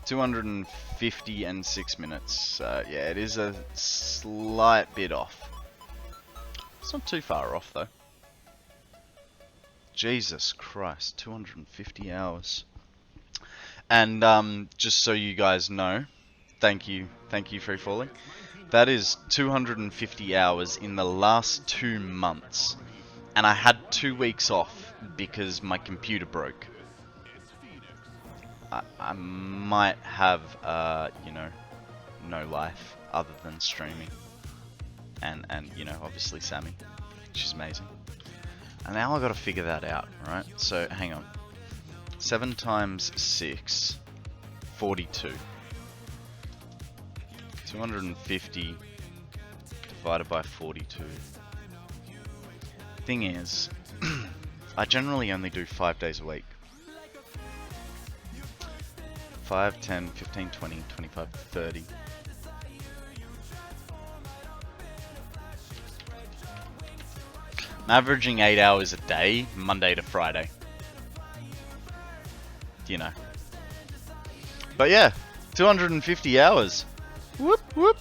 250 and 6 minutes. Yeah, it is a slight bit off. It's not too far off though. Jesus Christ, 250 hours. And just so you guys know, thank you Free Falling. That is 250 hours in the last 2 months. And I had 2 weeks off because my computer broke. I might have, you know, no life other than streaming. And you know, obviously Sammy. She's amazing. And now I've got to figure that out, right? So, hang on. 7 times 6, 42. 250 divided by 42. Thing is, I generally only do 5 days a week. 5, 10, 15, 20, 25, 30. I'm averaging 8 hours a day, Monday to Friday. You know. But yeah, 250 hours. Whoop, whoop.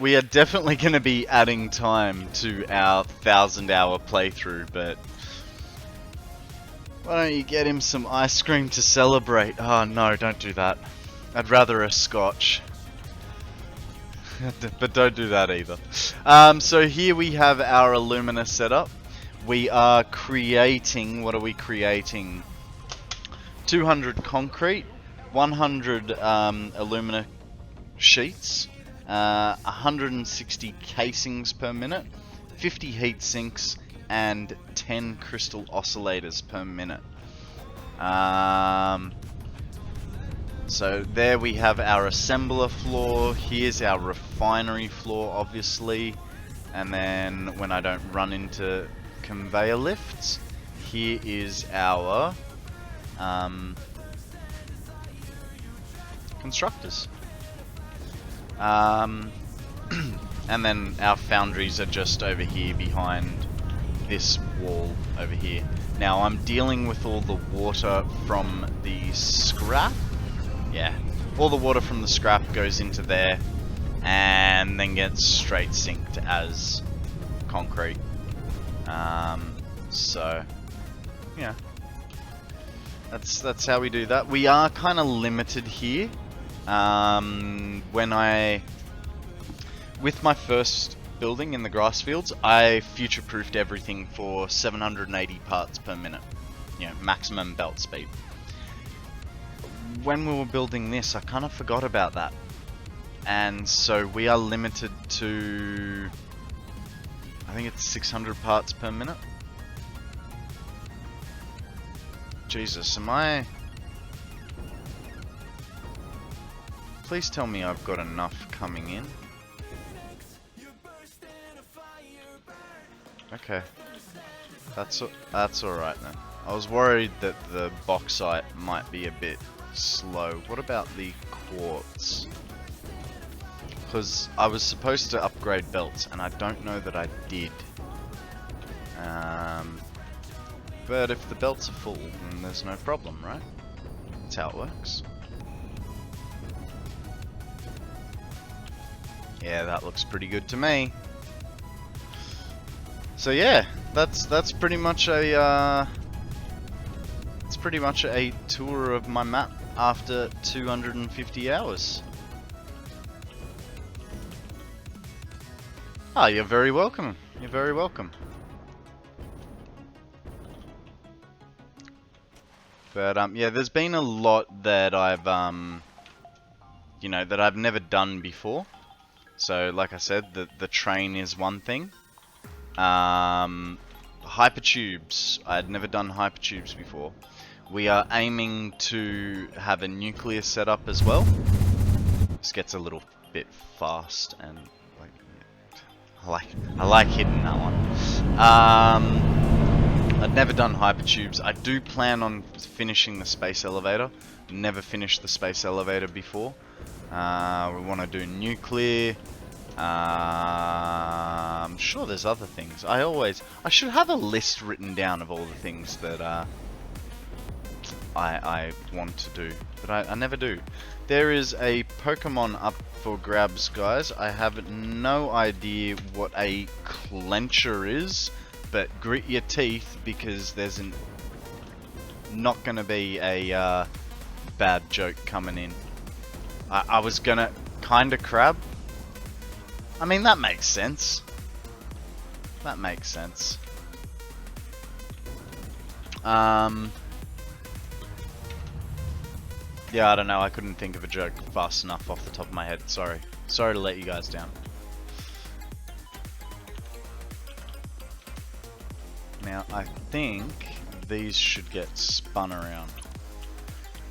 We are definitely going to be adding time to our 1,000-hour playthrough, but why don't you get him some ice cream to celebrate? Oh no, don't do that. I'd rather a scotch. But don't do that either. So here we have our alumina setup. We are creating, what are we creating? 200 concrete, 100 alumina sheets, 160 casings per minute, 50 heat sinks, and 10 crystal oscillators per minute. So there we have our assembler floor. Here's our refinery floor, obviously. And then when I don't run into conveyor lifts, here is our constructors. And then our foundries are just over here behind this wall over here. Now I'm dealing with all the water from the scrap. Yeah, all the water from the scrap goes into there and then gets straight synced as concrete. So yeah, that's how we do that. We are kind of limited here. With my first building in the grass fields, I future-proofed everything for 780 parts per minute. You know, maximum belt speed. When we were building this, I kind of forgot about that. And so we are limited to, I think it's 600 parts per minute. Jesus, am I... Please tell me I've got enough coming in. Okay. That's alright then. I was worried that the bauxite might be a bit slow. What about the quartz? Because I was supposed to upgrade belts and I don't know that I did. But if the belts are full, then there's no problem, right? That's how it works. Yeah, that looks pretty good to me. So yeah, that's pretty much a tour of my map after 250 hours. Ah, you're very welcome. You're very welcome. But yeah, there's been a lot that I've you know, that I've never done before. So like I said, the train is one thing. Hypertubes. I had never done hypertubes before. We are aiming to have a nuclear setup as well. This gets a little bit fast and I like hitting that one. I've never done hypertubes. I do plan on finishing the space elevator. Never finished the space elevator before. We want to do nuclear. I'm sure there's other things. I should have a list written down of all the things that I want to do, but I never do. There is a Pokemon up for grabs, guys. I have no idea what a clencher is, but grit your teeth because there's not gonna be a bad joke coming in. I was gonna kinda crab. I mean, that makes sense. That makes sense. Yeah, I don't know. I couldn't think of a joke fast enough off the top of my head. Sorry. Sorry to let you guys down. Now, I think these should get spun around.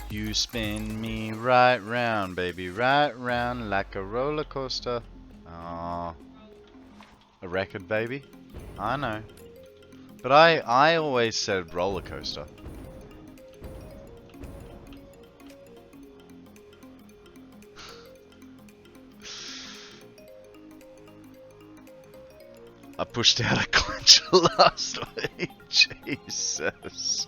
You spin me right round, baby, right round like a roller coaster. Oh, a record, baby. I know, but I always said roller coaster. I pushed out a clincher last week. Jesus.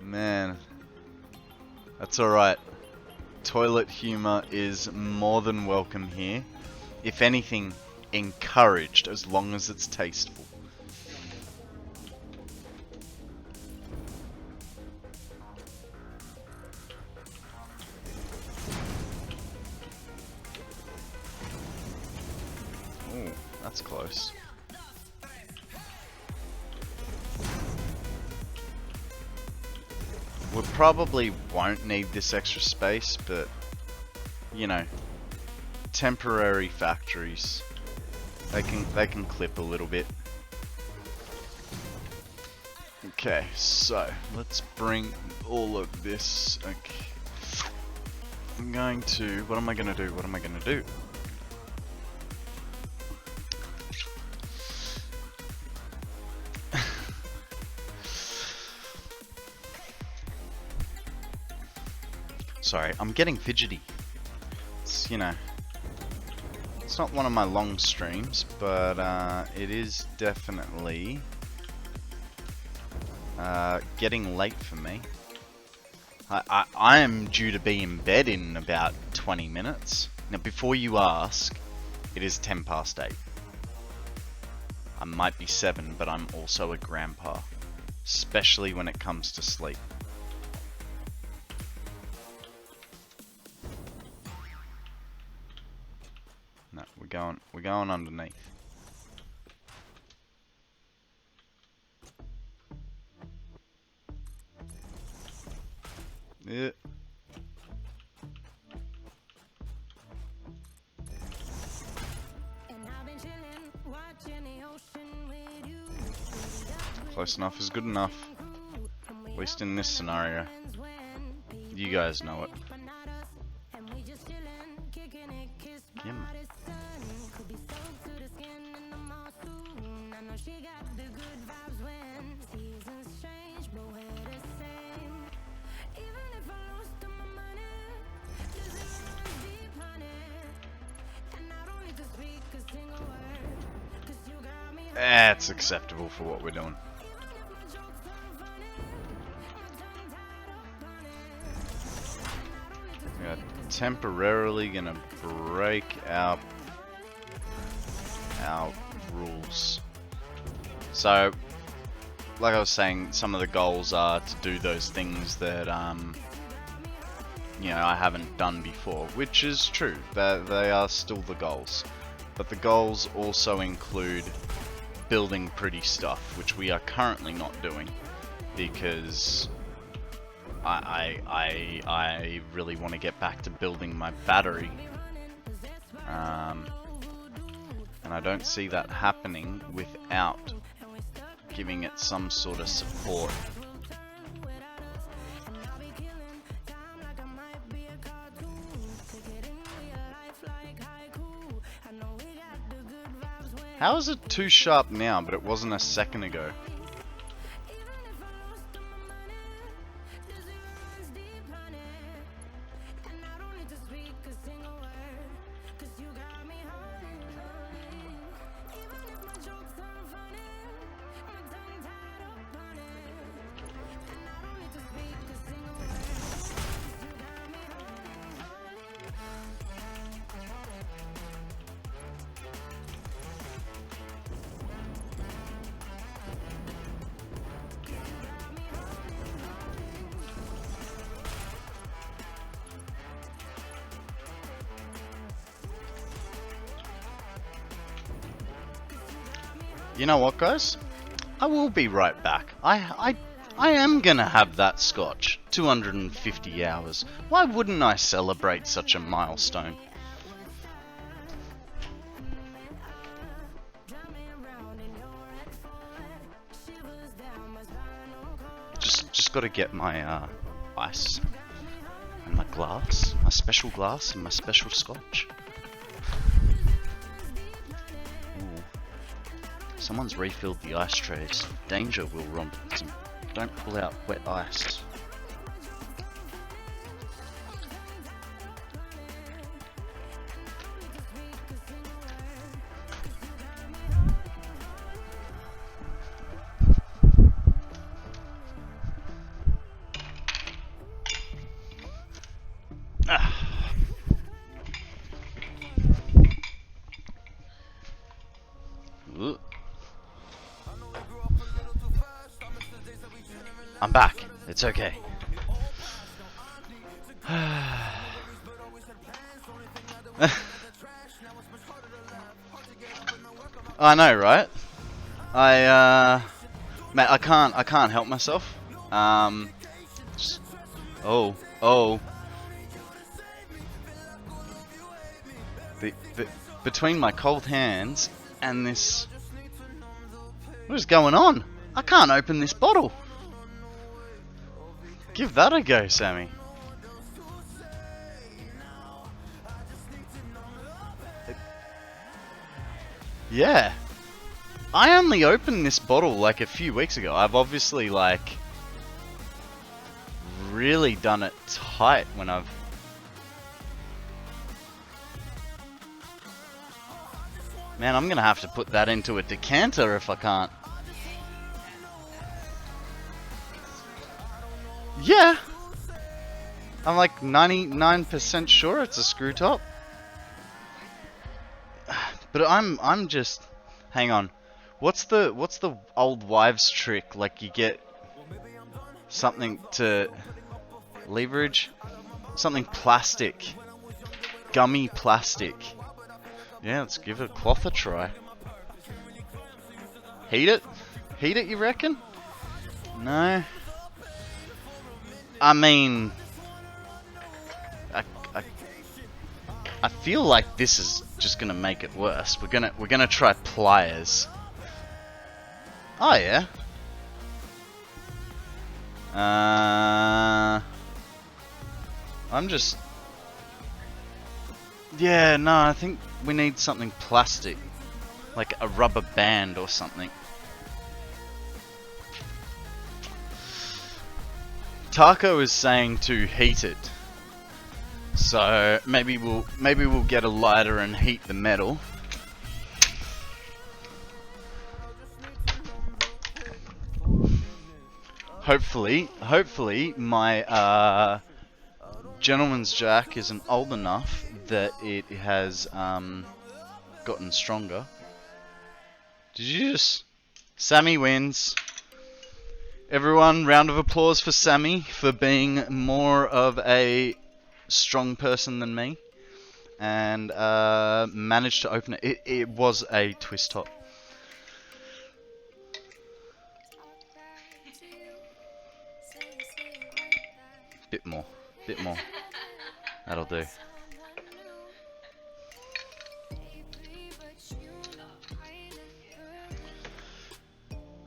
Man. That's alright. Toilet humor is more than welcome here. If anything, encouraged as long as it's tasteful. Ooh, that's close. We probably won't need this extra space, but you know, temporary factories, they can clip a little bit. Okay, so let's bring all of this. Okay, I'm going to. What am I gonna do? What am I gonna do? Sorry, I'm getting fidgety. It's, you know, it's not one of my long streams, but it is definitely getting late for me. I am due to be in bed in about 20 minutes. Now, before you ask, it is 10 past 8. I might be 7, but I'm also a grandpa, especially when it comes to sleep. No, we're going underneath. Yeah. Close enough is good enough. At least in this scenario. You guys know it. Kim. That's acceptable for what we're doing. We are temporarily gonna break our rules. So, like I was saying, some of the goals are to do those things that you know, I haven't done before, which is true. They are still the goals, but the goals also include building pretty stuff, which we are currently not doing because I really want to get back to building my battery, and I don't see that happening without giving it some sort of support. How is it too sharp now, but it wasn't a second ago? You know what, guys? I will be right back. I am gonna have that scotch. 250 hours. Why wouldn't I celebrate such a milestone? Just gotta get my ice and my glass, my special glass and my special scotch. Ooh. Someone's refilled the ice trays. Danger, Will Robinson. Don't pull out wet ice. Ooh. I'm back. It's okay. I know, right? Mate, I can't help myself. Just, oh. Between my cold hands and this, what is going on? I can't open this bottle. Give that a go, Sammy. Yeah. I only opened this bottle like a few weeks ago. I've obviously like really done it tight when I've... Man, I'm gonna have to put that into a decanter if I can't. Yeah! I'm like 99% sure it's a screw top. But I'm just... Hang on. What's the old wives' trick? Like you get something to leverage? Something plastic. Gummy plastic. Yeah, let's give a cloth a try. Heat it? Heat it, you reckon? No. I mean, I feel like this is just gonna make it worse. We're gonna try pliers. Oh yeah. I'm just... Yeah, no, I think we need something plastic. Like a rubber band or something. Taco is saying to heat it. So maybe we'll get a lighter and heat the metal. Hopefully my gentleman's jack isn't old enough that it has gotten stronger. Did you just... Sammy wins. Everyone, round of applause for Sammy for being more of a strong person than me. And managed to open it. It was a twist top. Bit more. That'll do.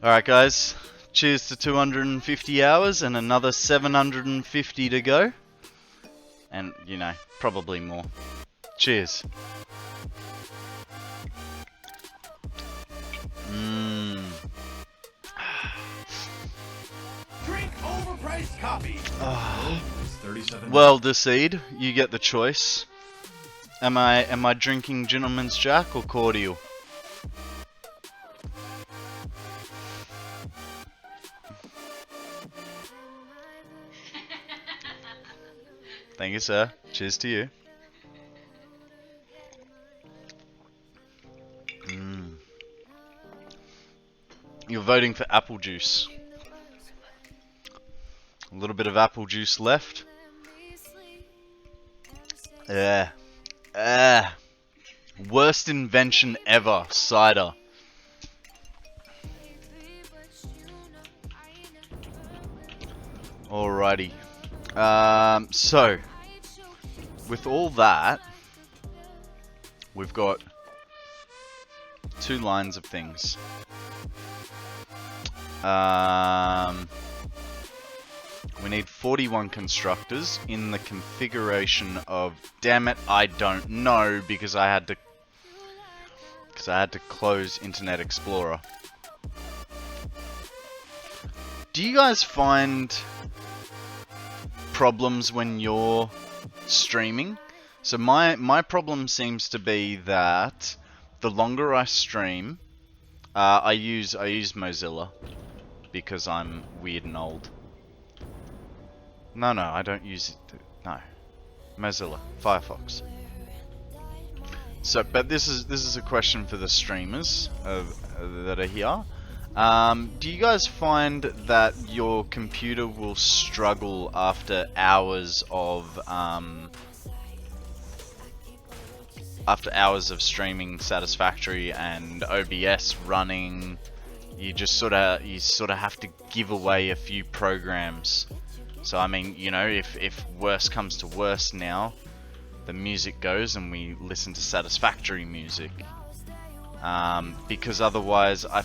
Alright guys, cheers to 250 hours and another 750 to go. And, you know, probably more. Cheers. Drink overpriced coffee. Well, Decide, you get the choice. Am I drinking Gentleman's Jack or cordial? Thank you, sir. Cheers to you. You're voting for apple juice. A little bit of apple juice left. Worst invention ever, cider. Alrighty. So, with all that, we've got 2 lines of things. We need 41 constructors in the configuration of, damn it, I don't know, because I had to close Internet Explorer. Do you guys find problems when you're streaming? So my problem seems to be that the longer I stream, I use Mozilla because I'm weird and old. No, I don't use it. No, Mozilla, Firefox. So, but this is a question for the streamers that are here. Do you guys find that your computer will struggle after hours of streaming Satisfactory and OBS running? You just sort of have to give away a few programs. So I mean, you know, if worse comes to worse now, the music goes and we listen to Satisfactory music. Because otherwise I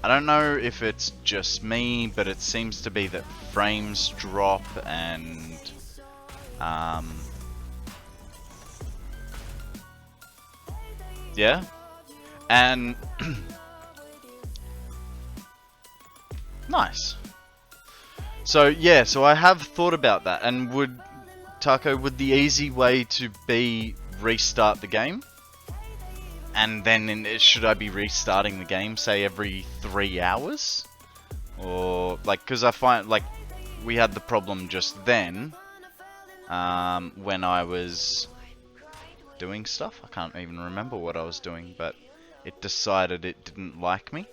don't know if it's just me, but it seems to be that frames drop and yeah, and nice. So yeah, so I have thought about that, and would the easy way to be restart the game? And then should I be restarting the game, say, every 3 hours? Or, like, because I find, like, we had the problem just then, when I was doing stuff. I can't even remember what I was doing, but it decided it didn't like me.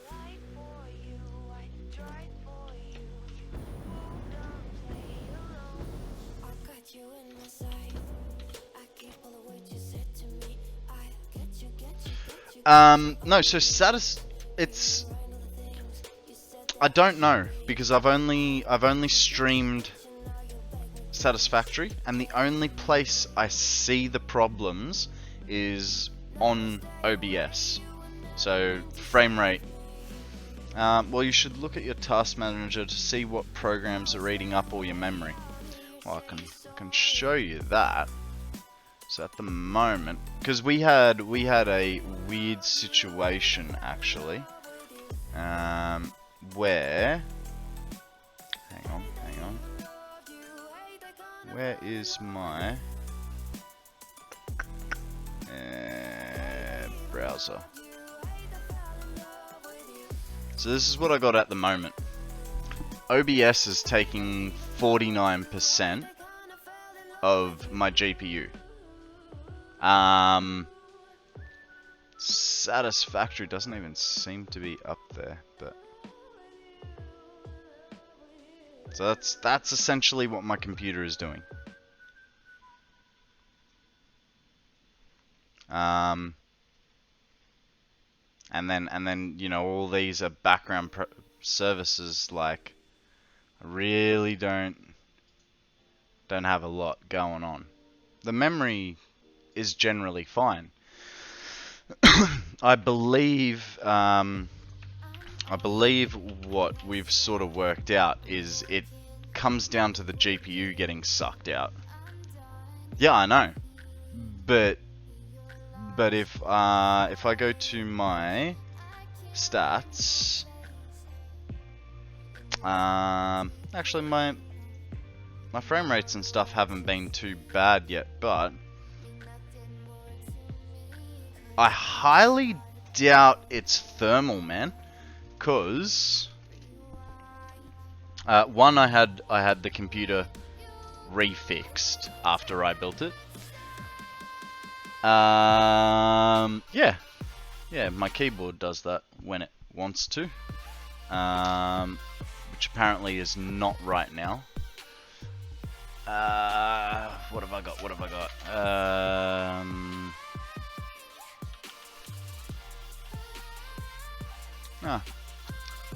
No, so it's, I don't know, because I've only streamed Satisfactory, and the only place I see the problems is on OBS. So frame rate. Well, you should look at your task manager to see what programs are eating up all your memory. Well, I can show you that. So at the moment, because we had a weird situation actually, where, hang on, where is my browser? So this is what I got at the moment. OBS is taking 49% of my GPU. Satisfactory doesn't even seem to be up there, but so that's essentially what my computer is doing. And then you know, all these are background services. Like, I really don't have a lot going on. The memory is generally fine. I believe what we've sort of worked out is it comes down to the GPU getting sucked out. Yeah, I know, but if I go to my stats, actually my frame rates and stuff haven't been too bad yet, but I highly doubt it's thermal, man. Cause one, I had the computer refixed after I built it. Yeah, my keyboard does that when it wants to, which apparently is not right now. What have I got?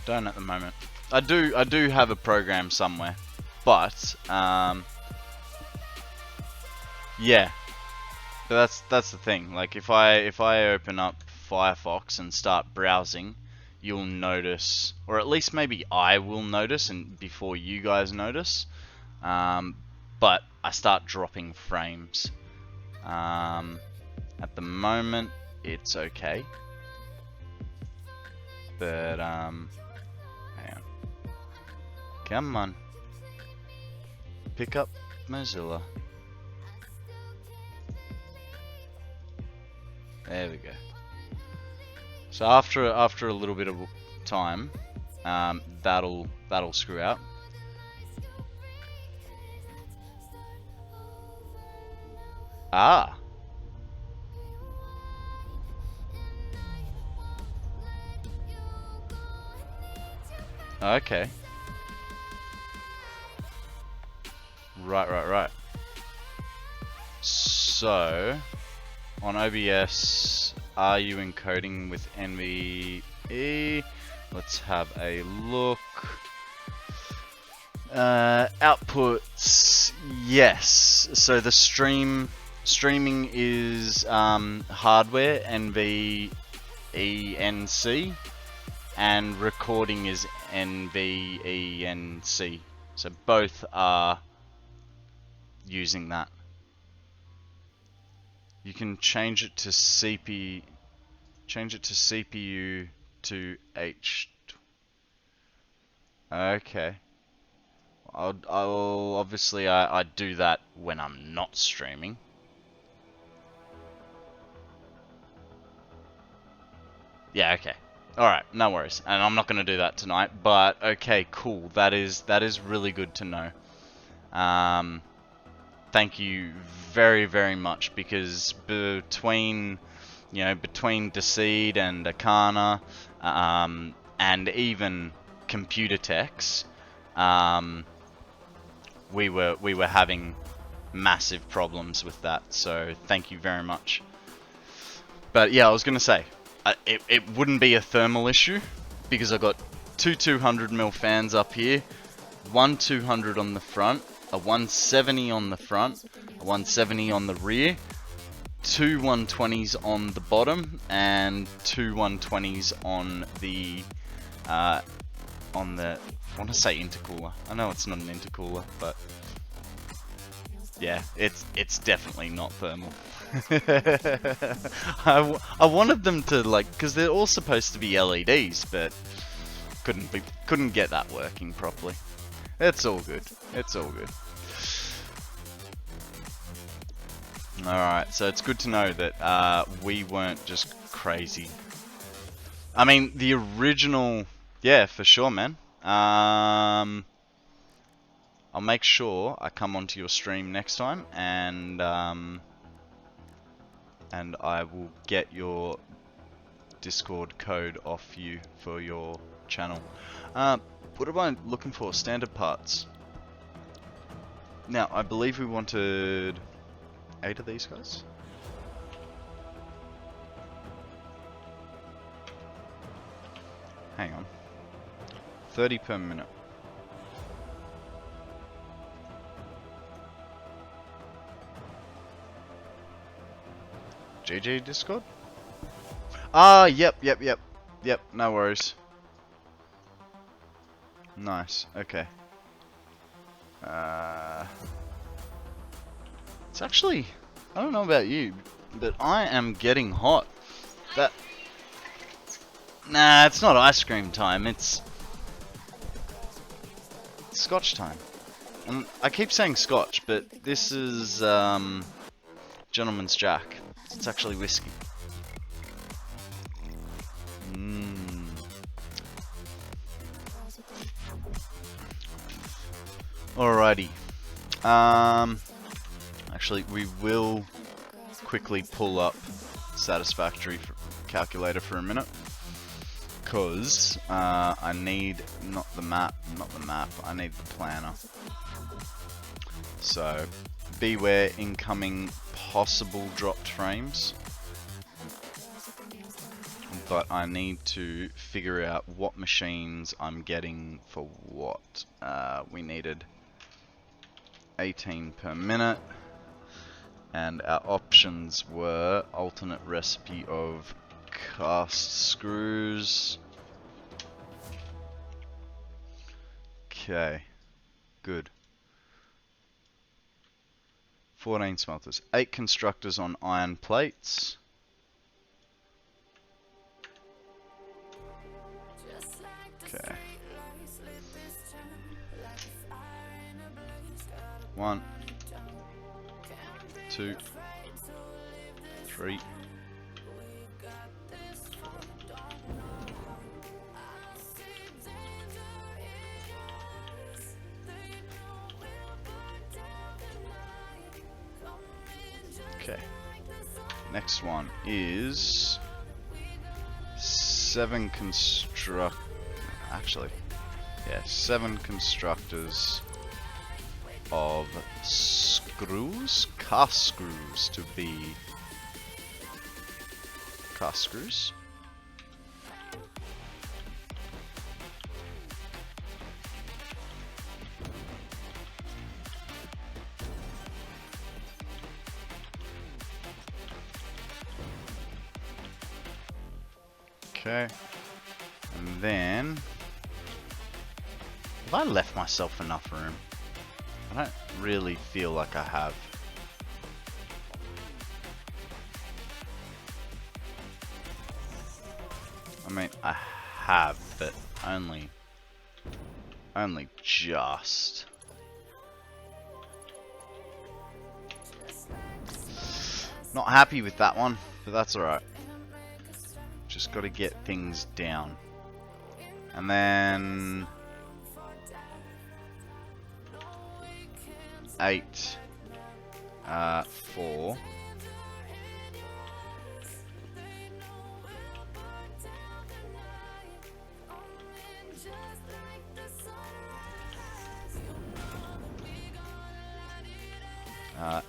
Don't at the moment. I do have a program somewhere, but yeah. But that's the thing. Like if I open up Firefox and start browsing, you'll notice, or at least maybe I will notice, and before you guys notice. But I start dropping frames. At the moment, it's okay. But hang on. Come on. Pick up Mozilla. There we go. So after a little bit of time, that'll screw out. Ah. Okay. Right. So, on OBS, are you encoding with NVE? Let's have a look. Outputs, yes. So the streaming is hardware, NVENC, and recording is NVENC. So both are using that. You can change it to CPU to H. Okay. I'll obviously I do that when I'm not streaming. Yeah, okay. Alright, no worries. And I'm not gonna do that tonight, but okay, cool. That is really good to know. Thank you very, very much, because between Decede and Arcana, and even computer techs, we were having massive problems with that. So thank you very much. But yeah, I was gonna say, it wouldn't be a thermal issue, because I got two 200mm fans up here, one 200 on the front, a 170 on the front, a 170 on the rear, two 120s on the bottom, and two 120s on the I want to say intercooler. I know it's not an intercooler, but yeah, it's definitely not thermal. I wanted them to, like, because they're all supposed to be LEDs, but couldn't get that working properly. It's all good. It's all good. Alright, so it's good to know that we weren't just crazy. I mean, the original... Yeah, for sure, man. I'll make sure I come onto your stream next time, and I will get your Discord code off you for your channel. What am I looking for? Standard parts. Now, I believe we wanted 8 of these guys. Hang on. 30 per minute. GG Discord? Ah, yep, no worries. Nice, okay. It's actually, I don't know about you, but I am getting hot. Nah, it's not ice cream time, it's Scotch time. And I keep saying Scotch, but this is Gentleman's Jack. It's actually whiskey. Alrighty. Actually, we will quickly pull up Satisfactory calculator for a minute, because I need not the map, I need the planner. So, beware incoming possible dropped frames. but I need to figure out what machines I'm getting for what. We needed 18 per minute, and our options were alternate recipe of cast screws. Okay, good. 14 smelters, 8 constructors on iron plates. Okay. 1, 2, 3. Okay. Next one is 7 7 constructors of screws, cast screws to be cast screws. Okay, and then have I left myself enough room? I don't really feel like I have. I mean, I have, but only just. Not happy with that one, but that's alright. Just got to get things down. And then 8 4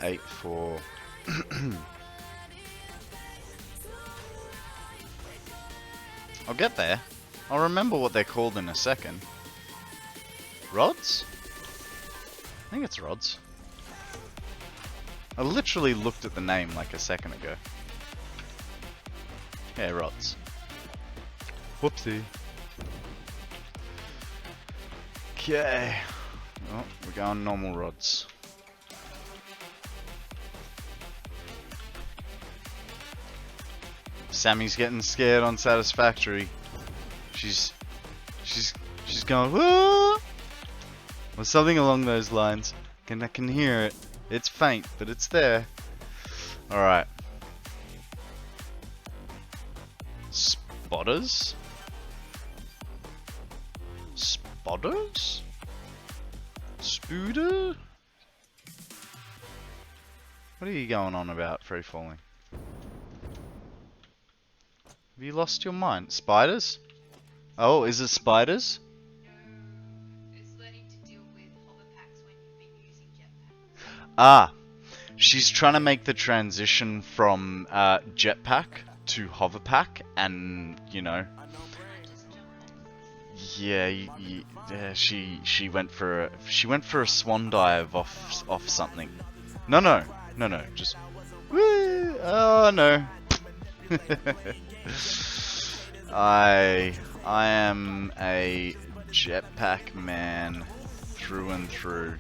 8 4 I'll get there. I'll remember what they're called in a second. Rods? I think it's rods. I literally looked at the name like a second ago. Yeah, rods. Whoopsie. Okay. Oh, we're going normal rods. Sammy's getting scared on Satisfactory. She's going, whoa! Or something along those lines. And I can hear it. It's faint, but it's there. Alright. Spotters? Spotters? Spooder? What are you going on about, free falling? Have you lost your mind? Spiders? Oh, is it spiders? It's learning to deal with hover packs when you've been using jetpack. Ah, she's trying to make the transition from jetpack to hoverpack, and you know, yeah, yeah, she went for a swan dive off something. No, just woo, oh no. I am a jetpack man through and through.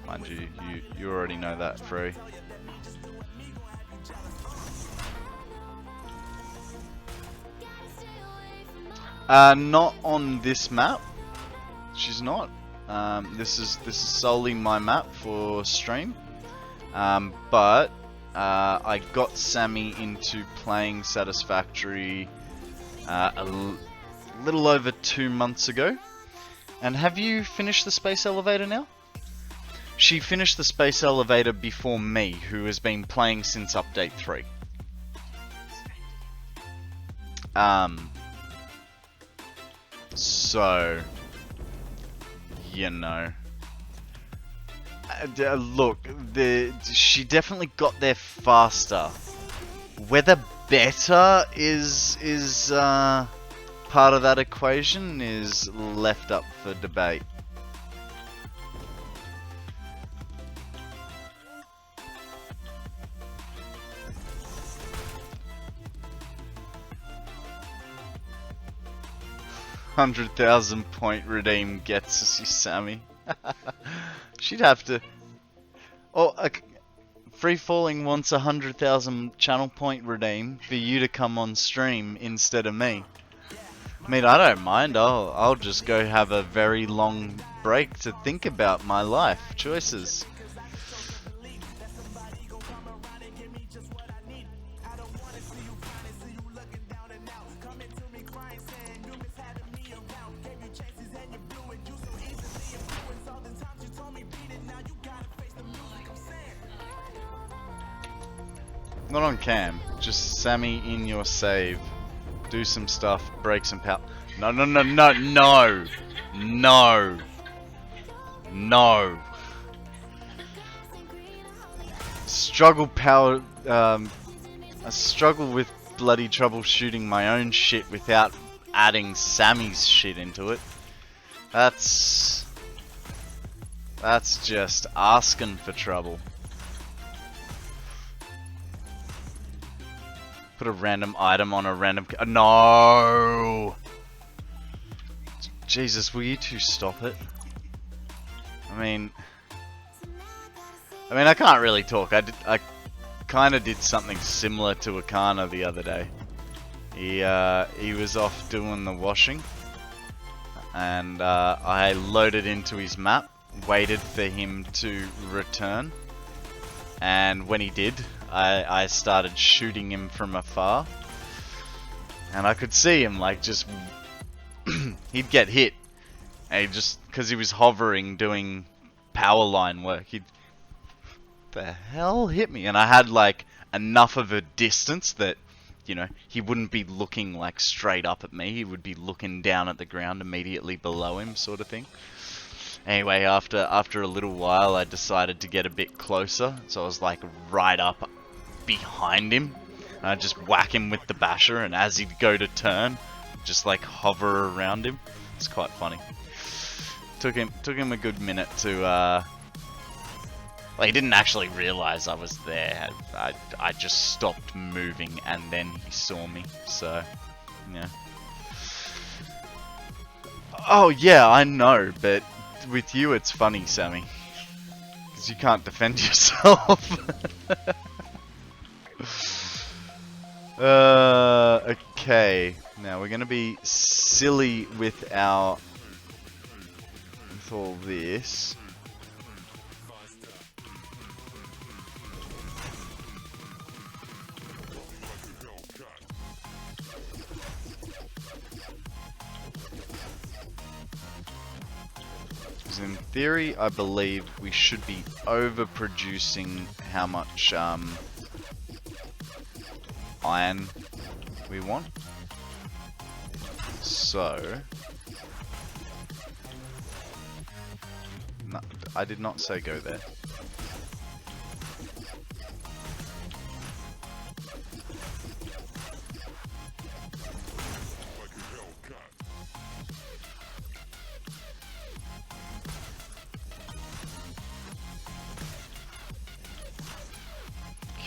Mind you already know that, Free. Not on this map. She's not. This is solely my map for stream. But I got Sammy into playing Satisfactory a little over 2 months ago. And have you finished the space elevator now? She finished the space elevator before me, who has been playing since update 3. So, you know. Look, she definitely got there faster Whether better is part of that equation is left up for debate. $100,000 redeem gets us you, Sammy. She'd have to. Oh, Free Falling wants 100,000 channel point redeem for you to come on stream instead of me. I mean, I don't mind. I'll just go have a very long break to think about my life choices. Not on cam, just Sammy in your save. Do some stuff, break some power. No, no, no, no, no! No! No! Struggle power, I struggle with bloody troubleshooting my own shit without adding Sammy's shit into it. That's just asking for trouble. Put a random item on a random... no! Jesus, will you two stop it? I mean, I can't really talk. I kind of did something similar to Akana the other day. He was off doing the washing, and I loaded into his map, waited for him to return, and when he did, I started shooting him from afar, and I could see him like just he'd get hit, and he just because he was hovering doing power line work, he'd the hell hit me, and I had like enough of a distance that, you know, he wouldn't be looking like straight up at me, he would be looking down at the ground immediately below him, sort of thing. Anyway, after a little while, I decided to get a bit closer, so I was like right up behind him, and I'd just whack him with the basher, and as he'd go to turn, just like hover around him. It's quite funny. Took him a good minute to well, he didn't actually realize I was there. I just stopped moving and then he saw me, so yeah. Oh yeah, I know, but with you it's funny, Sammy, because you can't defend yourself. Okay, now we're gonna be silly with all this. Because in theory, I believe we should be overproducing how much iron we want. So, no, I did not say go there.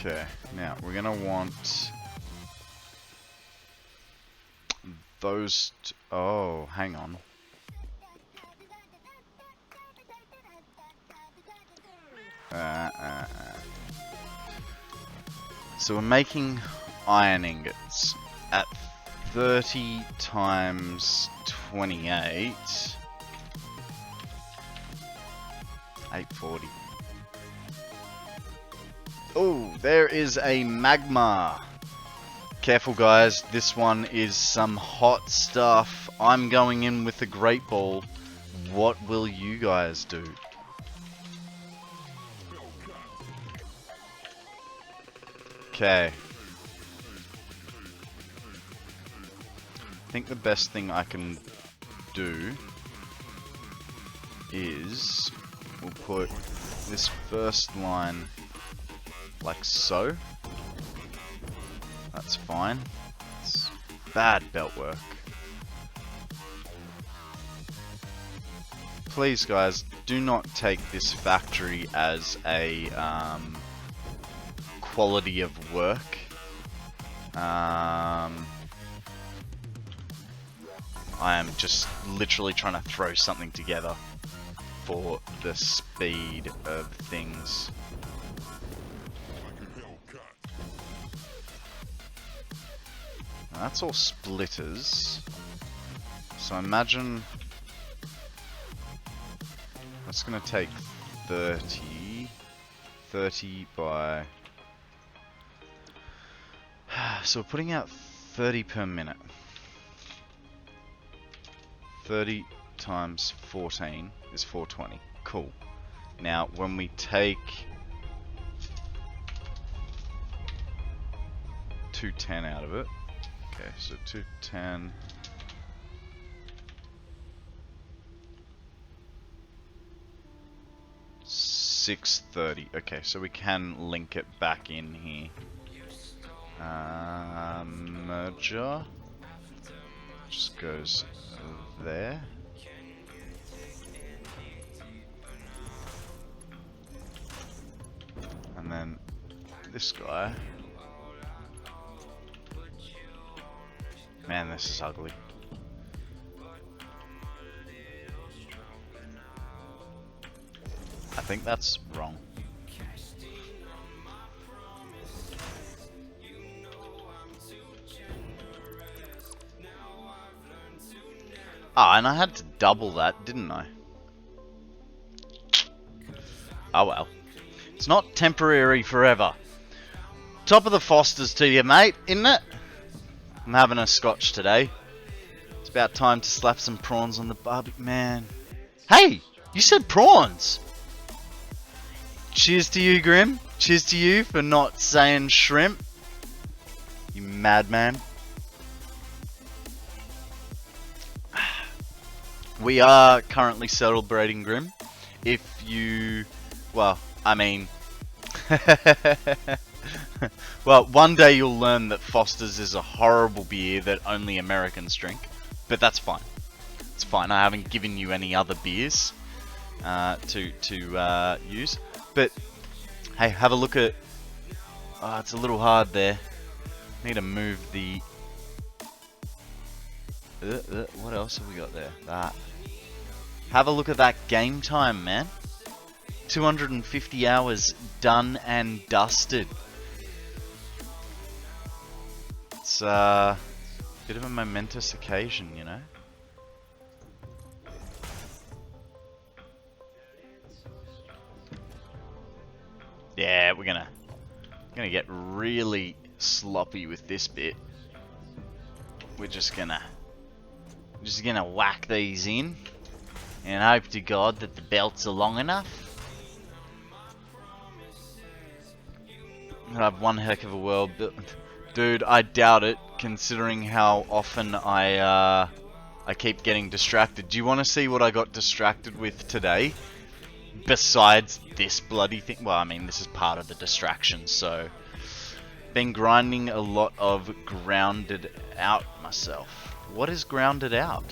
Okay, now we're gonna want those. Oh, hang on. So we're making iron ingots at 30 times 28. 840. Oh, there is a magma. Careful guys, this one is some hot stuff. I'm going in with the great ball. What will you guys do? Okay. I think the best thing I can do is we'll put this first line like so. That's fine. It's bad belt work. Please, guys, do not take this factory as a quality of work. I am just literally trying to throw something together for the speed of things. That's all splitters. So imagine that's going to take 30 by... So we're putting out 30 per minute. 30 times 14 is 420. Cool. Now when we take 210 out of it, okay, so 210. $630. Okay, so we can link it back in here. Merger just goes there. And then this guy. Man, this is ugly. I think that's wrong. Ah, and I had to double that, didn't I? Oh well. It's not temporary forever. Top of the Fosters to you, mate, isn't it? I'm having a scotch today. It's about time to slap some prawns on the barbecue. Man. Hey! You said prawns! Cheers to you, Grim. Cheers to you for not saying shrimp. You madman. We are currently celebrating Grim. If you... Well, I mean... Well, one day you'll learn that Foster's is a horrible beer that only Americans drink. But that's fine. It's fine. I haven't given you any other beers to use. But, hey, have a look at... Oh, it's a little hard there. Need to move the... what else have we got there? That. Have a look at that game time, man. 250 hours done and dusted. It's a bit of a momentous occasion, you know. Yeah, we're gonna get really sloppy with this bit. We're just gonna whack these in and hope to God that the belts are long enough. I have one heck of a world, but dude, I doubt it, considering how often I keep getting distracted. Do you want to see what I got distracted with today? Besides this bloody thing. Well, I mean, this is part of the distraction, so... Been grinding a lot of grounded out myself. What is grounded out?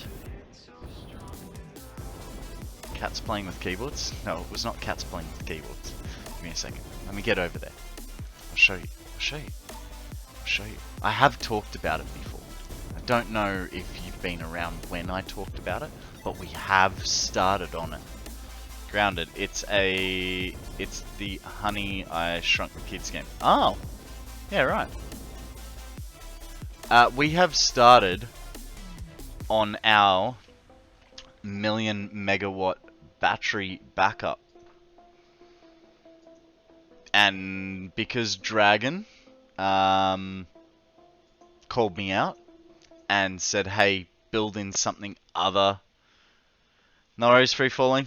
Cats playing with keyboards? No, it was not cats playing with keyboards. Give me a second. Let me get over there. I'll show you. I'll show you. I'll show you. I have talked about it before. I don't know if you've been around when I talked about it, but we have started on it. Grounded. It's the Honey I Shrunk the Kids game. Oh! Yeah, right. We have started on our 1,000,000 megawatt battery backup. And because Dragon called me out and said, hey, build in something other... No worries, free falling.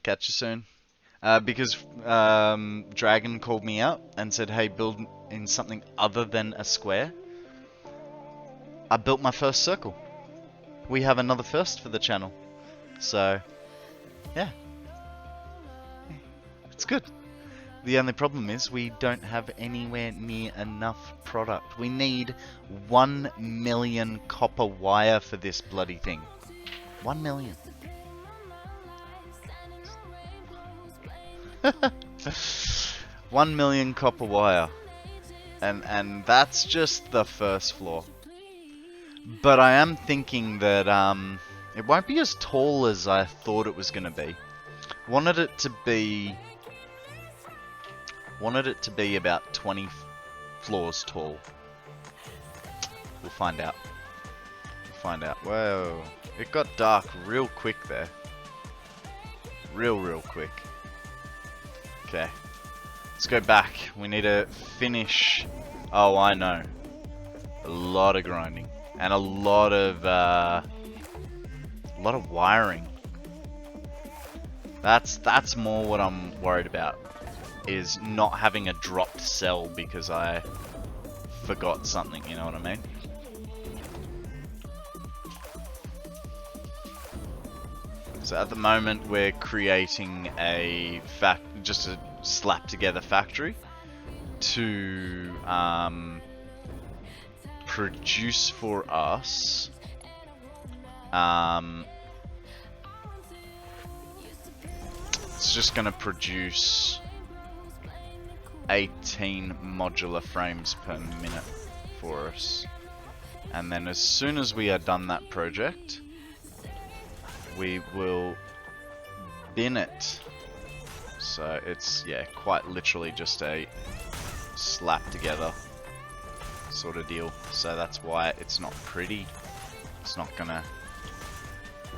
Catch you soon. Because Dragon called me out and said, hey, build in something other than a square. I built my first circle. We have another first for the channel. So, yeah. It's good. The only problem is we don't have anywhere near enough product. We need 1 million copper wire for this bloody thing. 1 million. 1 million copper wire. And that's just the first floor. But I am thinking that it won't be as tall as I thought it was going to be. Wanted it to be about 20 floors tall. We'll find out. We'll find out. Whoa. It got dark real quick there. Real quick. Okay. Let's go back. We need to finish... Oh, I know. A lot of grinding. And a lot of wiring. That's more what I'm worried about. Is not having a dropped cell because I forgot something, you know what I mean? So at the moment we're creating just a slap together factory to produce for us it's just gonna produce 18 modular frames per minute for us, and then as soon as we are done that project we will bin it. So it's, yeah, quite literally just a slap together sort of deal. So that's why it's not pretty. It's not gonna,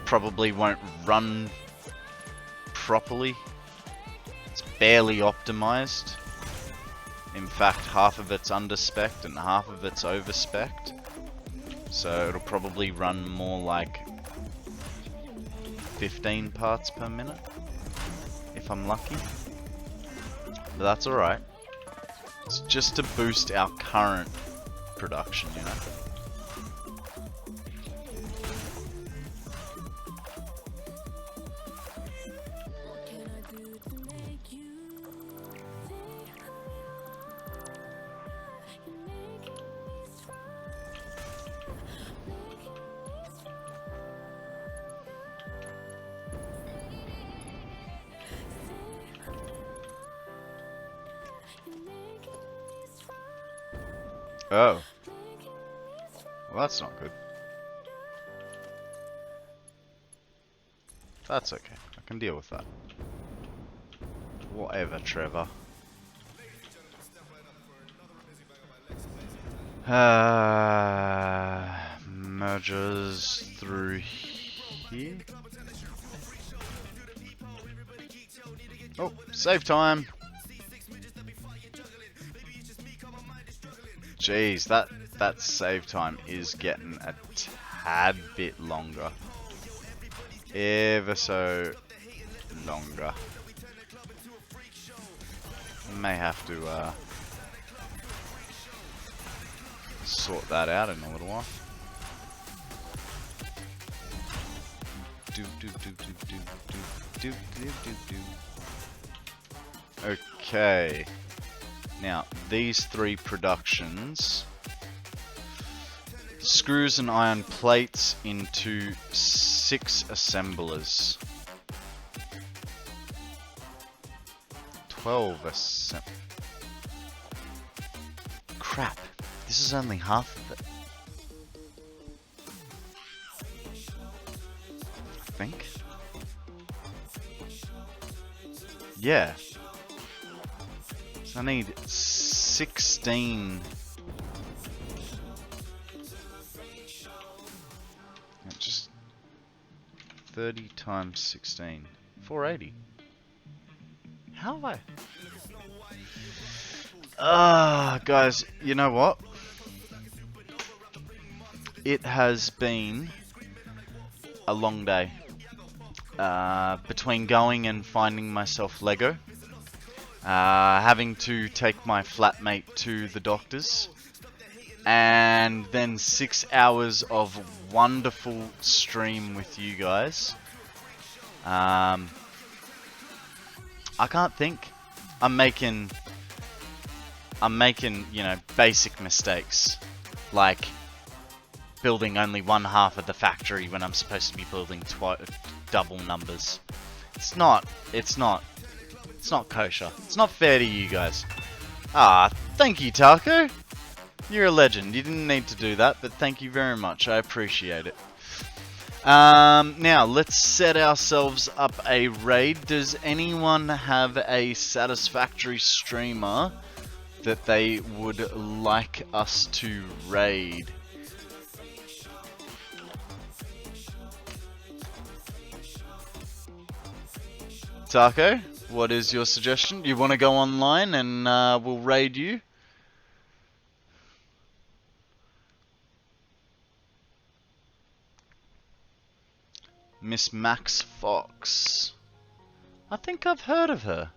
probably won't run properly. It's barely optimized. In fact, half of it's under-spec'd and half of it's over-spec'd. So it'll probably run more like 15 parts per minute, if I'm lucky. But that's alright. It's just to boost our current production, you know. Oh. Well, that's not good. That's okay. I can deal with that. Whatever, Trevor. Mergers through here. Oh, save time. Jeez, that save time is getting a tad bit longer. Ever so longer. May have to sort that out in a little while. Okay. Now, these three productions, screws and iron plates into 6 assemblers. 12 assemblers. Crap, this is only half of it. I think. Yeah. I need 16. Just 30 times 16. 480. How have I? Guys, you know what? It has been a long day. Between going and finding myself Lego. Having to take my flatmate to the doctors, and then 6 hours of wonderful stream with you guys. I can't think. I'm making, you know, basic mistakes, like building only one half of the factory when I'm supposed to be building double numbers. It's not kosher. It's not fair to you guys. Ah, thank you, Taco. You're a legend. You didn't need to do that, but thank you very much. I appreciate it. Now, let's set ourselves up a raid. Does anyone have a Satisfactory streamer that they would like us to raid? Taco, what is your suggestion? You want to go online and we'll raid you? Miss Max Fox. I think I've heard of her.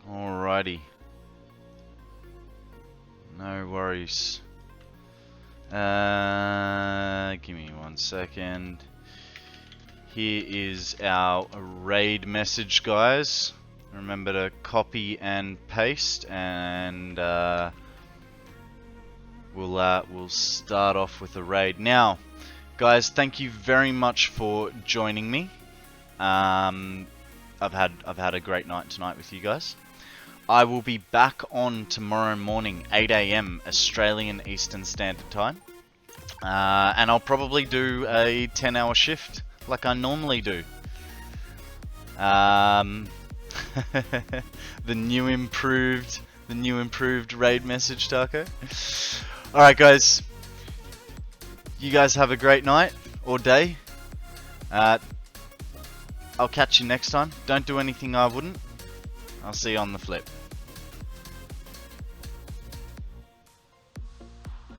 Alrighty. No worries. Give me 1 second. Here is our raid message, guys. Remember to copy and paste, and we'll start off with a raid. Now, guys, thank you very much for joining me. I've had a great night tonight with you guys. I will be back on tomorrow morning, 8 AM Australian Eastern Standard Time, and I'll probably do a 10-hour shift like I normally do. The new improved raid message, Taco. Alright guys, you guys have a great night or day. I'll catch you next time. Don't do anything I wouldn't. I'll see you on the flip.